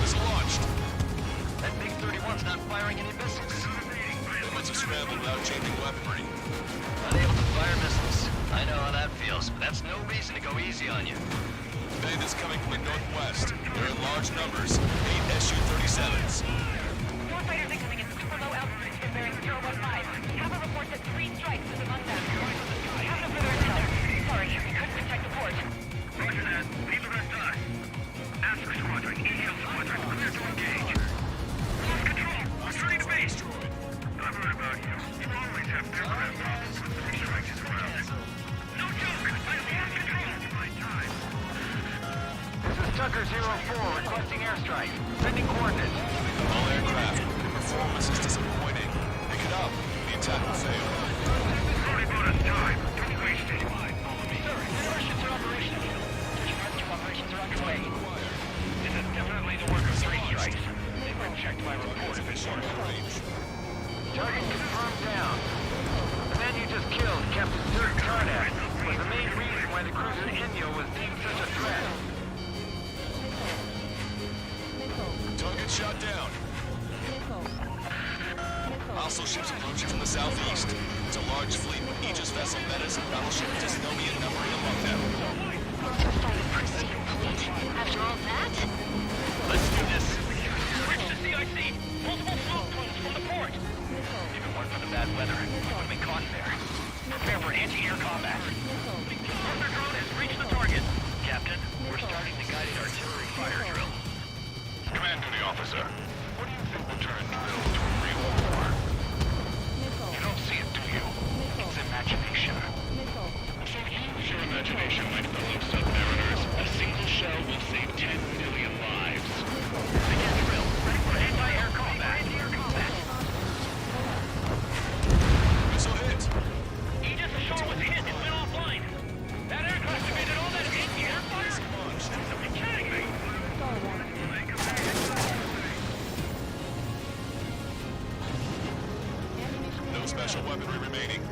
Missile launched. That big 31's not firing any missiles. They must have scrambled without changing weaponry. Unable to fire missiles. I know how that feels, but that's no reason to go easy on you. Bandits coming from the northwest. They're in large numbers. 8 Su-37s. More fighters incoming at super low altitude from bearing 015. Have a report that 3 strikes is among them. I have no further intel. Sorry, we couldn't protect the port. Roger that. Leave the rest to us. Ask Squadron, EL Squadron, clear to engage. Lost control. Returning to base. I've heard about you. You always have aircraft problems with 3 strikes around. No joke. I lost control. My time. This is Tucker 04 requesting airstrike. Sending coordinates. All aircraft. Your performance is disappointing. Pick it up. The attack will fail. Only bonus time. Don't waste it. Sir, interceptions are operational. Search and rescue operations are underway. This is definitely the work of 3 strikes. They reject my report if it's Range. Target confirmed down. The man you just killed, Captain Dirk Karnak, was the main reason why the cruiser Inyo was deemed such a threat. Target shot down. Hostile ships approaching from the southeast. It's a large fleet with Aegis vessel Metis and battleship Dystonia numbering among them. After all that? Let's do this. Switch to CIC! Multiple smoke plumes from the port! If it weren't for the bad weather, we would have been caught there. Prepare for anti-air combat. Hunter drone has reached the target. Captain, we're starting the guided artillery fire drill. Command duty officer. What do you think will turn drill to a real war? You don't see it, do you? It's imagination. So use your imagination, my fellow submariners. A single shell will save 10 million lives. Begin drill. Ready for anti-air combat. Missile hit. Aegis ashore was hit and went offline. That aircraft committed all that anti-air fire? Are you kidding me? No special weaponry remaining.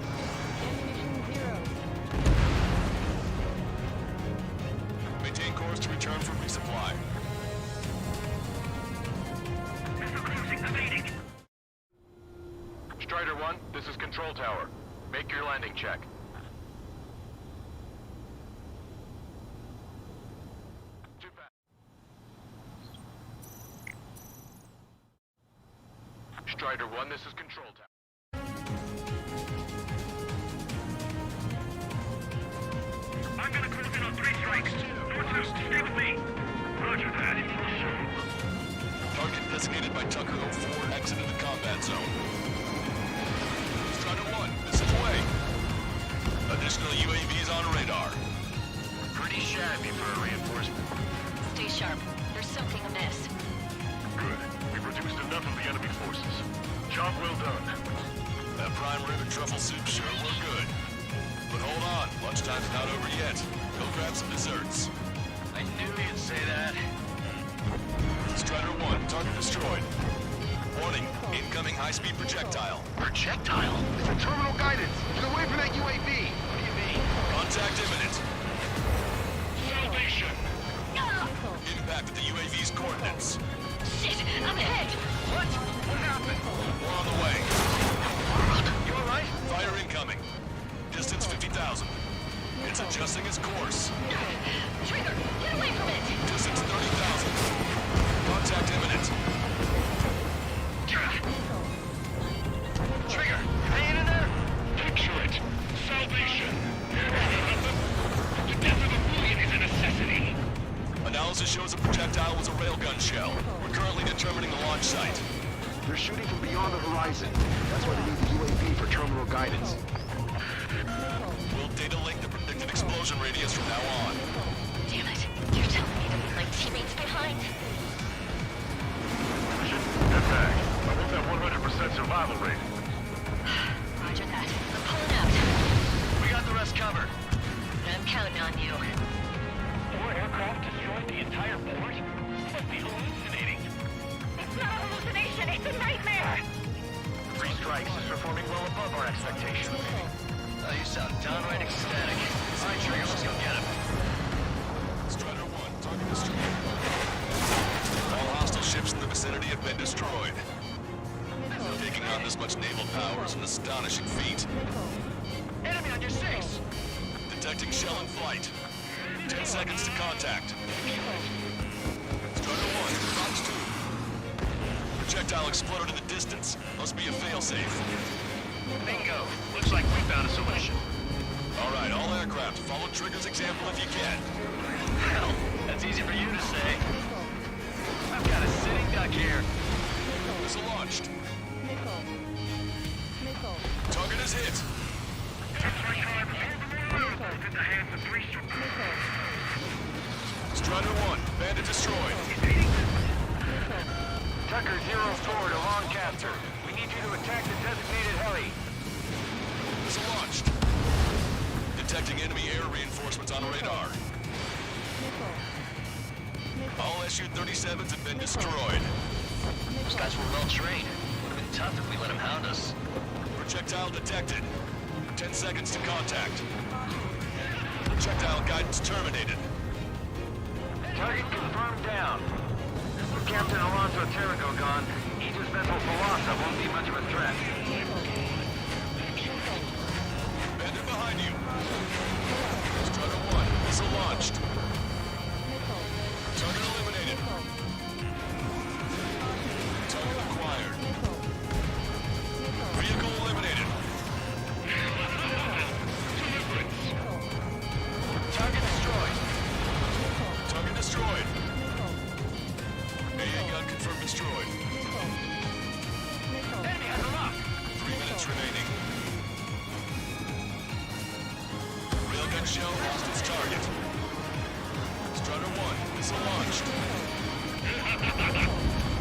Maintain course to return for resupply. Strider 1, this is Control Tower. Make your landing check. Too fast. Strider 1, this is Control Tower. I'm gonna close in on 3 strikes. Northwest, stay with me. Roger that. Target designated by Tucker 04 exited the combat zone. Strider 1, this is away. Additional UAVs on radar. Pretty shabby for a reinforcement. Stay sharp. There's something amiss. Good. We've reduced enough of the enemy forces. Job well done. That prime rib and truffle soup sure look good. But hold on, lunchtime's not over yet. Go grab some desserts. I knew you'd say that. Strider 1, target destroyed. Warning, incoming high-speed projectile. Projectile? It's a terminal guidance. Get away from that UAV. What do you mean? Contact imminent. Salvation! Impact at the UAV's coordinates. Shit! I'm ahead! What? What happened? We're on the way. You alright? Fire incoming. Distance 50,000. It's adjusting its course. Trigger! Get away from it! Distance 30,000. Contact imminent. Trigger! Hanging in there? Picture it. Salvation. The death of a million is a necessity. Analysis shows the projectile was a railgun shell. We're currently determining the launch site. They're shooting from beyond the horizon. That's why they need the UAV for terminal guidance. We'll data link the predicted explosion radius from now on. Damn it. You're telling me to leave my teammates behind? Get back. I want that 100% survival rate. Roger that. I'm pulling out. We got the rest covered. I'm counting on you. 4 aircraft destroyed expectation remaining. Oh, you sound downright ecstatic. All right, Trigger, let's go get him. Strider 1, target destroyed. All hostile ships in the vicinity have been destroyed. Taking on this much naval power is an astonishing feat. Enemy on your 6! Detecting shell in flight. 10 seconds to contact. Strider 1, Fox 2. Projectile exploded in the distance. Must be a failsafe. Bingo. Looks like we found a solution. All right, all aircraft, follow Trigger's example if you can. Well, that's easy for you to say. I've got a sitting duck here. Missile launched. Target is hit. Strider 1, bandit destroyed. Tucker 04 to long capture. We need you to attack the designated heli. Missile launched. Detecting enemy air reinforcements on radar. All Su-37s have been destroyed. Those guys were well trained. Would have been tough if we let them hound us. Projectile detected. 10 seconds to contact. Projectile guidance terminated. Target confirmed down. With Captain Alonso Terrigo gone, Aegis vessel Palasa won't be much of a threat. Bandit behind you. Strider 1, missile launched. Target eliminated. Target acquired. Vehicle eliminated. Target destroyed. Target destroyed. AA gun confirmed destroyed. Enemy has a lock. 3 minutes remaining. Railgun shell lost its target. Strider 1, missile launched.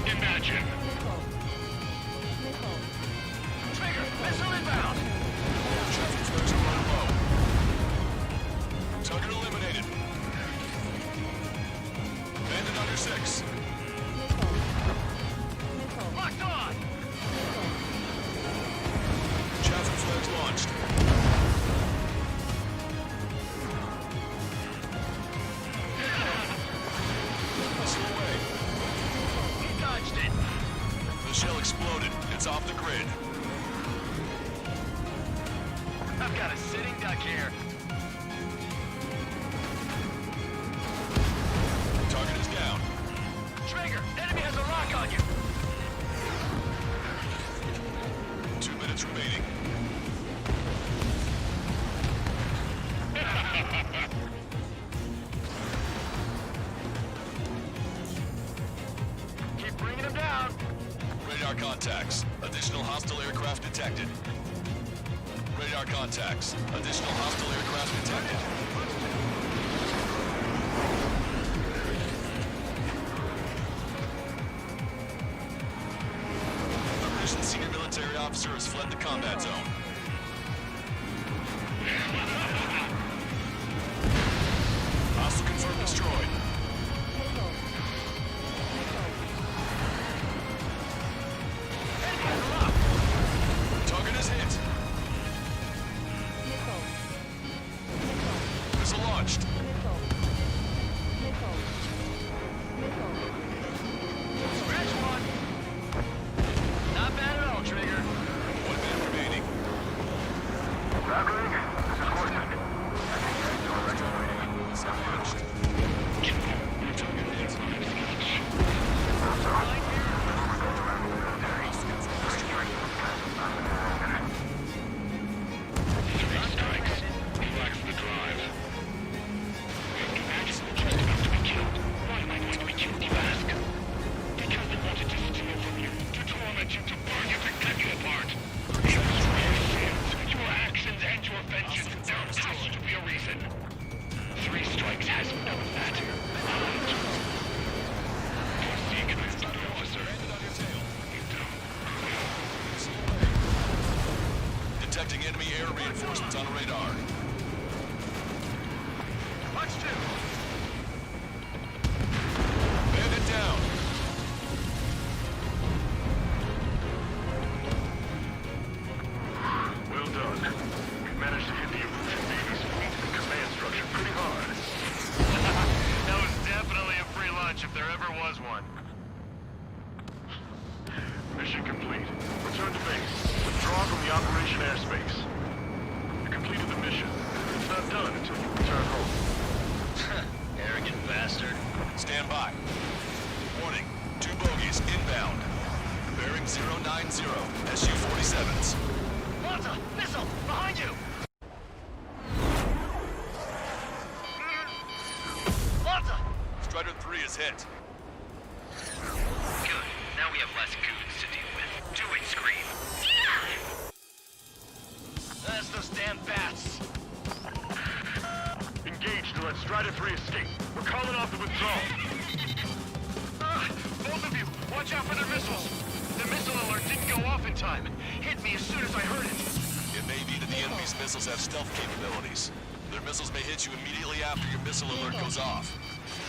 Imagine. Trigger, missile inbound. Traffic flares are running low. Target eliminated. Bandit under 6. Locked on. Traffic flares launched. Missile away. He dodged it. The shell exploded. It's off the grid. I've got a sitting duck here. Target is down. Trigger, enemy has a lock on you. 2 minutes remaining. Keep bringing him down. Radar contacts. Additional hostile aircraft detected. Radar contacts. Additional hostile aircraft detected. A recent senior military officer has fled the combat zone. Hostile confirmed destroyed. Target is hit. Missile launched. Scratch one. Not bad at all, Trigger. 1 minute remaining. Valkyrie, this is Horton. Missile launched. Target hit. Three strikes. Flags the drive. Imagine just enough to be killed. Why am I going to be killed, you ask? Because they wanted to steal from you, to torment you, to burn you, to cut you apart. Your sins, your actions, and your vengeance. There has to be a reason. 3 strikes has no matter. Proceed, Commanding Officer. Detecting enemy air reinforcements on radar. Watch 2. Bandit down. Well done. much if there ever was one. Mission complete. Return to base. Withdraw from the operation airspace. You completed the mission. It's not done until you return home. Arrogant bastard. Stand by. Warning, 2 bogies inbound. Bearing 090, SU-47s. Malta! Missile! Behind you! Malta! Strider 3 is hit. Good. Now we have less goons to deal with. Do it, Scream. That's those damn bats. Engage to let Strider 3 escape. We're calling off the withdrawal. Both of you, watch out for their missiles. The missile alert didn't go off in time. Hit me as soon as I heard it. It may be that the enemy's missiles have stealth capabilities. Their missiles may hit you immediately after your missile alert goes off.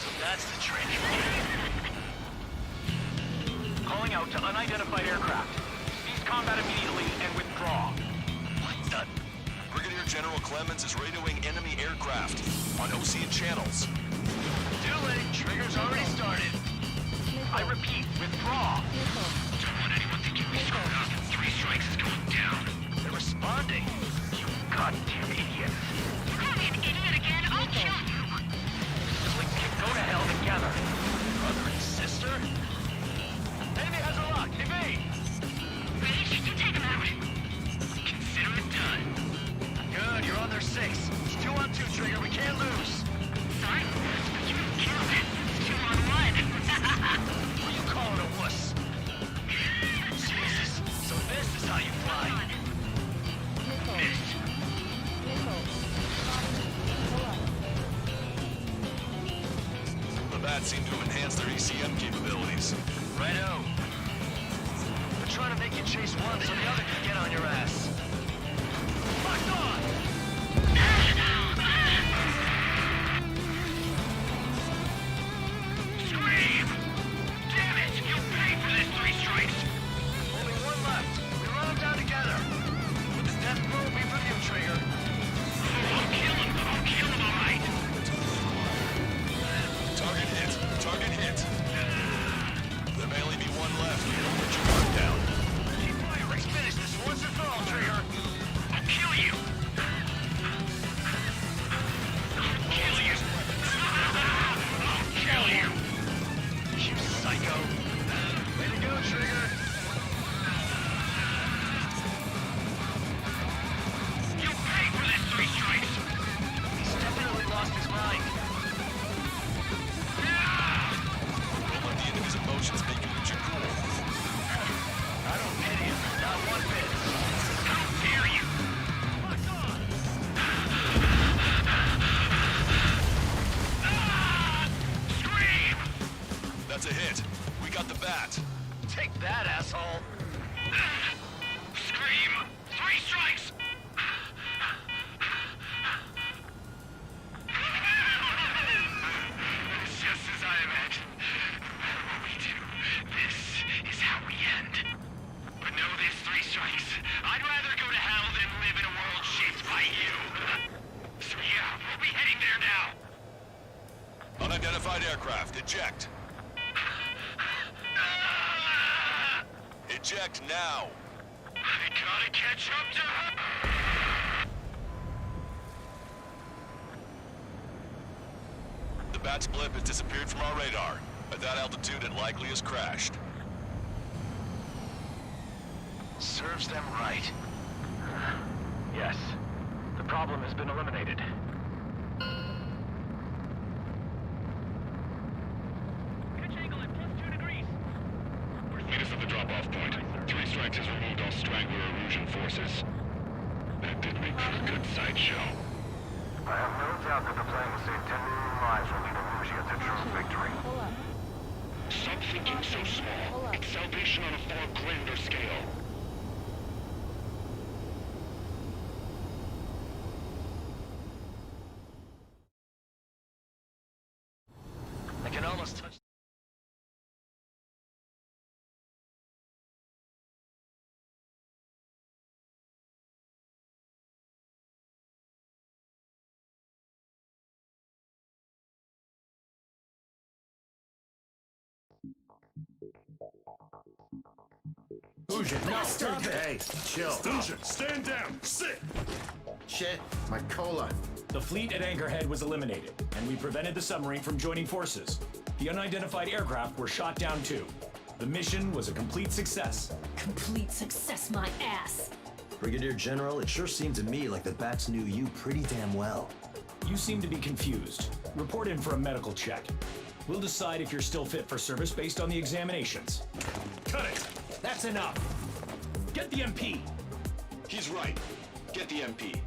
So that's the training. Calling out to unidentified aircraft. Cease combat immediately and withdraw. What the? Brigadier General Clemens is radioing enemy aircraft on Ocean channels. Too late. Trigger's already started. I repeat, withdraw. Don't want anyone thinking we screwed up. 3 strikes is going down. They're responding. You goddamn idiot. You call me an idiot again, I'll kill you. We can go to hell together. Brother and sister? Enemy has a lock. Evade. Rage, you take him out. Consider it done. Good, you're on their 6. It's 2 on 2, Trigger. We can't lose. Sorry, but you killed it. 2 on 1. Who you calling a wuss? Jesus. So this is how you fly. The bats seem to have enhanced their ECM capabilities. Righto. They're trying to make you chase one so the other can get on your ass. Locked on! Scream! Damn it! You'll pay for this 3 strikes! Only 1 left. We run them down together. With the death blow be for you, Trigger. I'll kill him, all right. Target hit. Target hit. There may only be 1 left. Put your mark down. Keep firing. Let's finish this once and for all, Trigger. I'll kill you. I'll kill you. I'll kill you. You psycho. Way to go, Trigger. You'll pay for this 3 strikes. He's definitely lost his mind. Don't let the enemy's emotions make you lose your cool. I don't pity him. Not 1 bit. How dare you? Locked on. Scream! That's a hit. We got the bat. Take that, asshole. Scream! 3 strikes! It's just as I imagined. No matter what we do, this is how we end. But know this, 3 strikes. I'd rather go to hell than live in a world shaped by you. So yeah, we'll be heading there now. Unidentified aircraft. Eject. Eject now. I gotta catch up to her. The bat's blip has disappeared from our radar. At that altitude, it likely has crashed. Serves them right. Yes. The problem has been eliminated. Pitch angle at +2 degrees. Meet us at the drop-off point. 3 strikes has removed all Strangler Erusian forces. That did make for a good sideshow. I have no doubt that the plan will save 10 million lives will lead Erusia to true victory. Stop thinking so small. It's salvation on a far grander scale. I can almost touch Ujan, no, stop it! Hey, chill. Ujan, stand down! Sit! Shit, my cola. The fleet at Anchorhead was eliminated, and we prevented the submarine from joining forces. The unidentified aircraft were shot down too. The mission was a complete success. Complete success, my ass. Brigadier General, it sure seemed to me like the bats knew you pretty damn well. You seem to be confused. Report in for a medical check. We'll decide if you're still fit for service based on the examinations. Cut it! That's enough! Get the MP! He's right. Get the MP.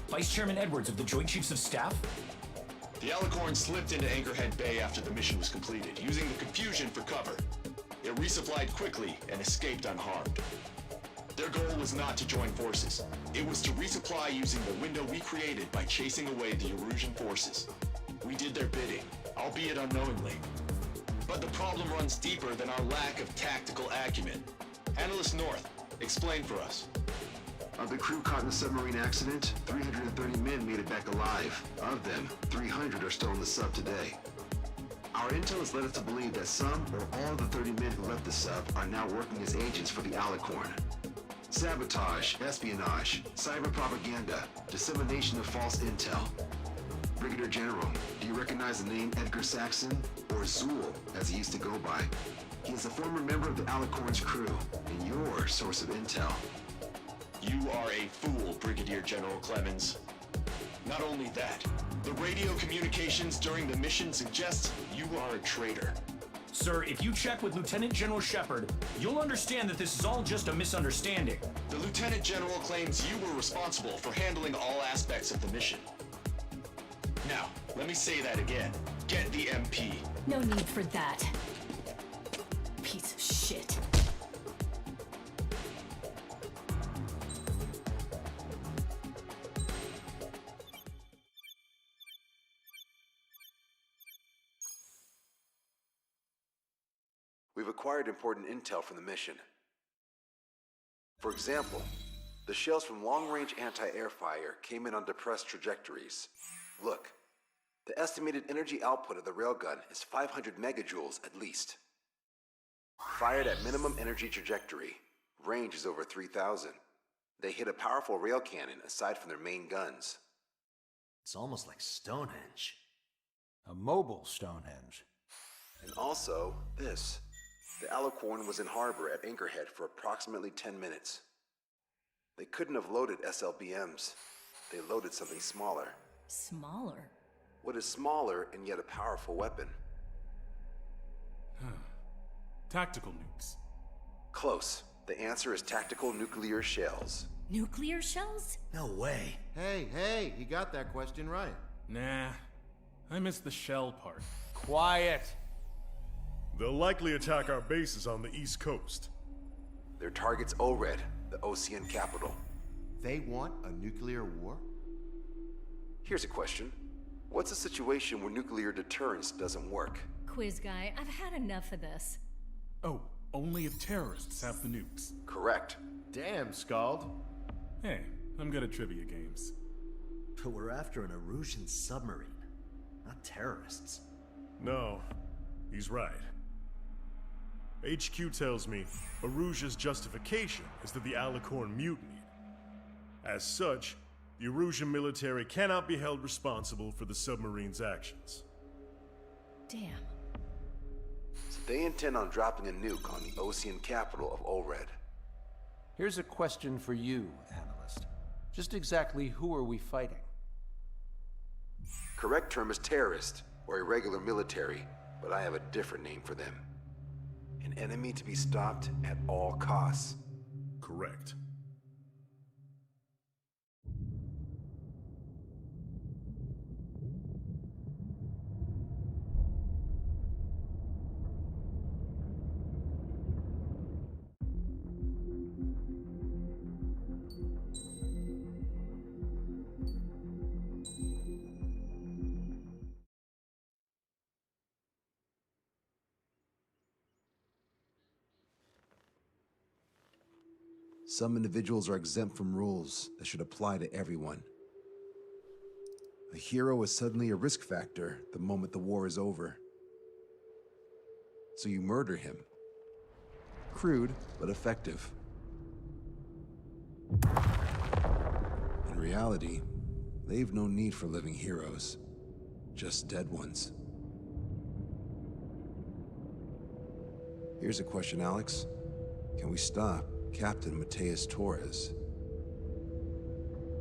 Vice Chairman Edwards of the Joint Chiefs of Staff? The Alicorn slipped into Anchorhead Bay after the mission was completed, using the confusion for cover. It resupplied quickly and escaped unharmed. Their goal was not to join forces. It was to resupply using the window we created by chasing away the Erusian forces. We did their bidding, albeit unknowingly. But the problem runs deeper than our lack of tactical acumen. Analyst North, explain for us. Of the crew caught in the submarine accident, 330 men made it back alive. Of them, 300 are still in the sub today. Our intel has led us to believe that some or all of the 30 men who left the sub are now working as agents for the Alicorn. Sabotage, espionage, cyber propaganda, dissemination of false intel. Brigadier General, do you recognize the name Edgar Saxon, or Zool, as he used to go by? He is a former member of the Alicorn's crew, and your source of intel. You are a fool, Brigadier General Clemens. Not only that, the radio communications during the mission suggest you are a traitor. Sir, if you check with Lieutenant General Shepard, you'll understand that this is all just a misunderstanding. The Lieutenant General claims you were responsible for handling all aspects of the mission. Now, let me say that again. Get the MP. No need for that. Piece of shit. We've acquired important intel from the mission. For example, the shells from long-range anti-air fire came in on depressed trajectories. Look, the estimated energy output of the railgun is 500 megajoules at least. Fired at minimum energy trajectory, range is over 3,000. They hit a powerful rail cannon aside from their main guns. It's almost like Stonehenge. A mobile Stonehenge. And also, this. The Alicorn was in harbor at Anchorhead for approximately 10 minutes. They couldn't have loaded SLBMs. They loaded something smaller. Smaller? What is smaller and yet a powerful weapon? Tactical nukes. Close. The answer is tactical nuclear shells. Nuclear shells? No way. Hey, he got that question right. Nah, I missed the shell part. Quiet. They'll likely attack our bases on the East Coast. Their target's ORED, the Ocean capital. They want a nuclear war? Here's a question. What's a situation where nuclear deterrence doesn't work? Quiz guy, I've had enough of this. Oh, only if terrorists have the nukes. Correct. Damn, Scald. Hey, I'm good at trivia games. But we're after an Erusian submarine, not terrorists. No, he's right. HQ tells me Erusia's justification is that the Alicorn mutinied. As such, the Erusian military cannot be held responsible for the submarine's actions. Damn. So they intend on dropping a nuke on the Ocean capital of ORED. Here's a question for you, analyst. Just exactly who are we fighting? Correct term is terrorist, or irregular military, but I have a different name for them. An enemy to be stopped at all costs. Correct. Some individuals are exempt from rules that should apply to everyone. A hero is suddenly a risk factor the moment the war is over. So you murder him. Crude, but effective. In reality, they've no need for living heroes, just dead ones. Here's a question, Alex. Can we stop Captain Mateus Torres?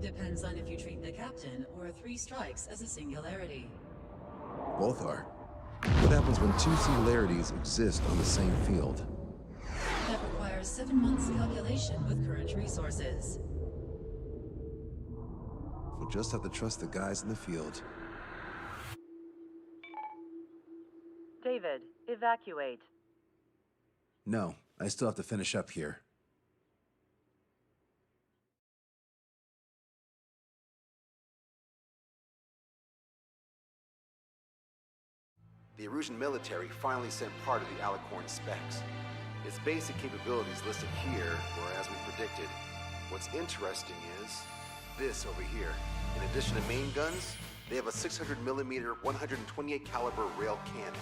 Depends on if you treat the captain or 3 strikes as a singularity. Both are. What happens when 2 singularities exist on the same field? That requires 7 months calculation with current resources. We'll just have to trust the guys in the field. David, evacuate. No, I still have to finish up here. The Erusian military finally sent part of the Alicorn specs. Its basic capabilities listed here were as we predicted. What's interesting is this over here. In addition to main guns, they have a 600mm 128 caliber rail cannon.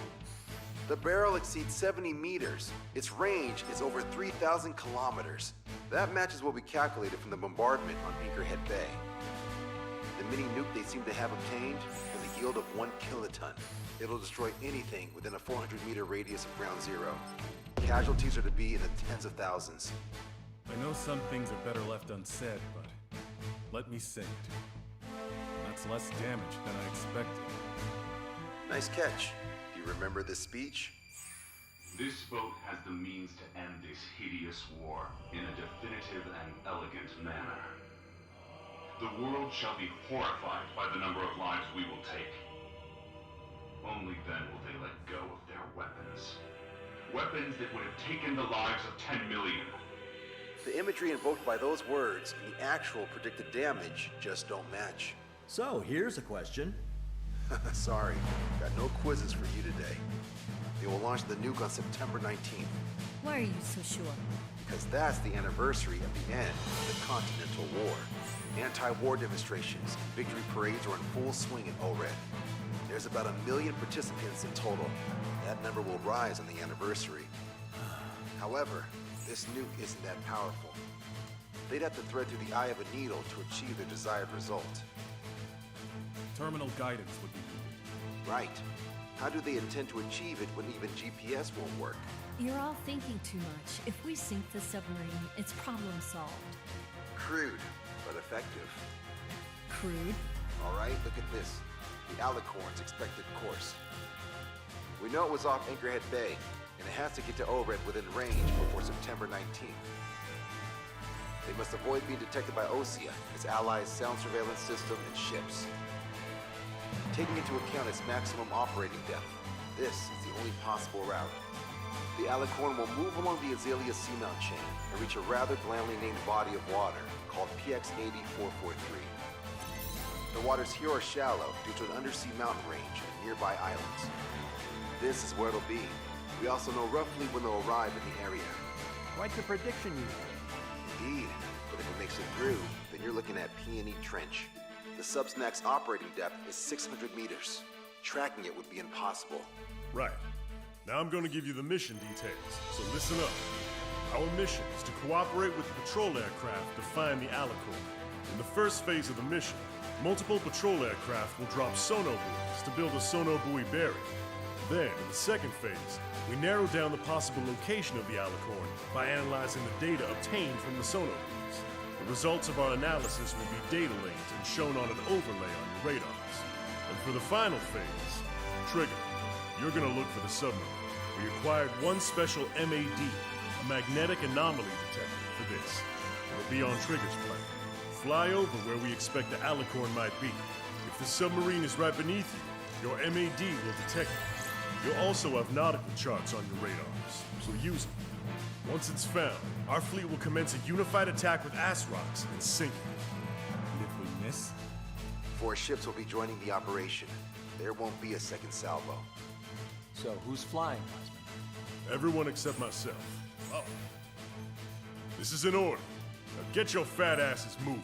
The barrel exceeds 70 meters. Its range is over 3,000 kilometers. That matches what we calculated from the bombardment on Anchorhead Bay. The mini nuke they seem to have obtained has a yield of 1 kiloton. It'll destroy anything within a 400-meter radius of ground zero. Casualties are to be in the tens of thousands. I know some things are better left unsaid, but let me say it. That's less damage than I expected. Nice catch. Do you remember this speech? This vote has the means to end this hideous war in a definitive and elegant manner. The world shall be horrified by the number of lives we will take. Only then will they let go of their weapons. Weapons that would have taken the lives of 10 million. The imagery invoked by those words and the actual predicted damage just don't match. So, here's a question. Sorry, got no quizzes for you today. They will launch the nuke on September 19th. Why are you so sure? Because that's the anniversary of the end of the Continental War. Anti-war demonstrations and victory parades are in full swing in ORED. There's about 1 million participants in total. That number will rise on the anniversary. However, this nuke isn't that powerful. They'd have to thread through the eye of a needle to achieve their desired result. Terminal guidance would be needed. Right. How do they intend to achieve it when even GPS won't work? You're all thinking too much. If we sink the submarine, it's problem solved. Crude, but effective. Crude? All right, look at this. The Alicorn's expected course. We know it was off Anchorhead Bay, and it has to get to ORED within range before September 19th. They must avoid being detected by OSEA, its allies' sound surveillance system, and ships. Taking into account its maximum operating depth, this is the only possible route. The Alicorn will move along the Azalea seamount chain and reach a rather blandly named body of water called PX-8443. The waters here are shallow due to an undersea mountain range and nearby islands. This is where it'll be. We also know roughly when they'll arrive in the area. Quite the prediction you have. Indeed, but if it makes it through, then you're looking at P&E Trench. The Subsnac's operating depth is 600 meters. Tracking it would be impossible. Right. Now I'm going to give you the mission details, so listen up. Our mission is to cooperate with the patrol aircraft to find the Alicorn. In the first phase of the mission, multiple patrol aircraft will drop sono buoys to build a sono buoy bearing. Then, in the second phase, we narrow down the possible location of the Alicorn by analyzing the data obtained from the sono buoys. The results of our analysis will be data linked and shown on an overlay on your radars. And for the final phase, Trigger, you're gonna look for the submarine. We acquired one special MAD, a magnetic anomaly detector, for this. It'll be on Trigger's plane. Fly over where we expect the Alicorn might be. If the submarine is right beneath you, your MAD will detect it. You'll also have nautical charts on your radars, so use them. Once it's found, our fleet will commence a unified attack with ass rocks and sink it. And if we miss? 4 ships will be joining the operation. There won't be a second salvo. So, who's flying, Wiseman? Everyone except myself. Oh. This is an order. Now get your fat asses moving.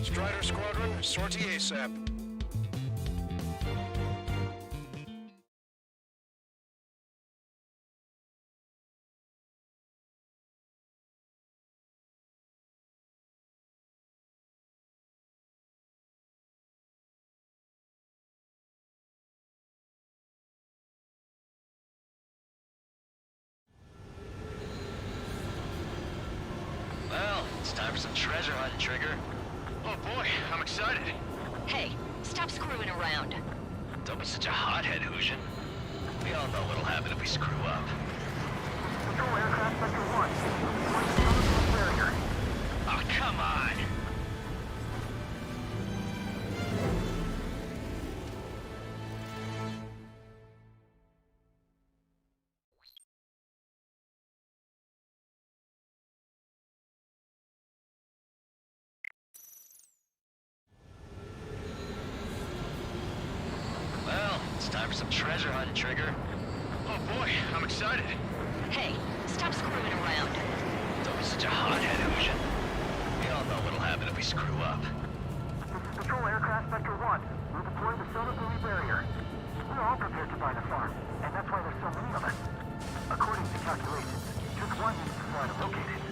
Strider Squadron, sortie ASAP. Well, it's time for some treasure hunt, Trigger. Oh boy, I'm excited. Hey, stop screwing around. Don't be such a hothead, Hushin. We all know what'll happen if we screw up. Patrol aircraft sector 1. Deploying barrier. Oh, come on! Well, it's time for some treasure hunt, Trigger. Oh boy, I'm excited. Hey, stop screwing around. Don't be such a hothead, Hushin. We all know what'll happen if we screw up. This is Patrol aircraft sector 1. We're deploying the Submarine barrier. We're all prepared to buy the farm, and that's why there's so many of us. According to calculations, just one needs to fly to locate it.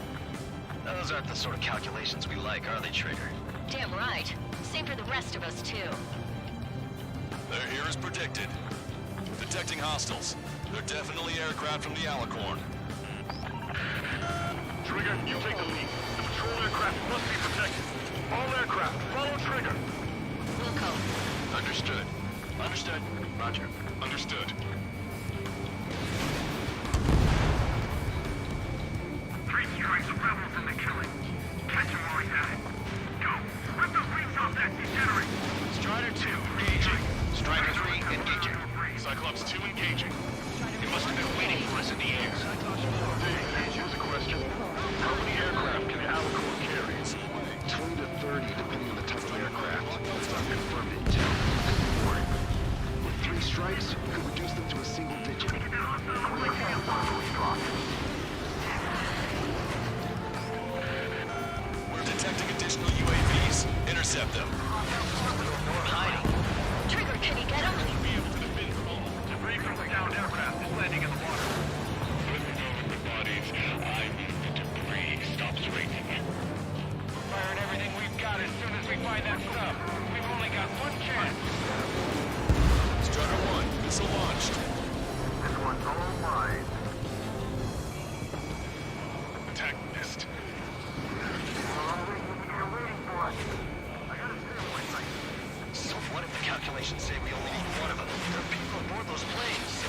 Those aren't the sort of calculations we like, are they, Trigger? Damn right. Same for the rest of us, too. They're here as predicted. Detecting hostiles. They're definitely aircraft from the Alicorn. Trigger, you take the lead. The patrol aircraft must be protected. All aircraft, follow Trigger. Wilco. Understood. Understood. Roger. Understood. Three strikes of rebels in the killing. Catch him while he's at it. Go. Rip those wings off that degenerate. Strider 2, engaging. Strider 3, engaging. Cyclops 2, engaging. They must have been waiting for us in the air. Here's a question. How many aircraft can the Alicorn carry? 20 to 30, depending on the type of aircraft. It's not confirmed intel. With 3 strikes, we could reduce them to a single digit. We're detecting additional UAVs. Intercept them. Nor hiding. Trigger, can you get him? Debris from the downed aircraft is landing in the water. The bodies. I need the debris. Stops raining. Firing everything we've got as soon as we find that stuff. We've only got one chance. Strider 1, missile launched. This one's all mine. Attack missed. You're waiting for us. I gotta stay away, mate. So what if the calculations say we only need one of them? There are people aboard those planes.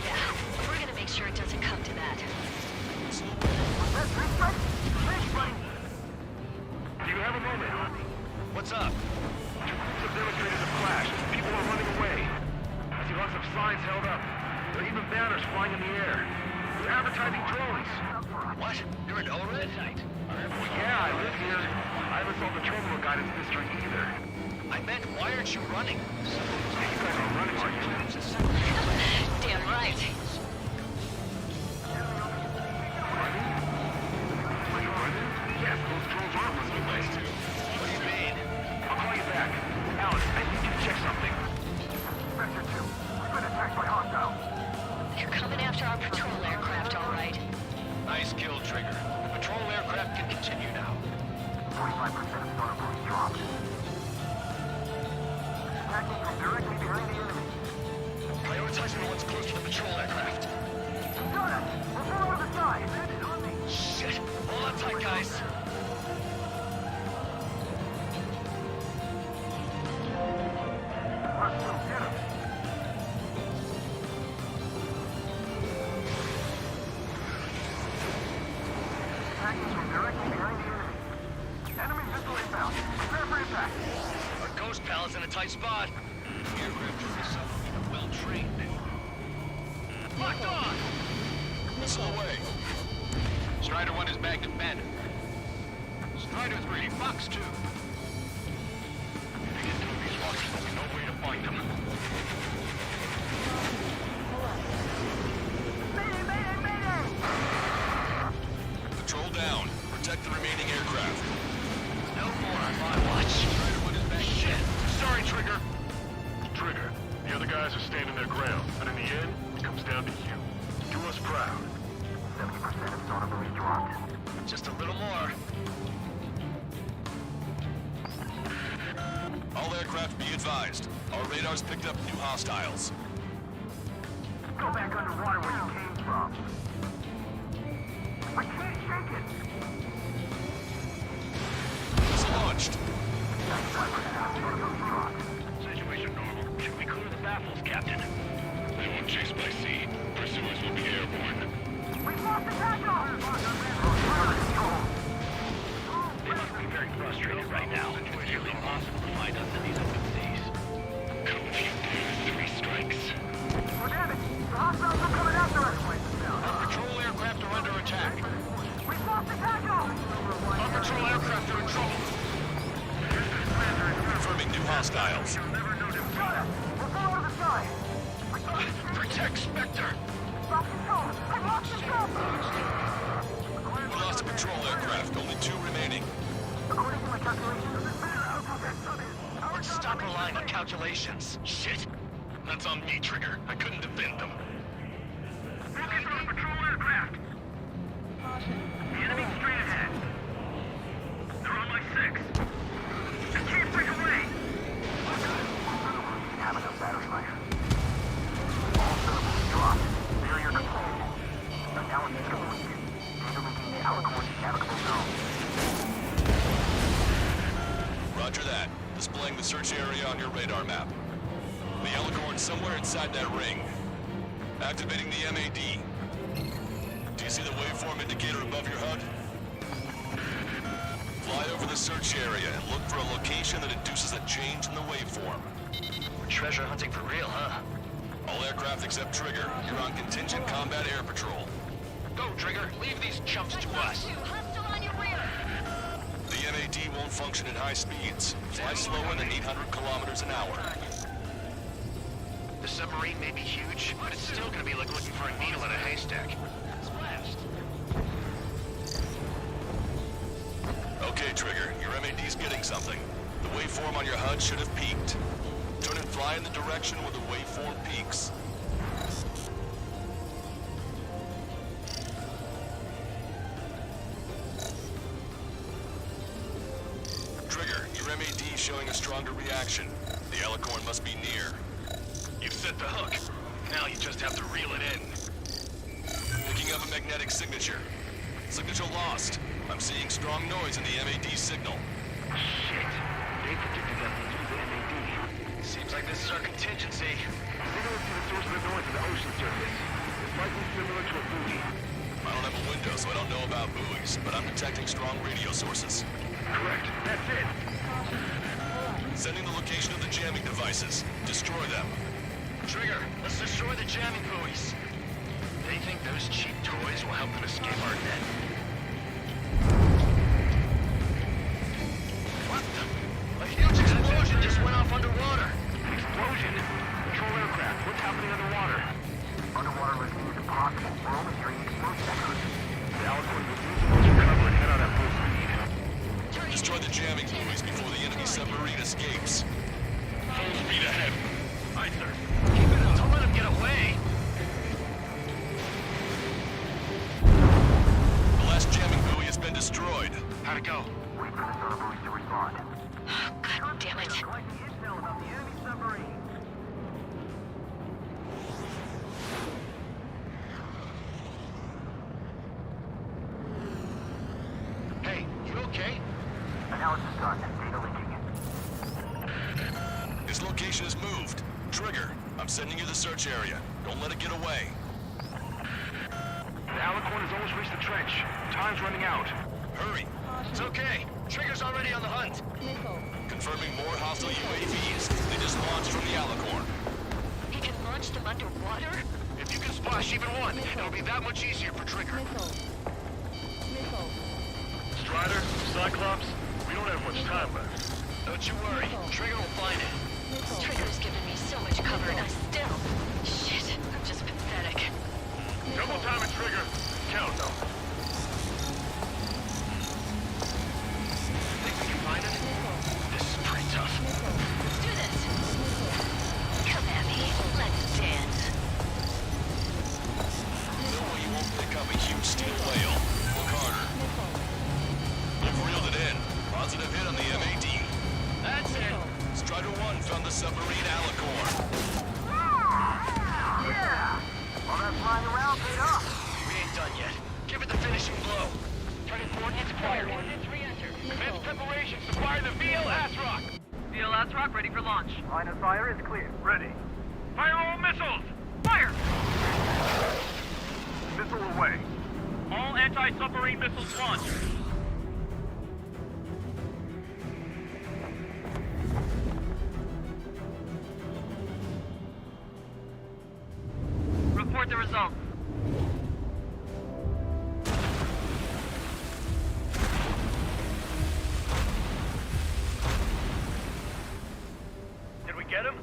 Yeah, we're gonna make sure it doesn't come to that. That's three strikes? Thanks, buddy. Do you have a moment? What's up? Some demonstrators have clashed. People are running away. I see lots of signs held up. There are even banners flying in the air. They're advertising drones. What? You're in Ored? Well, yeah, I live here. I haven't solved the terminal guidance mystery either. I meant, why aren't you running? Hey, you guys aren't running, are you? Damn right. Yes, those drones are running away. What do you mean? I'll call you back. Alan, I need you to check something. Sector 2. We've been attacked by hostiles. They're coming after our patrol aircraft, all right. Nice kill, Trigger. The patrol aircraft can continue now. 45% of starter points dropped. Attacking from directly behind the enemy. Prioritizing the ones close to the patrol aircraft. Got it! We'll pull over the side. On me. Shit! Hold on tight, guys. Let's go get him. Attacking from directly behind the enemy. Enemy missile inbound. Prepare for impact. Our ghost pal is in a tight spot. Aircraft from the submarine are well trained. Locked on! Missile away. Strider 1 is bagged and banded. Strider 3, Fox 2. If they get through these walkers, there'll be no way to find them. Mayday, mayday, mayday! Patrol down. Protect the remaining aircraft. No more on my watch. standing their ground, but in the end, it comes down to you. Do us proud. 70% of sonar buoys dropped. Just a little more. All aircraft be advised. Our radars picked up new hostiles. Go back underwater where you came from. I can't shake it. It's launched. Situation normal. Should we clear the baffles, Captain? They won't chase by sea. Pursuers will be airborne. We've lost the tackle! They must be very frustrated right now. It's nearly impossible to find us in these open seas. Convict. 3 strikes. We're damaged. The hostiles are coming after us. Our patrol aircraft are under attack. We've lost the tackle! Our patrol aircraft are in trouble. Confirming new hostiles. Got it! We'll go over the side! Protect Spectre! Lost control! I've lost control! We lost a patrol aircraft. Only 2 remaining. According to my calculations, Stop relying on calculations. Shit. That's on me, Trigger. I couldn't defend them. focus on patrol aircraft! The enemy's straight ahead. They're on my 6. I can't break away! Have enough battery life. All systems dropped. Barrier control. Analysis complete. Data linking the Alicorn navigable zone. Roger that. Displaying the search area on your radar map. The Alicorn somewhere inside that ring. Activating the MAD. Do you see the waveform indicator above your HUD? Fly over the search area and look for a location that induces a change in the waveform. We're treasure hunting for real, huh? All aircraft except Trigger, you're on contingent combat air patrol. Go, Trigger. Leave these chumps to us. The MAD won't function at high speeds. Fly slower than 800 kilometers an hour. The submarine may be huge, but it's still gonna be like looking for a needle in a haystack. Blast. Okay, Trigger, your MAD's getting something. The waveform on your HUD should have peaked. Turn and fly in the direction where the waveform peaks. Trigger, your MAD showing a stronger reaction. The Alicorn must be near. You've set the hook. Now you just have to reel it in. Picking up a magnetic signature. Signature lost. I'm seeing strong noise in the MAD signal. Shit. They predicted that through the MAD. Seems like this is our contingency. Similar to the source of the noise at the ocean surface. It's likely similar to a buoy. I don't have a window, so I don't know about buoys, but I'm detecting strong radio sources. Correct. That's it. Sending the location of the jamming devices. Destroy them. Trigger, let's destroy the jamming buoys. They think those cheap toys will help them escape our net. What the? A huge explosion just went off underwater. Explosion? Control aircraft. What's happening underwater? Underwater rescue is impossible. We're only hearing explosion echoes. The Alicorn will use the most cover and head out at full speed. Destroy the jamming buoys before the enemy submarine escapes. Full speed ahead. Aye, sir. Keep it up. Don't let him get away. The last jamming buoy has been destroyed. How'd it go? Wait for the sonar buoys to respond. God damn it. Collecting intel about the enemy submarine. Hey, you okay? Analysis done. Data linking. His location is moved. Trigger, I'm sending you the search area. Don't let it get away. The Alicorn has almost reached the trench. Time's running out. Hurry. It's okay. Trigger's already on the hunt. Confirming more hostile UAVs. They just launched from the Alicorn. He can launch them underwater? If you can splash even one, it'll be that much easier for Trigger. Strider, Cyclops, we don't have much time left. Don't you worry. Trigger will find it. Trigger's given me so much cover and I still... Shit, I'm just pathetic. Double time and Trigger. Count them. Think we can find it? This is pretty tough. Let's do this. Come at me. Let's Commander 1 found the submarine Alicorn. Yeah! All that flying around paid off. We ain't done yet. Give it the finishing blow. Turning coordinates acquired. Coordinates re-enter. Commence preparations to fire the VL Asrock. VL Asrock ready for launch. Line of fire is clear. Ready. Fire all missiles! Fire! Missile away. All anti-submarine missiles launched. Report the results. Did we get him?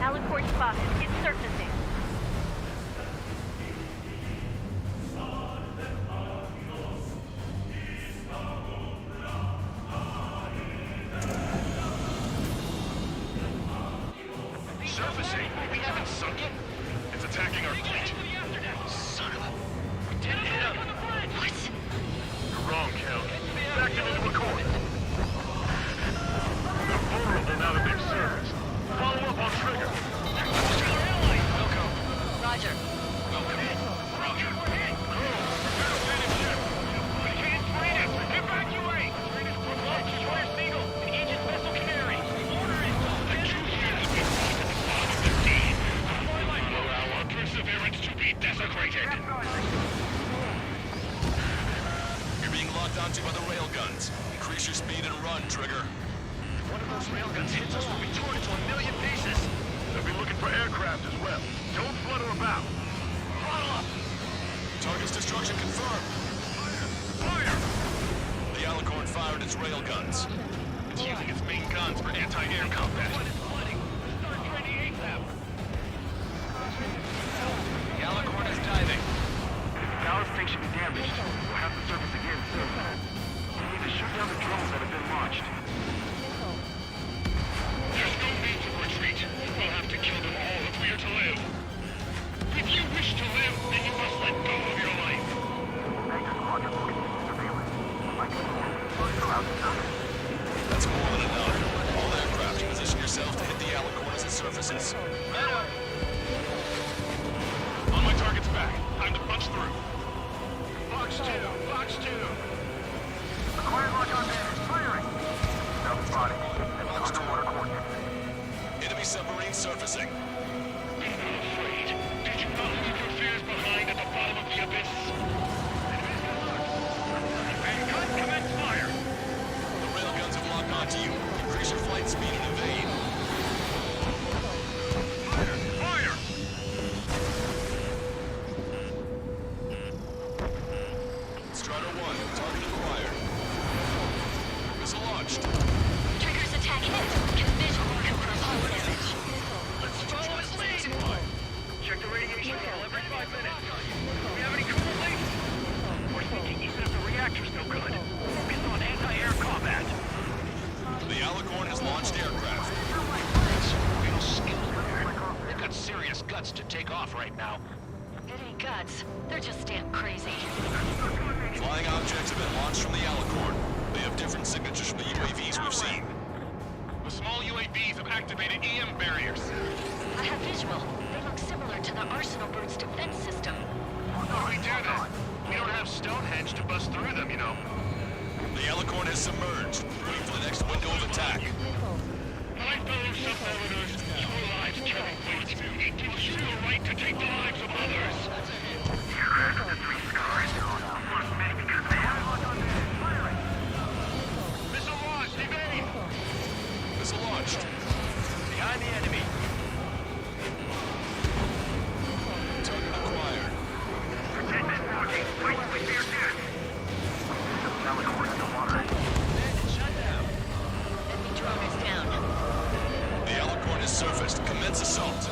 Alicorn spotted. It's surfacing. Surfacing? We haven't sunk it? It's attacking our fleet. Son of a... We didn't hit him. What? You're wrong, Cal. Back to the Accord. They're vulnerable now that they've surfaced. Follow up on trigger. Welcome. Roger. Welcome in. Roger. Crew, finish ship. We can't strain it. Evacuate. Launch Destroyer Seagull and Aegis Vessel Canary. Order is The truth here has been brought to the bottom of the deed. Allow our perseverance to be desecrated. You're being locked onto by the railguns. Increase your speed and run, Trigger. If one of those railguns hits us, we'll be torn into a million pieces. They'll be looking for aircraft as well. Don't flutter about. Throttle up. Target's destruction confirmed. Fire! The Alicorn fired its railguns. It's using its main guns for anti-air combat. Start training ASAP. The Alicorn is diving. Ballast station damaged. We'll have to surface again soon. We need to shoot down the drones that have been launched. There's no need to retreat. We'll have to kill them all if we are to live. If you wish to live, then you must let go of your life. That's more than enough. All aircraft, position yourself to hit the Alicorn as it surfaces. On my target's back. Time to punch through. Box 2. Box 2. Acquired lock on damage. Firing. Now spotting. Underwater coordinates. Enemy submarine surfacing. Be not afraid. Did you not leave your fears behind at the bottom of the abyss? And cut, commence fire. The railguns have locked onto you. Increase your flight speed and evade. Fire! Fire! Strider 1, target acquired. Missile launched. Trigger's attack hit. Can visual confirm hull damage. Let's follow his lead! Check the radiation hull every 5 minutes. Do we have any coolant? We're thinking even if the reactor's no good. Focus on anti-air combat. The Alicorn has launched aircraft. Real skill there. They've got serious guts to take off right now. It ain't guts. They're just damn crazy. Flying objects have been launched from the Alicorn. They have different signatures from the UAVs we've seen. The small UAVs have activated EM barriers. I have visual. They look similar to the Arsenal Bird's defense system. How do we do that? We don't have Stonehenge to bust through them, you know. The Alicorn has submerged, waiting for the next window of attack. My fellow submariners, your lives carry weight. It gives you the right to take the lives of others. Missile launched, evade! Missile launched. Behind the enemy. Target acquired. Enemy drone is down. The Alicorn has surfaced. Commence assault.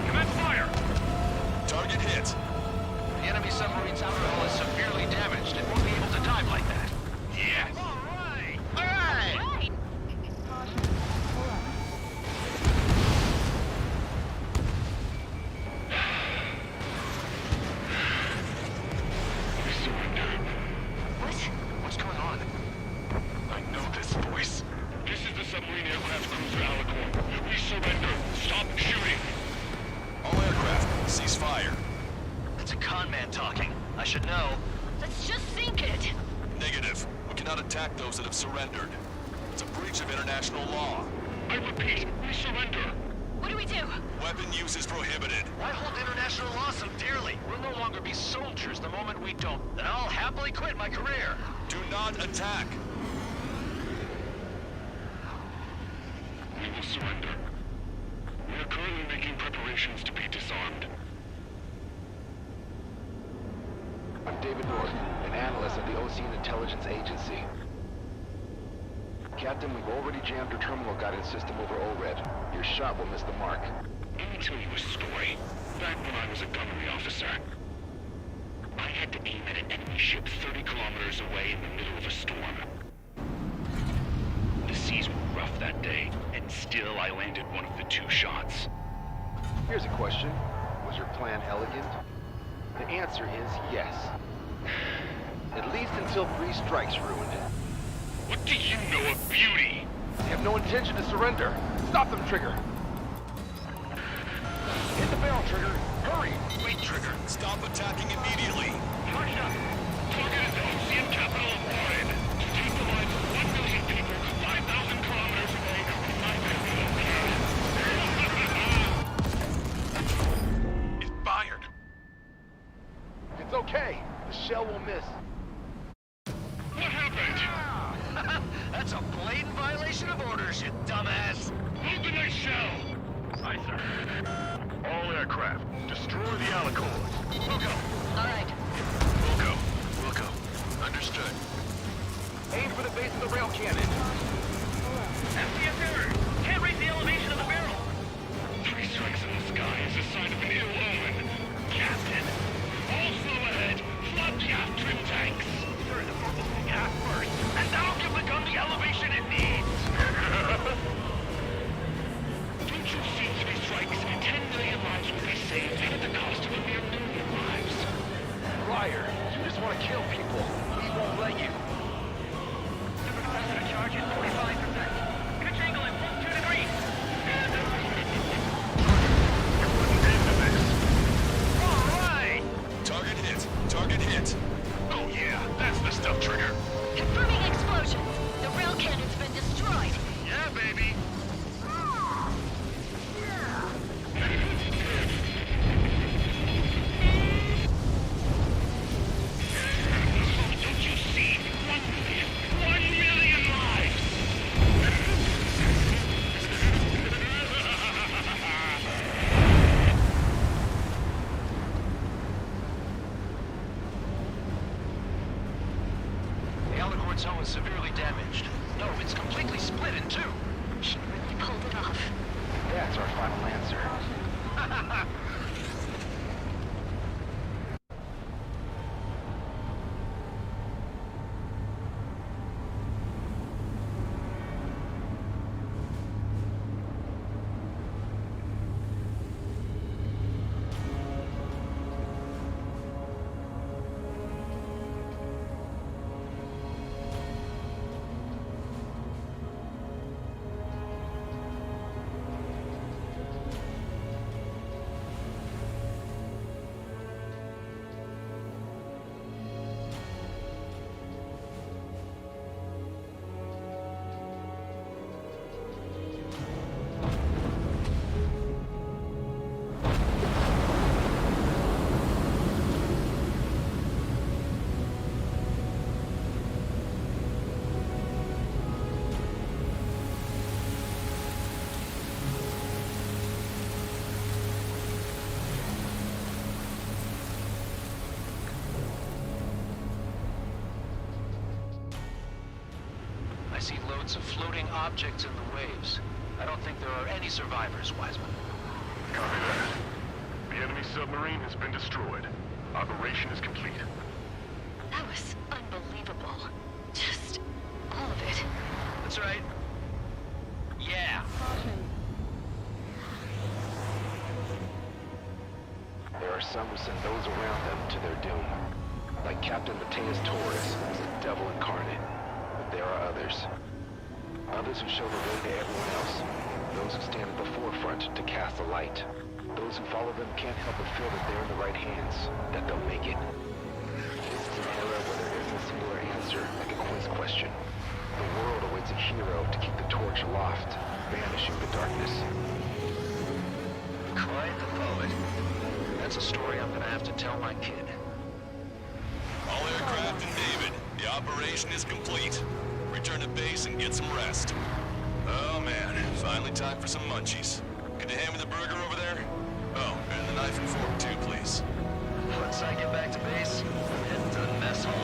Commence fire! Target hit. The enemy submarine's outer hull is severely damaged. It won't be able to dive like that. Yes! All right! All right! should know. Let's just sink it. Negative. We cannot attack those that have surrendered. It's a breach of international law. I repeat, we surrender. What do we do? Weapon use is prohibited. Why hold international law so dearly? We'll no longer be soldiers the moment we don't. Then I'll happily quit my career. Do not attack. We will surrender. We are currently making preparations to be disarmed. I'm David North, an analyst at the Ocean Intelligence Agency. Captain, we've already jammed your terminal guidance system over ORED. Your shot will miss the mark. Let me tell you a story. Back when I was a gunnery officer, I had to aim at an enemy ship 30 kilometers away in the middle of a storm. The seas were rough that day, and still I landed one of the 2 shots. Here's a question. Was your plan elegant? The answer is yes. At least until 3 strikes ruined it. What do you know of beauty? They have no intention to surrender. Stop them, Trigger. Hit the barrel, Trigger. Hurry! Wait, Trigger. Stop attacking immediately. Charge up. Target is the Ocean capital of Warren. To take the lives of 1 million people 5,000 kilometers away from my It fired. It's okay. The shell will miss. What happened? That's a blatant violation of orders, you dumbass. Open that shell. Aye, sir. All aircraft, destroy the Alicorn. We'll go. All right. We'll go. Understood. Aim for the base of the rail cannon. FTF error. Can't raise the elevation of the barrel. 3 strikes in the sky is a sign of an ill omen. Captain, all slow ahead. Flood the aft trim tanks. Turn the focusing aft first, and that'll give the gun the elevation it needs. Don't you see 3 strikes? 10 million lives will be saved at the cost of a mere 1 million lives. Liar, you just want to kill people. We won't let you. Supercapacitor charge is 45%. Pitch angle at 2 degrees. All right! Target hit. Oh yeah, that's the stuff, Trigger. Confirming explosions. The rail cannon's been destroyed. Yeah, baby. Don't you see? 1 million lives! The Alicorn's hull is severely damaged. No, it's completely split in 2. She really pulled it off. That's our final answer. I see loads of floating objects in the waves. I don't think there are any survivors, Wiseman. Copy that. The enemy submarine has been destroyed. Operation is complete. That was unbelievable. Just all of it. That's right. Yeah. There are some who send those around them to their doom. Like Captain Mateus Torres, who's a devil incarnate. But there are others. Others who show the way to everyone else. Those who stand at the forefront to cast a light. Those who follow them can't help but feel that they're in the right hands, that they'll make it. question. The world awaits a hero to keep the torch aloft, banishing the darkness. Quite the poet. That's a story I'm gonna have to tell my kid. All aircraft and David, the operation is complete. Return to base and get some rest. Oh man, finally time for some munchies. Could you hand me the burger over there? Oh, and the knife and fork too, please. Once I get back to base, I'm heading to the mess hall.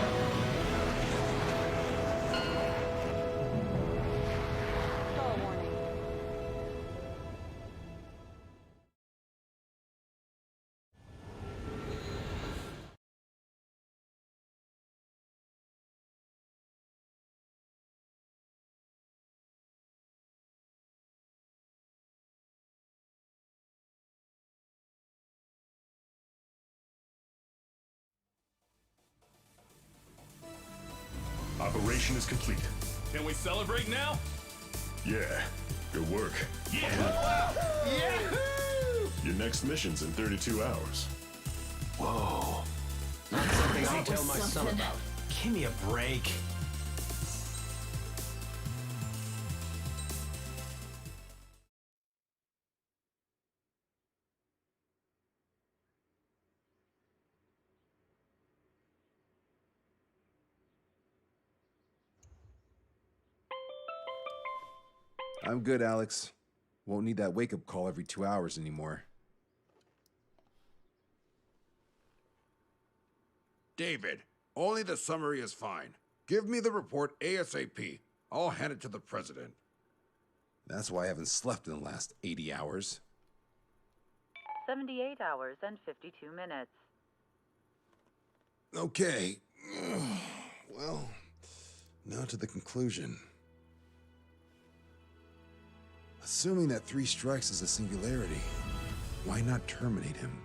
Operation is complete. Can we celebrate now? Yeah, good work. Yeah! Yahoo! Your next mission's in 32 hours. Whoa. Not something I tell my son about. Give me a break. I'm good, Alex. Won't need that wake-up call every 2 hours anymore. David, only the summary is fine. Give me the report ASAP. I'll hand it to the president. That's why I haven't slept in the last 80 hours. 78 hours and 52 minutes. Okay. Well, now to the conclusion. Assuming that 3 strikes is a singularity, why not terminate him?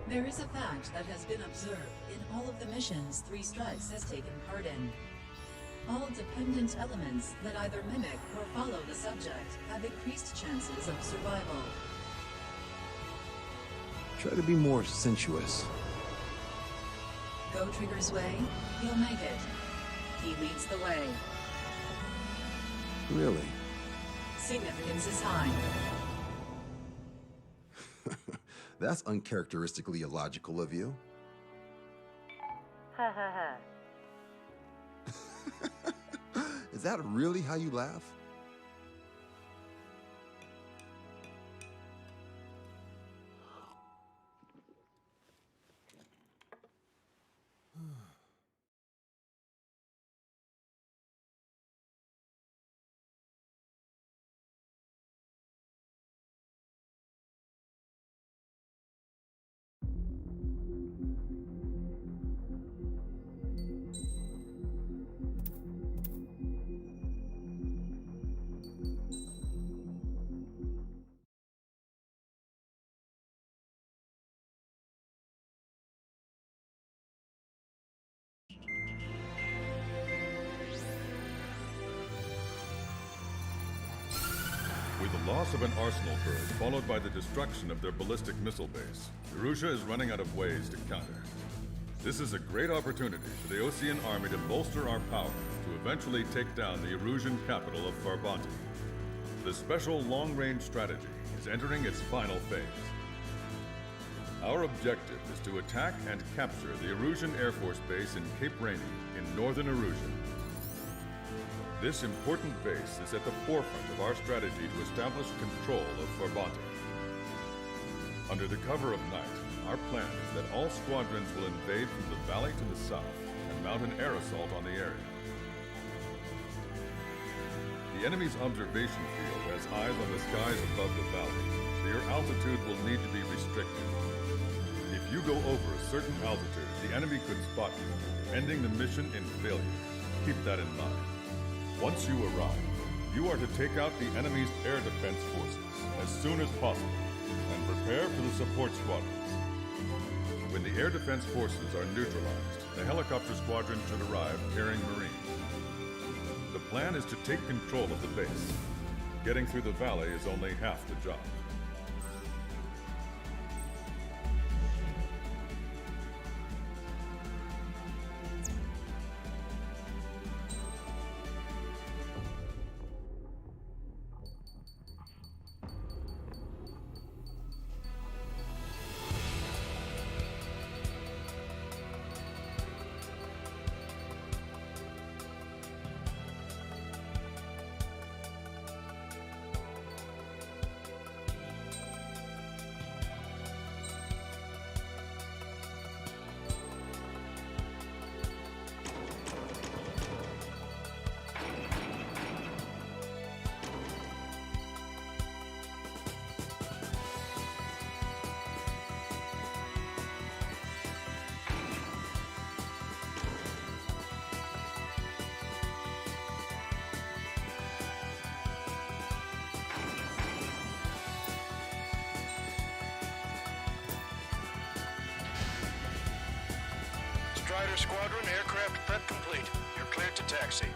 There is a fact that has been observed in all of the missions 3 Strikes has taken part in. All dependent elements that either mimic or follow the subject have increased chances of survival. Try to be more sensuous. Go Trigger's way, he'll make it. He leads the way. Really? Significance is high. That's uncharacteristically illogical of you. Ha ha ha. Is that really how you laugh? With the loss of an arsenal bird, followed by the destruction of their ballistic missile base, Erusha is running out of ways to counter. This is a great opportunity for the Osean army to bolster our power to eventually take down the Erusian capital of Farbanti. The special long-range strategy is entering its final phase. Our objective is to attack and capture the Erusian Air Force Base in Cape Rainy in northern Erusia. This important base is at the forefront of our strategy to establish control of Farbanti. Under the cover of night, our plan is that all squadrons will invade from the valley to the south and mount an air assault on the area. The enemy's observation field has eyes on the skies above the valley, so your altitude will need to be restricted. If you go over a certain altitude, the enemy could spot you, ending the mission in failure. Keep that in mind. Once you arrive, you are to take out the enemy's air defense forces as soon as possible and prepare for the support squadrons. When the air defense forces are neutralized, the helicopter squadron should arrive carrying Marines. The plan is to take control of the base. Getting through the valley is only half the job. Strider Squadron, aircraft prep complete. You're cleared to taxi.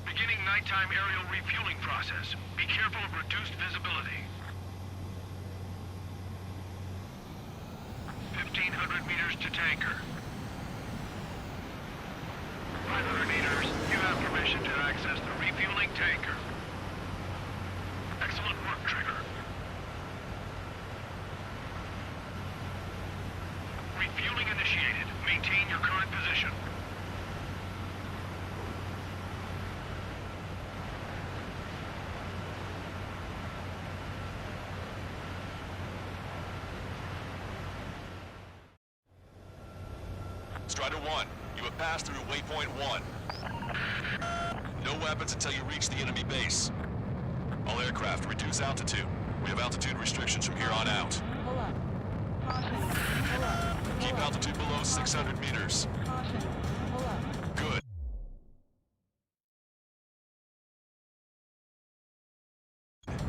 Beginning nighttime aerial refueling process. Be careful of reduced visibility. 1,500 meters to tanker. 500 meters. You have permission to access the refueling tanker. Excellent work, Trigger. Refueling initiated. Maintain your current position. Strider 1, you have passed through waypoint 1. No weapons until you reach the enemy base. All aircraft, reduce altitude. We have altitude restrictions from here on out. Pull up. Caution. Pull up. Keep altitude below 600 meters. Caution. Pull up. Good.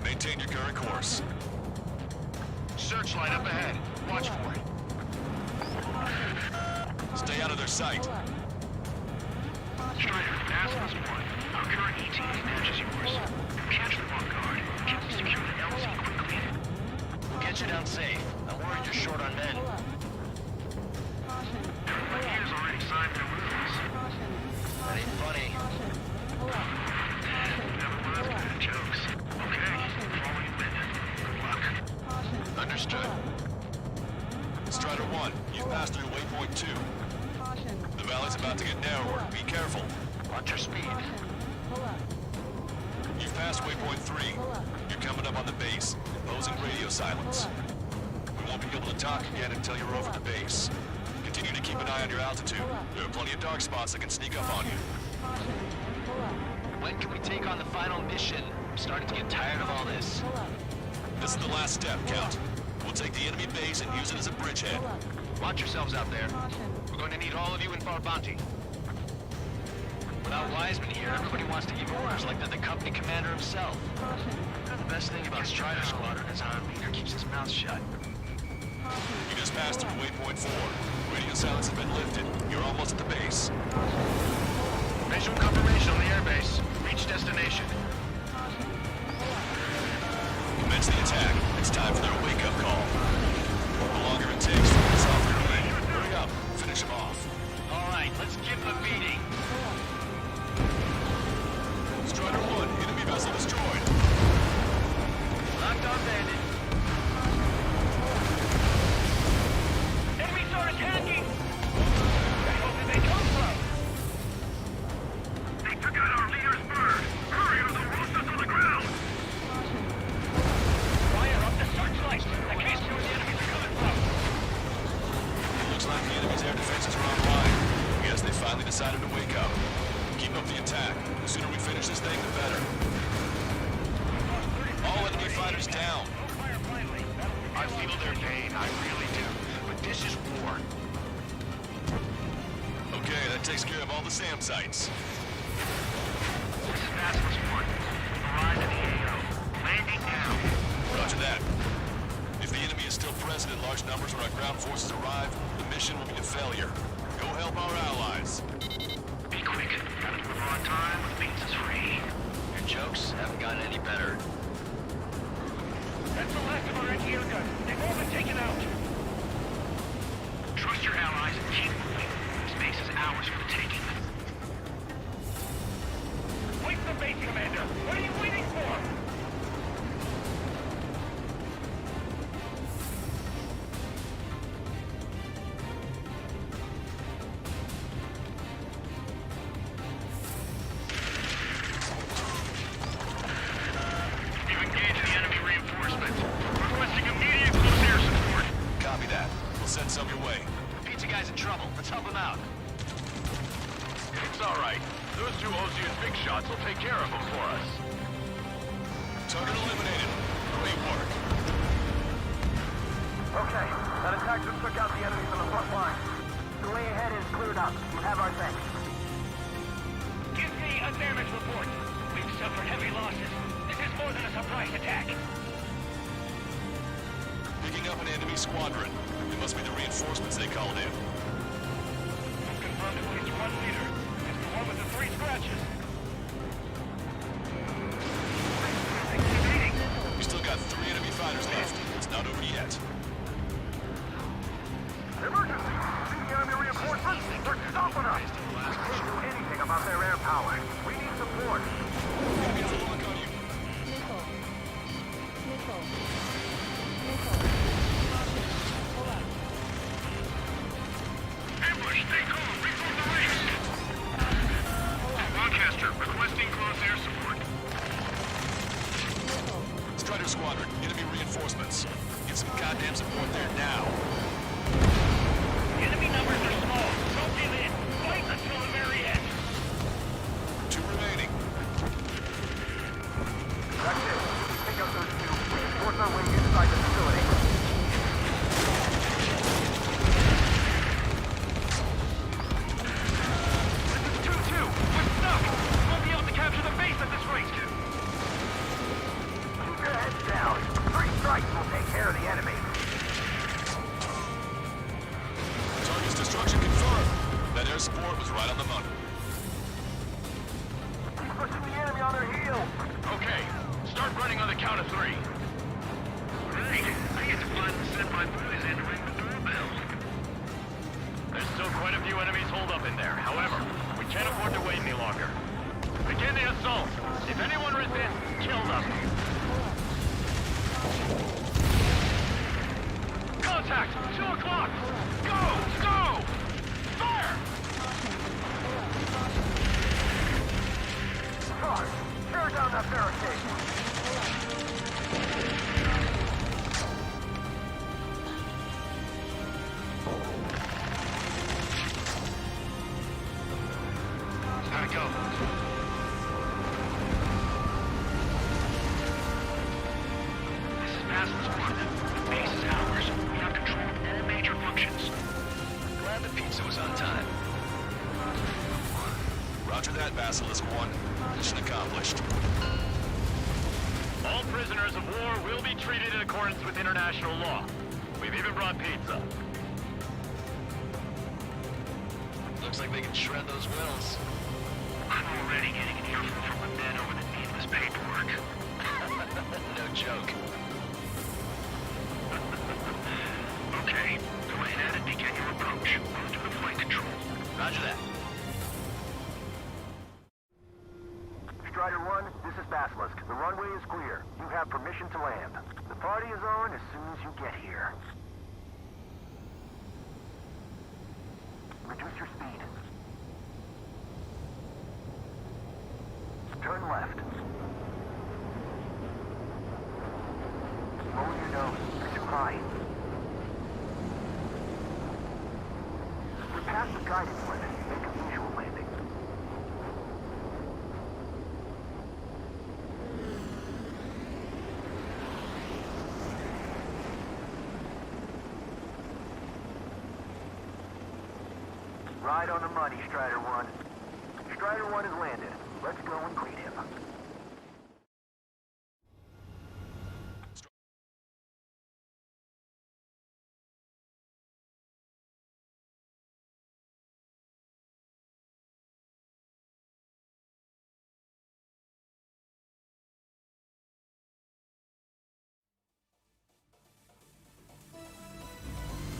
Maintain your current course. Searchlight up ahead. Watch for it. Stay out of their sight. Strider, Aslan's 1. Our current ETA matches yours. Catch them off guard. Can we secure the LZ quickly? We'll get you down safe. I'm worried you're short on men. Everyone here's already signed their rules. That ain't funny. Never was good at jokes. Okay, follow you in. Good luck. Understood. Strider 1, you've passed through waypoint 2. The valley's about to get narrower. Be careful. Watch your speed. You've passed waypoint 3. You're coming up on the base, imposing radio silence. We won't be able to talk again until you're over the base. Continue to keep an eye on your altitude. There are plenty of dark spots that can sneak up on you. When can we take on the final mission? I'm starting to get tired of all this. This is the last step, Count. We'll take the enemy base and use it as a bridgehead. Watch yourselves out there. We're going to need all of you in Farbanti. Without Wiseman here, everybody wants to give orders like they're the company commander himself. The best thing about Strider Squadron is our leader keeps his mouth shut. You just passed through waypoint 4. Radio silence has been lifted. You're almost at the base. Visual confirmation on the airbase. Reach destination. Commence the attack. It's time for their wake-up call. The longer it takes to get us off their way. Hurry up. Finish them off. All right, let's give them a beating. Strider 1, enemy vessel destroyed. Locked on bandit. Enemies are attacking! Where did they come from? They took out our leader's bird. Hurry or they'll roast us on the ground! Fire up the searchlight! I can't see where the enemies are coming from. It looks like the enemy's air defenses are online. Guess they finally decided to wake up. Keep up the attack. The sooner we finish this thing, the better. All enemy fighters down. I feel their pain, I really do. But this is war. Okay, that takes care of all the SAM sites. This is Aslan's 1. Arrived at the AO. Landing now. Roger that. If the enemy is still present in large numbers when our ground forces arrive, the mission will be a failure. Go help our allies. Be quick. Gotta deliver on time when pizza's free. Your jokes haven't gotten any better. That's the last of our NGO guns. They've all been taken out. Trust your allies and keep moving. This base is ours for the taking. Wait for the base, Commander. What are you waiting for? Some your way. The pizza guy's in trouble. Let's help him out. It's all right. Those two Ocean big shots will take care of him for us. Target eliminated. Great work. Okay, that attack just took out the enemies on the front line. The way ahead is cleared up. You have our thanks. Give me a damage report. We've suffered heavy losses. This is more than a surprise attack. Picking up an enemy squadron. It must be the reinforcements they called in. I've confirmed at least one leader. It's the one with the 3 scratches. We still got 3 enemy fighters left. It's not over yet. Emergency! See the enemy reinforcements? They're stopping us! We can't do anything about their air power. We need support. Ambush, stay calm. Reform the range. Broadcaster, requesting close air support. Strider Squadron, enemy reinforcements. Get some goddamn support there now. Enemy numbers are small. Don't give in. Fight until the very end. 2 remaining. That's it. Pick up those 2. Reinforce our way inside the facility. This is 2-2. We're stuck. We won't be able to capture the base at this rate. Keep your heads down. 3 strikes will take care of the enemy. Target's destruction confirmed. That air support was right on the money. Keep pushing the enemy on their heels. Okay, start running on the count of 3. Right. I get to finally send my boys in to ring the doorbell. There's still quite a few enemies holed up in there. However, we can't afford to wait any longer. Begin the assault. If anyone resists, kill them. Contact! 2 o'clock! Go! Go! Fire! Charge! Tear down that barricade! How'd it go? This is Basil's Squadron. The base is ours. We have control of all major functions. Glad the pizza was on time. Roger that, Basilisk 1. Mission accomplished. All prisoners of war will be treated in accordance with international law. We've even brought pizza. Looks like they can shred those wills. I'm already getting an earful from the men over the needless paperwork. No joke. Okay, go ahead and begin your approach. Move to the flight control. Roger that. Strider 1, this is Basilisk. The runway is clear. You have permission to land. The party is on as soon as you get here. Reduce your speed. Turn left. Lower your nose. You're too high. We're past the guidance limit. Make a visual landing. Right on the money, Strider 1. Strider 1 has landed. Let's go and greet him.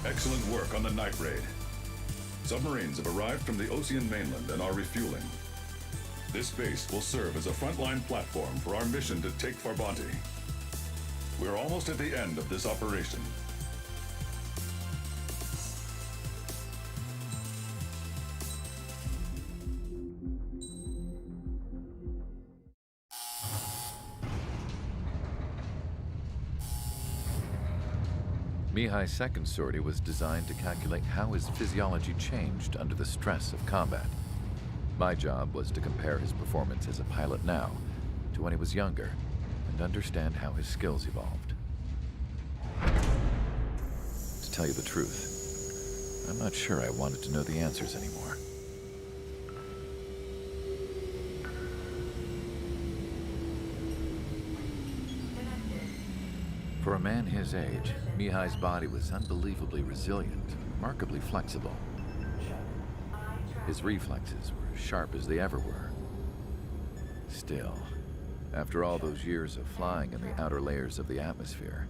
Excellent work on the night raid. Submarines have arrived from the Ocean mainland and are refueling. This base will serve as a frontline platform for our mission to take Farbanti. We're almost at the end of this operation. Mihai's second sortie was designed to calculate how his physiology changed under the stress of combat. My job was to compare his performance as a pilot now to when he was younger, and understand how his skills evolved. To tell you the truth, I'm not sure I wanted to know the answers anymore. For a man his age, Mihai's body was unbelievably resilient, remarkably flexible. His reflexes were as sharp as they ever were. Still, after all those years of flying in the outer layers of the atmosphere,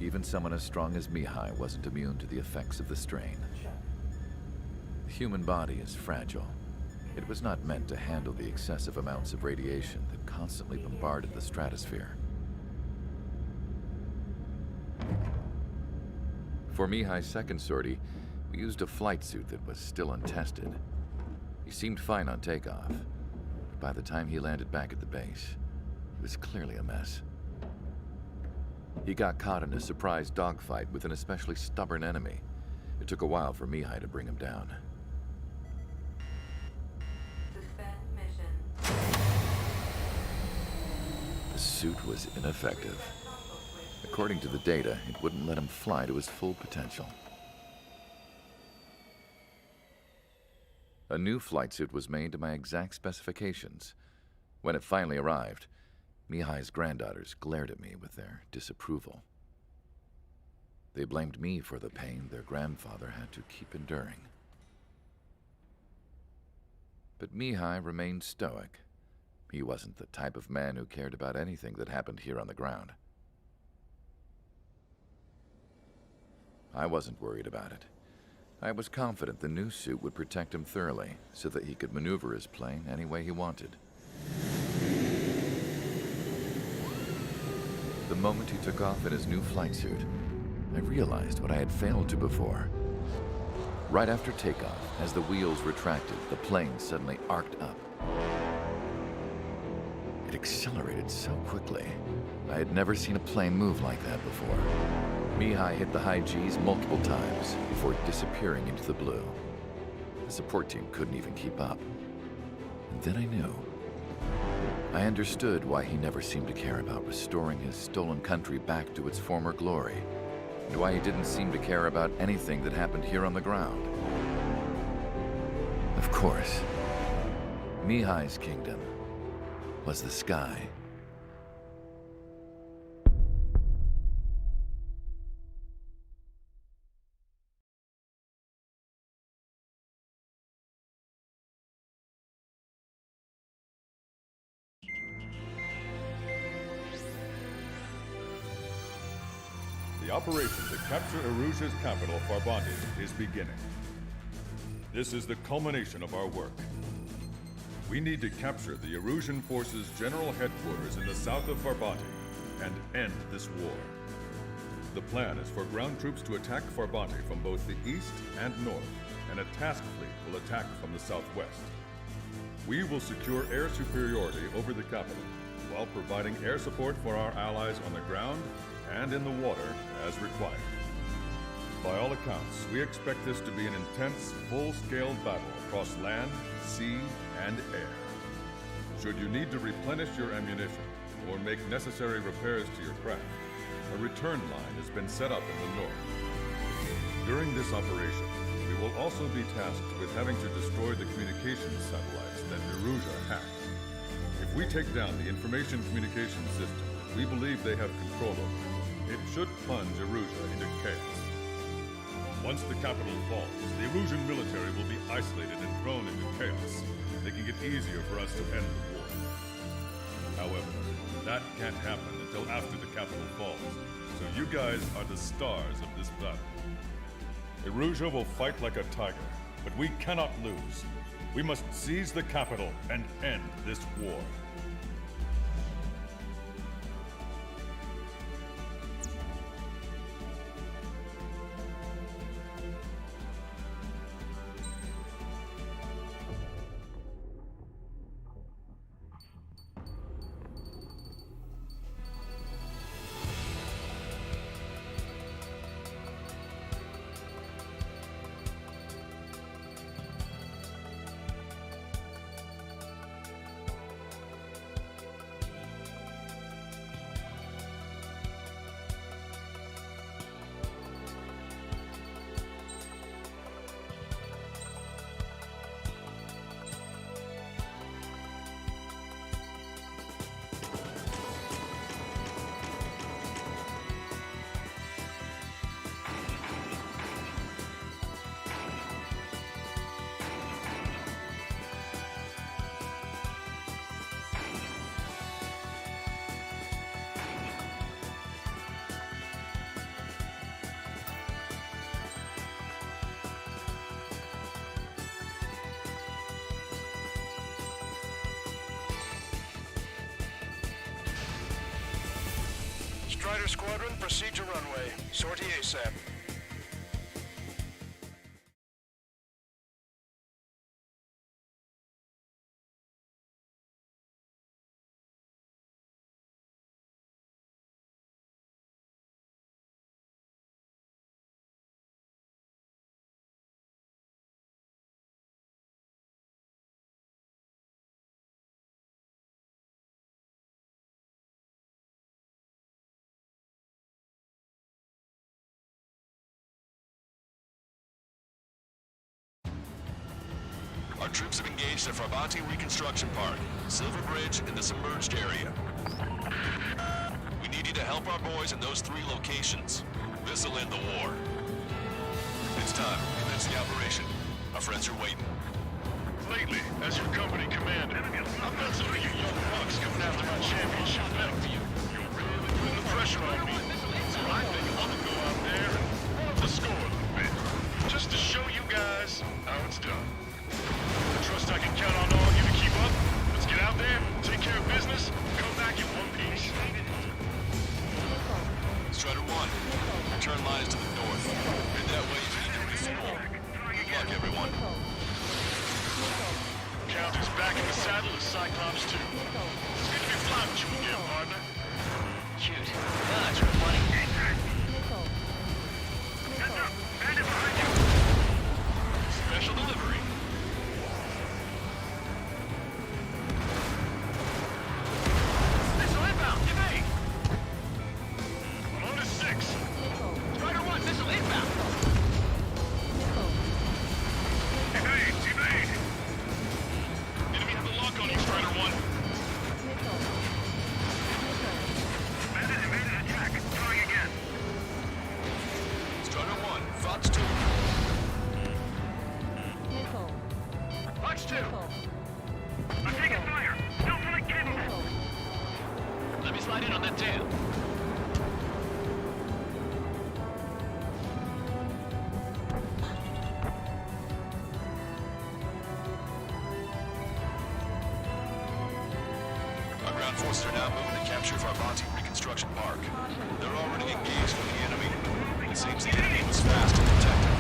even someone as strong as Mihai wasn't immune to the effects of the strain. The human body is fragile. It was not meant to handle the excessive amounts of radiation that constantly bombarded the stratosphere. For Mihai's second sortie, we used a flight suit that was still untested. He seemed fine on takeoff, but by the time he landed back at the base, he was clearly a mess. He got caught in a surprise dogfight with an especially stubborn enemy. It took a while for Mihai to bring him down. The suit was ineffective. According to the data, it wouldn't let him fly to his full potential. A new flight suit was made to my exact specifications. When it finally arrived, Mihai's granddaughters glared at me with their disapproval. They blamed me for the pain their grandfather had to keep enduring. But Mihai remained stoic. He wasn't the type of man who cared about anything that happened here on the ground. I wasn't worried about it. I was confident the new suit would protect him thoroughly so that he could maneuver his plane any way he wanted. The moment he took off in his new flight suit, I realized what I had failed to before. Right after takeoff, as the wheels retracted, the plane suddenly arced up. It accelerated so quickly. I had never seen a plane move like that before. Mihai hit the high G's multiple times before disappearing into the blue. The support team couldn't even keep up. And then I knew. I understood why he never seemed to care about restoring his stolen country back to its former glory, and why he didn't seem to care about anything that happened here on the ground. Of course, Mihai's kingdom was the sky. The operation to capture Erusia's capital, Farbanti, is beginning. This is the culmination of our work. We need to capture the Erusian forces' general headquarters in the south of Farbanti and end this war. The plan is for ground troops to attack Farbanti from both the east and north, and a task fleet will attack from the southwest. We will secure air superiority over the capital, while providing air support for our allies on the ground and in the water as required. By all accounts, we expect this to be an intense, full-scale battle across land, sea, and air. Should you need to replenish your ammunition or make necessary repairs to your craft, a return line has been set up in the north. During this operation, we will also be tasked with having to destroy the communications satellites that Erusia hacked. If we take down the information communication system that we believe they have control over, it should plunge Erusia into chaos. Once the capital falls, the Erusian military will be isolated and thrown into chaos, making it easier for us to end the war. However, that can't happen until after the capital falls, so you guys are the stars of this battle. Erusia will fight like a tiger, but we cannot lose. We must seize the capital and end this war. Strider Squadron, proceed to runway. Sortie ASAP. Our troops have engaged at Farbanti Reconstruction Park, Silver Bridge, and the submerged area. We need you to help our boys in those 3 locations. This'll end the war. It's time. Commence the operation. Our friends are waiting. Lately, as your company commander, I've got some of you young bucks coming after my championship belt. You're really putting the pressure on me. So I think I'm gonna go out there and run up the score a little bit. Just to show you guys how it's done. I trust I can count on all of you to keep up. Let's get out there, take care of business, come back in one piece. Strider 1, turn line is to the north. Head that way if you need to refuel. Good luck, everyone. Counter's back in the saddle as Cyclops 2. It's good to be flying with you again, partner. Cute. That's real funny. Heads up! Bandit behind you! Special delivery. Missile inbound! Evade! I'm on to 6. Strider 1, missile inbound! Evade! Evade! Enemy have the lock on you, Strider 1. Bandit evaded attack. Trying again. Strider 1, Fox 2. Fox 2! I'm taking fire! Still flight capable! Let me slide in on that tail. Our ground forces are now moving to capture Farbanti Reconstruction Park. They're already engaged with the enemy. It seems the enemy was fast and protected.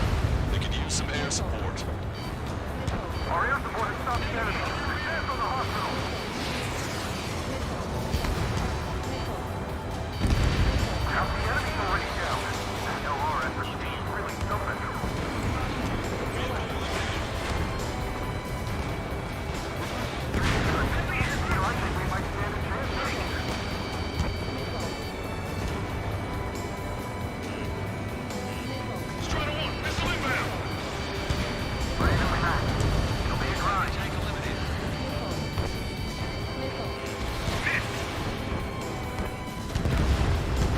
They could use some air support. Our air support has stopped the enemy. Advance on the hospital! Half the enemy's already down. LR at Prestige really something. I think we might stand a chance. Strider 1, missile inbound! Ready to attack. It'll be a grind. Tank eliminated. Missed!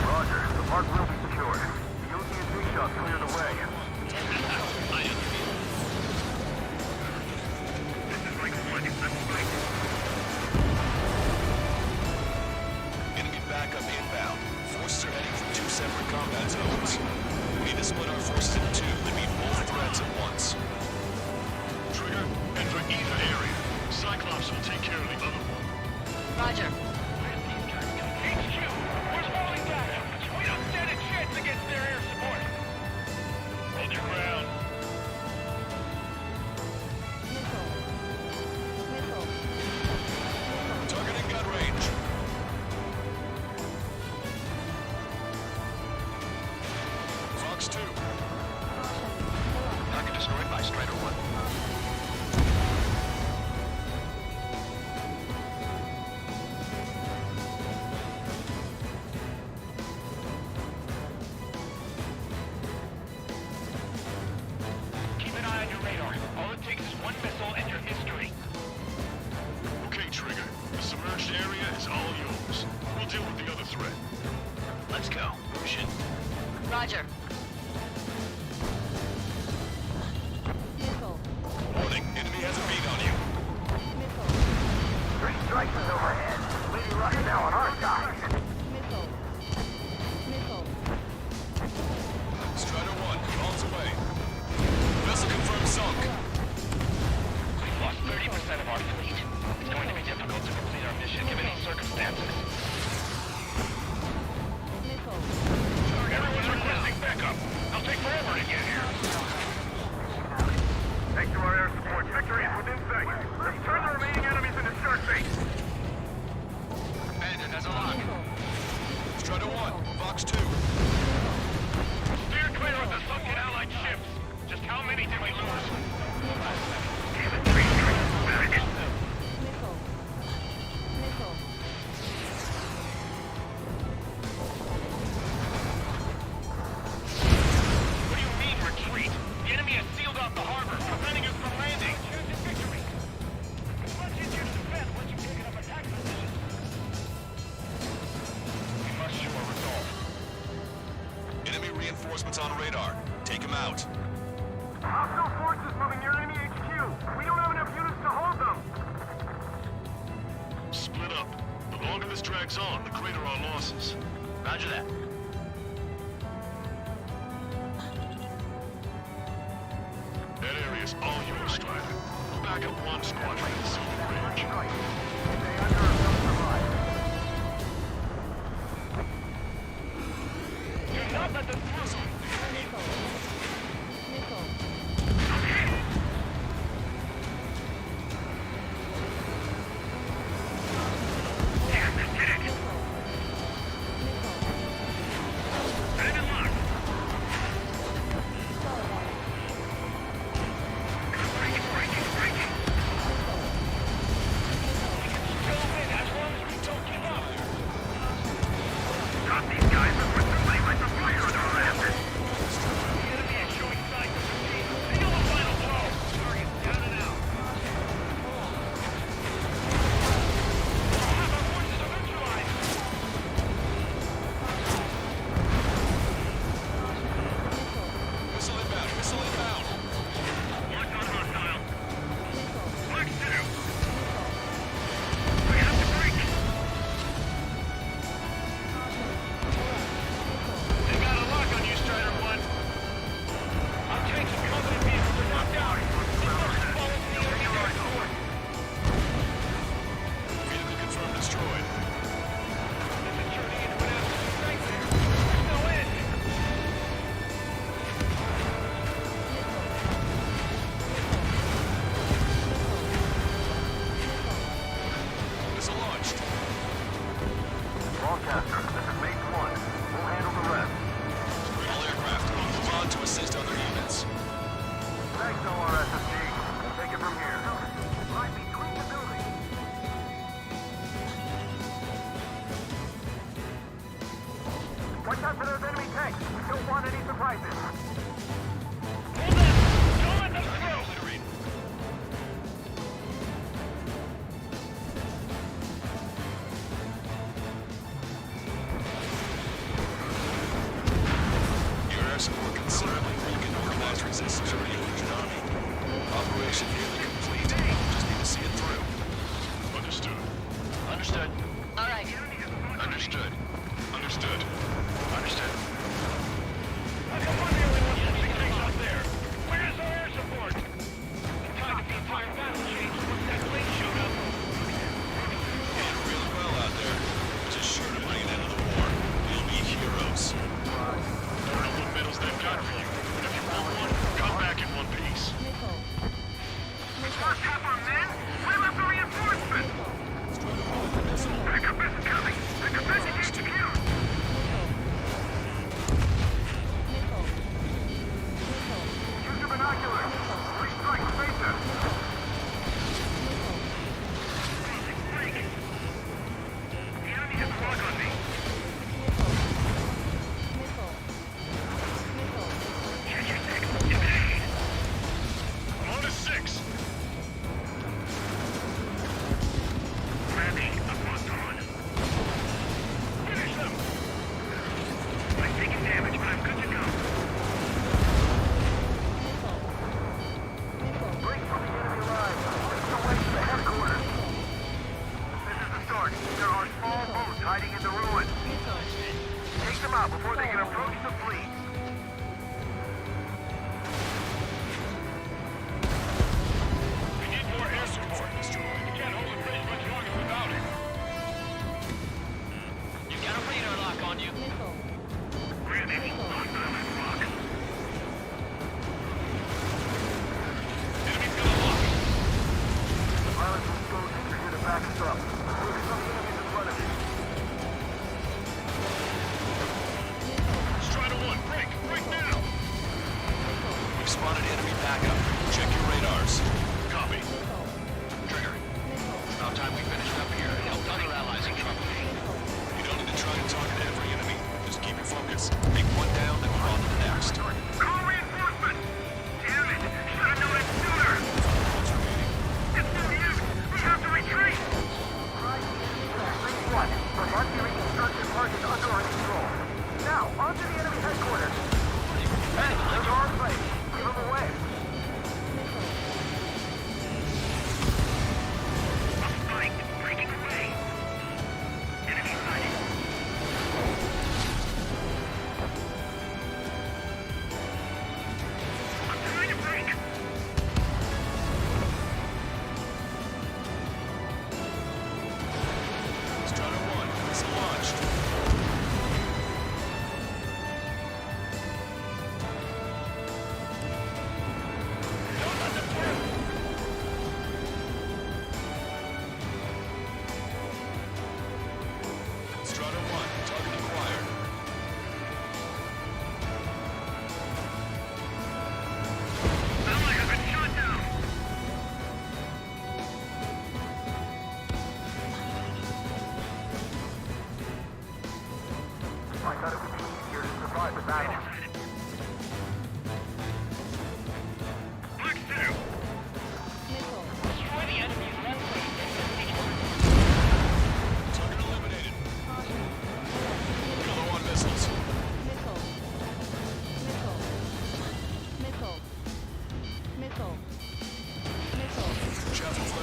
Roger. The park will be secured. The OC&D shots cleared the way. I am the field. This is Michael 1. I'm right. Enemy backup inbound. Forces are heading for 2 separate combat zones. We need to split our forces into 2 and meet both threats at once. Trigger, and for either area, Cyclops will take care of the other one. Roger. HQ, we're falling back. We don't stand a chance against their air support. Hold your ground. Targeting gun range. Fox 2. Target destroyed by Strider 1. drags on, the greater our losses. Roger that. That area's all yours, Strider. Back up one squadron to Silver Ridge. Do not let them through!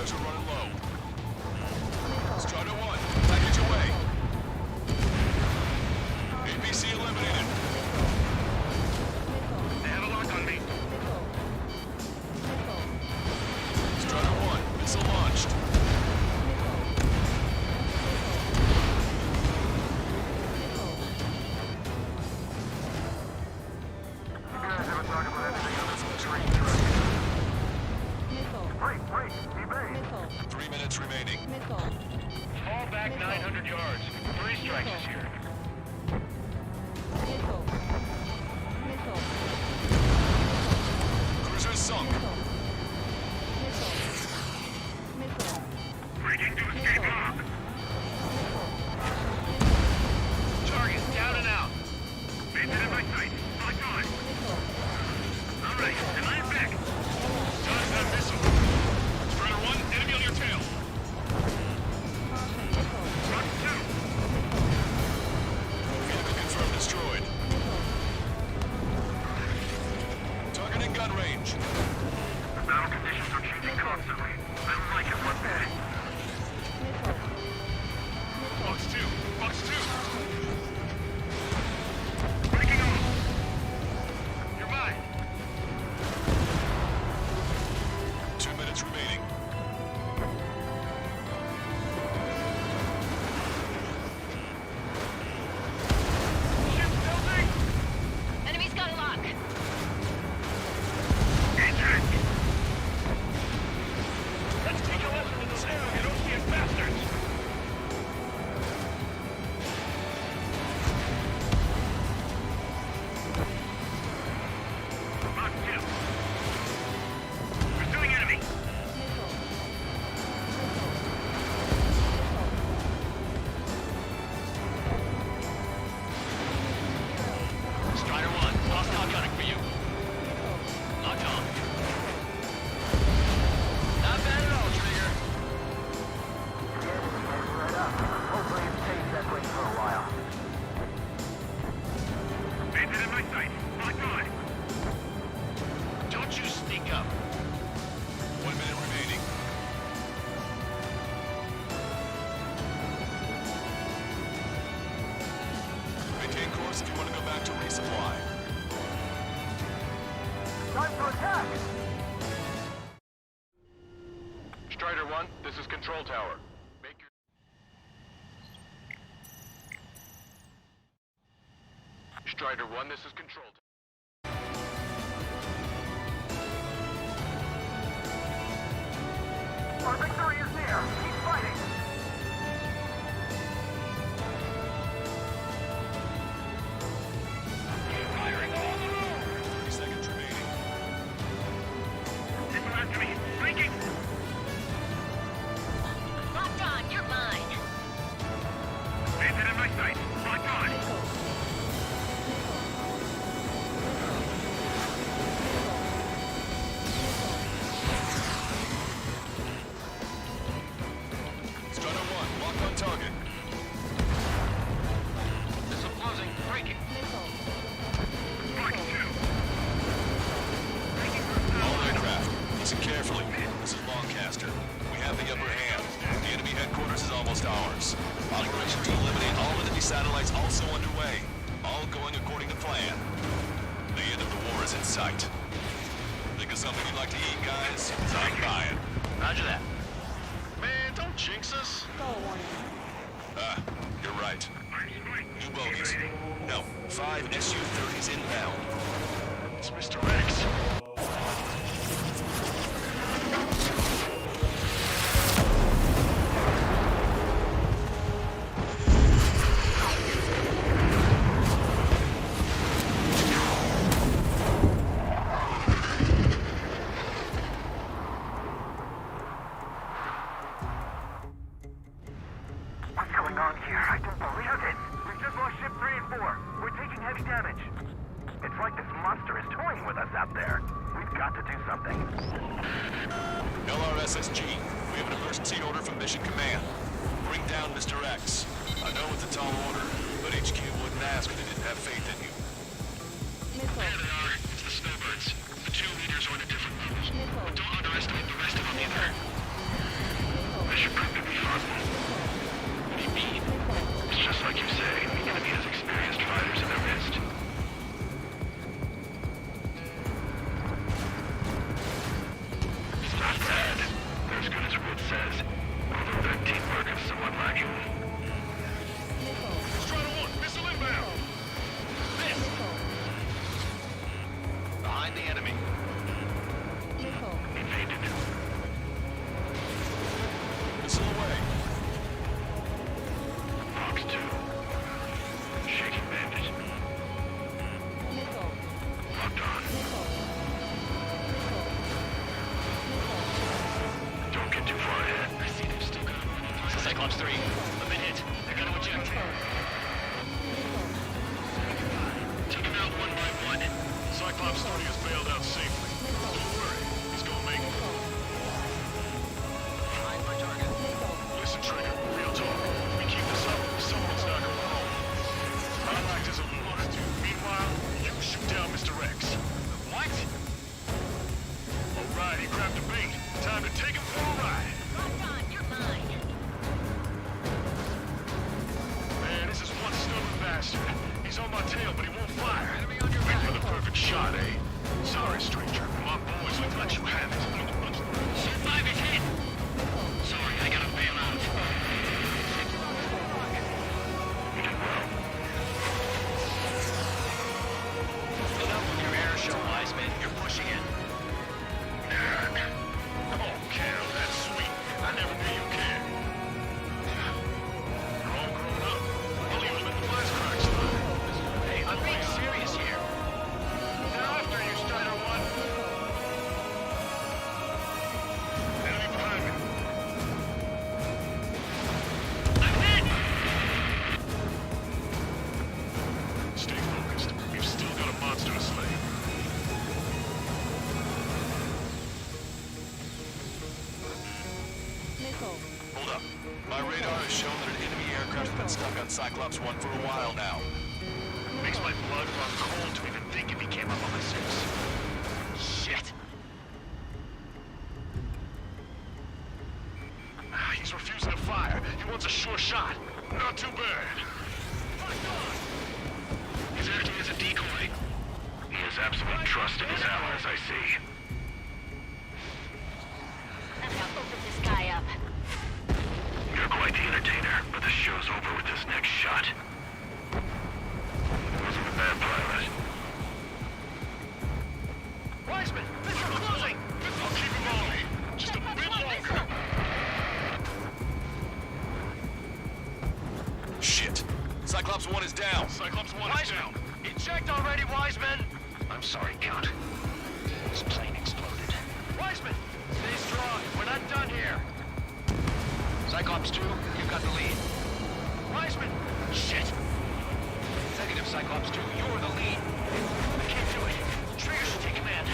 pressure running low. Strider 1, package away. APC eliminated. They have a lock on me. Strider 1, missile launched. You guys ever talk about anything on this tree Wait, evade. 3 minutes remaining. Fall back 900 yards. 3 strikes is here. Cruiser is sunk. Breaking to escape lock. Target down and out. Painted in my sight. Locked on. All right, and I'm back. Dodge that missile. Strider 1, enemy on your tail. Rock 2. Vehicle confirmed destroyed. Target in gun range. The battle conditions are changing constantly. I don't like it one bit. Box 2, Box 2. Breaking off. You're mine. 2 minutes remaining. Ship building. Enemy's got a lock. Engine. Let's take a lesson in this area, you Ocean bastards. Mark 2. Pursuing enemy. Strider 1, hostile gunning for you. Locked on. Not bad at all, Trigger. Hopefully it stays that way for a while. Painted in my sight. Locked on. Don't you sneak up. 1 minute remaining. Maintain course if you want to go back to resupply. Time to attack! Strider 1, this is Control Tower. Make your... Strider 1, this is Control Tower. Our victory is near. Keep fighting. Firing all along. 30 seconds remaining. People after me. Breaking. Locked on, you're mine. Painted in my sight. Locked on. Strider 1, lock on target. Missile closing. Breaking. Mark 2. All aircraft, listen carefully. This is Lancaster. We have the upper hand. The enemy headquarters is almost ours. Operation to eliminate all enemy satellites also underway. All going according to plan. The end of the war is in sight. Think of something you'd like to eat, guys? 'Cause I'm buying. Roger that. Man, don't jinx us. Ah, you're right. New bogies. No, 5 Su-30s inbound. It's Mr. Rex. What's going on here? I don't believe it. We just lost ship 3 and 4. We're taking heavy damage. It's like this monster is toying with us out there. We've got to do something. LRSSG, we have an emergency order from Mission Command. Bring down Mr. X. I know it's a tall order, but HQ wouldn't ask if they didn't have faith in you. There they are. It's the snowbirds. The 2 leaders are on a different level. But don't underestimate the rest of them either. Mission proved to be fun. What do you mean? It's just like you say. The enemy has experienced fighters in their midst. It's not bad. They're as good as Wood says. Although their teamwork is somewhat lacking. Strider 1, missile inbound! This! Behind the enemy. Evaded. Missile away. Fox 2. Shaking bandit. Locked on. Don't get too far ahead. I see them still got Cyclops 3. I've been hit. They're gonna eject. Take him out one by one. Cyclops 3 has bailed out safely. Don't worry, he's gonna make it. Behind my target. Listen, Trigger, real talk. We keep this up, someone's not gonna roll. I'd like this a little. Meanwhile, you shoot down Mr. X. What? Alright, he grabbed a bait. Time to take him for a ride. Lock on, you're mine. Man, this is one stubborn bastard. He's on my tail, but he won't fire. Wait for the perfect shot, eh? Sorry, stranger. My boys would let you have it. Ship 5 is hit! Sorry, I gotta bail out. You did well. Enough with your air show, Wiseman. You're pushing it. Oh, Cam, that's sweet. I never knew you cared. You're all grown up. I'll even let the wisecracks alone. Hey, I'm being serious here. They're after you, Strider 1. Enemy behind me. I'm hit! Stay focused. We've still got a monster to slay. Hold up. My radar has shown that an enemy aircraft's been stuck on Cyclops 1 for a while now. Makes my blood run cold to even think if he came up on my 6. Shit. He's refusing to fire. He wants a sure shot. Not too bad. He's acting as a decoy. He has absolute trust in his allies, I see. I'm gonna open this guy up. You're quite the entertainer, but the show's over with this next shot. Wasn't a bad pilot. Wiseman, Mr. Closing! I'll keep him on me. Just a bit longer. Shit. Cyclops 1 is down. Cyclops 1 is down. Eject already, Wiseman! I'm sorry, Count. His plane exploded. Wiseman! Stay strong. We're not done here. Cyclops 2, you've got the lead. Wiseman! Shit! Negative, Cyclops 2. You're the lead. I can't do it. Trigger should take command.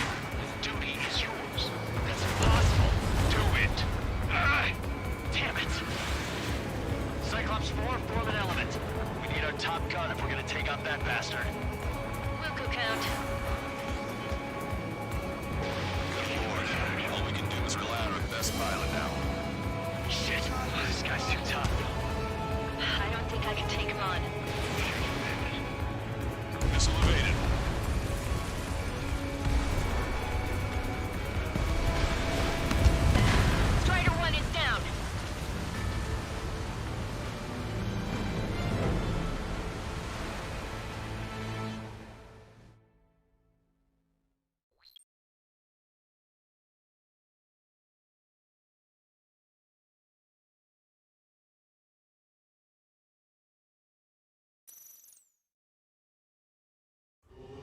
Duty is yours. That's impossible. Do it. Damn it. Cyclops 4, form an element. We need our top gun if we're gonna take out that bastard. We'll go count. Good lord. All we can do is rely on our best pilot now. Shit. This guy's too tough. I don't think I can take him on. Missile evaded. Strider 1 is down.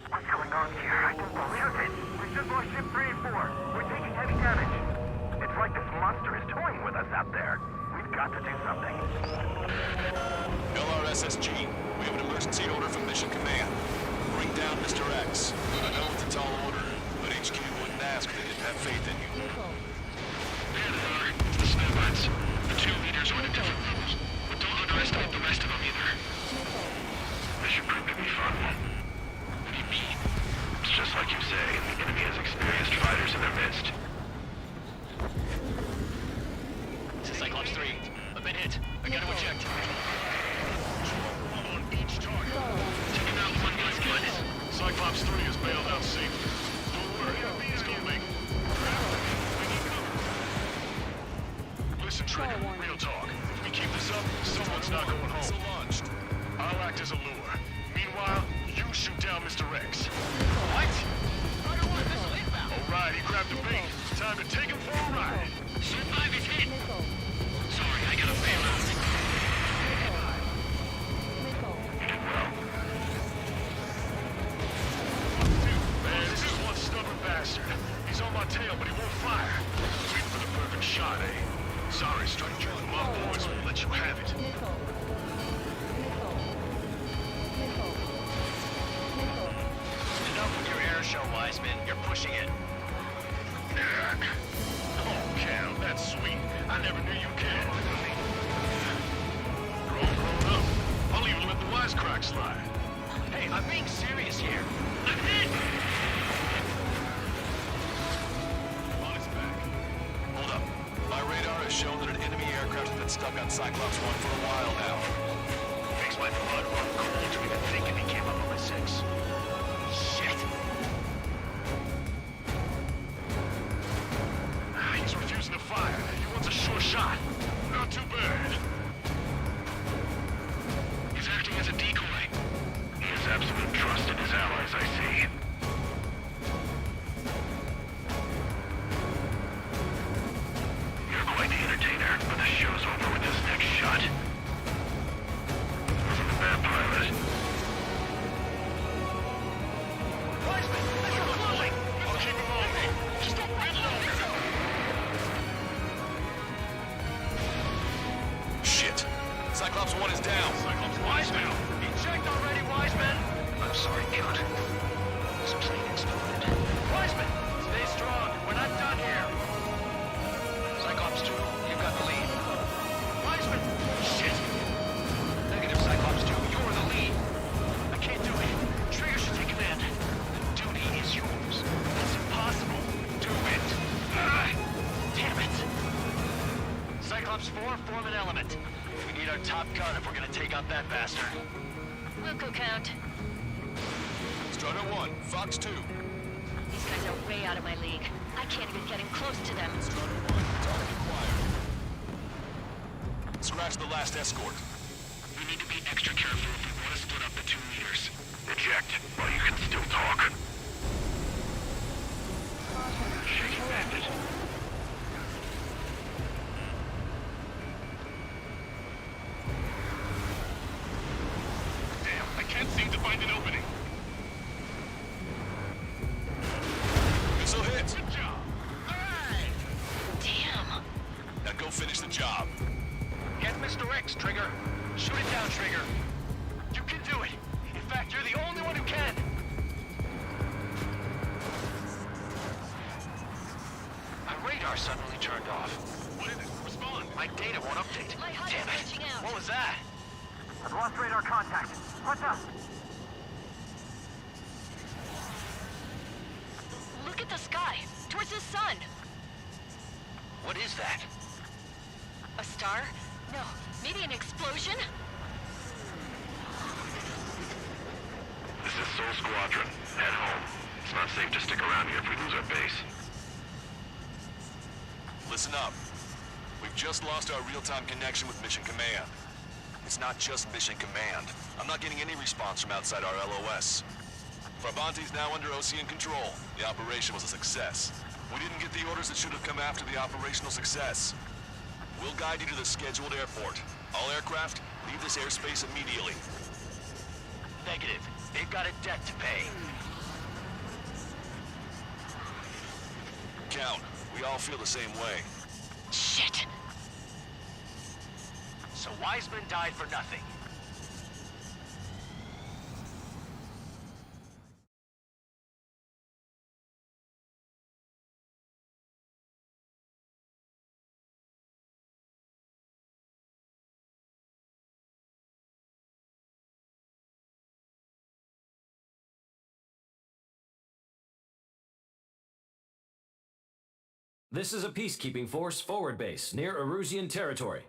What's going on here? I don't believe it. We just lost ship 3 and 4. We're taking heavy damage. It's like this monster is toying with us out there. We've got to do something. LRSSG, we have an emergency order from Mission Command. Bring down Mr. X. I know it's a tall order, but HQ wouldn't ask if they didn't have faith in you. There they are. It's the snowbirds. The 2 leaders are in different levels. But don't underestimate the rest of them either. Mission proved to be fun. What do you mean? It's just like you say. The enemy has experienced fighters in their midst. Cyclops been hit. I gotta eject. One on each target. Taking out one guy's good. Cyclops 3 is bailed out safely. Don't worry, it's gonna make... Listen, Trigger, real talk. If we keep this up, someone's not going home. So launched. I'll act as a lure. Meanwhile, you shoot down Mr. X. What? I don't want missile inbound. Alright, he grabbed the bait. Time to take him for a ride. Suit 5 is hit. Sorry, I gotta bail out. Man, this is one stubborn bastard. He's on my tail, but he won't fire. Waiting for the perfect shot, eh? Sorry, stranger. My boys won't let you have it. Enough with your air show, Wiseman. You're pushing it. Oh, Cal, that's sweet. I never knew you cared. You're all grown up. I'll even let the wisecrack slide. Hey, I'm being serious here. I'm hit! On its back. Hold up. My radar has shown that an enemy aircraft has been stuck on Cyclops 1 for a while now. Makes my blood run cold to even think if he came up on my 6. Shit! He's refusing to fire. He wants a sure shot. Not too bad. He's acting as a decoy. He has absolute trust in his allies, I see. You're quite the entertainer, but the show's over with this next shot. Wasn't a bad pilot. Wiseman, you're closing! I'll keep him on me. Just a bit longer. Shit. Cyclops 1 is down. Cyclops Wiseman. Eject already, Wiseman! I'm sorry, Count. Some plane exploded. Wiseman, stay strong. We're not done here. Cyclops 2, you've got the lead. Wiseman! Shit! Negative, Cyclops 2, you're the lead. I can't do it. Trigger should take command. The duty is yours. That's impossible. Do it. Damn it. Cyclops 4, form an element. We need our top gun if we're gonna take out that bastard. Wilco count. Strider 1, Fox 2. These guys are way out of my league. I can't even get in close to them. Strider 1, target acquired. Scratch the last escort. We need to be extra careful if we want to split up the 2 leaders. Eject while you can still talk. Shaky bandit. Damn, I can't seem to find an opening. Missile hit. Good job. Alright! Damn. Now go finish the job. Get Mr. X, Trigger. Shoot it down, Trigger. You can do it. In fact, you're the only one who can. My radar suddenly turned off. What is it? Respond. My data won't update. My HUD Damn is it. glitching out. What was that? I've lost radar contact. What's up? Look at the sky. Towards the sun. What is that? A star? No. Maybe an explosion? This is Soul Squadron. Head home. It's not safe to stick around here if we lose our base. Listen up. We've just lost our real-time connection with Mission Command. It's not just Mission Command. I'm not getting any response from outside our LOS. Farbanti's now under OCN control. The operation was a success. We didn't get the orders that should have come after the operational success. We'll guide you to the scheduled airport. All aircraft, leave this airspace immediately. Negative. They've got a debt to pay. Count, we all feel the same way. Shit. So Wiseman died for nothing. This is a peacekeeping force forward base near Erusian territory.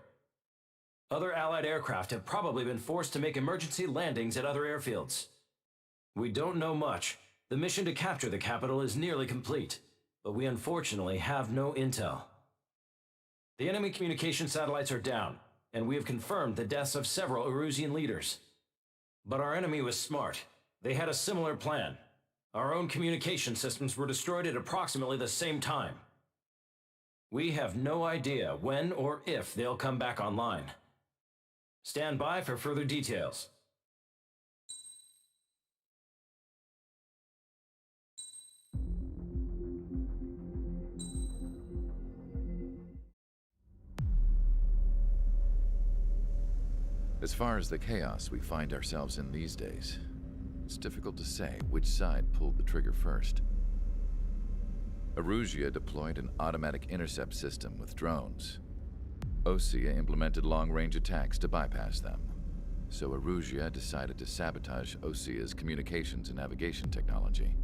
Other Allied aircraft have probably been forced to make emergency landings at other airfields. We don't know much. The mission to capture the capital is nearly complete, but we unfortunately have no intel. The enemy communication satellites are down, and we have confirmed the deaths of several Erusian leaders. But our enemy was smart. They had a similar plan. Our own communication systems were destroyed at approximately the same time. We have no idea when or if they'll come back online. Stand by for further details. As far as the chaos we find ourselves in these days, it's difficult to say which side pulled the trigger first. Erusia deployed an automatic intercept system with drones. Osea implemented long-range attacks to bypass them. So Erusia decided to sabotage Osea's communications and navigation technology.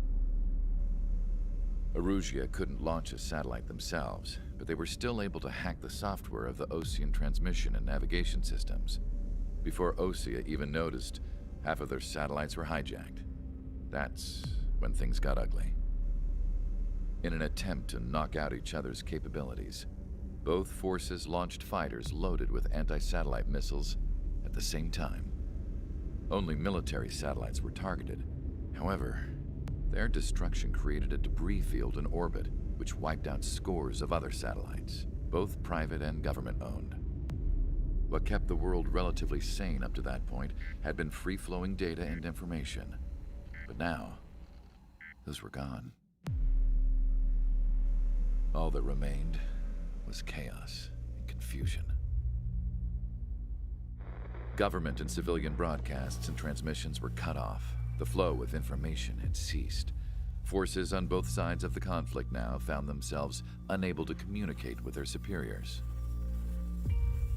Erusia couldn't launch a satellite themselves, but they were still able to hack the software of the Osean transmission and navigation systems. Before Osea even noticed, half of their satellites were hijacked. That's when things got ugly. In an attempt to knock out each other's capabilities, both forces launched fighters loaded with anti-satellite missiles at the same time. Only military satellites were targeted. However, their destruction created a debris field in orbit, which wiped out scores of other satellites, both private and government-owned. What kept the world relatively sane up to that point had been free-flowing data and information. But now, those were gone. All that remained was chaos and confusion. Government and civilian broadcasts and transmissions were cut off. The flow of information had ceased. Forces on both sides of the conflict now found themselves unable to communicate with their superiors.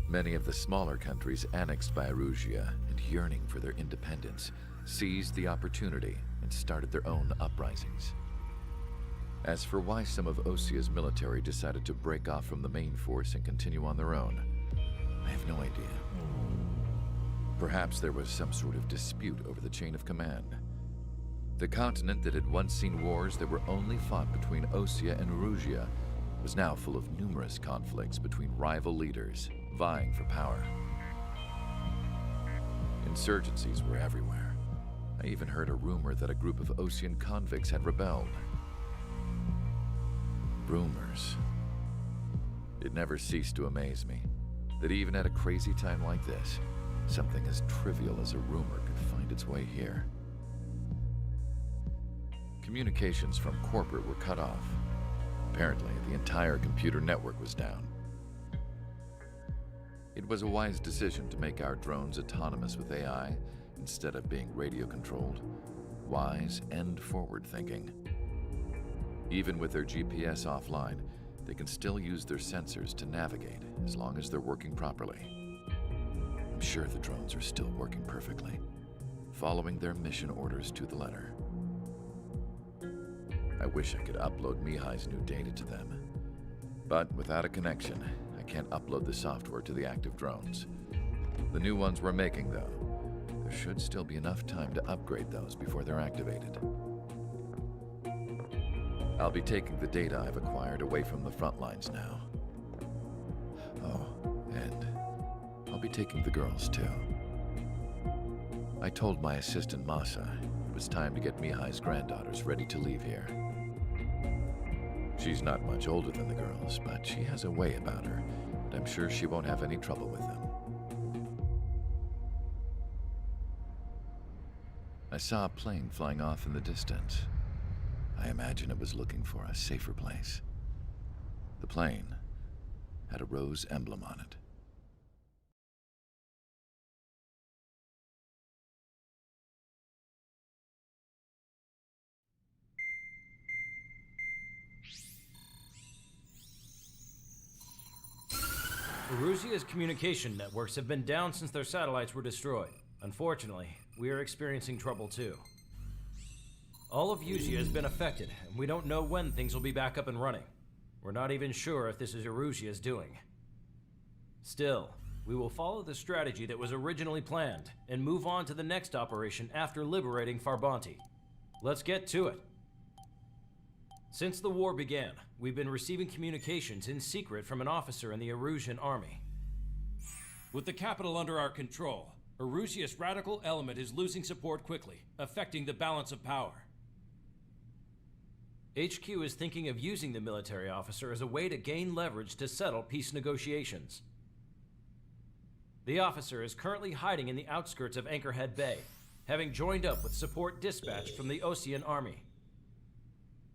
Many of the smaller countries annexed by Erusia and yearning for their independence seized the opportunity and started their own uprisings. As for why some of Osea's military decided to break off from the main force and continue on their own, I have no idea. Perhaps there was some sort of dispute over the chain of command. The continent that had once seen wars that were only fought between Osea and Erusia was now full of numerous conflicts between rival leaders vying for power. Insurgencies were everywhere. I even heard a rumor that a group of Osean convicts had rebelled. Rumors. It never ceased to amaze me that even at a crazy time like this, something as trivial as a rumor could find its way here. Communications from corporate were cut off. Apparently, the entire computer network was down. It was a wise decision to make our drones autonomous with AI instead of being radio-controlled. Wise and forward-thinking. Even with their GPS offline, they can still use their sensors to navigate as long as they're working properly. I'm sure the drones are still working perfectly, following their mission orders to the letter. I wish I could upload Mihai's new data to them. But without a connection, I can't upload the software to the active drones. The new ones we're making, though, there should still be enough time to upgrade those before they're activated. I'll be taking the data I've acquired away from the front lines now. Oh, and I'll be taking the girls, too. I told my assistant, Masa, it was time to get Mihai's granddaughters ready to leave here. She's not much older than the girls, but she has a way about her, and I'm sure she won't have any trouble with them. I saw a plane flying off in the distance. I imagine it was looking for a safer place. The plane had a rose emblem on it. Erusia's communication networks have been down since their satellites were destroyed. Unfortunately, we are experiencing trouble too. All of Erusia has been affected, and we don't know when things will be back up and running. We're not even sure if this is Erusia's doing. Still, we will follow the strategy that was originally planned and move on to the next operation after liberating Farbanti. Let's get to it. Since the war began, we've been receiving communications in secret from an officer in the Erusian army. With the capital under our control, Erusia's radical element is losing support quickly, affecting the balance of power. HQ is thinking of using the military officer as a way to gain leverage to settle peace negotiations. The officer is currently hiding in the outskirts of Anchorhead Bay, having joined up with support dispatched from the Osean army.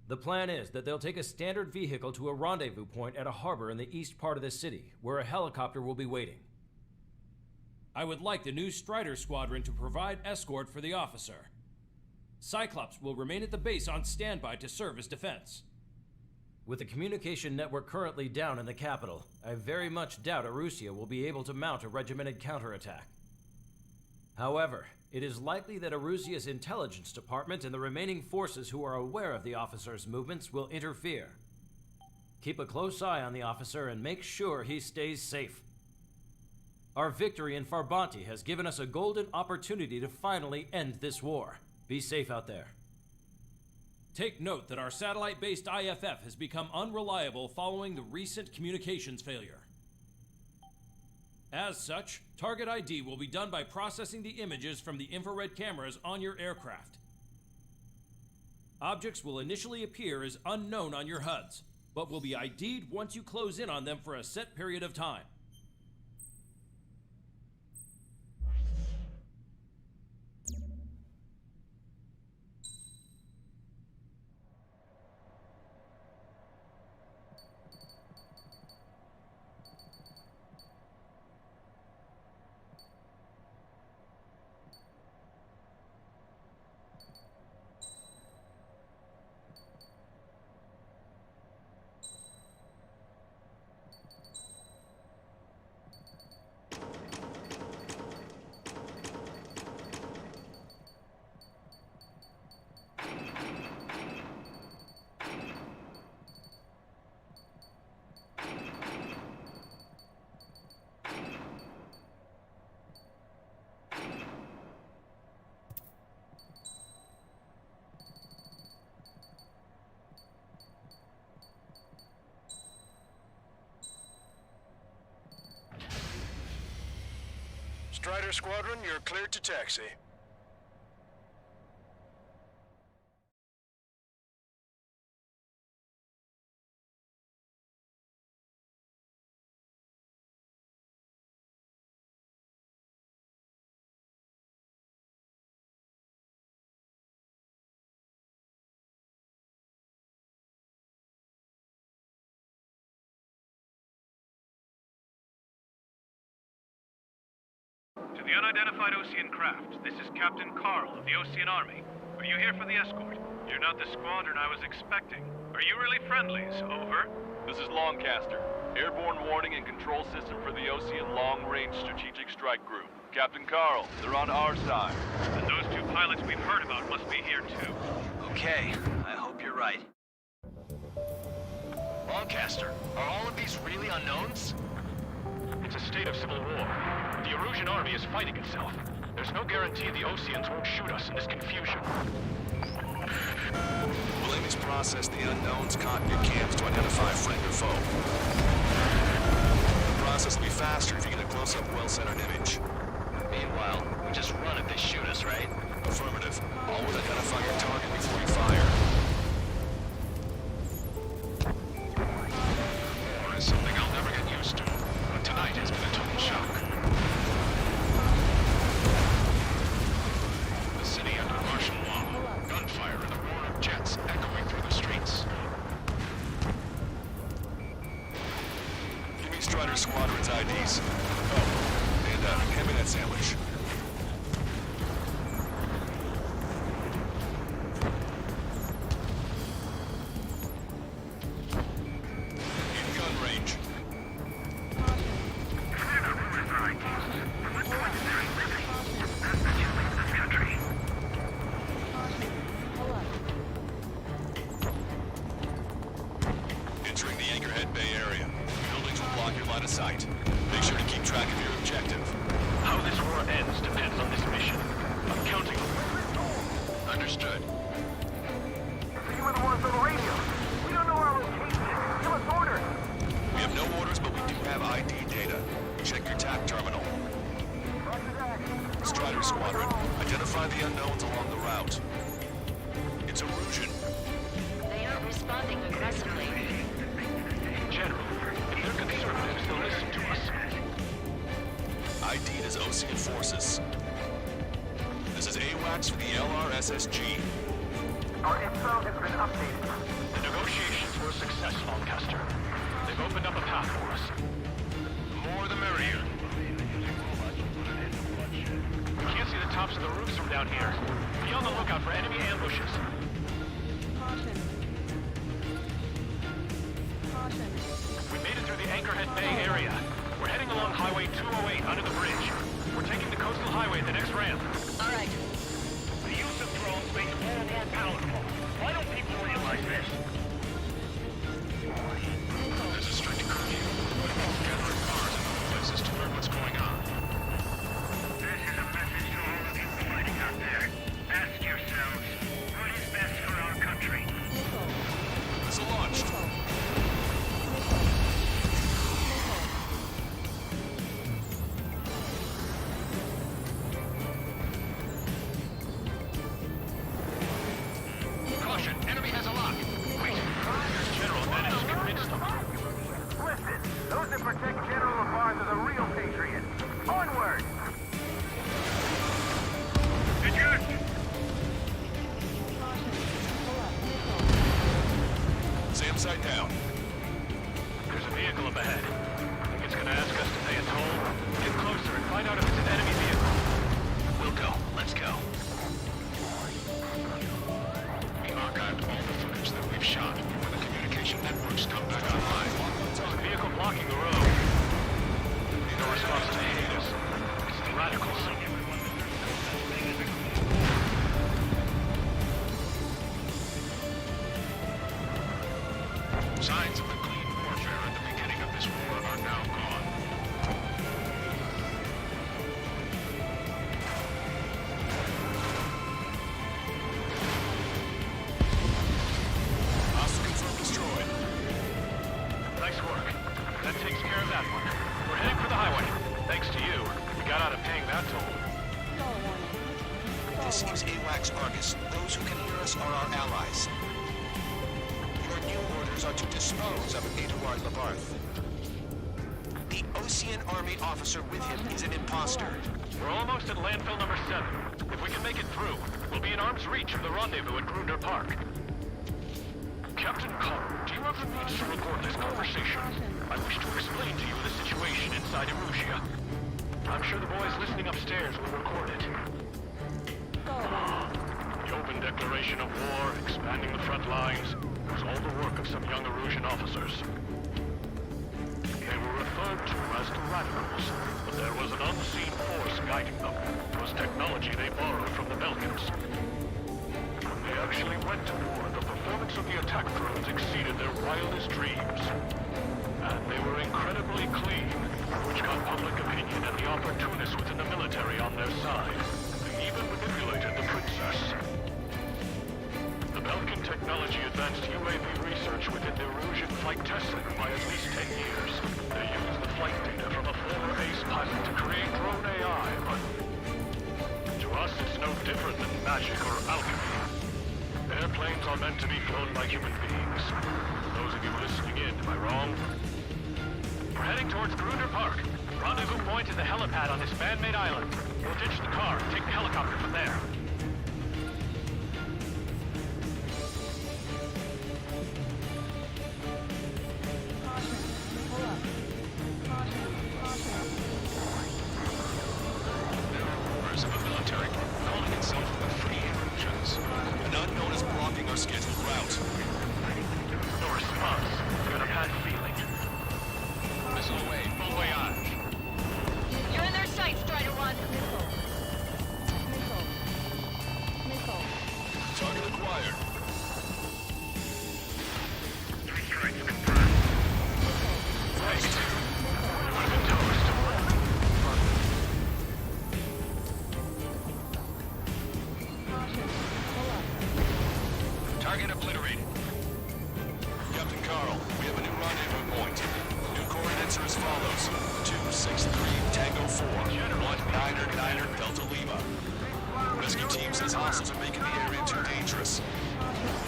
The plan is that they'll take a standard vehicle to a rendezvous point at a harbor in the east part of the city, where a helicopter will be waiting. I would like the new Strider Squadron to provide escort for the officer. Cyclops will remain at the base on standby to serve as defense. With the communication network currently down in the capital, I very much doubt Erusia will be able to mount a regimented counterattack. However, it is likely that Erusia's intelligence department and the remaining forces who are aware of the officer's movements will interfere. Keep a close eye on the officer and make sure he stays safe. Our victory in Farbanti has given us a golden opportunity to finally end this war. Be safe out there. Take note that our satellite-based IFF has become unreliable following the recent communications failure. As such, target ID will be done by processing the images from the infrared cameras on your aircraft. Objects will initially appear as unknown on your HUDs, but will be ID'd once you close in on them for a set period of time. Strider Squadron, you're cleared to taxi. To the unidentified Osean craft, this is Captain Carl of the Osean Army. Are you here for the escort? You're not the squadron I was expecting. Are you really friendlies? Over. This is Longcaster. Airborne warning and control system for the Osean Long-Range Strategic Strike Group. Captain Carl, they're on our side. And those two pilots we've heard about must be here too. Okay, I hope you're right. Longcaster, are all of these really unknowns? It's a state of civil war. The Erusian army is fighting itself. There's no guarantee the Oseans won't shoot us in this confusion. We'll aim to process the unknown's cockpit cams to identify friend or foe. The process will be faster if you get a close-up, well-centered image. Meanwhile, we just run if they shoot us, right? Affirmative. Always identify your target before you fire. War is something I'll never get used to, but tonight has been a total shock. The city under martial law, gunfire and the roar of jets echoing through the streets. Give me Strider Squadron's IDs. Oh, and hand me that sandwich. In gun range. Entering the Anchorhead Bay area. Buildings will block your line of sight. Make Make sure to keep track of your objective. How this war ends depends on this mission. I'm counting on you. Understood. You were the ones on the radio. We don't know our location. Give us orders. We have no orders, but we do have ID data. Check your TAC terminal. Strider Squadron, identify the unknowns along the route. It's Erusian. They aren't responding aggressively. In general, if they're conservatives, they'll listen to us. ID'd as Ocean Forces. This is AWACS for the LRSSG. Our info has been updated. The negotiations were a success, Lancaster. They've opened up a path for us. The more the merrier. We can't see the tops of the roofs from down here. Be on the lookout for enemy ambushes. Caution. Caution. We made it through the Anchorhead Bay area. We're heading along Highway 208 under the bridge. We're taking the coastal highway at the next ramp. All right. The use of drones makes war more palatable. Why don't people realize this? There's a strict curfew. Gathering cars in other places to learn what's going on. This is a message to all of you fighting out there. Ask yourselves, what is best for our country? Missile launched. Caution, enemy has a lock. Wait, General managed to convince them. Listen, those that protect General LaBarge are the real patriots. Onward! SAM site down. There's a vehicle up ahead. Think it's gonna ask us to pay a toll? Get closer and find out if it's an enemy vehicle. We'll go. Let's go. We archived all the footage that we've shot when the communication networks come back online. There's a vehicle blocking the road. No response to Helios. It's the radicals. Signs of the clean warfare at the beginning of this war are now gone. Hostile confirmed destroyed. Nice work. That takes care of that one. We're heading for the highway. Thanks to you, we got out of paying that toll. This is AWACS Argus. Those who can hear us are our allies. Your new orders are to dispose of Eduard Labarth. The Ocean Army officer with him is an imposter. We're almost at landfill number 7. If we can make it through, we'll be in arm's reach of the rendezvous at Grunder Park. Captain Connor, do you have the means to record this conversation? I wish to explain to you the situation inside Erusia. I'm sure the boys listening upstairs will record it. The open declaration of war, expanding the front lines, was all the work of some young Erusian officers. They were referred to as the radicals, but there was an unseen force guiding them. It was technology they borrowed from the Belkans. When they actually went to war, the performance of the attack drones exceeded their wildest dreams. And they were incredibly clean, which got public opinion and the opportunists within the military on their side. They even manipulated the princess. The Belkan technology advanced UAV research within the Erusian Flight Test Center by at least 10 years. They used the flight data from a former ace pilot to create drone AI, but to us it's no different than magic or alchemy. Airplanes are meant to be flown by human beings. Those of you listening in, am I wrong? We're heading towards Grunder Park. Rendezvous point is the helipad on this man-made island. We'll ditch the car and take the helicopter from there. Members of a military group calling itself the Free Erusians. An unknown is blocking our scheduled route. No response. Got a bad feeling. Missile away, full voyage. You're in their sights, Strider 1. follows. 263 Tango 4, 199er Delta Lima. Rescue team says hostiles are making the area too dangerous.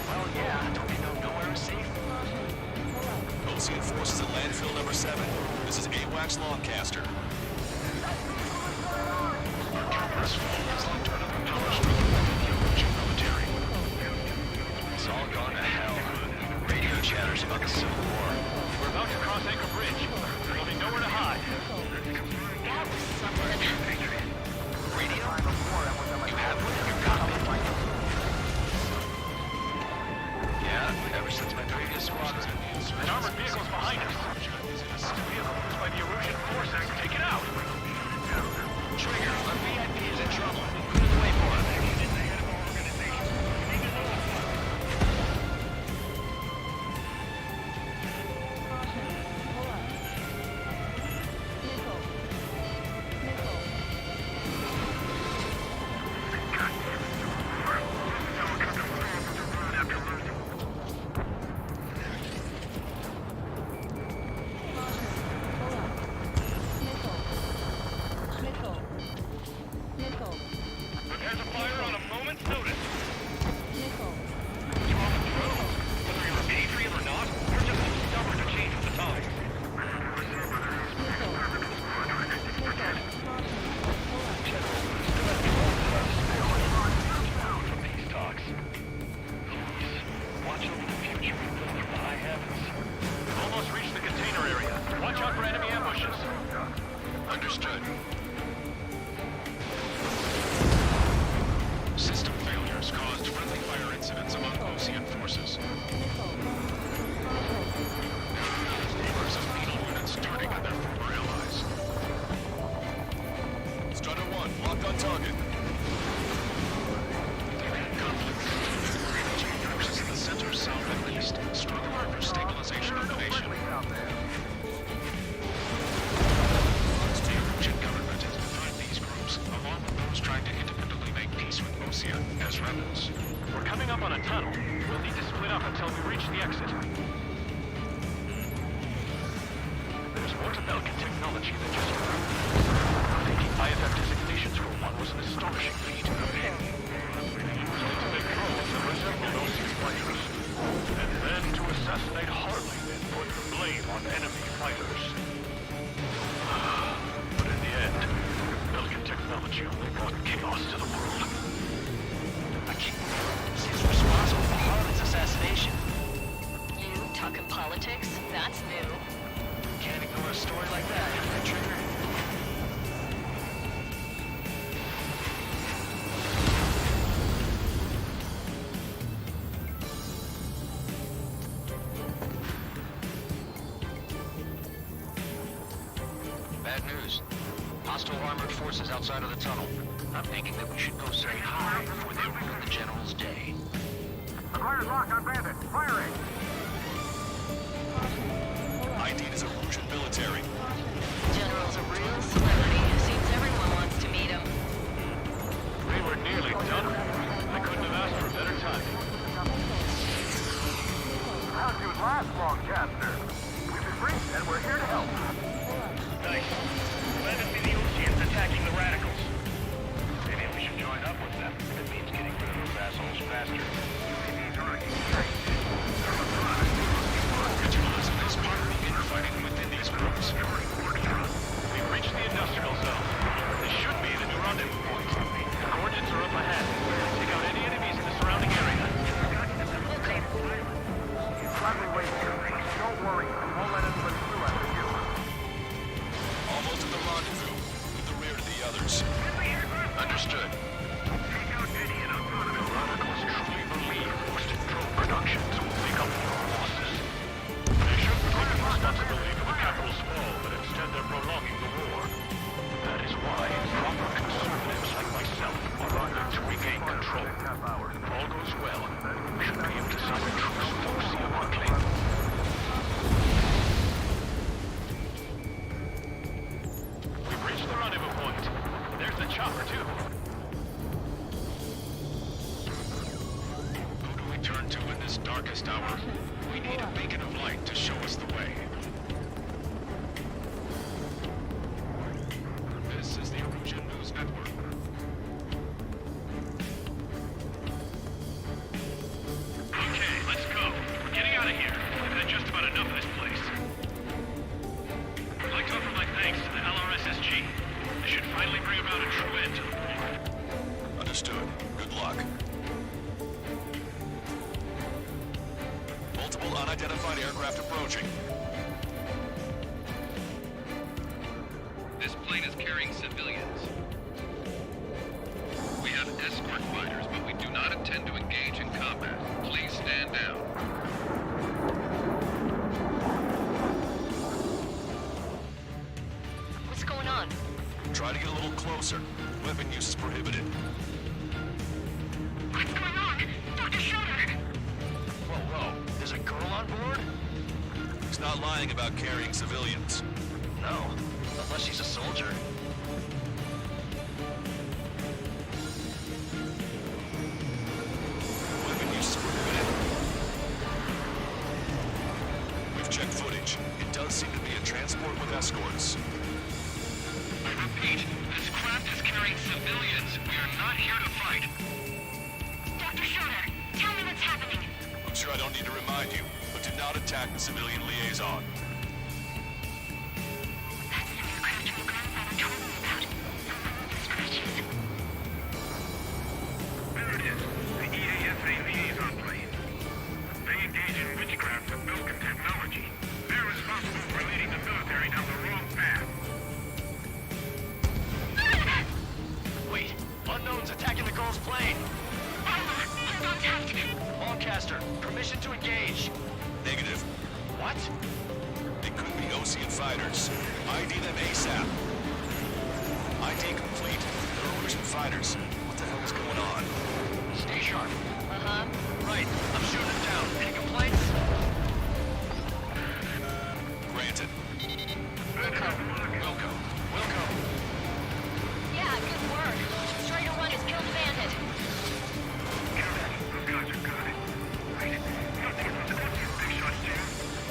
Well, yeah, don't we know nowhere is safe? Ocean forces at landfill number 7. This is AWACS Longcaster. This fall is linked to another power struggle within the Norwegian military. It's all gone to hell. Radio chatters about the Civil War. We're about to cross Anchor Bridge. There'll be nowhere to hide. That was something. Radio? You have one in your cockpit? Yeah, ever since my previous squadron. An armored vehicle's behind us. It's a vehicle used by the Erusian forces. Take it out! Trigger, our VIP is in trouble. Clear the way for him. Prepare to fire on a moment's notice. You on the throw? Whether you're a patriot or not, you're just too stubborn to change with the times. From these talks. Please, watch over the future from the high heavens. We've almost reached the container area. Watch out for enemy ambushes. Understood. System failures caused friendly fire incidents among Ocean forces. Numbers of penal units turning on their former allies. Strider 1, locked on target. Conflict. Ocean forces in the center, south, and east struggle over stabilization of the nation. The Erusian government has defined these groups, along with those trying to independently make peace with Ocean, as rebels. We're coming up on a tunnel. We'll need to split up until we reach the exit. There's more to Belkin technology than just recruitment. Taking IFF designations for one was an astonishing feat. They used it to make drones that resembled Ocean fighters. And then to assassinate Harling and put the blame on enemy fighters. But in the end, Belkin technology only brought chaos to the world. He's responsible for Harling's assassination. You talking politics? That's new. Can't ignore a story like that, Trigger. Bad news. Hostile armored forces outside of the tunnel. I'm thinking that we should go say hi before they ruin the General's day. The fire's locked on Bandit. Firing! ID'd as Erusian military. General's a real celebrity. Seems everyone wants to meet him. We were nearly done. I couldn't have asked for better timing. How'd you last, Longcaster? We've been briefed and we're here to help. Nice. Glad to see the Oceans attacking the radicals. Maybe we should join up with them. It means getting rid of those assholes faster. Vigilance is part of the infighting within these groups. We've reached the industrial zone. This should be the new rendezvous point. The coordinates are up ahead. Take out any enemies in the surrounding area. Gladly wait here. Don't worry. I won't let anybody through after you. Almost at the rendezvous, with the rear to the others. Understood. Take out any and autonomous radicals truly believe forced drone productions will make up for our losses. They shouldn't take responsibility for the capital's fall, but instead they're prolonging the war. That is why proper conservatives like myself are ordered to regain control. If all goes well, we should be able to sign a truce with Ocean quickly. We've reached the rendezvous point. There's the chopper, too. Who do we turn to in this darkest hour? We need a beacon of light to show us the way. Unidentified aircraft approaching. This plane is carrying civilians. We have escort fighters, but we do not intend to engage in combat. Please stand down. What's going on? Try to get a little closer. Weapon use is prohibited. What's going on? Dr. Schroeder! Whoa. There's a girl on board? He's not lying about carrying civilians. No. Unless she's a soldier. Weapon use is prohibited. We've checked footage. It does seem to be a transport with escorts. I repeat, this craft is carrying civilians. We are not here to fight. Dr. Schroeder, tell me what's happening. I'm sure I don't need to remind you, but do not attack the civilian liaison. That's the aircraft your grandfather told me about. The scratches. There it is. The EASA liaison plane. They engage in witchcraft with Belkin technology. They're responsible for leading the military down the wrong path. Wait. Unknown's attacking the girl's plane. Hold on tight. Lancaster, permission to engage. Negative. What? They could be Ocean fighters. ID them ASAP. ID complete. They're Ocean fighters. What the hell is going on? Stay sharp. Uh-huh. Right. I'm shooting them down. Any complaints? Granted. Wilco. Yeah, good work. Strider 1 has killed a bandit. Those guys are good. Wait, you don't think it's supposed to be big shots, too?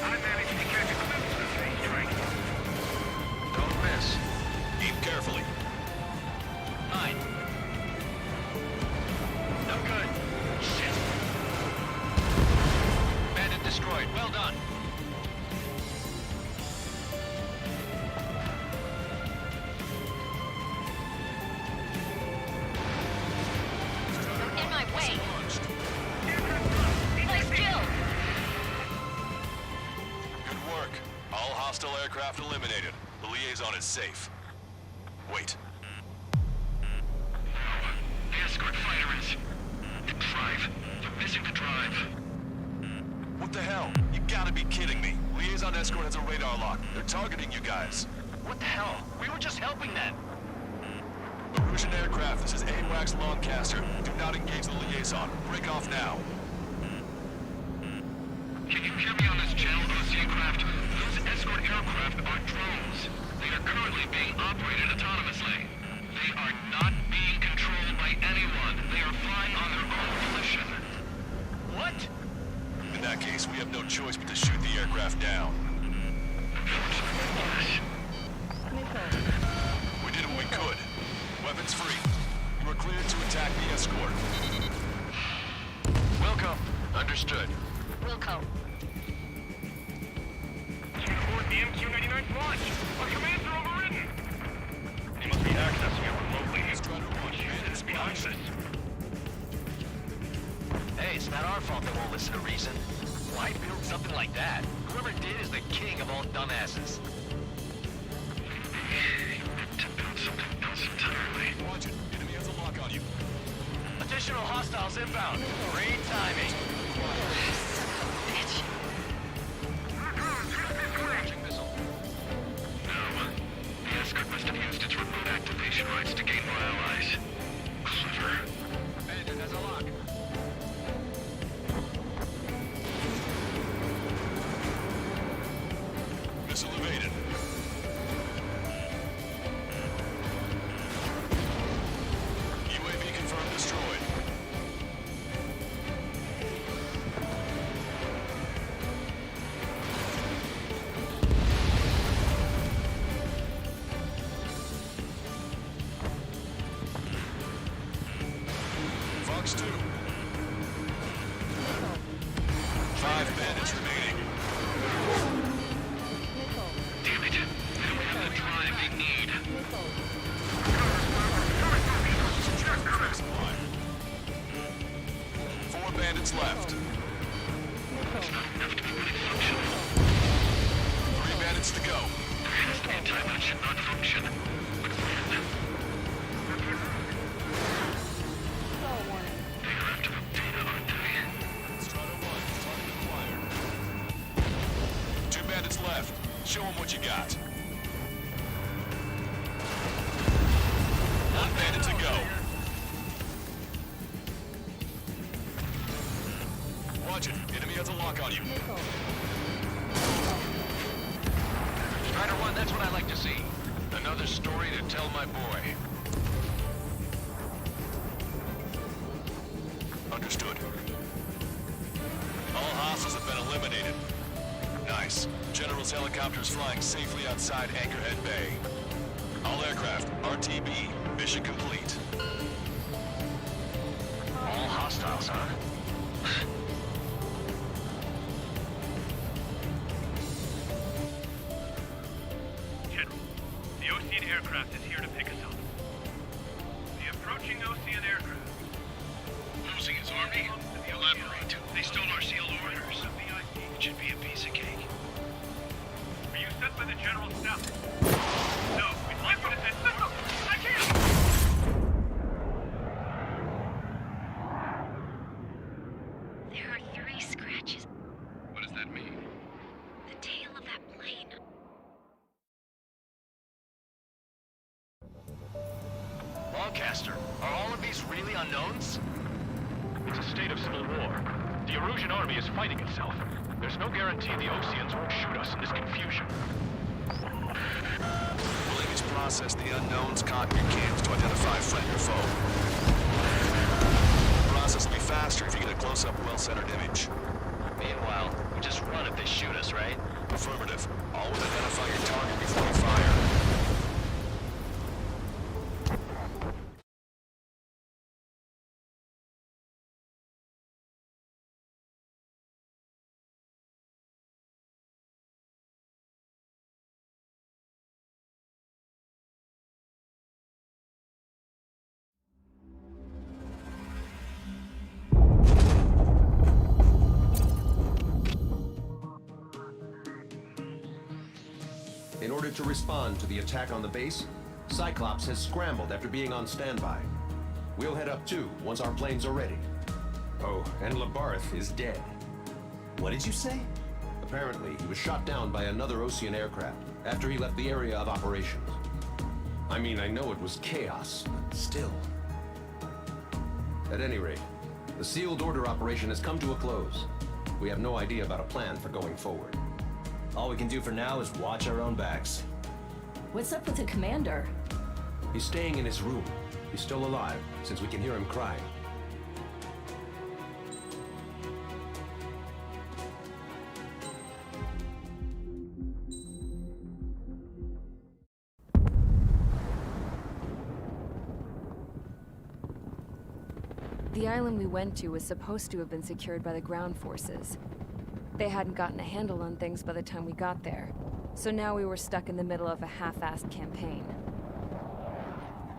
I managed to catch a glimpse of the three strikes. Don't miss. Aim carefully. 9. No good. Shit. Bandit destroyed. Well done. In my way. Nice kill. Good work. All hostile aircraft eliminated. The liaison is safe. Wait. The escort fighter is... The drive. They're missing the drive. What the hell? You gotta be kidding me. Liaison escort has a radar lock. They're targeting you guys. What the hell? We were just helping them. Erusian aircraft, this is AWACS Lancaster. Do not engage the liaison. Break off now. Can you hear me on this channel, Ocean craft? Those escort aircraft are drones. They are currently being operated autonomously. They are not being controlled by anyone. They are flying on their own volition. What? In that case, we have no choice but to shoot the aircraft down. Yes. We did what we could. Weapons free. You are cleared to attack the escort. Wilco. Understood. Wilco. Report the MQ-99 launch. Our commands are overridden. He must be accessing it remotely. He's trying to launch units behind us. Hey, it's not our fault they won't listen to reason. Why build something like that? Whoever did is the king of all dumbasses. To build something else entirely. Watch it. Enemy has a lock on you. Additional hostiles inbound. Great timing. Bitch. Launching missile. No. The escort must have used its remote activation rights to gain more allies. Clever. Bandit has a lock. Missile evaded. UAV confirmed destroyed. assignment should not function. But when? They are after data, aren't they? Strider 1, target acquired. 2 bandits left. Show them what you got. 1 bandit to go. Watch it. Enemy has a lock on you. Strider 1, that's what I like to see. Another story to tell my boy. Understood. All hostiles have been eliminated. Nice. General's helicopters flying safely outside Anchorhead Bay. All aircraft, RTB, mission complete. All hostiles, huh? General, the Ocean aircraft is here to pick us up. The approaching Ocean aircraft. Losing his army? Elaborate. They stole our sealed orders. It should be a piece of cake. Were you sent by the General's staff? No, we'd like you to send... I can't! There are 3 scratches. What does that mean? The tail of that plane. Lancaster, are all of these really unknowns? It's a state of civil war. The Erusian army is fighting itself. There's no guarantee the Oceans won't shoot us in this confusion. Williams process the unknowns caught in your cams to identify friend or foe. The process will be faster if you get a close-up, well-centered image. Meanwhile, we just run if they shoot us, right? Affirmative. Always identify your target before you fire. In order to respond to the attack on the base, Cyclops has scrambled after being on standby. We'll head up too, once our planes are ready. Oh, and Labarth is dead. What did you say? Apparently, he was shot down by another Ocean aircraft after he left the area of operations. I mean, I know it was chaos, but still. At any rate, the sealed order operation has come to a close. We have no idea about a plan for going forward. All we can do for now is watch our own backs. What's up with the commander? He's staying in his room. He's still alive, since we can hear him crying. The island we went to was supposed to have been secured by the ground forces. They hadn't gotten a handle on things by the time we got there, so now we were stuck in the middle of a half-assed campaign.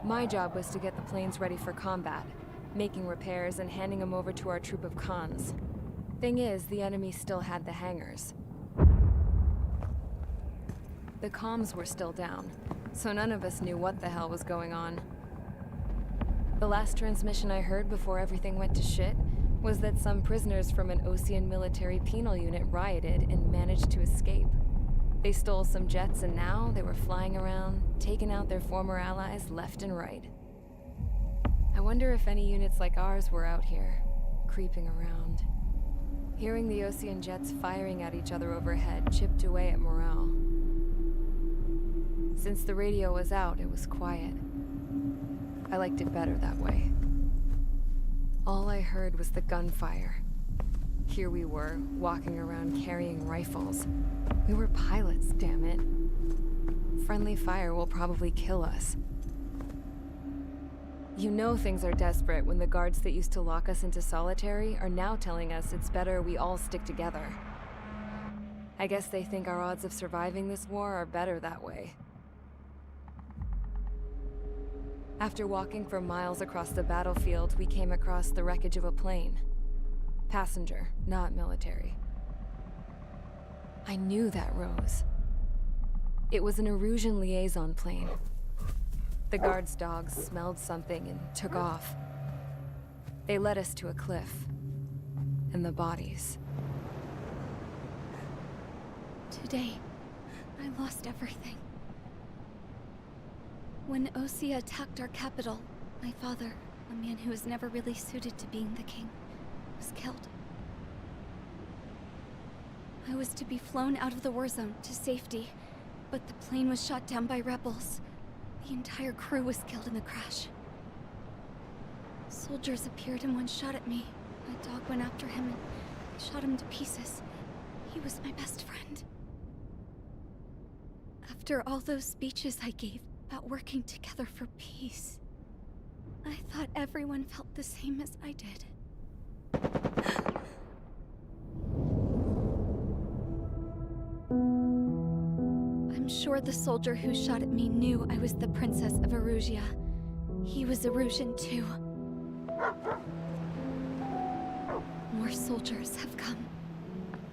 My job was to get the planes ready for combat, making repairs and handing them over to our troop of cons. Thing is, the enemy still had the hangars. The comms were still down, so none of us knew what the hell was going on. The last transmission I heard before everything went to shit was that some prisoners from an Ocean military penal unit rioted and managed to escape. They stole some jets and now they were flying around, taking out their former allies left and right. I wonder if any units like ours were out here, creeping around. Hearing the Ocean jets firing at each other overhead chipped away at morale. Since the radio was out, it was quiet. I liked it better that way. All I heard was the gunfire. Here we were, walking around carrying rifles. We were pilots, damn it. Friendly fire will probably kill us. You know things are desperate when the guards that used to lock us into solitary are now telling us it's better we all stick together. I guess they think our odds of surviving this war are better that way. After walking for miles across the battlefield, we came across the wreckage of a plane. Passenger, not military. I knew that rose. It was an Erusian liaison plane. The guard's dogs smelled something and took off. They led us to a cliff. And the bodies. Today, I lost everything. When Osea attacked our capital, my father, a man who was never really suited to being the king, was killed. I was to be flown out of the war zone to safety, but the plane was shot down by rebels. The entire crew was killed in the crash. Soldiers appeared and one shot at me. My dog went after him and shot him to pieces. He was my best friend. After all those speeches I gave about working together for peace, I thought everyone felt the same as I did. I'm sure the soldier who shot at me knew I was the Princess of Erusia. He was Erusian too. More soldiers have come.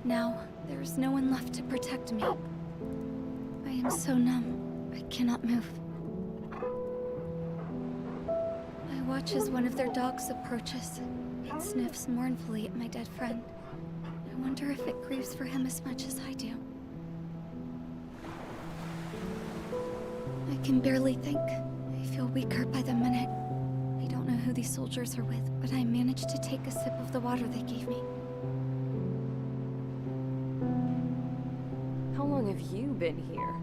Now, there is no one left to protect me. I am so numb, I cannot move. I watch as one of their dogs approaches. It sniffs mournfully at my dead friend. I wonder if it grieves for him as much as I do. I can barely think. I feel weaker by the minute. I don't know who these soldiers are with, but I managed to take a sip of the water they gave me. How long have you been here?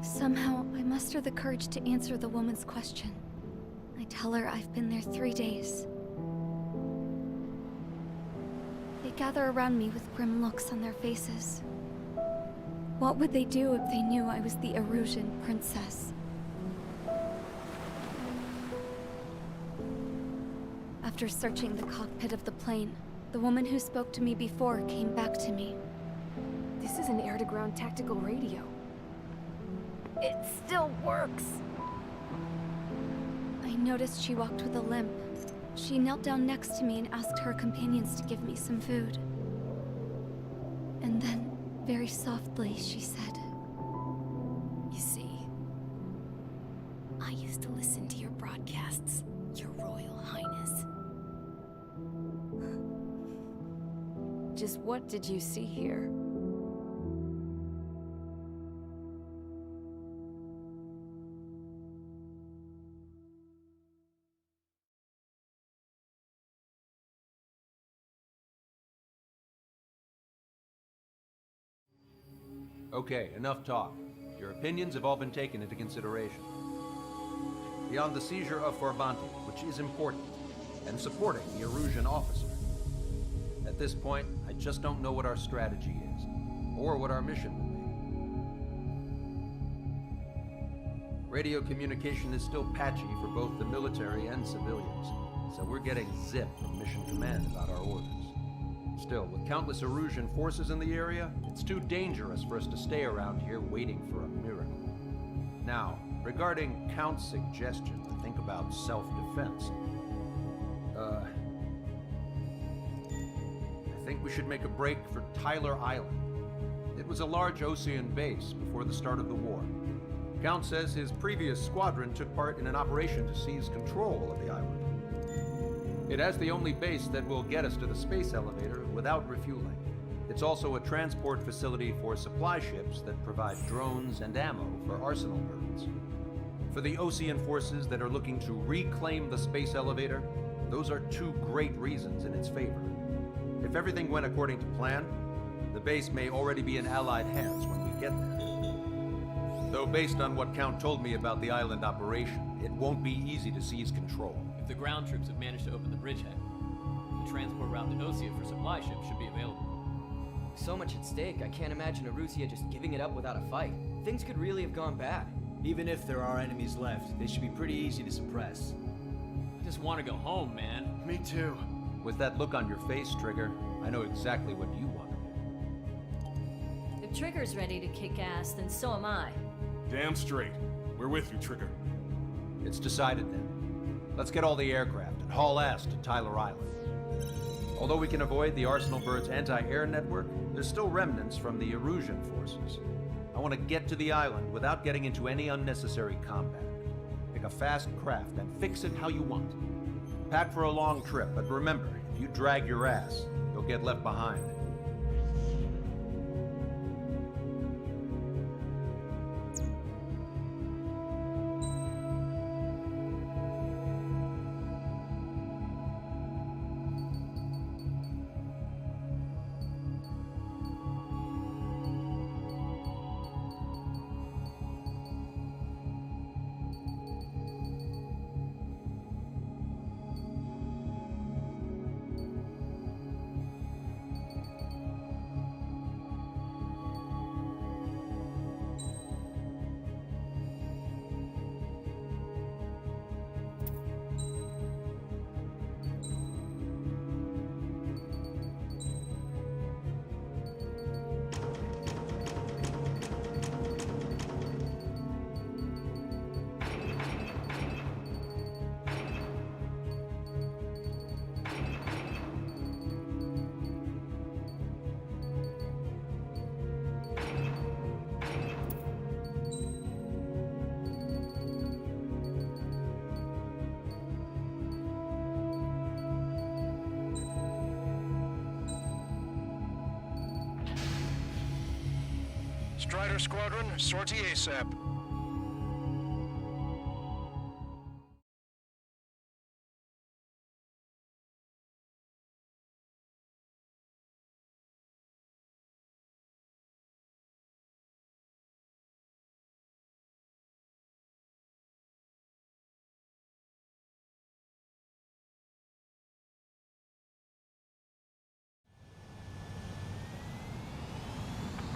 Somehow, I muster the courage to answer the woman's question. I tell her I've been there 3 days. They gather around me with grim looks on their faces. What would they do if they knew I was the Erusian princess? After searching the cockpit of the plane, the woman who spoke to me before came back to me. This is an air-to-ground tactical radio. It still works! I noticed she walked with a limp. She knelt down next to me and asked her companions to give me some food. And then, very softly, she said, You see, I used to listen to your broadcasts, Your Royal Highness. Just what did you see here? Okay, enough talk. Your opinions have all been taken into consideration. Beyond the seizure of Forbanti, which is important, and supporting the Erusian officer. At this point, I just don't know what our strategy is, or what our mission will be. Radio communication is still patchy for both the military and civilians, so we're getting zip from Mission Command about our orders. Still, with countless Erusian forces in the area, it's too dangerous for us to stay around here waiting for a miracle. Now, regarding Count's suggestion to think about self-defense, I think we should make a break for Tyler Island. It was a large Osean base before the start of the war. Count says his previous squadron took part in an operation to seize control of the island. It has the only base that will get us to the space elevator without refueling. It's also a transport facility for supply ships that provide drones and ammo for arsenal birds. For the Osean forces that are looking to reclaim the space elevator, those are two great reasons in its favor. If everything went according to plan, the base may already be in Allied hands when we get there. Though based on what Count told me about the island operation, it won't be easy to seize control. If the ground troops have managed to open the bridgehead, the transport route to Osea for supply ships should be available. So much at stake, I can't imagine Erusia just giving it up without a fight. Things could really have gone bad. Even if there are enemies left, they should be pretty easy to suppress. I just want to go home, man. Me too. With that look on your face, Trigger, I know exactly what you want to do. If Trigger's ready to kick ass, then so am I. Damn straight. We're with you, Trigger. It's decided then. Let's get all the aircraft and haul ass to Tyler Island. Although we can avoid the Arsenal Bird's anti-air network, there's still remnants from the Erusian forces. I want to get to the island without getting into any unnecessary combat. Pick a fast craft and fix it how you want. Pack for a long trip, but remember, if you drag your ass, you'll get left behind. Strider Squadron, sortie ASAP.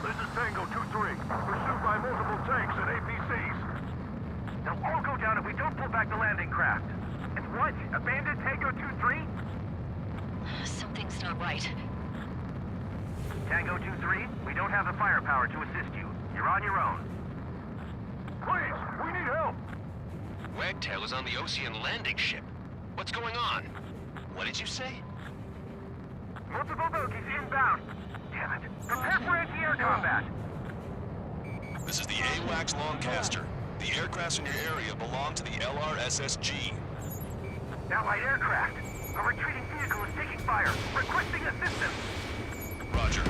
This is Tango 2-3, pursued by multiple tanks and APCs. They'll all go down if we don't pull back the landing craft. And what? Abandoned Tango 2-3? Something's not right. Tango 2-3, we don't have the firepower to assist you. You're on your own. Please, we need help! Wagtail is on the Ocean landing ship. What's going on? What did you say? Multiple bogies inbound. Damn it. Prepare for anti-air combat. This is the AWACS Longcaster. The aircrafts in your area belong to the LRSSG. Allied aircraft. A retreating vehicle is taking fire. Requesting assistance. Roger.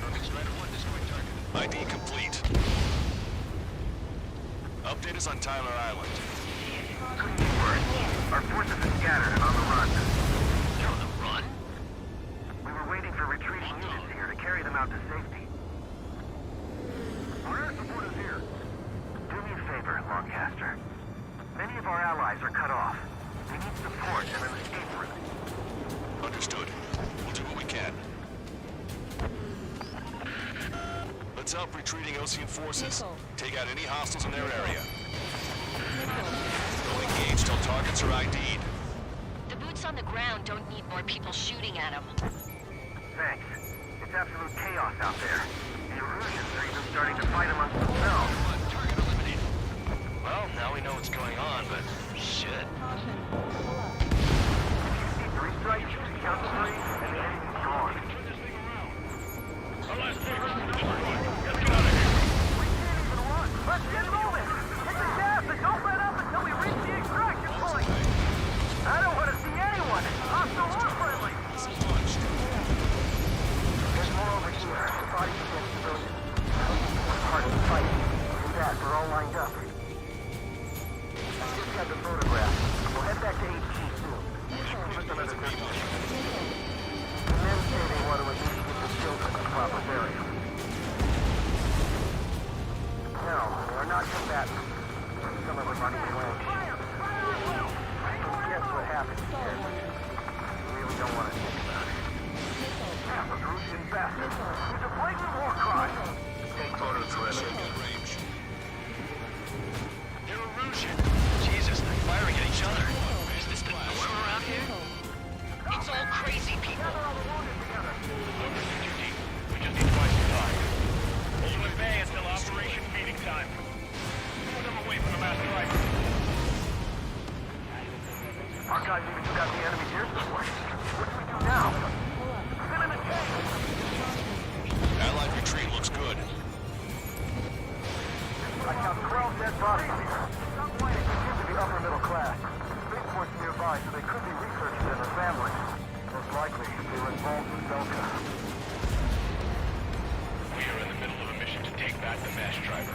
Perfect Strider 1, destroy target. ID complete. Update us on Tyler Island. Couldn't be worse. Our forces are scattered and on the run. You're on the run? We were waiting for retreating units here to carry them out to safety. Our air support is here. Do me a favor, Longcaster. Many of our allies are cut off. They need support and an escape route. Understood. We'll do what we can. Let's help retreating Ocean forces. Take out any hostiles in their area. Don't engage till targets are ID'd. The boots on the ground don't need more people shooting at them. Thanks. It's absolute chaos out there. The Erusians are even starting to fight amongst themselves. Target eliminated. Well, now we know what's going on, but shit. If you see 3 strikes, count 3, and the enemy's gone. Our last paper is destroyed. Let's get out of here. We can't even run. Let's get moving. Hit the gas and don't let up until we reach the extraction point. I don't want to see anyone, hostile or friendly. There's more over here. Bodies against civilians. One part of the fight. With that, we're all lined up. I just got the photograph. We'll head back to HQ soon. Give us another good one. The men say they want to at least get the children a proper burial. No, we're not combatants. Some of them aren't even wearing shields. Guess what happened here? We really don't want to think about it. The Russian bastard. He's a blatant war crime. Take photos for us. They're Erusian. Jesus, they're firing at each other. Is this the norm around here? It's all crazy people. Numbers are too deep. We just need twice the time. Hold them at bay until operation meeting time. Put them away from the mass driver. Our guys even took out the enemy's air support. What do we do now? Send in a tank! Allied retreat looks good. 12 dead bodies. Some planes seem to be upper middle class. Spaceport's nearby, so they could be researchers and their families. Most likely, they were involved with Delta. We are in the middle of a mission to take back the MASH driver.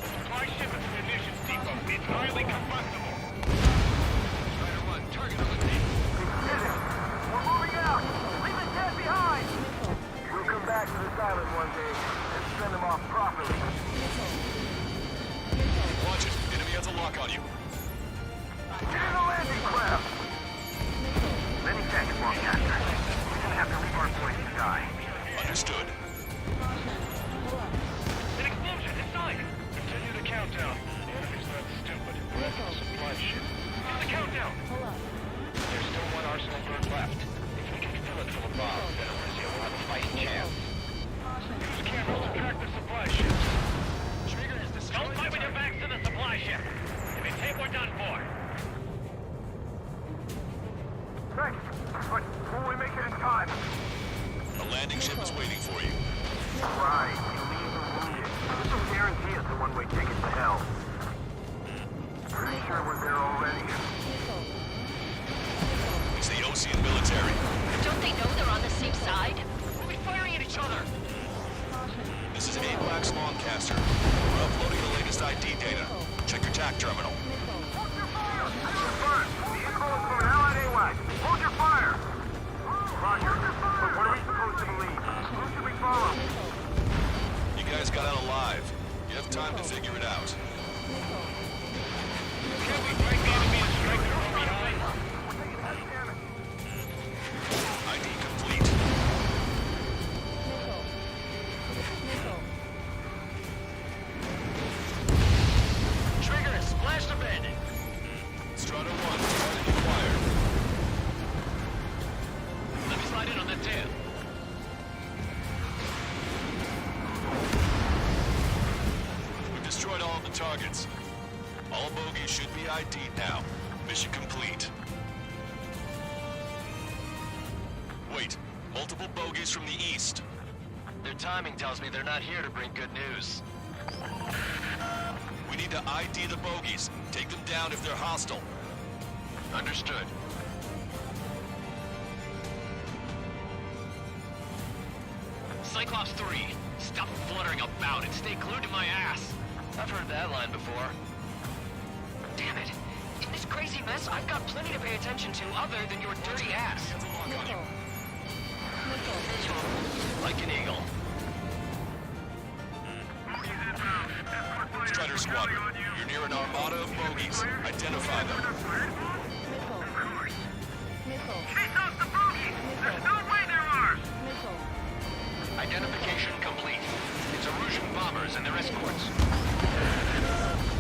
Supply ship at the munitions depot is highly combustible. Strider 1, target eliminated. We're moving out! Leave the dead behind! We'll come back to this island one day and send them off properly. Watch it. Enemy has a lock on you. Get in the landing craft! Many thanks, Longcaster. We're gonna have to leave our boys to die. Understood. An explosion inside! Continue the countdown. The enemy's not stupid. We're at the supply ship. Do the countdown! There's still one arsenal bird left. If we can fill it full of bombs, then Arisia will have a fighting chance. Use cameras to track the supply ships. Trigger is destroyed. Don't fight with your backs to the supply ship. If you take, we're done for. Thanks, but will we make it in time? A landing ship is waiting for you. Right, you leave the wounded. This will guarantee us a one-way ticket to hell. Pretty sure we're there already. It's the Ocean military. Don't they know they're on the same side? We'll be firing at each other. This is AWACS Longcaster. We're uploading the latest ID data. Check your TAC terminal. Hold your fire! The info is from an allied AWAC. Hold your fire! Roger. But what are we supposed to believe? Who should we follow? You guys got out alive. You have time to figure it out. Can we break enemy and strike them from behind? ID complete. Trigger is splashed abandoned. Strider 1, target acquired. Let me slide in on that tail. We've destroyed all of the targets. All bogies should be ID'd now. Mission complete. Wait, multiple bogies from the east. Their timing tells me they're not here to bring good news. We need to ID the bogies. Take them down if they're hostile. Understood. Cyclops 3, stop fluttering about and stay glued to my ass. I've heard that line before. Damn it. In this crazy mess, I've got plenty to pay attention to other than your dirty ass. Like an eagle. Strider Squadron, you're near an armada of bogies. Identify them. Chase off the bogies! There's no way they're ours! Identification complete. It's Erusian bombers and their escorts.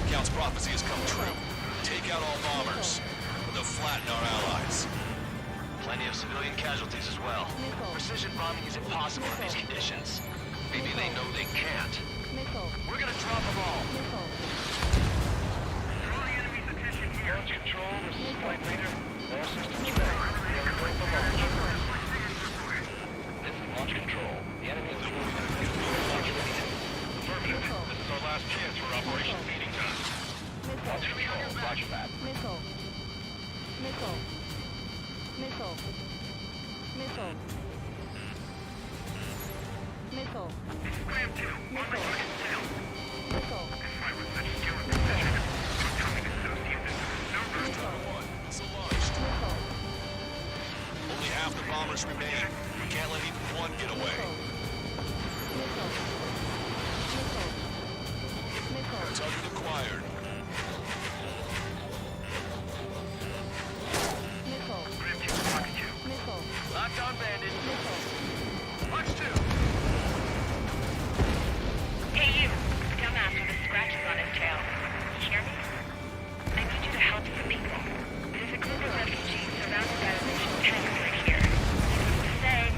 Count's prophecy has come true. Take out all bombers. They'll flatten our allies. Plenty of civilian casualties as well. Precision bombing is impossible in these conditions. Maybe they know they can't. We're gonna drop them all. Draw the enemy's attention here. Launch control, this is Flight Leader. All systems ready. We are going for launch. This is Launch Control. The enemy is moving to launch readiness. Affirmative. This is our last chance for Operation Feeding Time. Launch Control, roger that. Scram 2, on the target still. That's why with such skill and precision, becoming associated with numbers. Missile launched. Only half the bombers remain. We can't let even one get away. Target acquired. Locked on bandit. Launch 2. Hey you, Scoutmaster with scratches on his tail. You hear me? I need you to help some people. There's a group of refugees surrounded by Russian tanks right here. Needless to say,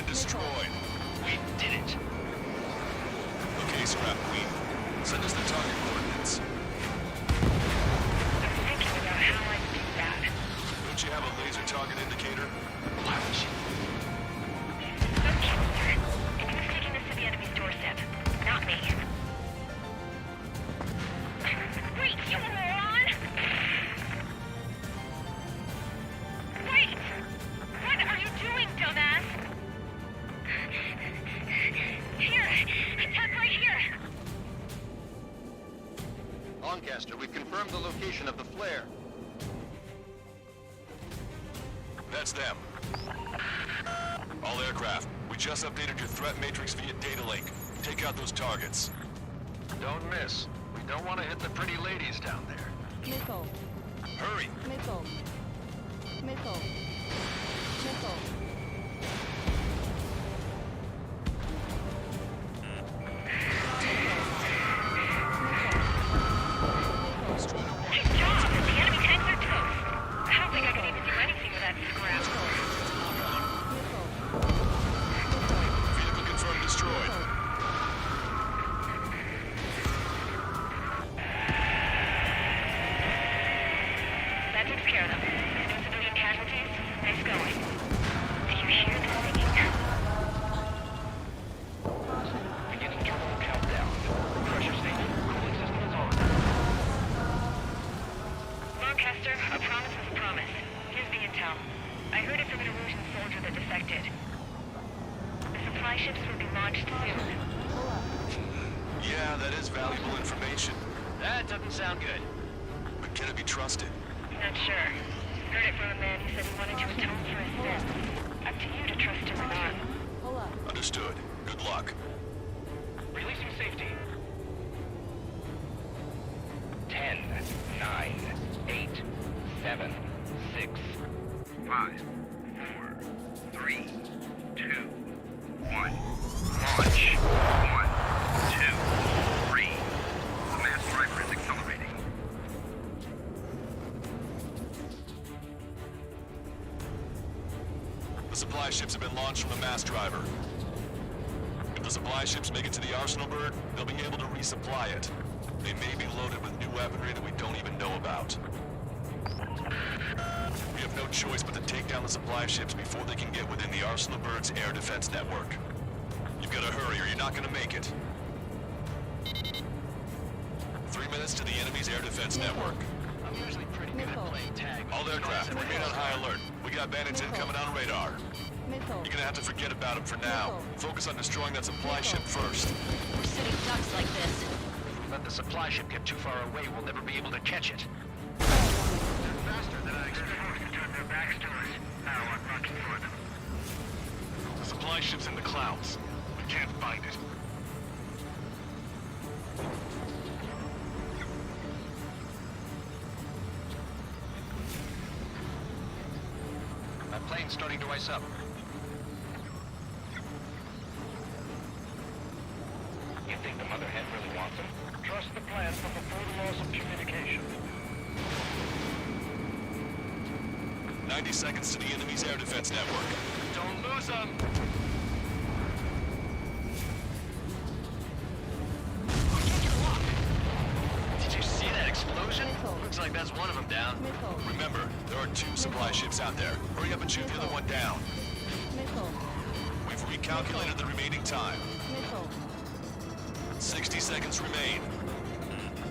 destroyed. We did it. Okay, Scrap Queen. Send us the target coordinates. I'm thinking about how I do that. Don't you have a laser target indicator? Why would she? Okay, sir. And who's taking this to the enemy's doorstep? Not me. Wait, you moron! Wait! What are you doing, dumbass? Here! Attack right here! Lancaster, we've confirmed the location of the flare. That's them. All aircraft, we just updated your threat matrix via data link. Take out those targets. Don't miss. We don't want to hit the pretty ladies down there. Missile. Hurry! Missile. Missile. Missile. Good job! The enemy tanks are toast. I don't think I could even do anything with that scrap. Vehicle confirmed destroyed. That takes care of them. No civilian casualties. Nice going. Do you hear the singing? Beginning terminal countdown. Pressure stable. Cooling system is on. Lancaster, a promise is a promise. Here's the intel. I heard it from an Erusian soldier that defected. The supply ships will be launched soon. Yeah, that is valuable information. That doesn't sound good. But can it be trusted? Not sure. Heard it from a man who said he wanted to atone for his sins. Up to you to trust him or not. Understood. Good luck. Releasing safety. 10, 9, 8, 7, 6, 5, 4, 3, 2, 1. Launch. 1, 2, 3. The mass driver is accelerating. The supply ships have been launched from the mass driver. If the supply ships make it to the arsenal bird, they'll be able to resupply it. They may be loaded with new weaponry that we don't even know about. We have no choice but to take down the supply ships before they can get within the arsenal bird's air defense network. You've got to hurry or you're not going to make it. 3 minutes to the enemy's air defense network. I'm usually pretty good at playing tag. All aircraft, remain on high alert. We got bandits incoming on radar. Missile. You're gonna have to forget about them for now. Focus on destroying that supply ship first. We're sitting ducks like this. If we let the supply ship get too far away, we'll never be able to catch it. They're faster than I expected. To turn their backs to us. Now I'm rocking for them. The supply ship's in the clouds. We can't find it. That plane's starting to ice up. You think the mother hen really wants him? Trust the plan from before the loss of communication. 90 seconds to the enemy's air defense network. Don't lose them! Did you see that explosion? Looks like that's one of them down. Remember, there are 2 supply ships out there. Hurry up and shoot the other one down. Missile. We've recalculated the remaining time. Missile. 60 seconds remain.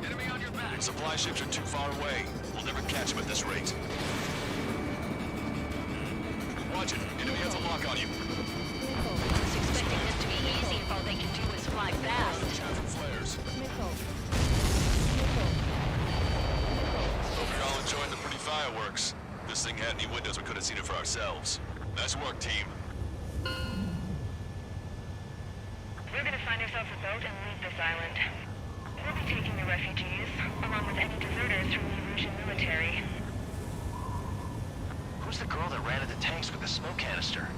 Enemy on your back! Supply ships are too far away. We'll never catch them at this rate. Watch it. Enemy has a lock on you. I was expecting this to be easy if all they can do is fly fast. Traffic flares. Missile. Hope you're all enjoying the pretty fireworks. If this thing had any windows, we could have seen it for ourselves. Nice work, team. We're gonna find ourselves a boat and leave this island. We'll be taking the refugees, along with any deserters from the Erusian military. Who's the girl that ran at the tanks with the smoke canister?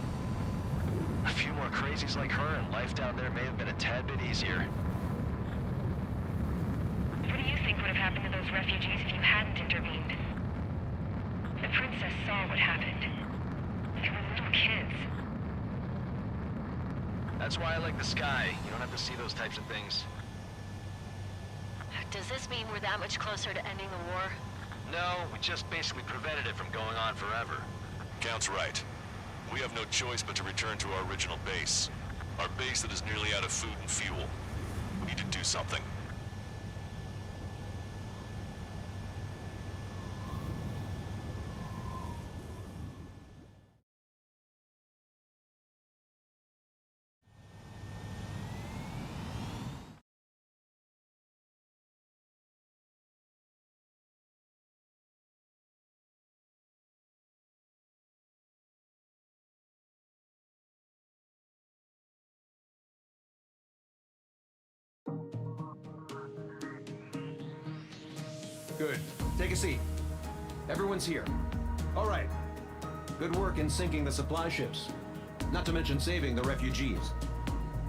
A few more crazies like her, and life down there may have been a tad bit easier. What do you think would have happened to those refugees if you hadn't intervened? The princess saw what happened. They were little kids. That's why I like the sky. You don't have to see those types of things. Does this mean we're that much closer to ending the war? No, we just basically prevented it from going on forever. Count's right. We have no choice but to return to our original base. Our base that is nearly out of food and fuel. We need to do something. Good. Take a seat. Everyone's here. All right. Good work in sinking the supply ships. Not to mention saving the refugees.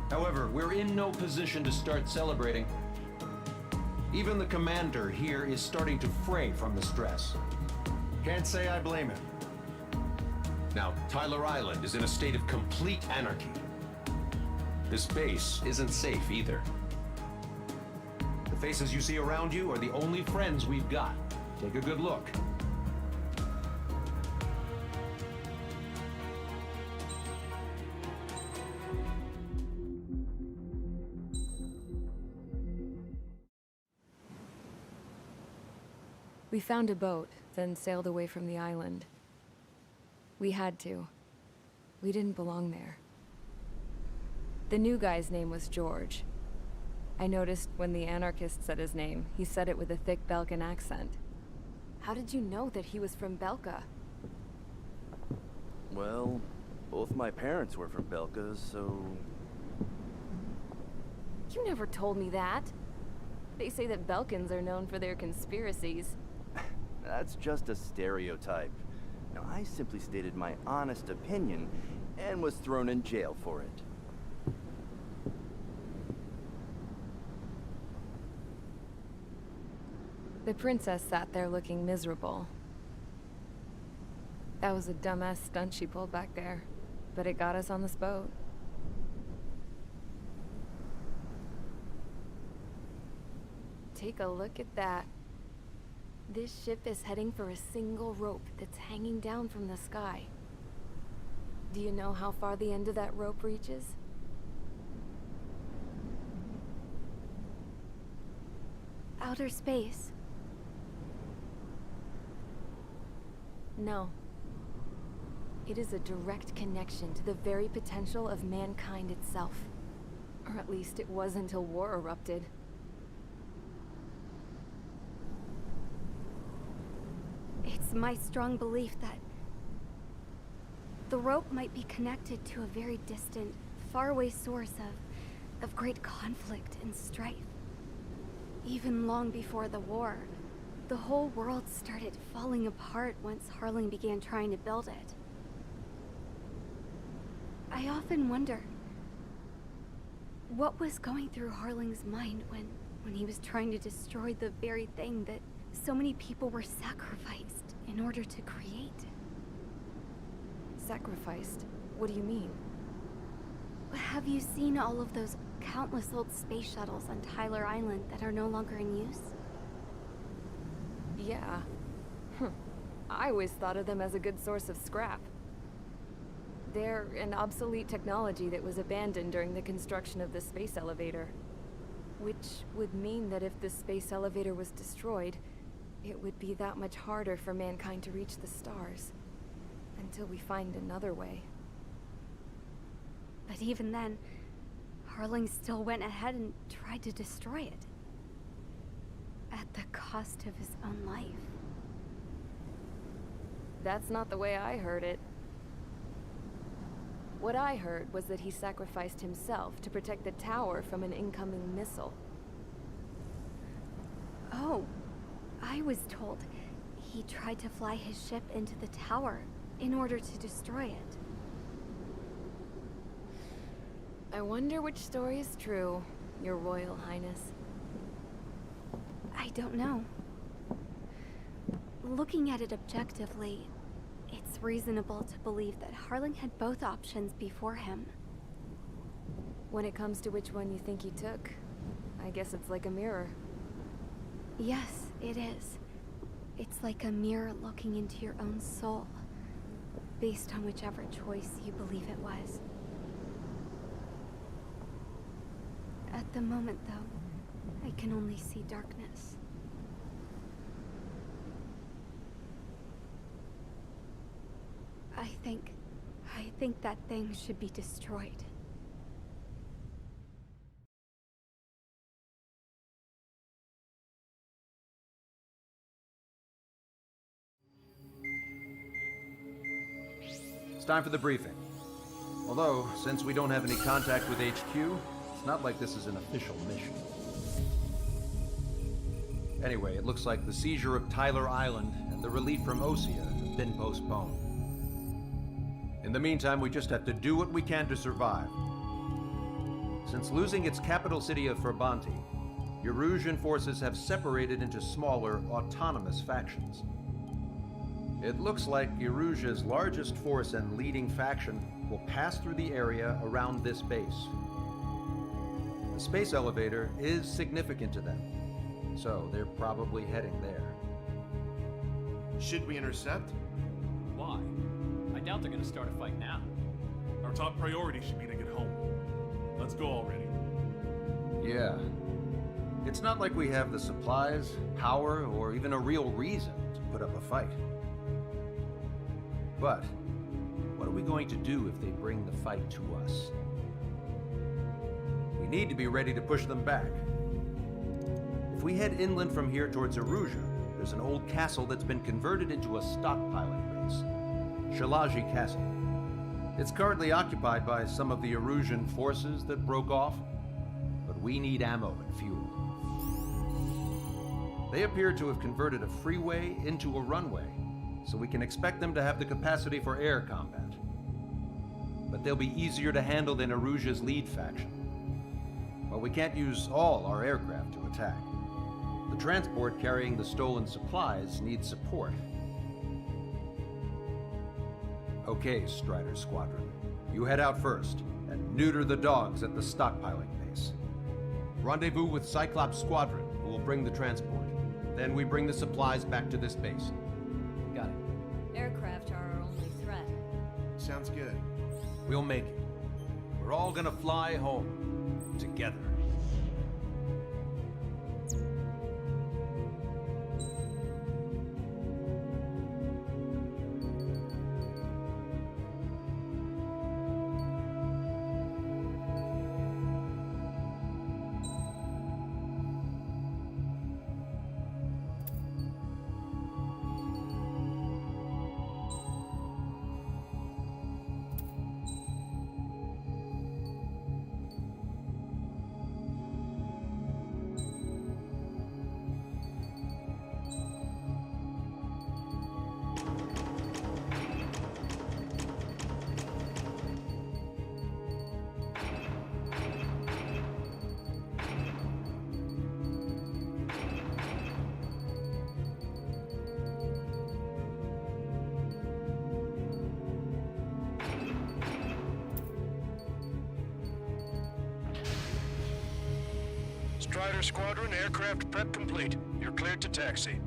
However, we're in no position to start celebrating. Even the commander here is starting to fray from the stress. Can't say I blame him. Now, Tyler Island is in a state of complete anarchy. This base isn't safe either. The faces you see around you are the only friends we've got. Take a good look. We found a boat, then sailed away from the island. We had to. We didn't belong there. The new guy's name was George. I noticed when the anarchist said his name, he said it with a thick Belkan accent. How did you know that he was from Belka? Well, both my parents were from Belka, so... You never told me that. They say that Belkans are known for their conspiracies. That's just a stereotype. Now, I simply stated my honest opinion and was thrown in jail for it. The princess sat there looking miserable. That was a dumbass stunt she pulled back there, but it got us on this boat. Take a look at that. This ship is heading for a single rope that's hanging down from the sky. Do you know how far the end of that rope reaches? Outer space. No. It is a direct connection to the very potential of mankind itself. Or at least it was until war erupted. It's my strong belief that the rope might be connected to a very distant, faraway source of great conflict and strife. Even long before the war, the whole world started falling apart once Harling began trying to build it. I often wonder what was going through Harling's mind when he was trying to destroy the very thing that so many people were sacrificed in order to create. Sacrificed? What do you mean? Have you seen all of those countless old space shuttles on Tyler Island that are no longer in use? Yeah. I always thought of them as a good source of scrap. They're an obsolete technology that was abandoned during the construction of the space elevator. Which would mean that if the space elevator was destroyed, it would be that much harder for mankind to reach the stars. Until we find another way. But even then, Harling still went ahead and tried to destroy it. At the cost of his own life. That's not the way I heard it. What I heard was that he sacrificed himself to protect the tower from an incoming missile. Oh, I was told he tried to fly his ship into the tower in order to destroy it. I wonder which story is true, Your Royal Highness. I don't know. Looking at it objectively, it's reasonable to believe that Harling had both options before him. When it comes to which one you think you took, I guess it's like a mirror. Yes, it is. It's like a mirror looking into your own soul, based on whichever choice you believe it was. At the moment, though, I can only see darkness. I think that thing should be destroyed. It's time for the briefing. Although, since we don't have any contact with HQ, it's not like this is an official mission. Anyway, it looks like the seizure of Tyler Island and the relief from Osea have been postponed. In the meantime, we just have to do what we can to survive. Since losing its capital city of Ferbanti, Erusian forces have separated into smaller, autonomous factions. It looks like Erusia's largest force and leading faction will pass through the area around this base. The space elevator is significant to them, so they're probably heading there. Should we intercept? Why? I doubt they're gonna start a fight now. Our top priority should be to get home. Let's go already. Yeah. It's not like we have the supplies, power, or even a real reason to put up a fight. But what are we going to do if they bring the fight to us? We need to be ready to push them back. If we head inland from here towards Erusia, there's an old castle that's been converted into a stockpiling base. Shalaji Castle. It's currently occupied by some of the Erusian forces that broke off, but we need ammo and fuel. They appear to have converted a freeway into a runway, so we can expect them to have the capacity for air combat. But they'll be easier to handle than Erusia's lead faction. Well, we can't use all our aircraft to attack. The transport carrying the stolen supplies needs support. Okay, Strider Squadron. You head out first, and neuter the dogs at the stockpiling base. Rendezvous with Cyclops Squadron, who will bring the transport. Then we bring the supplies back to this base. Got it. Aircraft are our only threat. Sounds good. We'll make it. We're all gonna fly home. Together. Strider Squadron, aircraft prep complete. You're cleared to taxi.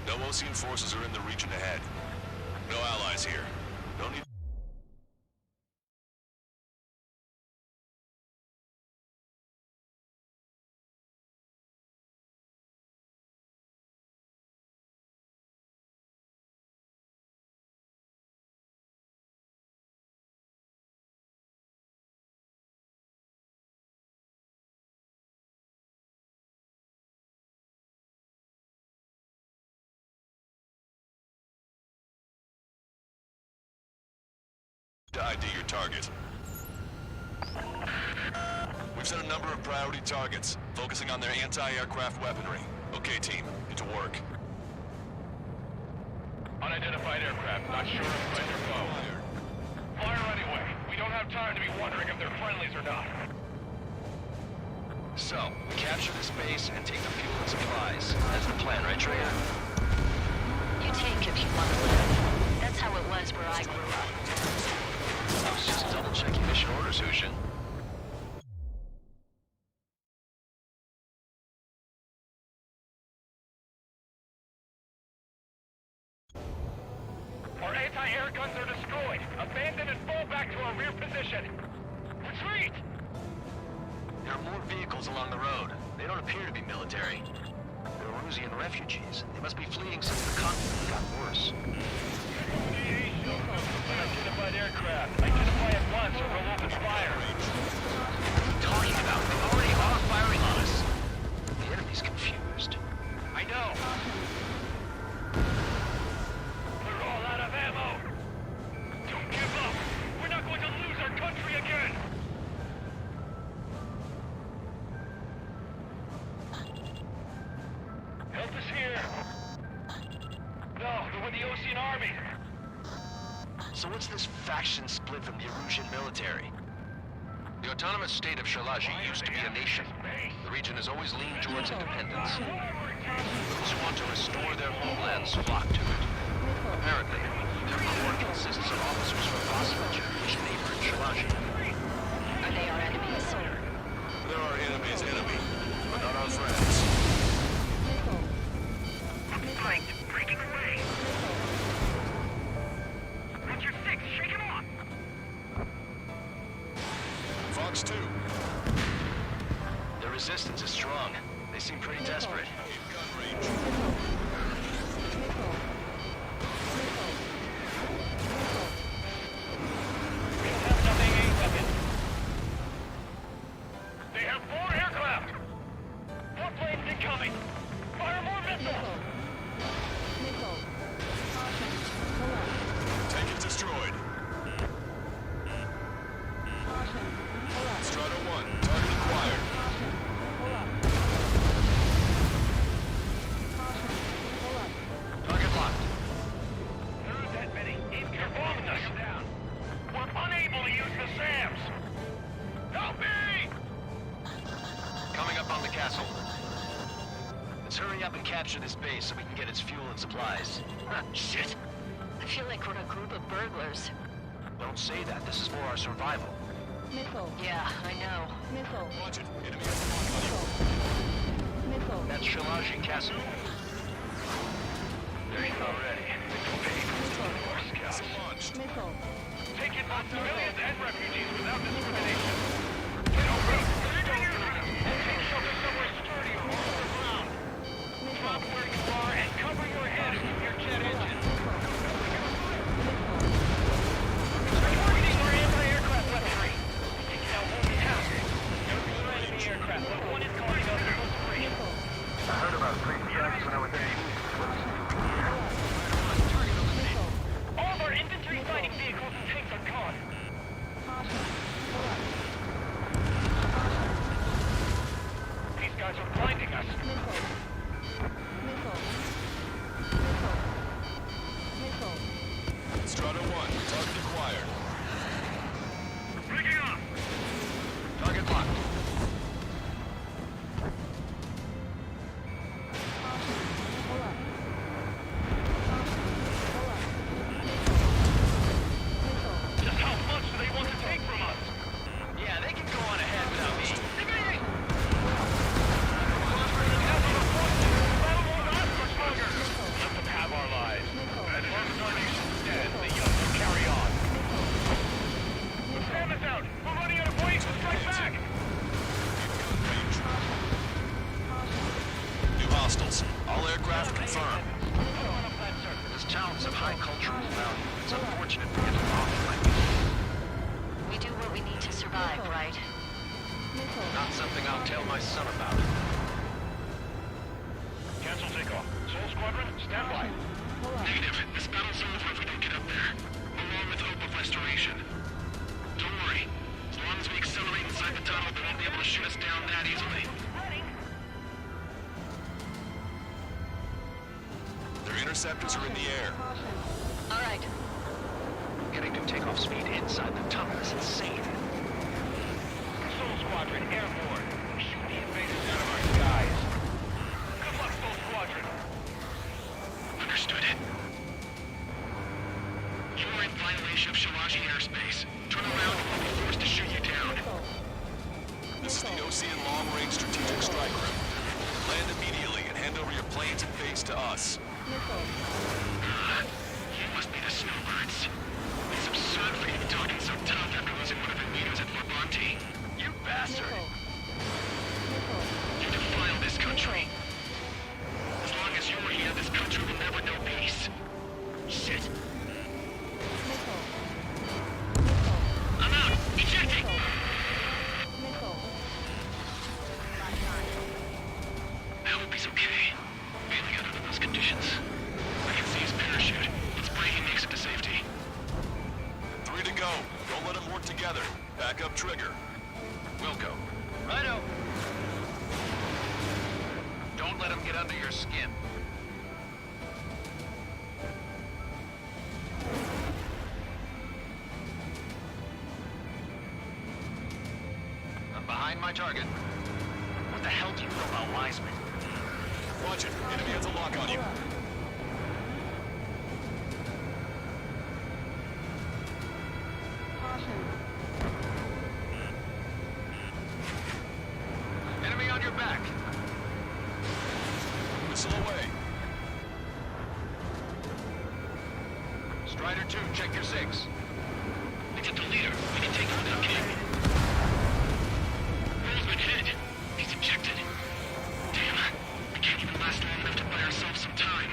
No Ocean forces are in the region ahead. No allies here. No need. To ID your target. We've set a number of priority targets, focusing on their anti-aircraft weaponry. Okay, team, get to work. Unidentified aircraft, not sure if friend or foe. Fire anyway. We don't have time to be wondering if they're friendlies or not. So, capture this base and take the fuel and supplies. That's the plan, right, Trigger? You take if you want to live. That's how it was where I grew up. I was just double-checking mission orders, Hushin. Our anti-air guns are destroyed. Abandon and fall back to our rear position. Retreat! There are more vehicles along the road. They don't appear to be military. They're Erusian refugees. They must be fleeing since the conflict got worse. Unidentified aircraft. Identify at once or we'll open fire. What are you talking about? They already are firing on us. The enemy's confused. I know. We're all out of ammo. Don't give up. We're not going to lose our country again. Help us here. No, they're with the Ocean Army. So what's this faction split from the Erusian military? The autonomous state of Shalaji used to be a nation. The region has always leaned towards independence. Those who want to restore their homelands flock to it. Apparently, their core consists of officers from Bosnich, which neighbor Shalaji. Are they our enemies? They're our enemy's enemy, but not our friends. Flanked, breaking away. What's your six? Shake him off. Fox 2. Their resistance is strong. They seem pretty desperate. They have 4 aircraft. 4 planes incoming. Fire more missiles. Tank is destroyed. Strata 1, target acquired. Target locked. There aren't that many. They're bombing us. We're unable to use the SAMs. Help me! Coming up on the castle. Let's hurry up and capture this base so we can get its fuel and supplies. Shit! I feel like we're a group of burglars. Don't say that. This is for our survival. Missile. Yeah, I know. Missile. Watch it. Enemy Missile. That's Shalaji Castle. They're already. Missile. Taking both civilians and refugees without discrimination. Get over it. And take shelter somewhere sturdy or off the ground. Drop where you are and cover your head with your jet engine. Targeting our anti-aircraft weaponry. Taking out one down. No good enemy aircraft, but one is calling out the free. I heard about 3 strikes when I was in All of our infantry fighting vehicles and tanks are gone. These guys are blinding us. Strata 1, target acquired. Rigging up! Target locked. Just how much do they want to take from us? Yeah, they can go on ahead without me. Let them have our lives. And as long as our nation's dead, the young will carry on. The SAM is out! We're running out of ways to strike back! New hostiles. All aircraft confirmed. This town is of high cultural value. It's unfortunate we get off like We do what we need to survive, right? Not something I'll tell my son about. Cancel takeoff. Soul Squadron, stand by. Negative. This battle's over if we don't get up there. Along with hope of restoration. Don't worry. As long as we accelerate inside the tunnel, they won't be able to shoot us down that easily. There Interceptors are in the air. All right. Getting new takeoff speed inside the tunnel is insane. Soul Squadron airborne. Shoot the invaders out of our skies. Good luck, Soul Squadron. Understood. You are in violation of Shiraji airspace. Turn around and we'll be forced to shoot you down. This is the Ocean Long-Range Strategic Strike Group. Land immediately and hand over your planes and base to us. You must be the snowbirds. It's absurd for you to be talking so tough after losing one of your leaders at Levante. You bastard! You defile this country. As long as you're here, this country will never know peace. Shit. I'm out! Ejecting! I hope he's okay. Failing under those conditions. I can see his parachute. Let's pray he makes it to safety. 3 to go. Don't let them work together. Back up trigger. Wilco. Righto. Don't let him get under your skin. I'm behind my target. What the hell do you know about Wiseman? Watch it. Enemy has a lock on you. Enemy on your back. Whistle away. Strider 2, check your SIGs. It's at the leader. We can take on the king. Roll's been hit. He's ejected. Damn. We can't even last long enough to buy ourselves some time.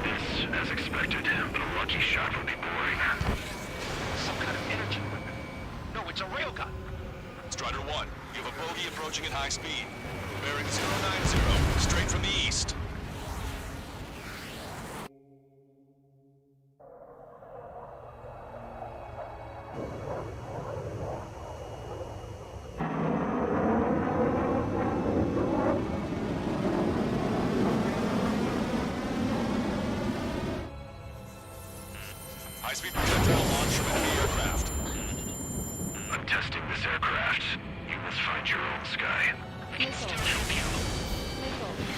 This, as expected, but a lucky shot would be boring. Some kind of energy weapon. No, it's a railgun. Strider 1, you have a bogey approaching at high speed. Bearing 090, straight from the east. High-speed projectile launch from enemy aircraft. I'm testing this aircraft. You must find your own sky. We can still help you.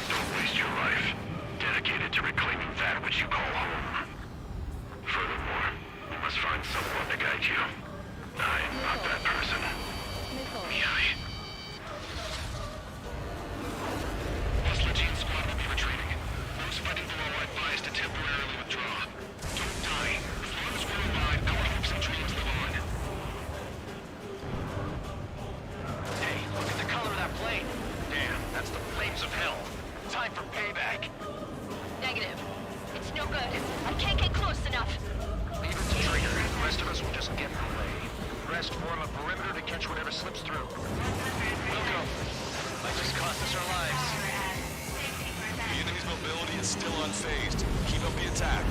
Don't waste your life. Dedicated to reclaiming that which you call home. Furthermore, you must find someone to guide you. I'm not that person. Oslogian squad will be retreating. Those fighting below are advised to temporarily withdraw. Don't die. As long as we're alive, our hopes and dreams live on. Hey, look at the color of that plane. Damn, that's the flames of hell. Time for payback. Negative. It's no good. I can't get close enough. Leave it to Trigger. The rest of us will just get in the way. Rest form a perimeter to catch whatever slips through. Wilco, might just cost us our lives. The enemy's mobility is still unfazed. Keep up the attack.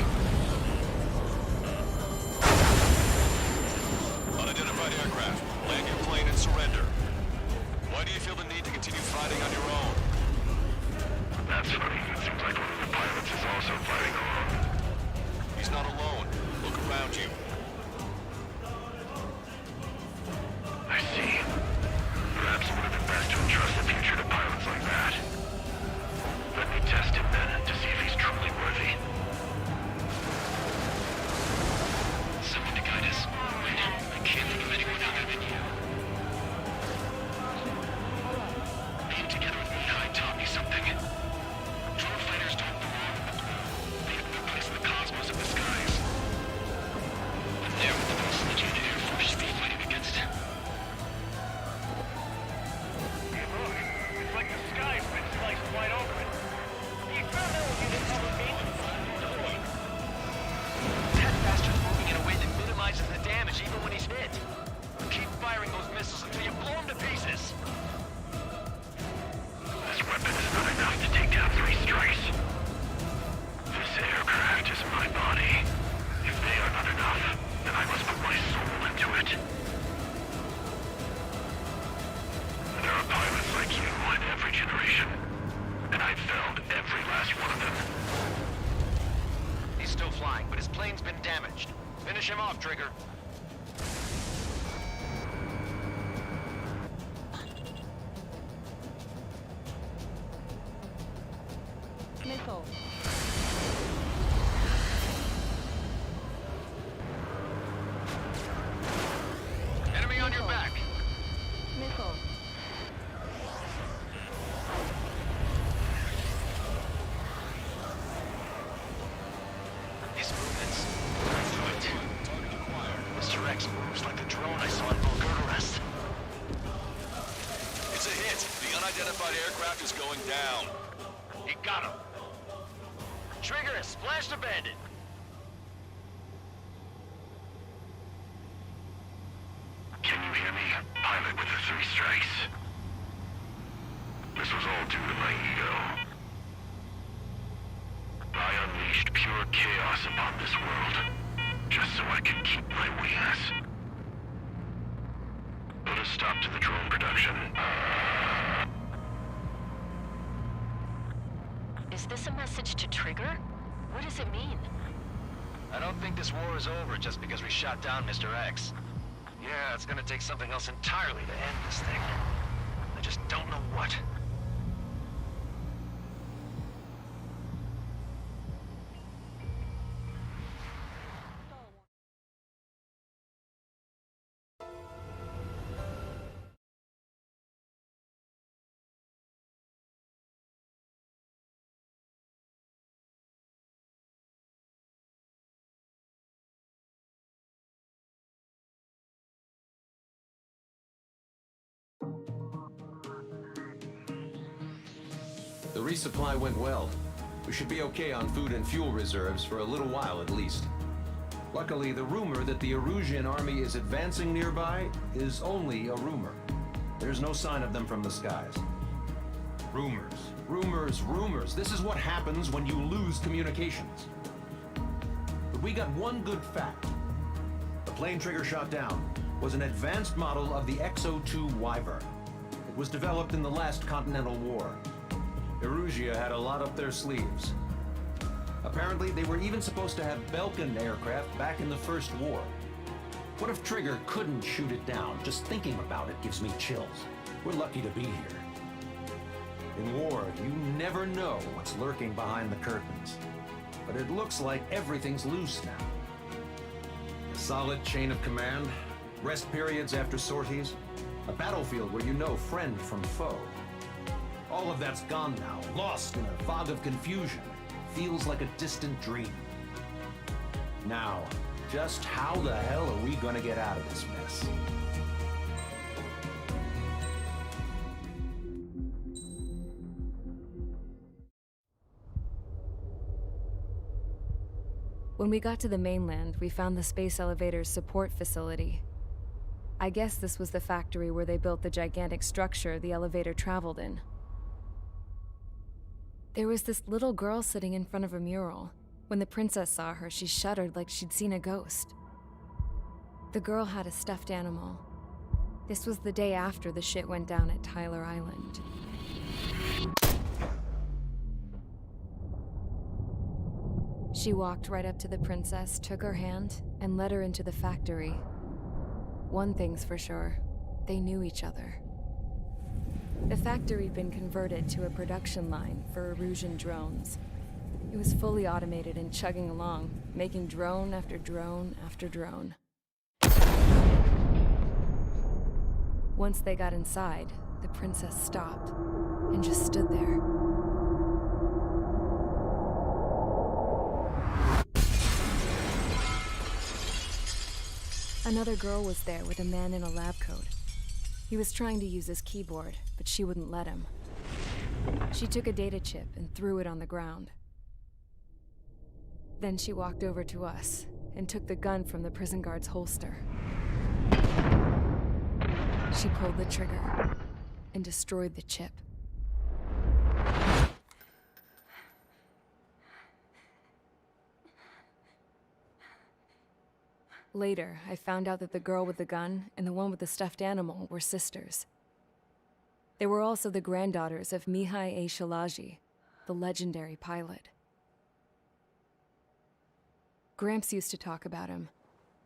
Unidentified aircraft. Land your plane and surrender. Why do you feel the need to continue fighting on your own? That's funny. It seems like one of the pilots is also fighting alone. He's not alone. Look around you. I see. Perhaps it would have been best to entrust the future to pilots like that. Let me test him then, to see if he's truly worthy. Finish him off, Trigger. Missile. Enemy on your back. Missile. His movements. I knew it. Mr. X moves like the drone I saw in Bulgararest. It's a hit. The unidentified aircraft is going down. You got him. Trigger has splashed a bandit. Can you hear me? Pilot with the 3 strikes. This was all due to my ego. I unleashed pure chaos upon this world, just so I could keep my wings. Put a stop to the drone production. Is this a message to Trigger? What does it mean? I don't think this war is over just because we shot down Mr. X. Yeah, it's gonna take something else entirely to end this thing. I just don't know what. The resupply went well. We should be okay on food and fuel reserves for a little while at least. Luckily, the rumor that the Erusian army is advancing nearby is only a rumor. There's no sign of them from the skies. Rumors, rumors, rumors. This is what happens when you lose communications. But we got one good fact. The plane Trigger shot down was an advanced model of the XO2 Wyvern. It was developed in the last Continental War. Erusia had a lot up their sleeves. Apparently, they were even supposed to have Belkin aircraft back in the First War. What if Trigger couldn't shoot it down? Just thinking about it gives me chills. We're lucky to be here. In war, you never know what's lurking behind the curtains. But it looks like everything's loose now. A solid chain of command, rest periods after sorties, a battlefield where you know friend from foe. All of that's gone now, lost in a fog of confusion. Feels like a distant dream. Now, just how the hell are we gonna get out of this mess? When we got to the mainland, we found the space elevator's support facility. I guess this was the factory where they built the gigantic structure the elevator traveled in. There was this little girl sitting in front of a mural. When the princess saw her, she shuddered like she'd seen a ghost. The girl had a stuffed animal. This was the day after the shit went down at Tyler Island. She walked right up to the princess, took her hand, and led her into the factory. One thing's for sure, they knew each other. The factory had been converted to a production line for Erusian drones. It was fully automated and chugging along, making drone after drone after drone. Once they got inside, the princess stopped and just stood there. Another girl was there with a man in a lab coat. He was trying to use his keyboard, but she wouldn't let him. She took a data chip and threw it on the ground. Then she walked over to us and took the gun from the prison guard's holster. She pulled the trigger and destroyed the chip. Later, I found out that the girl with the gun and the one with the stuffed animal were sisters. They were also the granddaughters of Mihai A. Shalaji, the legendary pilot. Gramps used to talk about him.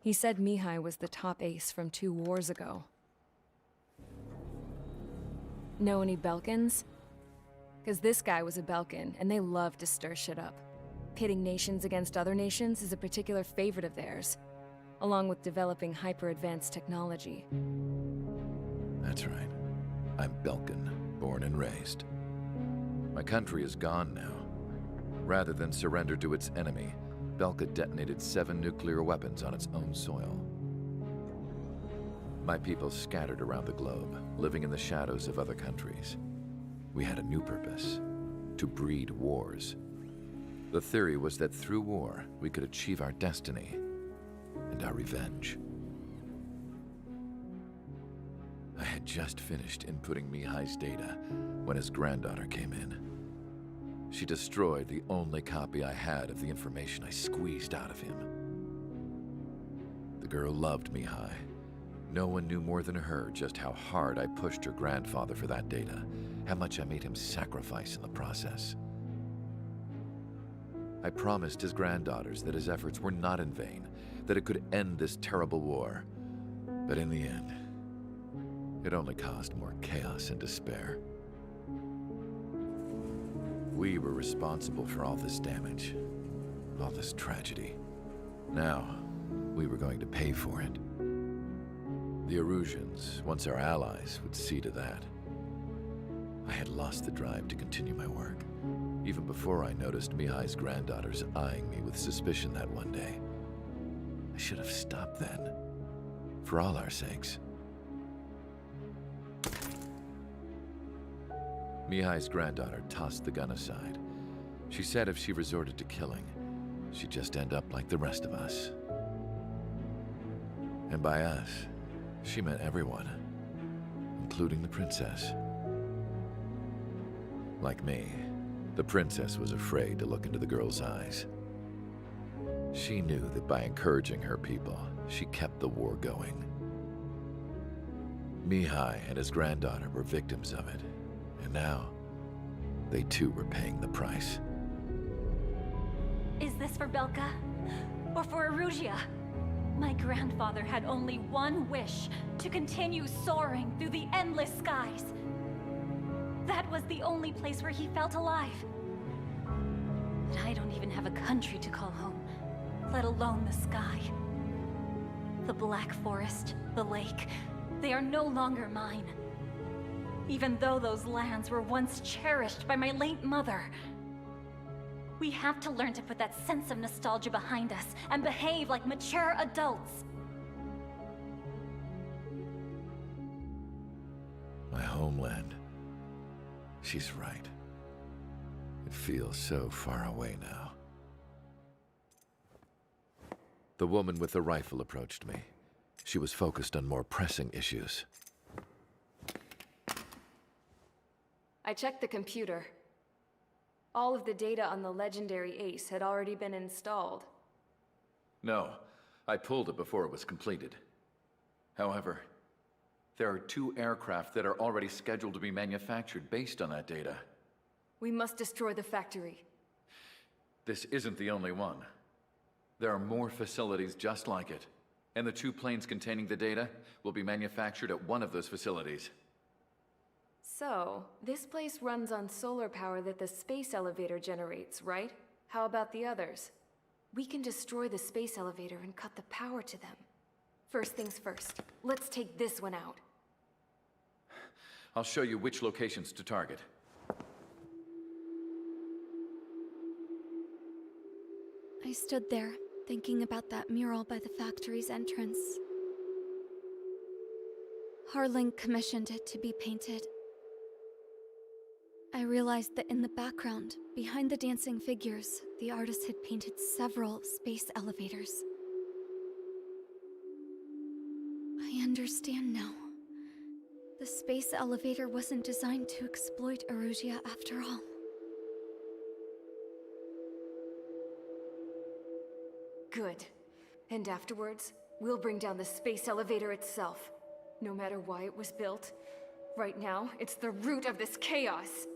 He said Mihai was the top ace from 2 wars ago. Know any Belkans? Because this guy was a Belkan, and they love to stir shit up. Pitting nations against other nations is a particular favorite of theirs, along with developing hyper-advanced technology. That's right. I'm Belkan, born and raised. My country is gone now. Rather than surrender to its enemy, Belka detonated 7 nuclear weapons on its own soil. My people scattered around the globe, living in the shadows of other countries. We had a new purpose: to breed wars. The theory was that through war, we could achieve our destiny and our revenge. I had just finished inputting Mihai's data when his granddaughter came in. She destroyed the only copy I had of the information I squeezed out of him. The girl loved Mihai. No one knew more than her just how hard I pushed her grandfather for that data, how much I made him sacrifice in the process. I promised his granddaughters that his efforts were not in vain, that it could end this terrible war. But in the end, it only caused more chaos and despair. We were responsible for all this damage, all this tragedy. Now, we were going to pay for it. The Erusians, once our allies, would see to that. I had lost the drive to continue my work, even before I noticed Mihai's granddaughters eyeing me with suspicion that one day. I should have stopped then, for all our sakes. Mihai's granddaughter tossed the gun aside. She said if she resorted to killing, she'd just end up like the rest of us. And by us, she meant everyone, including the princess. Like me, the princess was afraid to look into the girl's eyes. She knew that by encouraging her people, she kept the war going. Mihai and his granddaughter were victims of it, and now, they too were paying the price. Is this for Belka? Or for Erusia? My grandfather had only one wish: to continue soaring through the endless skies. That was the only place where he felt alive. But I don't even have a country to call home, let alone the sky. The Black Forest, the lake, they are no longer mine. Even though those lands were once cherished by my late mother. We have to learn to put that sense of nostalgia behind us and behave like mature adults. My homeland. She's right. It feels so far away now. The woman with the rifle approached me. She was focused on more pressing issues. I checked the computer. All of the data on the legendary Ace had already been installed. No, I pulled it before it was completed. However, there are 2 aircraft that are already scheduled to be manufactured based on that data. We must destroy the factory. This isn't the only one. There are more facilities just like it, and the 2 planes containing the data will be manufactured at one of those facilities. So, this place runs on solar power that the space elevator generates, right? How about the others? We can destroy the space elevator and cut the power to them. First things first, let's take this one out. I'll show you which locations to target. I stood there, thinking about that mural by the factory's entrance. Harling commissioned it to be painted. I realized that in the background, behind the dancing figures, the artist had painted several space elevators. I understand now. The space elevator wasn't designed to exploit Erusia after all. Good. And afterwards, we'll bring down the space elevator itself. No matter why it was built, right now, it's the root of this chaos.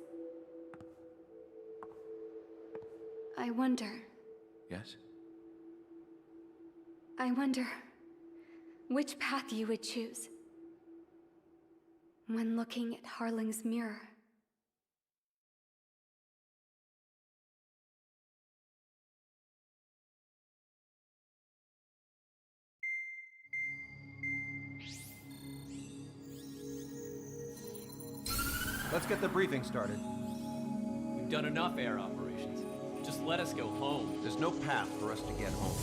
I wonder. Yes? I wonder, which path you would choose when looking at Harling's mirror. Let's get the briefing started. We've done enough air operations. Just let us go home. There's no path for us to get home.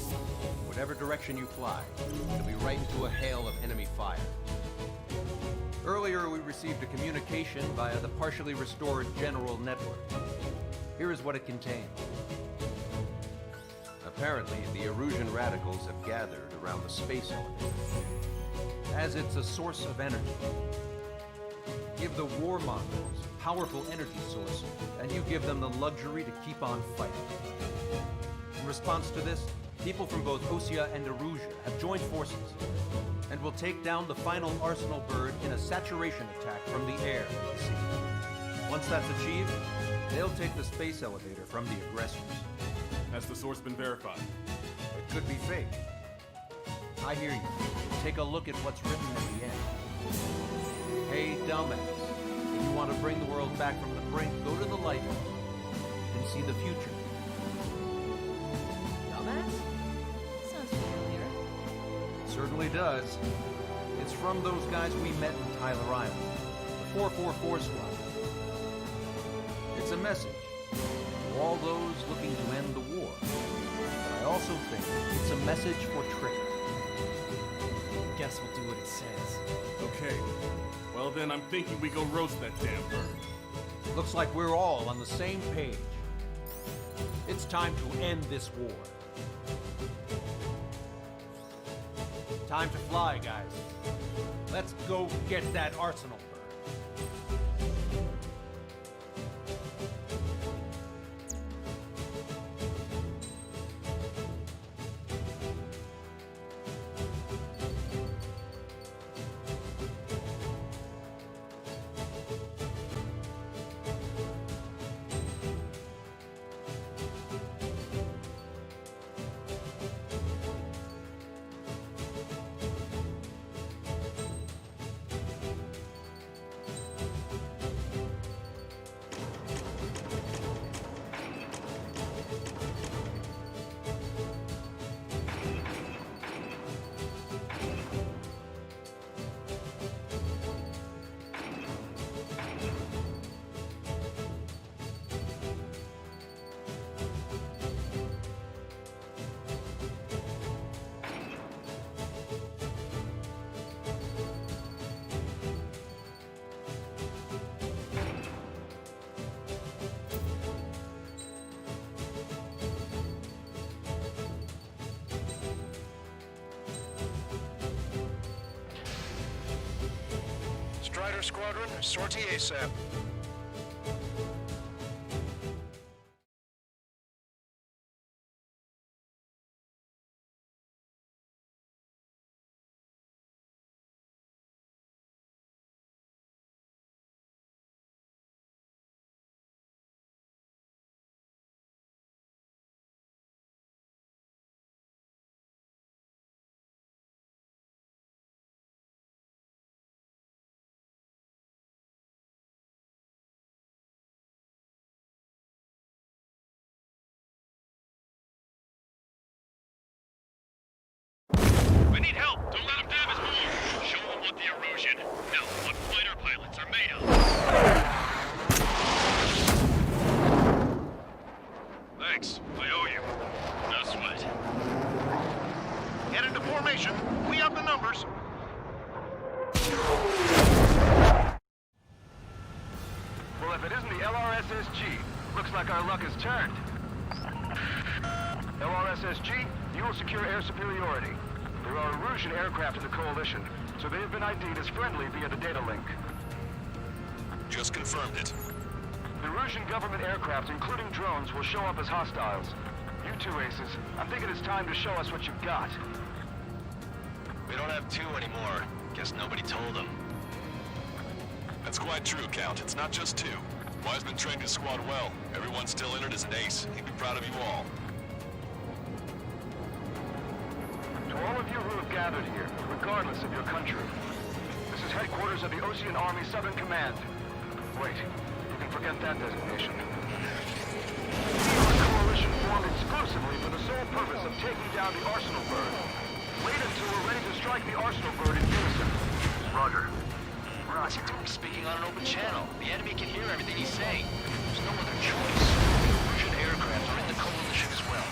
Whatever direction you fly, it'll be right into a hail of enemy fire. Earlier, we received a communication via the partially restored general network. Here is what it contained. Apparently, the Erusian radicals have gathered around the space elevator, as it's a source of energy. Give the warmongers a powerful energy source, and you give them the luxury to keep on fighting. In response to this, people from both Osea and Erusia have joined forces, and will take down the final Arsenal bird in a saturation attack from the air and the sea. Once that's achieved, they'll take the space elevator from the aggressors. Has the source been verified? It could be fake. I hear you. Take a look at what's written at the end. Hey, dumbass. If you want to bring the world back from the brink, go to the lighthouse and see the future. Dumbass? Sounds familiar. Certainly does. It's from those guys we met in Tyler Island, the 444 squad. It's a message to all those looking to end the war. But I also think it's a message for Trigger. Guess we'll do what it says. Okay. Well then, I'm thinking we go roast that damn bird. Looks like we're all on the same page. It's time to end this war. Time to fly, guys. Let's go get that Arsenal bird. Strider Squadron, sortie ASAP. I need help! Don't let them damage more! Show them what the Erusian, no, what fighter pilots are made of! Thanks, I owe you. No sweat. Get into formation. We have the numbers. Well, if it isn't the LRSSG, looks like our luck has turned. LRSSG, you will secure air superiority. There are Erusian aircraft in the Coalition, so they have been ID'd as friendly via the data link. Just confirmed it. The Erusian government aircraft, including drones, will show up as hostiles. You two aces, I'm thinking it's time to show us what you've got. We don't have two anymore. Guess nobody told them. That's quite true, Count. It's not just two. Wiseman trained his squad well. Everyone still in it as an ace. He'd be proud of you all. To all of you who have gathered here, regardless of your country. This is headquarters of the Ocean Army Southern Command. Wait, you can forget that designation. We are a coalition formed exclusively for the sole purpose of taking down the Arsenal Bird. Wait until we're ready to strike the Arsenal Bird in unison. Roger. What's he doing speaking on an open channel? The enemy can hear everything he's saying. There's no other choice. Russian aircraft are in the coalition as well.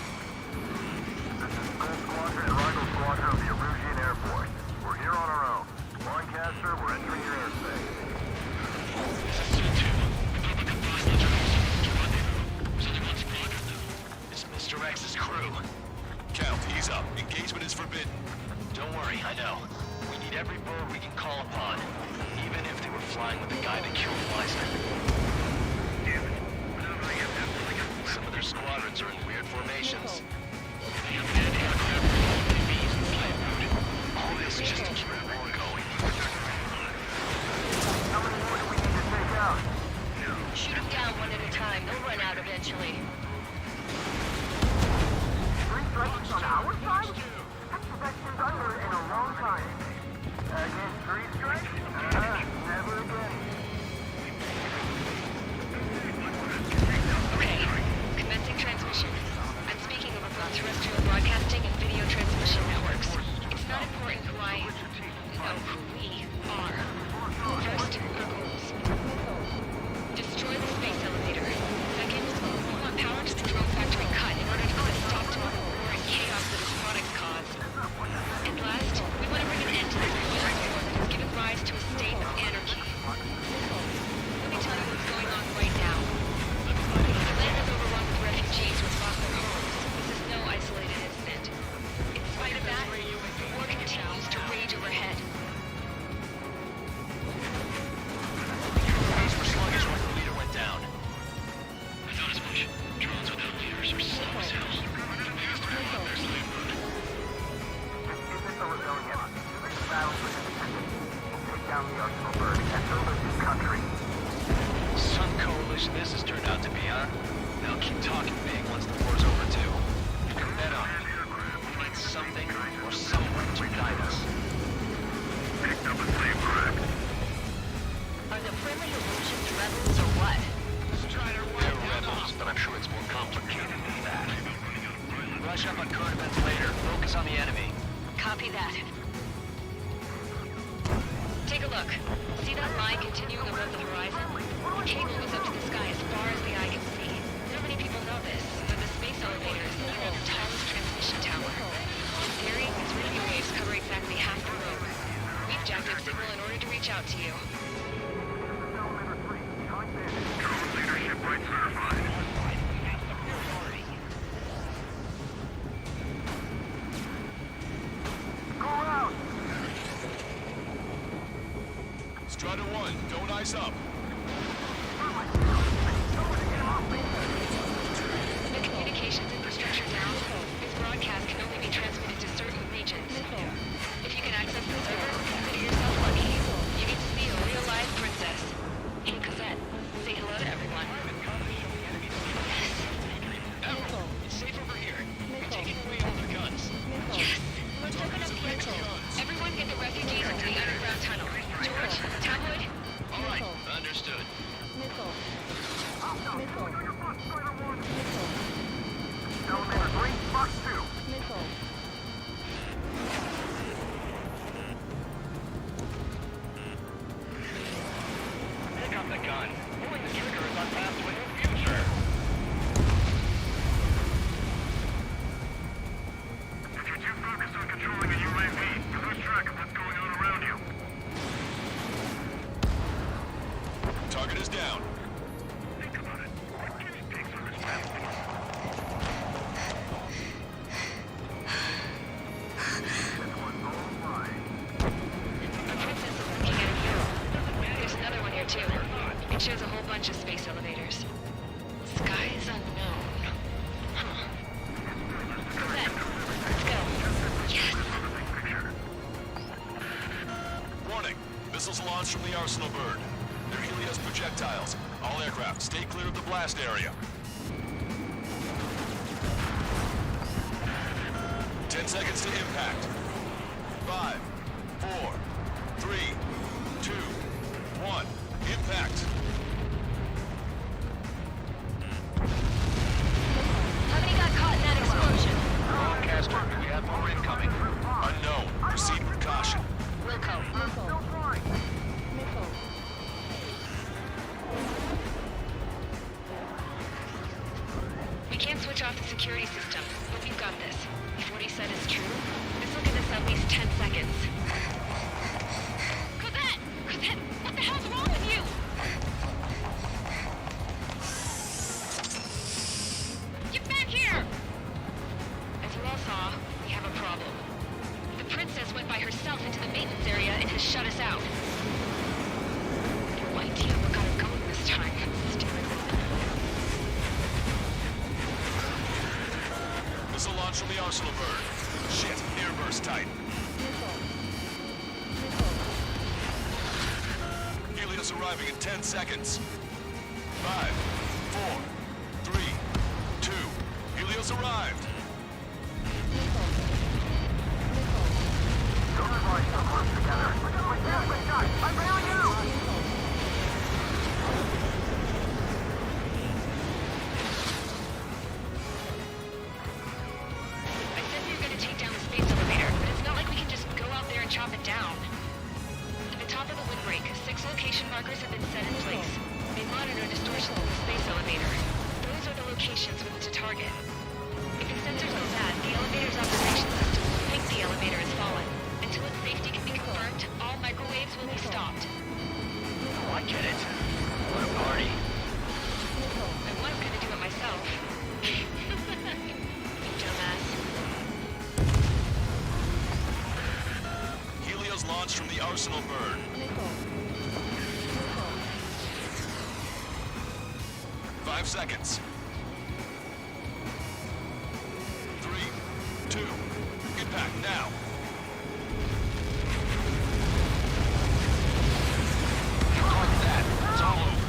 This is Gold Squadron and Rival Squadron of the Erusian Air Force. We're here on our own. Lancaster, we're entering your airspace. It's Mr. X's crew. Count, ease up. Engagement is forbidden. Don't worry, I know. We need every bird we can call upon, even if they were flying with the guy that killed Meisner. Some of their squadrons are in weird formations. They have anti-aircraft AVs and flight route. All this just to keep the war going. How many more do we need to take out? Shoot them down one at a time. They'll run out eventually. 3 strikes on our side? That's the best we've done in a long time. Again, 3 strikes? Never again. Okay, commencing transmission. I'm speaking over both terrestrial broadcasting and video transmission networks. It's not important who who we are. First, our goals. Destroy the space elevator. Second, we want power to the drone factory cut in order to put a stop to all the war and chaos that its products cause. And last, we want to bring an end to this war that has given rise to a state of anarchy. Let me tell you what's going on right now. The land is overrun with refugees who have lost their homes. This is no isolated incident. In spite of that, the war continues to rage overhead. Things were sluggish when the leader went down. I thought as much. Drones without leaders are slow as hell. This isn't the rebellion. It's a battle for independence. We'll take down the Arsenal Bird and build a new country. Some coalition this has turned out to be, huh? They'll keep talking big once the war's over, too. You can bet on it. We need something or someone to guide us. Picked up a slave crack. Are the friendly Erusians rebels or what? They're rebels, but I'm sure it's more complicated than that. Rush up on current events later. Focus on the enemy. Copy that. Take a look. See that line continuing above the horizon? The cable goes up to the sky as far as the eye can see. Not many people know this, but the space elevator is the world's tallest transmission tower. In theory, its radio waves cover exactly half the road. We've jacked its signal in order to reach out to you. Drone leadership right certified. Go out! Strider 1, don't ice up. The communications infrastructure down. This broadcast can only be transmitted to certain regions. If you can access the server, consider yourself lucky. You get to see a real-life princess. Hey, Cosette, say hello to everyone. Admiral, it's safe over here. We're taking away all the guns. Yes! Let's open up the exit. Everyone get the refugees into the underground tunnel. George, Tabloid. All right, understood. Elevator 3, Fox 2. Pick up the gun. Pulling the trigger is our path to a new future. If you're too focused on controlling a UAV, you lose track of what's going on around you. Target is down. Think about it. What guinea pigs are responsible? The princess is looking at a mural. There's another one here too. It shows a whole bunch of space elevators. Skies unknown. Huh. Cosette, let's go. Yes! Warning. Missiles launched from the Arsenal Bird. They're Helios projectiles. All aircraft, stay clear of the blast area. 10 seconds to impact. 5, 4, 3, 2, 1. Impact. How many got caught in that explosion? Broadcaster, do we have more incoming? Unknown. Proceed with caution. Wilco. We can't switch off the security system, but we've got this. If what he said is true, this will give us at least 10 seconds. Cosette! Cosette! What the hell's wrong with you? Get back here! As you all saw, we have a problem. The princess went by herself into the maintenance area and has shut us out. No idea what got her going this time. Missile launch from the arsenal bird. Shit, airburst tight. Helios arriving in 10 seconds. 5, 4, 3, 2. Helios arrived. Chop it down. At the top of the windbreak, 6 location markers have been set in place. They monitor distortions in the space elevator. Those are the locations we need to target. If the sensors go bad, the elevator's operation system will think the elevator has fallen. Until its safety can be confirmed, all microwaves will be stopped. Oh, I get it. What a party. I was gonna do it myself. You dumbass. Launched from the arsenal bird. 5 seconds. 3, 2, impact now. Like that. It's all over.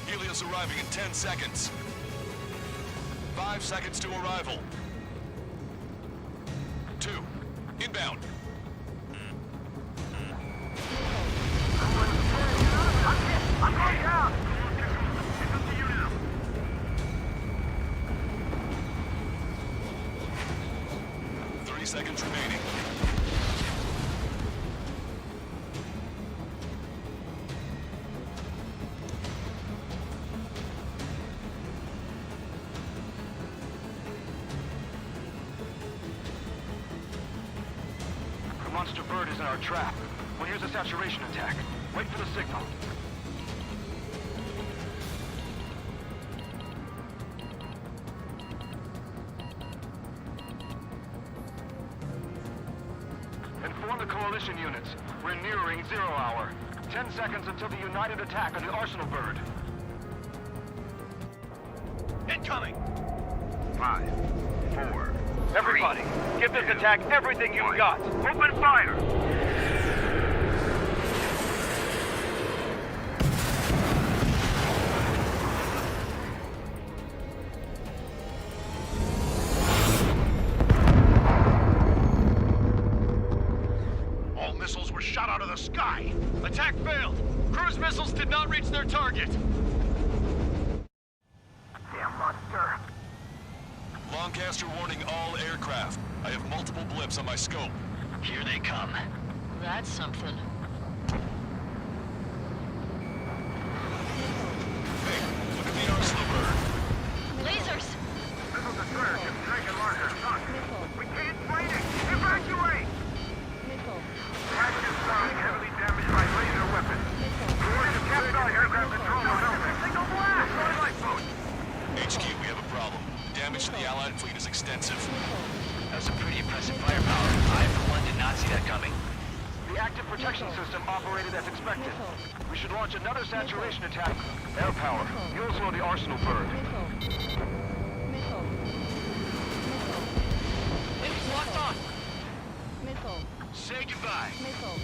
Helios arriving in 10 seconds. 5 seconds to arrival. 2. Inbound. I'm going down! 3 seconds remaining. The monster bird is in our trap. Well, here's a saturation attack. Wait for the signal. Inform the coalition units. We're nearing 0 hour. 10 seconds until the united attack on the arsenal bird. Incoming! 5, 4, everybody, give this attack everything you've got. Open fire! All missiles were shot out of the sky. Attack failed. Cruise missiles did not reach their target. Damn monster. Lancaster warning all aircraft. I have multiple blips on my scope. Here they come. That's something. Hey, look at the arsenal bird. Lasers! Missile destroyer ship Dragon Larger. Son, we can't fight it! Evacuate! Dragon is down, heavily damaged by laser weapons. We're to capture aircraft control on element. Signal blast! Lifeboat! HQ, we have a problem. Damage to the Allied fleet is extensive. That was a pretty impressive firepower. I, for one, did not see that coming. The active protection system operated as expected. We should launch another saturation attack. Air power. You'll slow the arsenal bird. It's locked on. Missile. Say goodbye. Missile.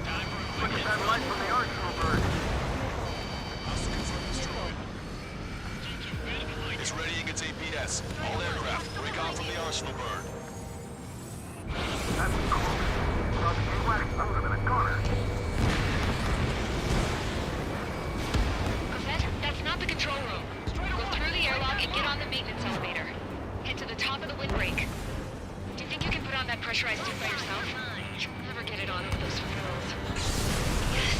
Time for a Look at that light from the arsenal bird. Hostile confirmed destroyed. GPS. All aircraft, break off from the arsenal burn. That's cool. Well, the black thunder in a corner. That's not the control room. Go through the airlock and get on the maintenance elevator. Head to the top of the windbreak. Do you think you can put on that pressurized suit by yourself? You'll never get it on over those frills. Yes.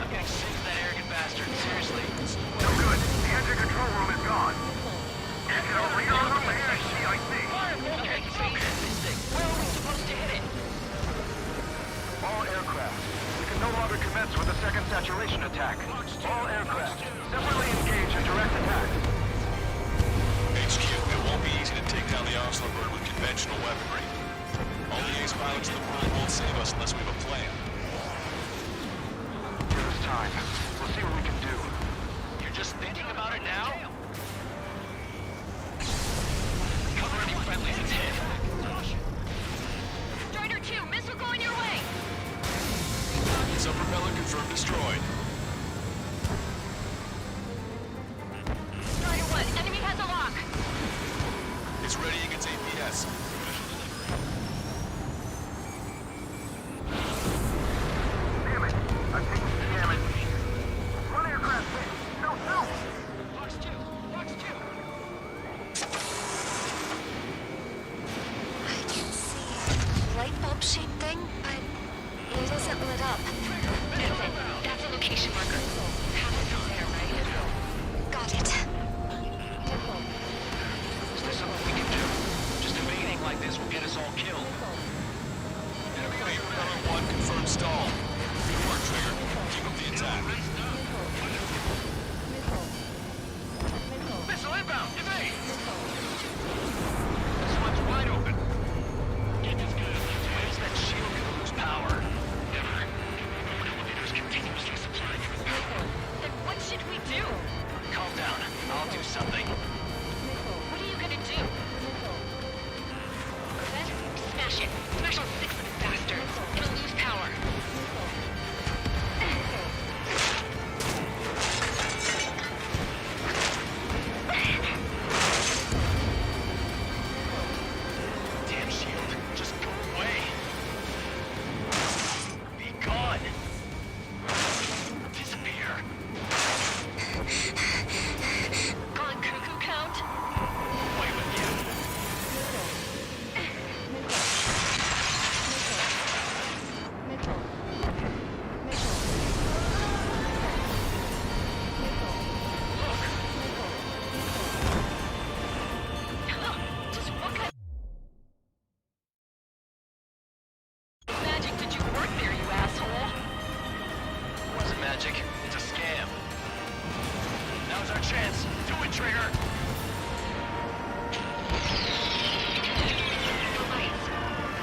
I'm getting sick of that arrogant bastard, seriously. No good. The engine control room is gone. Engine over radar room and CIC. Okay, this thing. Where are we supposed to hit it? All aircraft. We can no longer commence with a second saturation attack. All aircraft. Separately engage in direct attack. HQ, it won't be easy to take down the arsenal burn with conventional weaponry. All the ace pilots in the world won't save us unless we have a plan. Give us time. We'll see what we can do. You're just thinking about it now? Cover any friendlies it's hit. Strider 2, missile going your way! Sub-propeller confirmed destroyed. Strider 1, enemy has a lock! It's readying its APS. Damn it. I'm taking some damage. One aircraft hit. No, no! Box 2! Box 2! I can see a light bulb shaped thing, but it isn't lit up. That's it. That's a location marker. Have it from there, right? Got it. Is there something we can do? Just evading like this will get us all killed. Enemy propeller 1 confirmed stall. Good work, Trigger. Keep up the attack. Missile inbound! Evade! This one's wide open. Get this guy up. Where's that shield gonna lose power? Never. Elevators continuously supplying you with power. Then what should we do? Calm down. I'll do something. What are you gonna do? Smash it. Smash all 6 of the bastards. It'll lose power. Damn shield. Just go away. Be gone. Disappear. Gone cuckoo count? Away with you. Just what kind of magic did you work there, you asshole? It wasn't magic. It's a scam. Now's our chance. Do it, Trigger. The lights.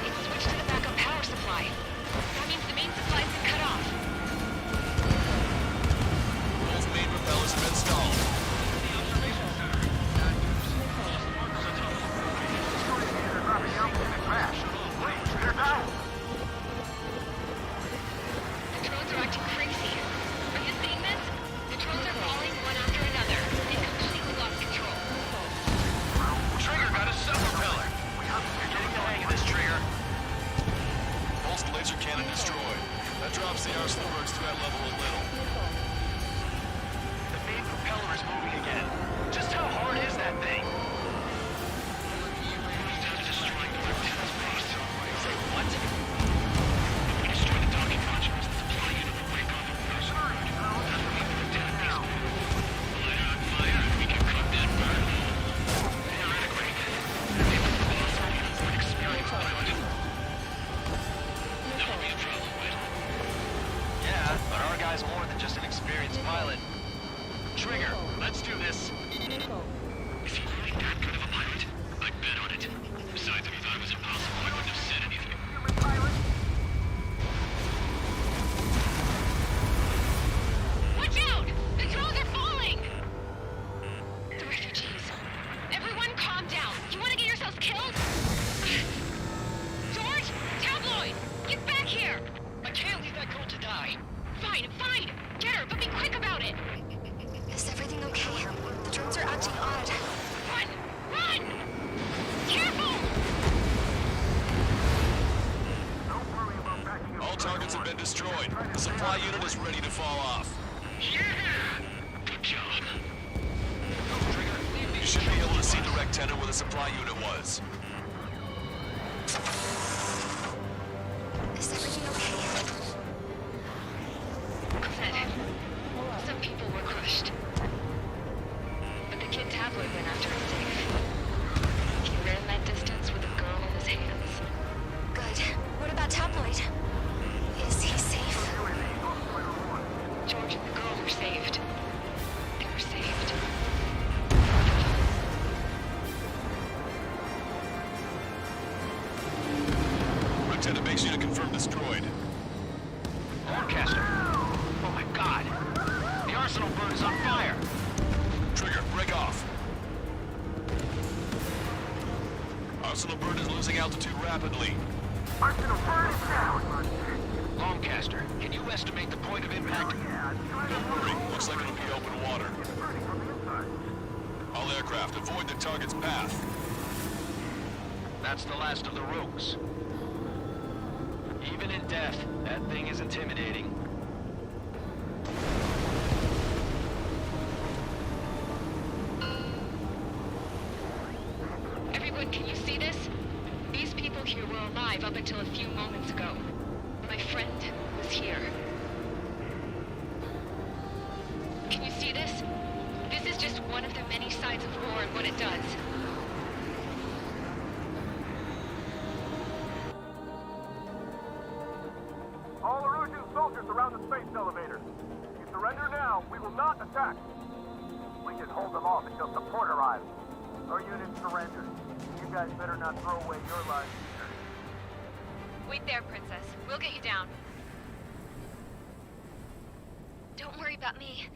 It's switched to the backup power supply. That means the main supply's been cut off. Both main propellers have been stalled. The drones are acting crazy. Are you seeing this? The drones are falling one after another. They completely lost control. Trigger got a sub-propeller. You're getting the hang of this, Trigger. Pulsed laser cannon destroyed. That drops the arsenal burns threat level a little. The main propeller is moving again. Just how hard is that thing? Destroying the lieutenant's base. Say what? We destroy the docking modules and supply unit will break off and burst. That's what makes the lieutenant base move. Light it on fire and we can cook that burn. Theoretically, if it's the boss units with experienced pilot. That would be a problem, right? Yeah, but our guy's more than just an experienced pilot. Trigger, let's do this. Is he really that good of a pilot? I'd bet on it. Besides, if he thought it was impossible, I wouldn't have said anything. Watch out! The drones are falling! The refugees. Everyone calm down. You want to get yourselves killed? George! Tabloid! Get back here! I can't leave that girl to die. Fine, fine! Get her, but be quick about it! Is everything okay? The drones are antenna where the supply unit was. Is everything okay? Good. Some people were crushed. But the kid tabloid went after him safe. He ran that distance with a girl in his hands. Good. What about tabloid? Is he safe? George and the girl were saved. They were saved. Lieutenant makes you to confirm destroyed. Horncaster. Oh my god. The arsenal bird is on fire. Trigger, break off. Arsenal bird is losing altitude rapidly. Arsenal bird is down! Longcaster, can you estimate the point of impact? Don't worry, looks like it'll be open water. All aircraft, avoid the target's path. That's the last of the rogues. Even in death, that thing is intimidating. Everyone, can you see this? These people here were alive up until a few moments ago. My friend was here. Can you see this? This is just one of the many sides of war and what it does. All Erusian soldiers around the space elevator. If you surrender now, we will not attack. We can hold them off until support arrives. Our unit surrenders. You guys better not throw away your lives either. Wait there, Princess. We'll get you down. Don't worry about me.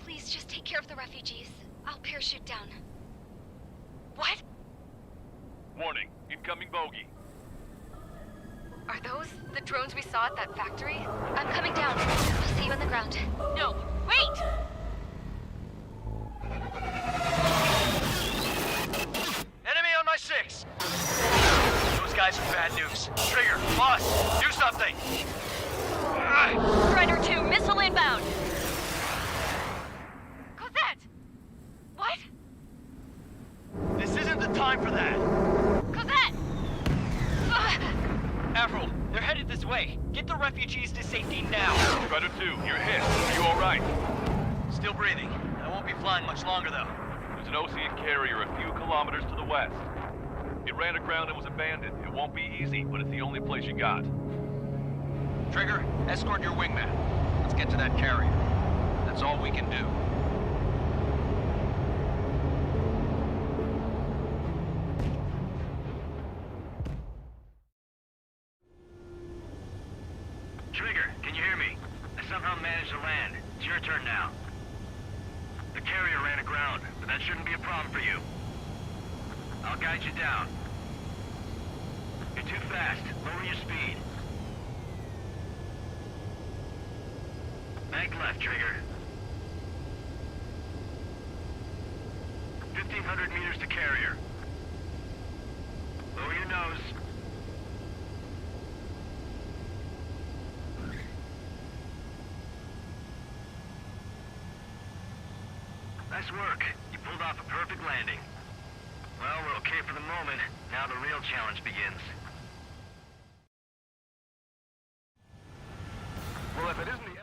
Please just take care of the refugees. I'll parachute down. What? Warning, incoming bogey. Are those the drones we saw at that factory? I'm coming down. I'll see you on the ground. No, wait! Enemy on my 6! Those guys are bad news. Trigger, boss, do something! Strider 2, missile inbound! Cosette! What? This isn't the time for that! Cosette! Avril, they're headed this way. Get the refugees to safety now. Strider 2, you're hit. Are you alright? Still breathing. I won't be flying much longer, though. There's an Ocean carrier a few kilometers to the west. It ran aground and was abandoned. It won't be easy, but it's the only place you got. Trigger, escort your wingman. Let's get to that carrier. That's all we can do. Trigger, can you hear me? I somehow managed to land. It's your turn now. The carrier ran aground, but that shouldn't be a problem for you. I'll guide you down. You're too fast. Lower your speed. Bank left, Trigger. 1,500 meters to carrier. Lower your nose. Nice work. You pulled off a perfect landing. Well, we're okay for the moment. Now the real challenge begins. Well, if it isn't the...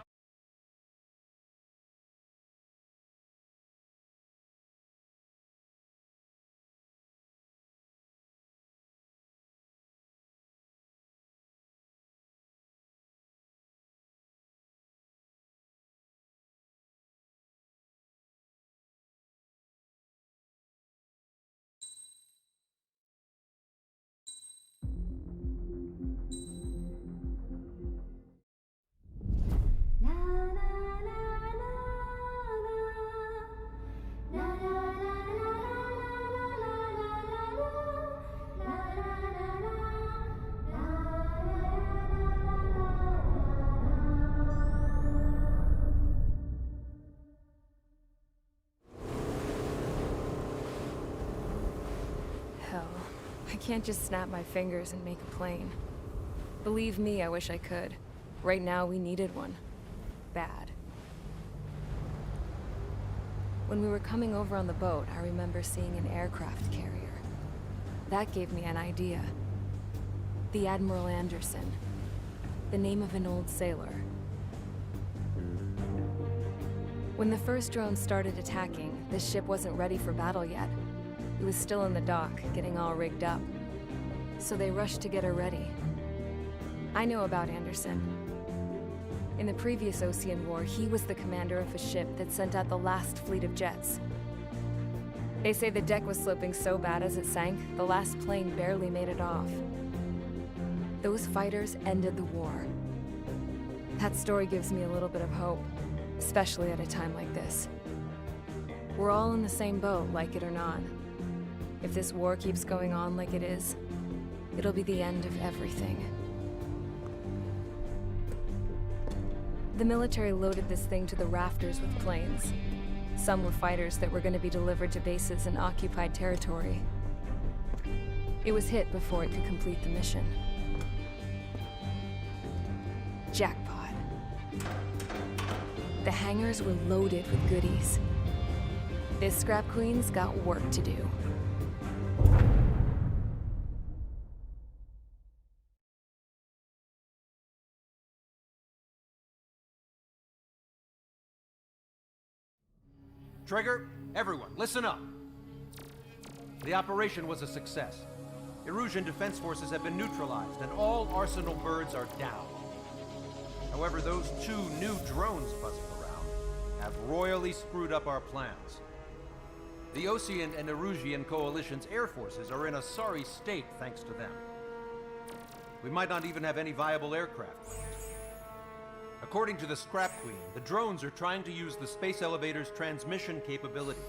Hell, I can't just snap my fingers and make a plane. Believe me, I wish I could. Right now, we needed one. Bad. When we were coming over on the boat, I remember seeing an aircraft carrier. That gave me an idea. The Admiral Anderson. The name of an old sailor. When the first drone started attacking, the ship wasn't ready for battle yet. It was still in the dock, getting all rigged up. So they rushed to get her ready. I know about Anderson. In the previous Ocean War, he was the commander of a ship that sent out the last fleet of jets. They say the deck was sloping so bad as it sank, the last plane barely made it off. Those fighters ended the war. That story gives me a little bit of hope, especially at a time like this. We're all in the same boat, like it or not. If this war keeps going on like it is, it'll be the end of everything. The military loaded this thing to the rafters with planes. Some were fighters that were going to be delivered to bases in occupied territory. It was hit before it could complete the mission. Jackpot. The hangars were loaded with goodies. This scrap queen's got work to do. Trigger, everyone, listen up. The operation was a success. Erusian defense forces have been neutralized, and all Arsenal birds are down. However, those 2 new drones buzzing around have royally screwed up our plans. The Ocean and Erusian coalition's air forces are in a sorry state thanks to them. We might not even have any viable aircraft left. According to the Scrap Queen, the drones are trying to use the space elevator's transmission capabilities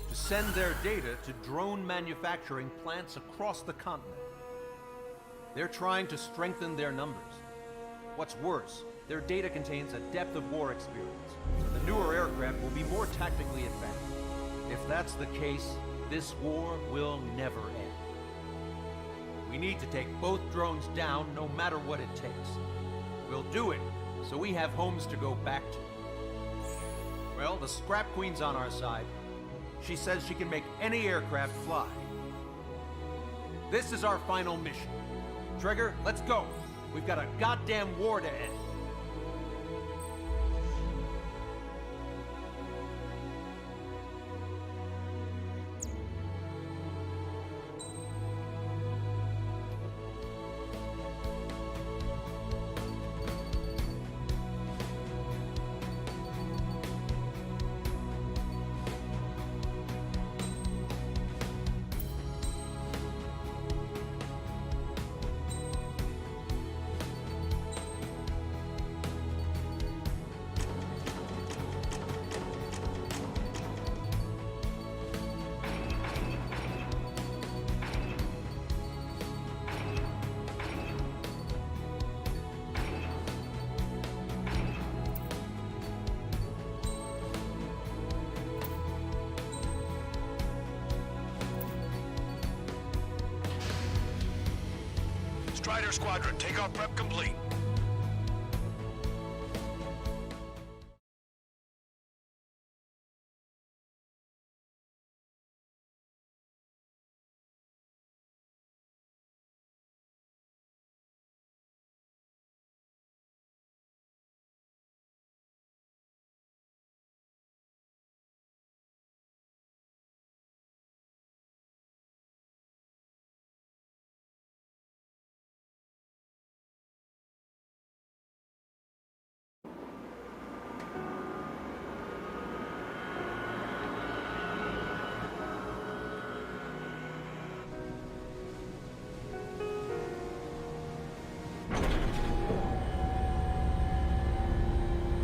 to send their data to drone manufacturing plants across the continent. They're trying to strengthen their numbers. What's worse, their data contains a depth of war experience, so the newer aircraft will be more tactically advanced. If that's the case, this war will never end. We need to take both drones down no matter what it takes. We'll do it so we have homes to go back to. Well, the Scrap Queen's on our side. She says she can make any aircraft fly. This is our final mission. Trigger, let's go. We've got a goddamn war to end. Strider Squadron, takeoff prep complete.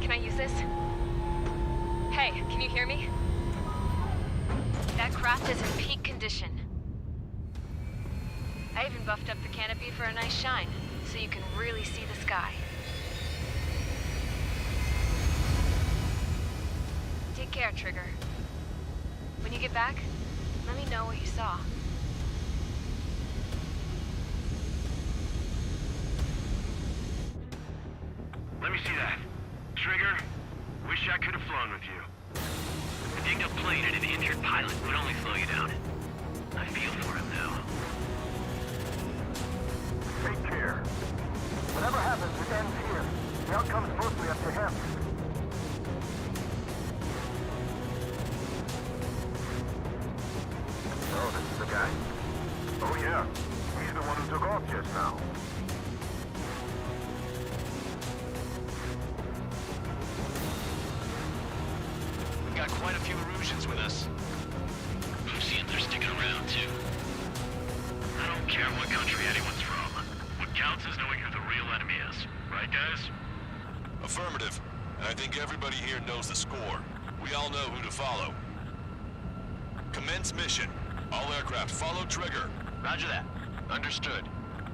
Can I use this? Hey, can you hear me? That craft is in peak condition. I even buffed up the canopy for a nice shine, so you can really see the sky. Take care, Trigger. When you get back, let me know what you saw. Let me see that. Trigger, wish I could have flown with you. A dinged up plane and an injured pilot would only slow you down. I feel for him now. Take care. Whatever happens, it ends here. The outcome's mostly up to him. Oh, this is the guy? Oh, yeah. He's the one who took off just now. We've got quite a few Erusians with us. I'm seeing they're sticking around, too. I don't care what country anyone's from. What counts is knowing who the real enemy is. Right, guys? Affirmative. And I think everybody here knows the score. We all know who to follow. Commence mission. All aircraft follow trigger. Roger that. Understood.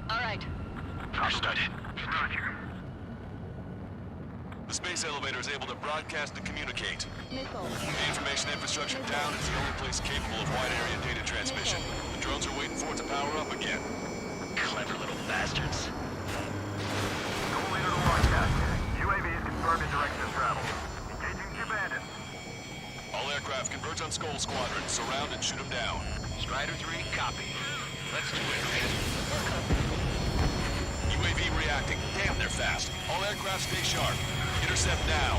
All right. Understood. Roger. The space elevator is able to broadcast and communicate. The information infrastructure down is the only place capable of wide area data transmission. The drones are waiting for it to power up again. Clever little bastards. Go leader to broadcast. UAV is confirmed in direction of travel. Engaging the bandits. All aircraft converge on Skull Squadron. Surround and shoot them down. Strider 3, copy. Let's do it, man. UAV reacting. Damn, they're fast. All aircraft stay sharp. Intercept now.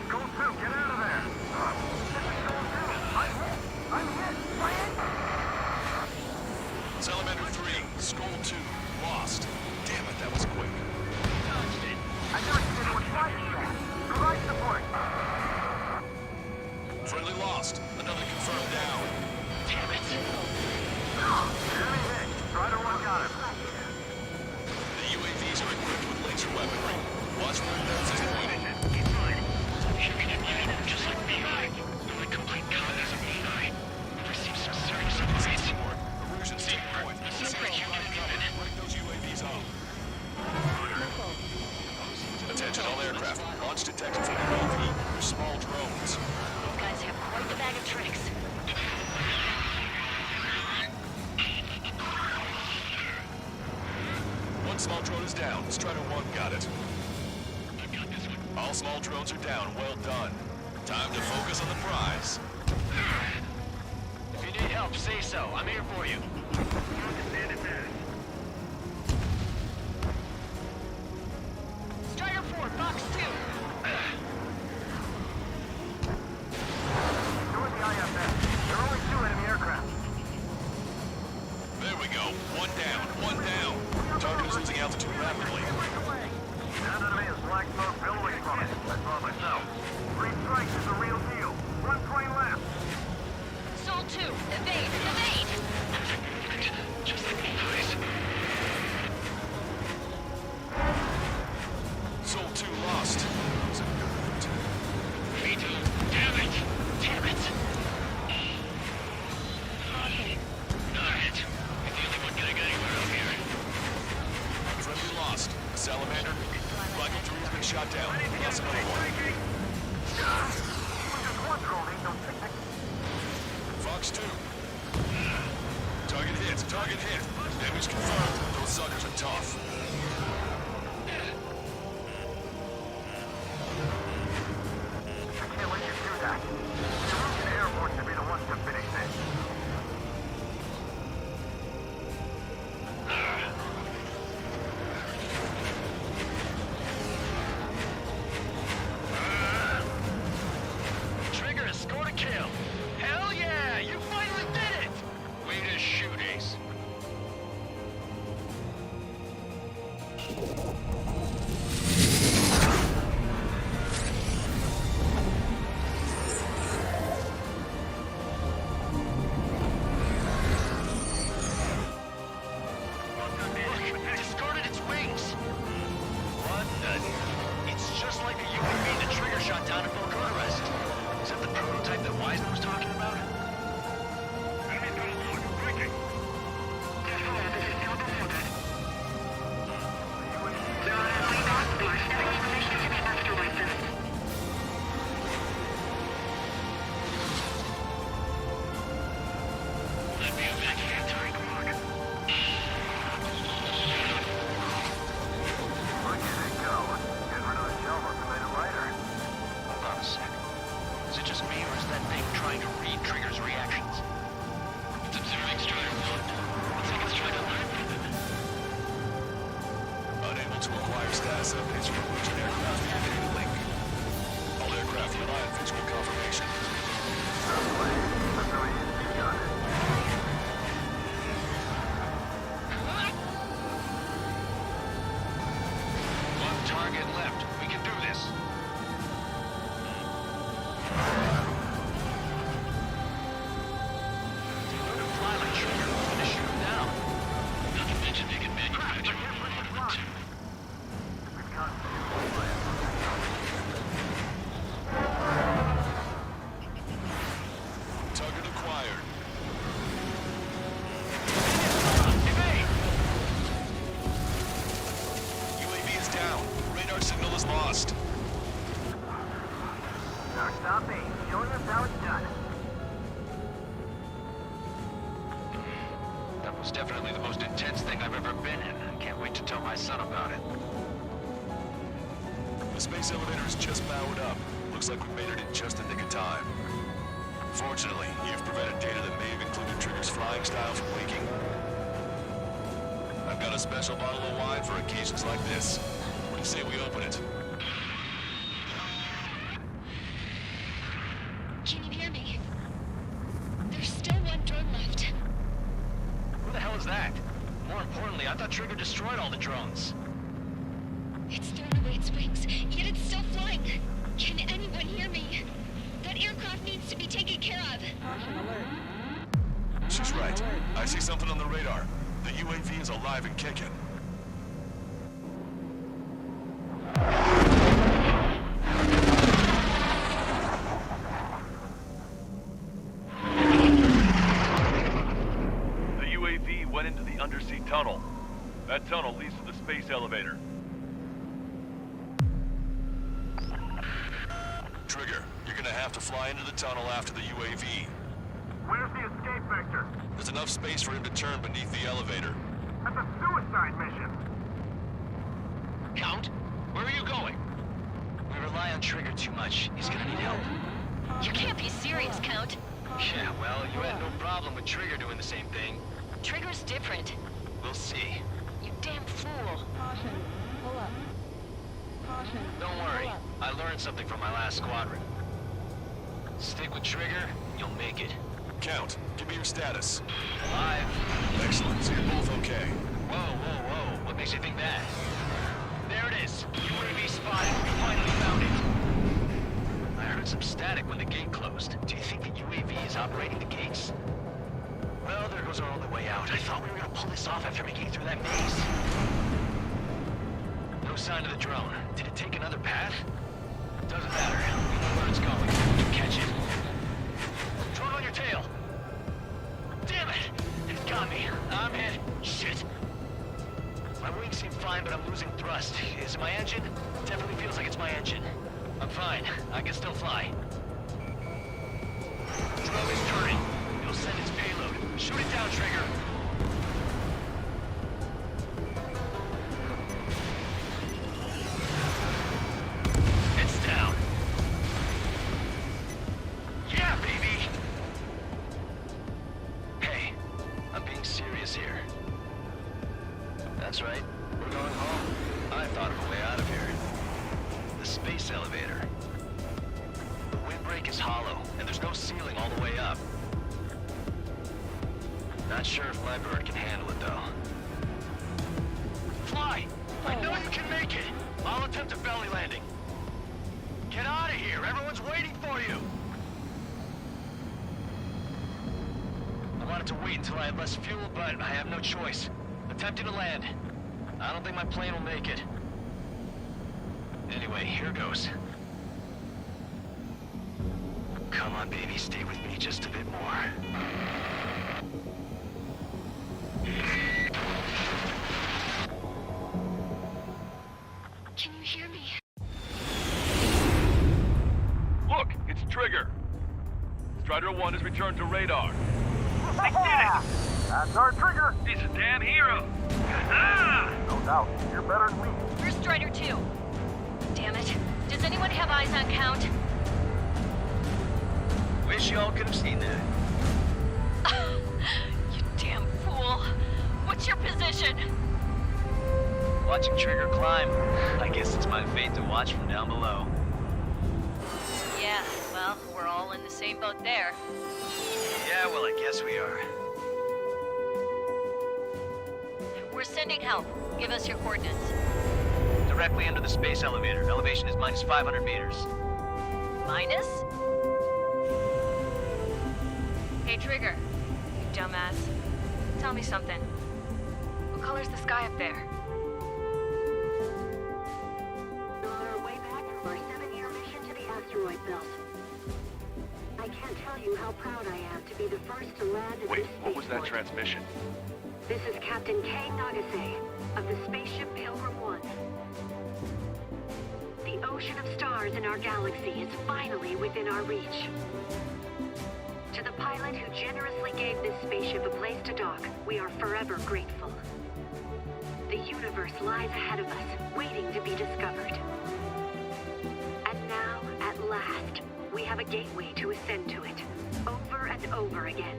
Go 2, get out of there! This is Go 2! I'm hit! Salamander 3, Skull 2, lost. Damn it, that was quick. I never seen anyone fighting that! Provide support! Friendly lost. Another confirmed down. Damn it. Enemy hit! Strider 1 got him! The UAVs are equipped with laser weaponry. Watch for their noses pointing. He's fine. Should be immune, just like me. I'm a complete goddess of Eni. Received some serious upgrades. Erusion seat point. Break those UAVs off. Attention all aircraft. Launch detected from UAV. They're small drones. These guys have quite the bag of tricks. One small drone is down. Strider 1 got it. All small drones are down. Well done. Time to focus on the prize. If you need help, say so. I'm here for you. Strider 4, box 2. Join the IFF. There are only 2 enemy aircraft. There we go. One down. One down. Target is losing altitude rapidly. That enemy is black smoke billowing from it. I saw it myself. 3 strikes is the real deal. 1 plane left. Soul 2, evade, evade. Just like me, guys. Soul 2 lost. Me too. Damn it. Damn it. Alright. You're the only one getting anywhere out here. Friendly lost. Salamander. Michael 3 has been shot down. Lost another one. Fox 2. Target hit. Target hit. Damage confirmed. Those suckers are tough. I can't let you do that. The Russian Air Force should be the ones to finish this. Trigger, escort a kill. Hell yeah! You finally did it! Way to shoot, Ace. Look, it discarded its wings. What the... It's just like the UAV the Trigger shot down at Bucharest. Is that the prototype that Wiseman was talking about? Enemy's got a lock. Breaking. This is still promoted. status updates from emerging aircraft via data link. All aircraft rely on visual confirmation. One target left. We can do this. Fly like Trigger. Finish him down. Not to mention they can manufacture armament too. Target acquired. UAV is down. Radar signal is lost. Stop me. Showing us how it's done. That was definitely the most intense thing I've ever been in. I can't wait to tell my son about it. The space elevator is just powered up. Looks like we made it in just the nick of time. Fortunately, you've prevented data that may have included Trigger's flying style from leaking. I've got a special bottle of wine for occasions like this. What do you say we open it? Can you hear me? There's still one drone left. Who the hell is that? More importantly, I thought Trigger destroyed all the drones. It's thrown away its wings, yet it's still flying. Can anyone hear me? That aircraft needs to be taken care of. She's right. I see something on the radar. The UAV is alive and kicking. The UAV went into the undersea tunnel. That tunnel leads to the space elevator. Trigger, you're gonna have to fly into the tunnel after the UAV. Where's the escape vector? There's enough space for him to turn beneath the elevator. That's a suicide mission. Count, where are you going? We rely on Trigger too much. He's gonna need help. You can't be serious, Count. Yeah, well, you had no problem with Trigger doing the same thing. Trigger's different. We'll see. You damn fool. Caution. Pull up. Caution. Don't worry. I learned something from my last squadron. Stick with Trigger, and you'll make it. Count, give me your status. Alive. Excellent, so you're both okay. Whoa, whoa, whoa. What makes you think that? There it is. UAV spotted. We finally found it. I heard some static when the gate closed. Do you think the UAV is operating the gates? Well, there goes our only way out. I thought we were gonna pull this off after making it through that maze. No sign of the drone. Did it take another path? Doesn't matter. We know where it's going. We can catch it. Drone on your tail. Damn it! It got me. I'm hit. Shit. My wings seem fine, but I'm losing thrust. Is it my engine? Definitely feels like it's my engine. I'm fine. I can still fly. Drone is turning. It'll send its payload. Shoot it down, Trigger. It's down. Yeah, baby! Hey, I'm being serious here. That's right. We're going home. I thought of a way out of here. The space elevator. The windbreak is hollow, and there's no ceiling all the way up. Not sure if my bird can handle it, though. Fly! I know you can make it! I'll attempt a belly landing. Get out of here! Everyone's waiting for you! I wanted to wait until I had less fuel, but I have no choice. Attempting to land. I don't think my plane will make it. Anyway, here goes. Come on, baby, stay with me just a bit more. Can you hear me? Look, it's Trigger. Strider 1 has returned to radar. I did it! That's our Trigger! He's a damn hero! Ah! No doubt. You're better than we. Where's Strider 2? Damn it. Does anyone have eyes on Count? Wish y'all could have seen that. You damn fool. What's your position? Watching Trigger climb. I guess it's my fate to watch from down below. Yeah, well, we're all in the same boat there. Yeah, well, I guess we are. We're sending help. Give us your coordinates. Directly under the space elevator. Elevation is minus 500 meters. Minus? Hey, Trigger. You dumbass. Tell me something. What color's the sky up there? We're on our way back from our 7-year mission to the asteroid belt. I can't tell you how proud I am to be the first to land at Wait, this what was that spaceport. transmission? This is Captain Kay Nagase of the spaceship Pilgrim 1. The ocean of stars in our galaxy is finally within our reach. To the pilot who generously gave this spaceship a place to dock, we are forever grateful. The universe lies ahead of us, waiting to be discovered. And now, at last, we have a gateway to ascend to it, over and over again.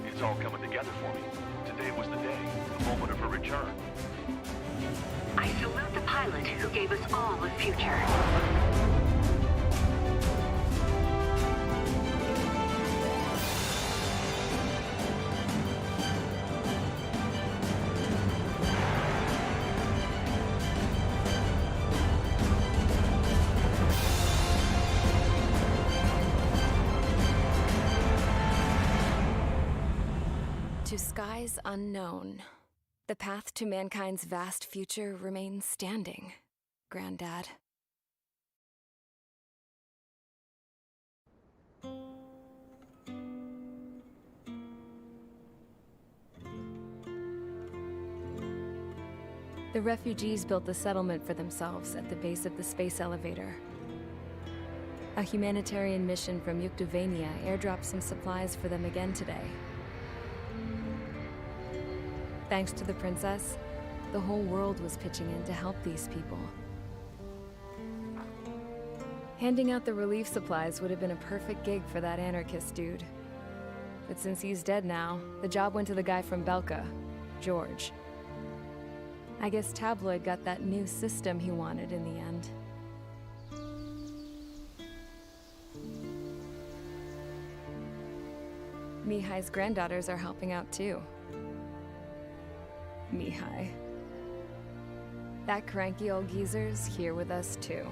It's all coming together for me. Today was the day, the moment of her return. I salute the pilot who gave us all a future. To skies unknown, the path to mankind's vast future remains standing, Granddad. The refugees built a settlement for themselves at the base of the space elevator. A humanitarian mission from Yuktovania airdropped some supplies for them again today. Thanks to the princess, the whole world was pitching in to help these people. Handing out the relief supplies would have been a perfect gig for that anarchist dude. But since he's dead now, the job went to the guy from Belka, George. I guess Tabloid got that new system he wanted in the end. Mihai's granddaughters are helping out too. Mihai. That cranky old geezer's here with us too.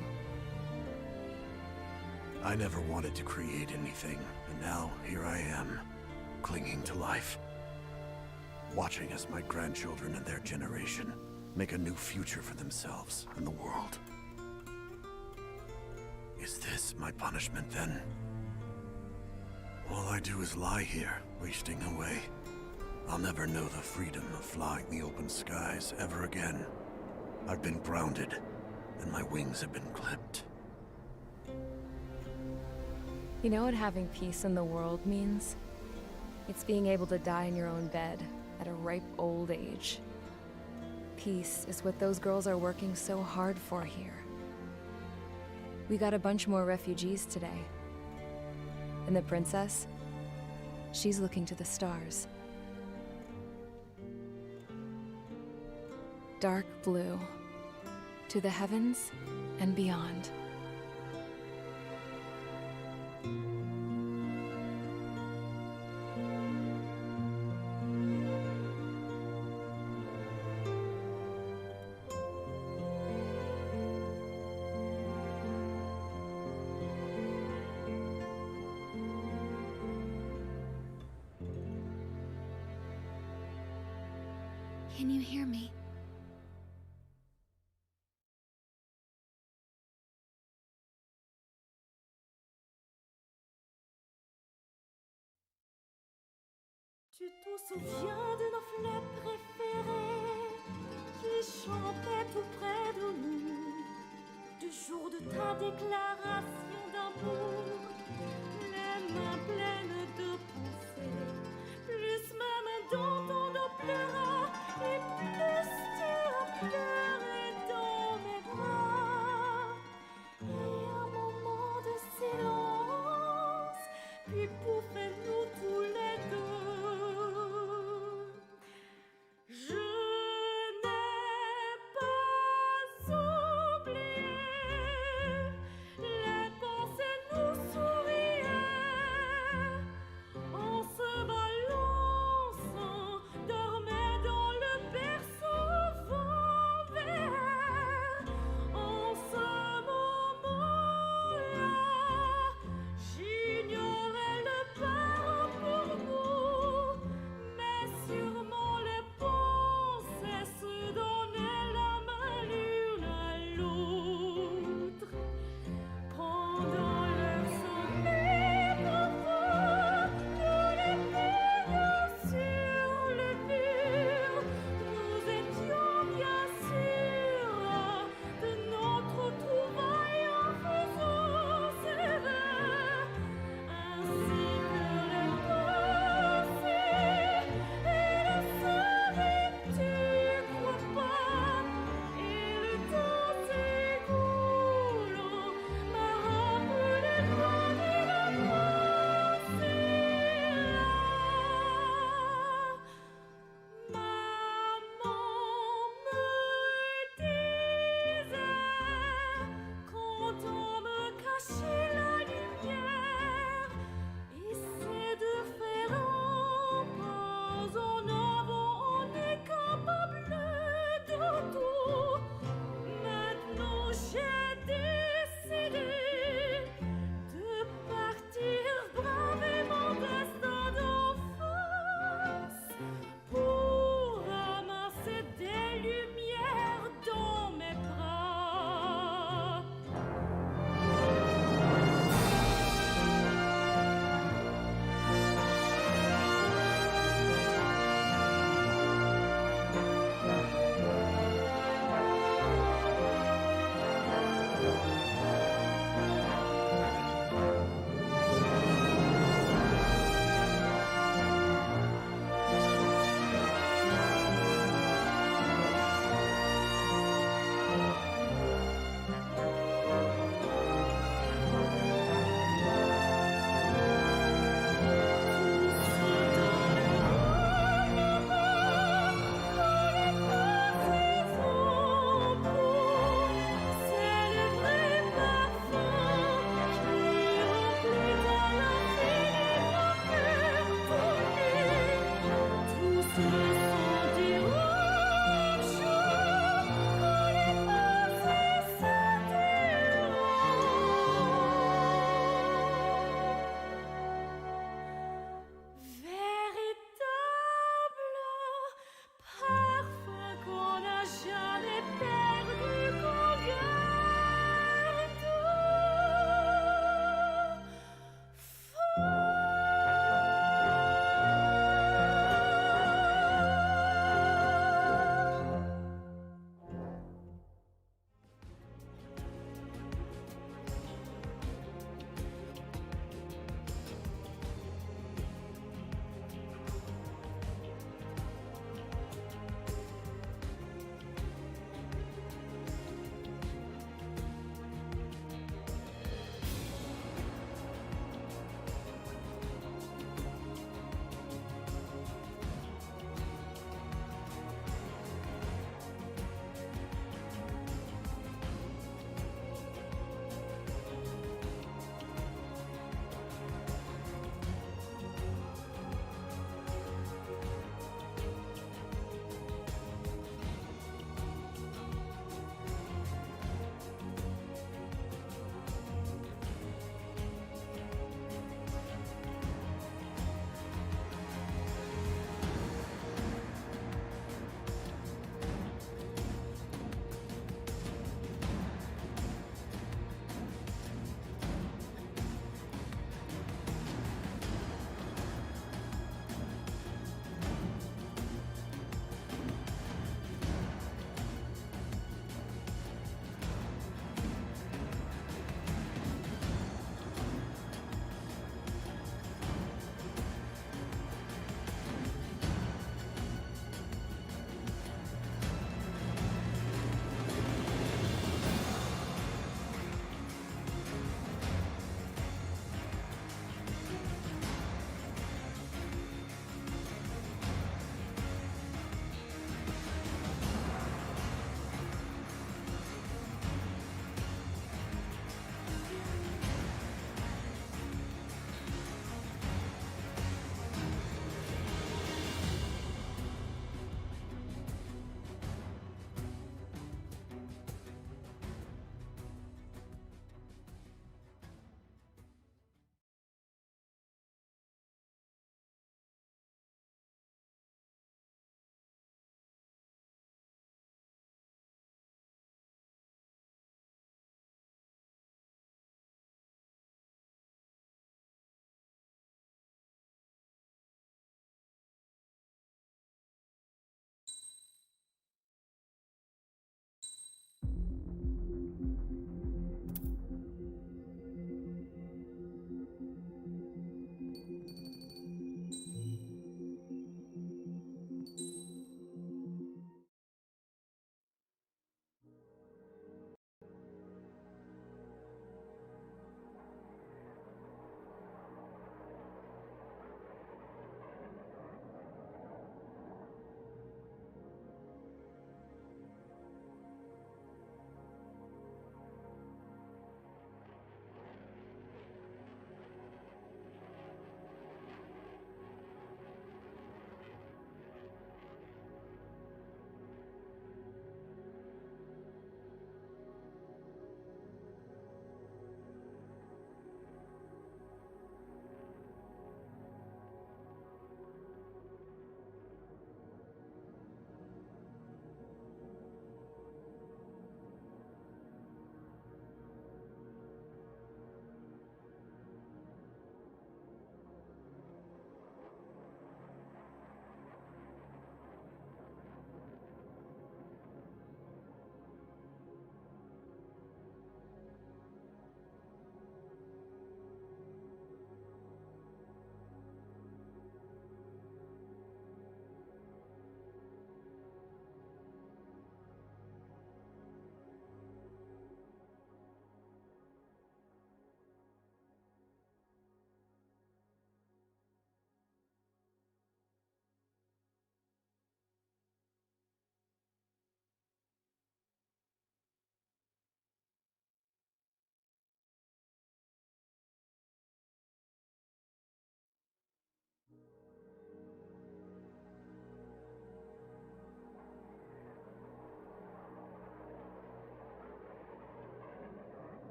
I never wanted to create anything, and now here I am, clinging to life. Watching as my grandchildren and their generation make a new future for themselves and the world. Is this my punishment then? All I do is lie here, wasting away. I'll never know the freedom of flying the open skies ever again. I've been grounded, and my wings have been clipped. You know what having peace in the world means? It's being able to die in your own bed at a ripe old age. Peace is what those girls are working so hard for here. We got a bunch more refugees today. And the princess? She's looking to the stars. Dark blue. To the heavens and beyond. Can you hear me? Tu te souviens de nos fleurs préférées qui chantaient tout près de nous, du jour de ta déclaration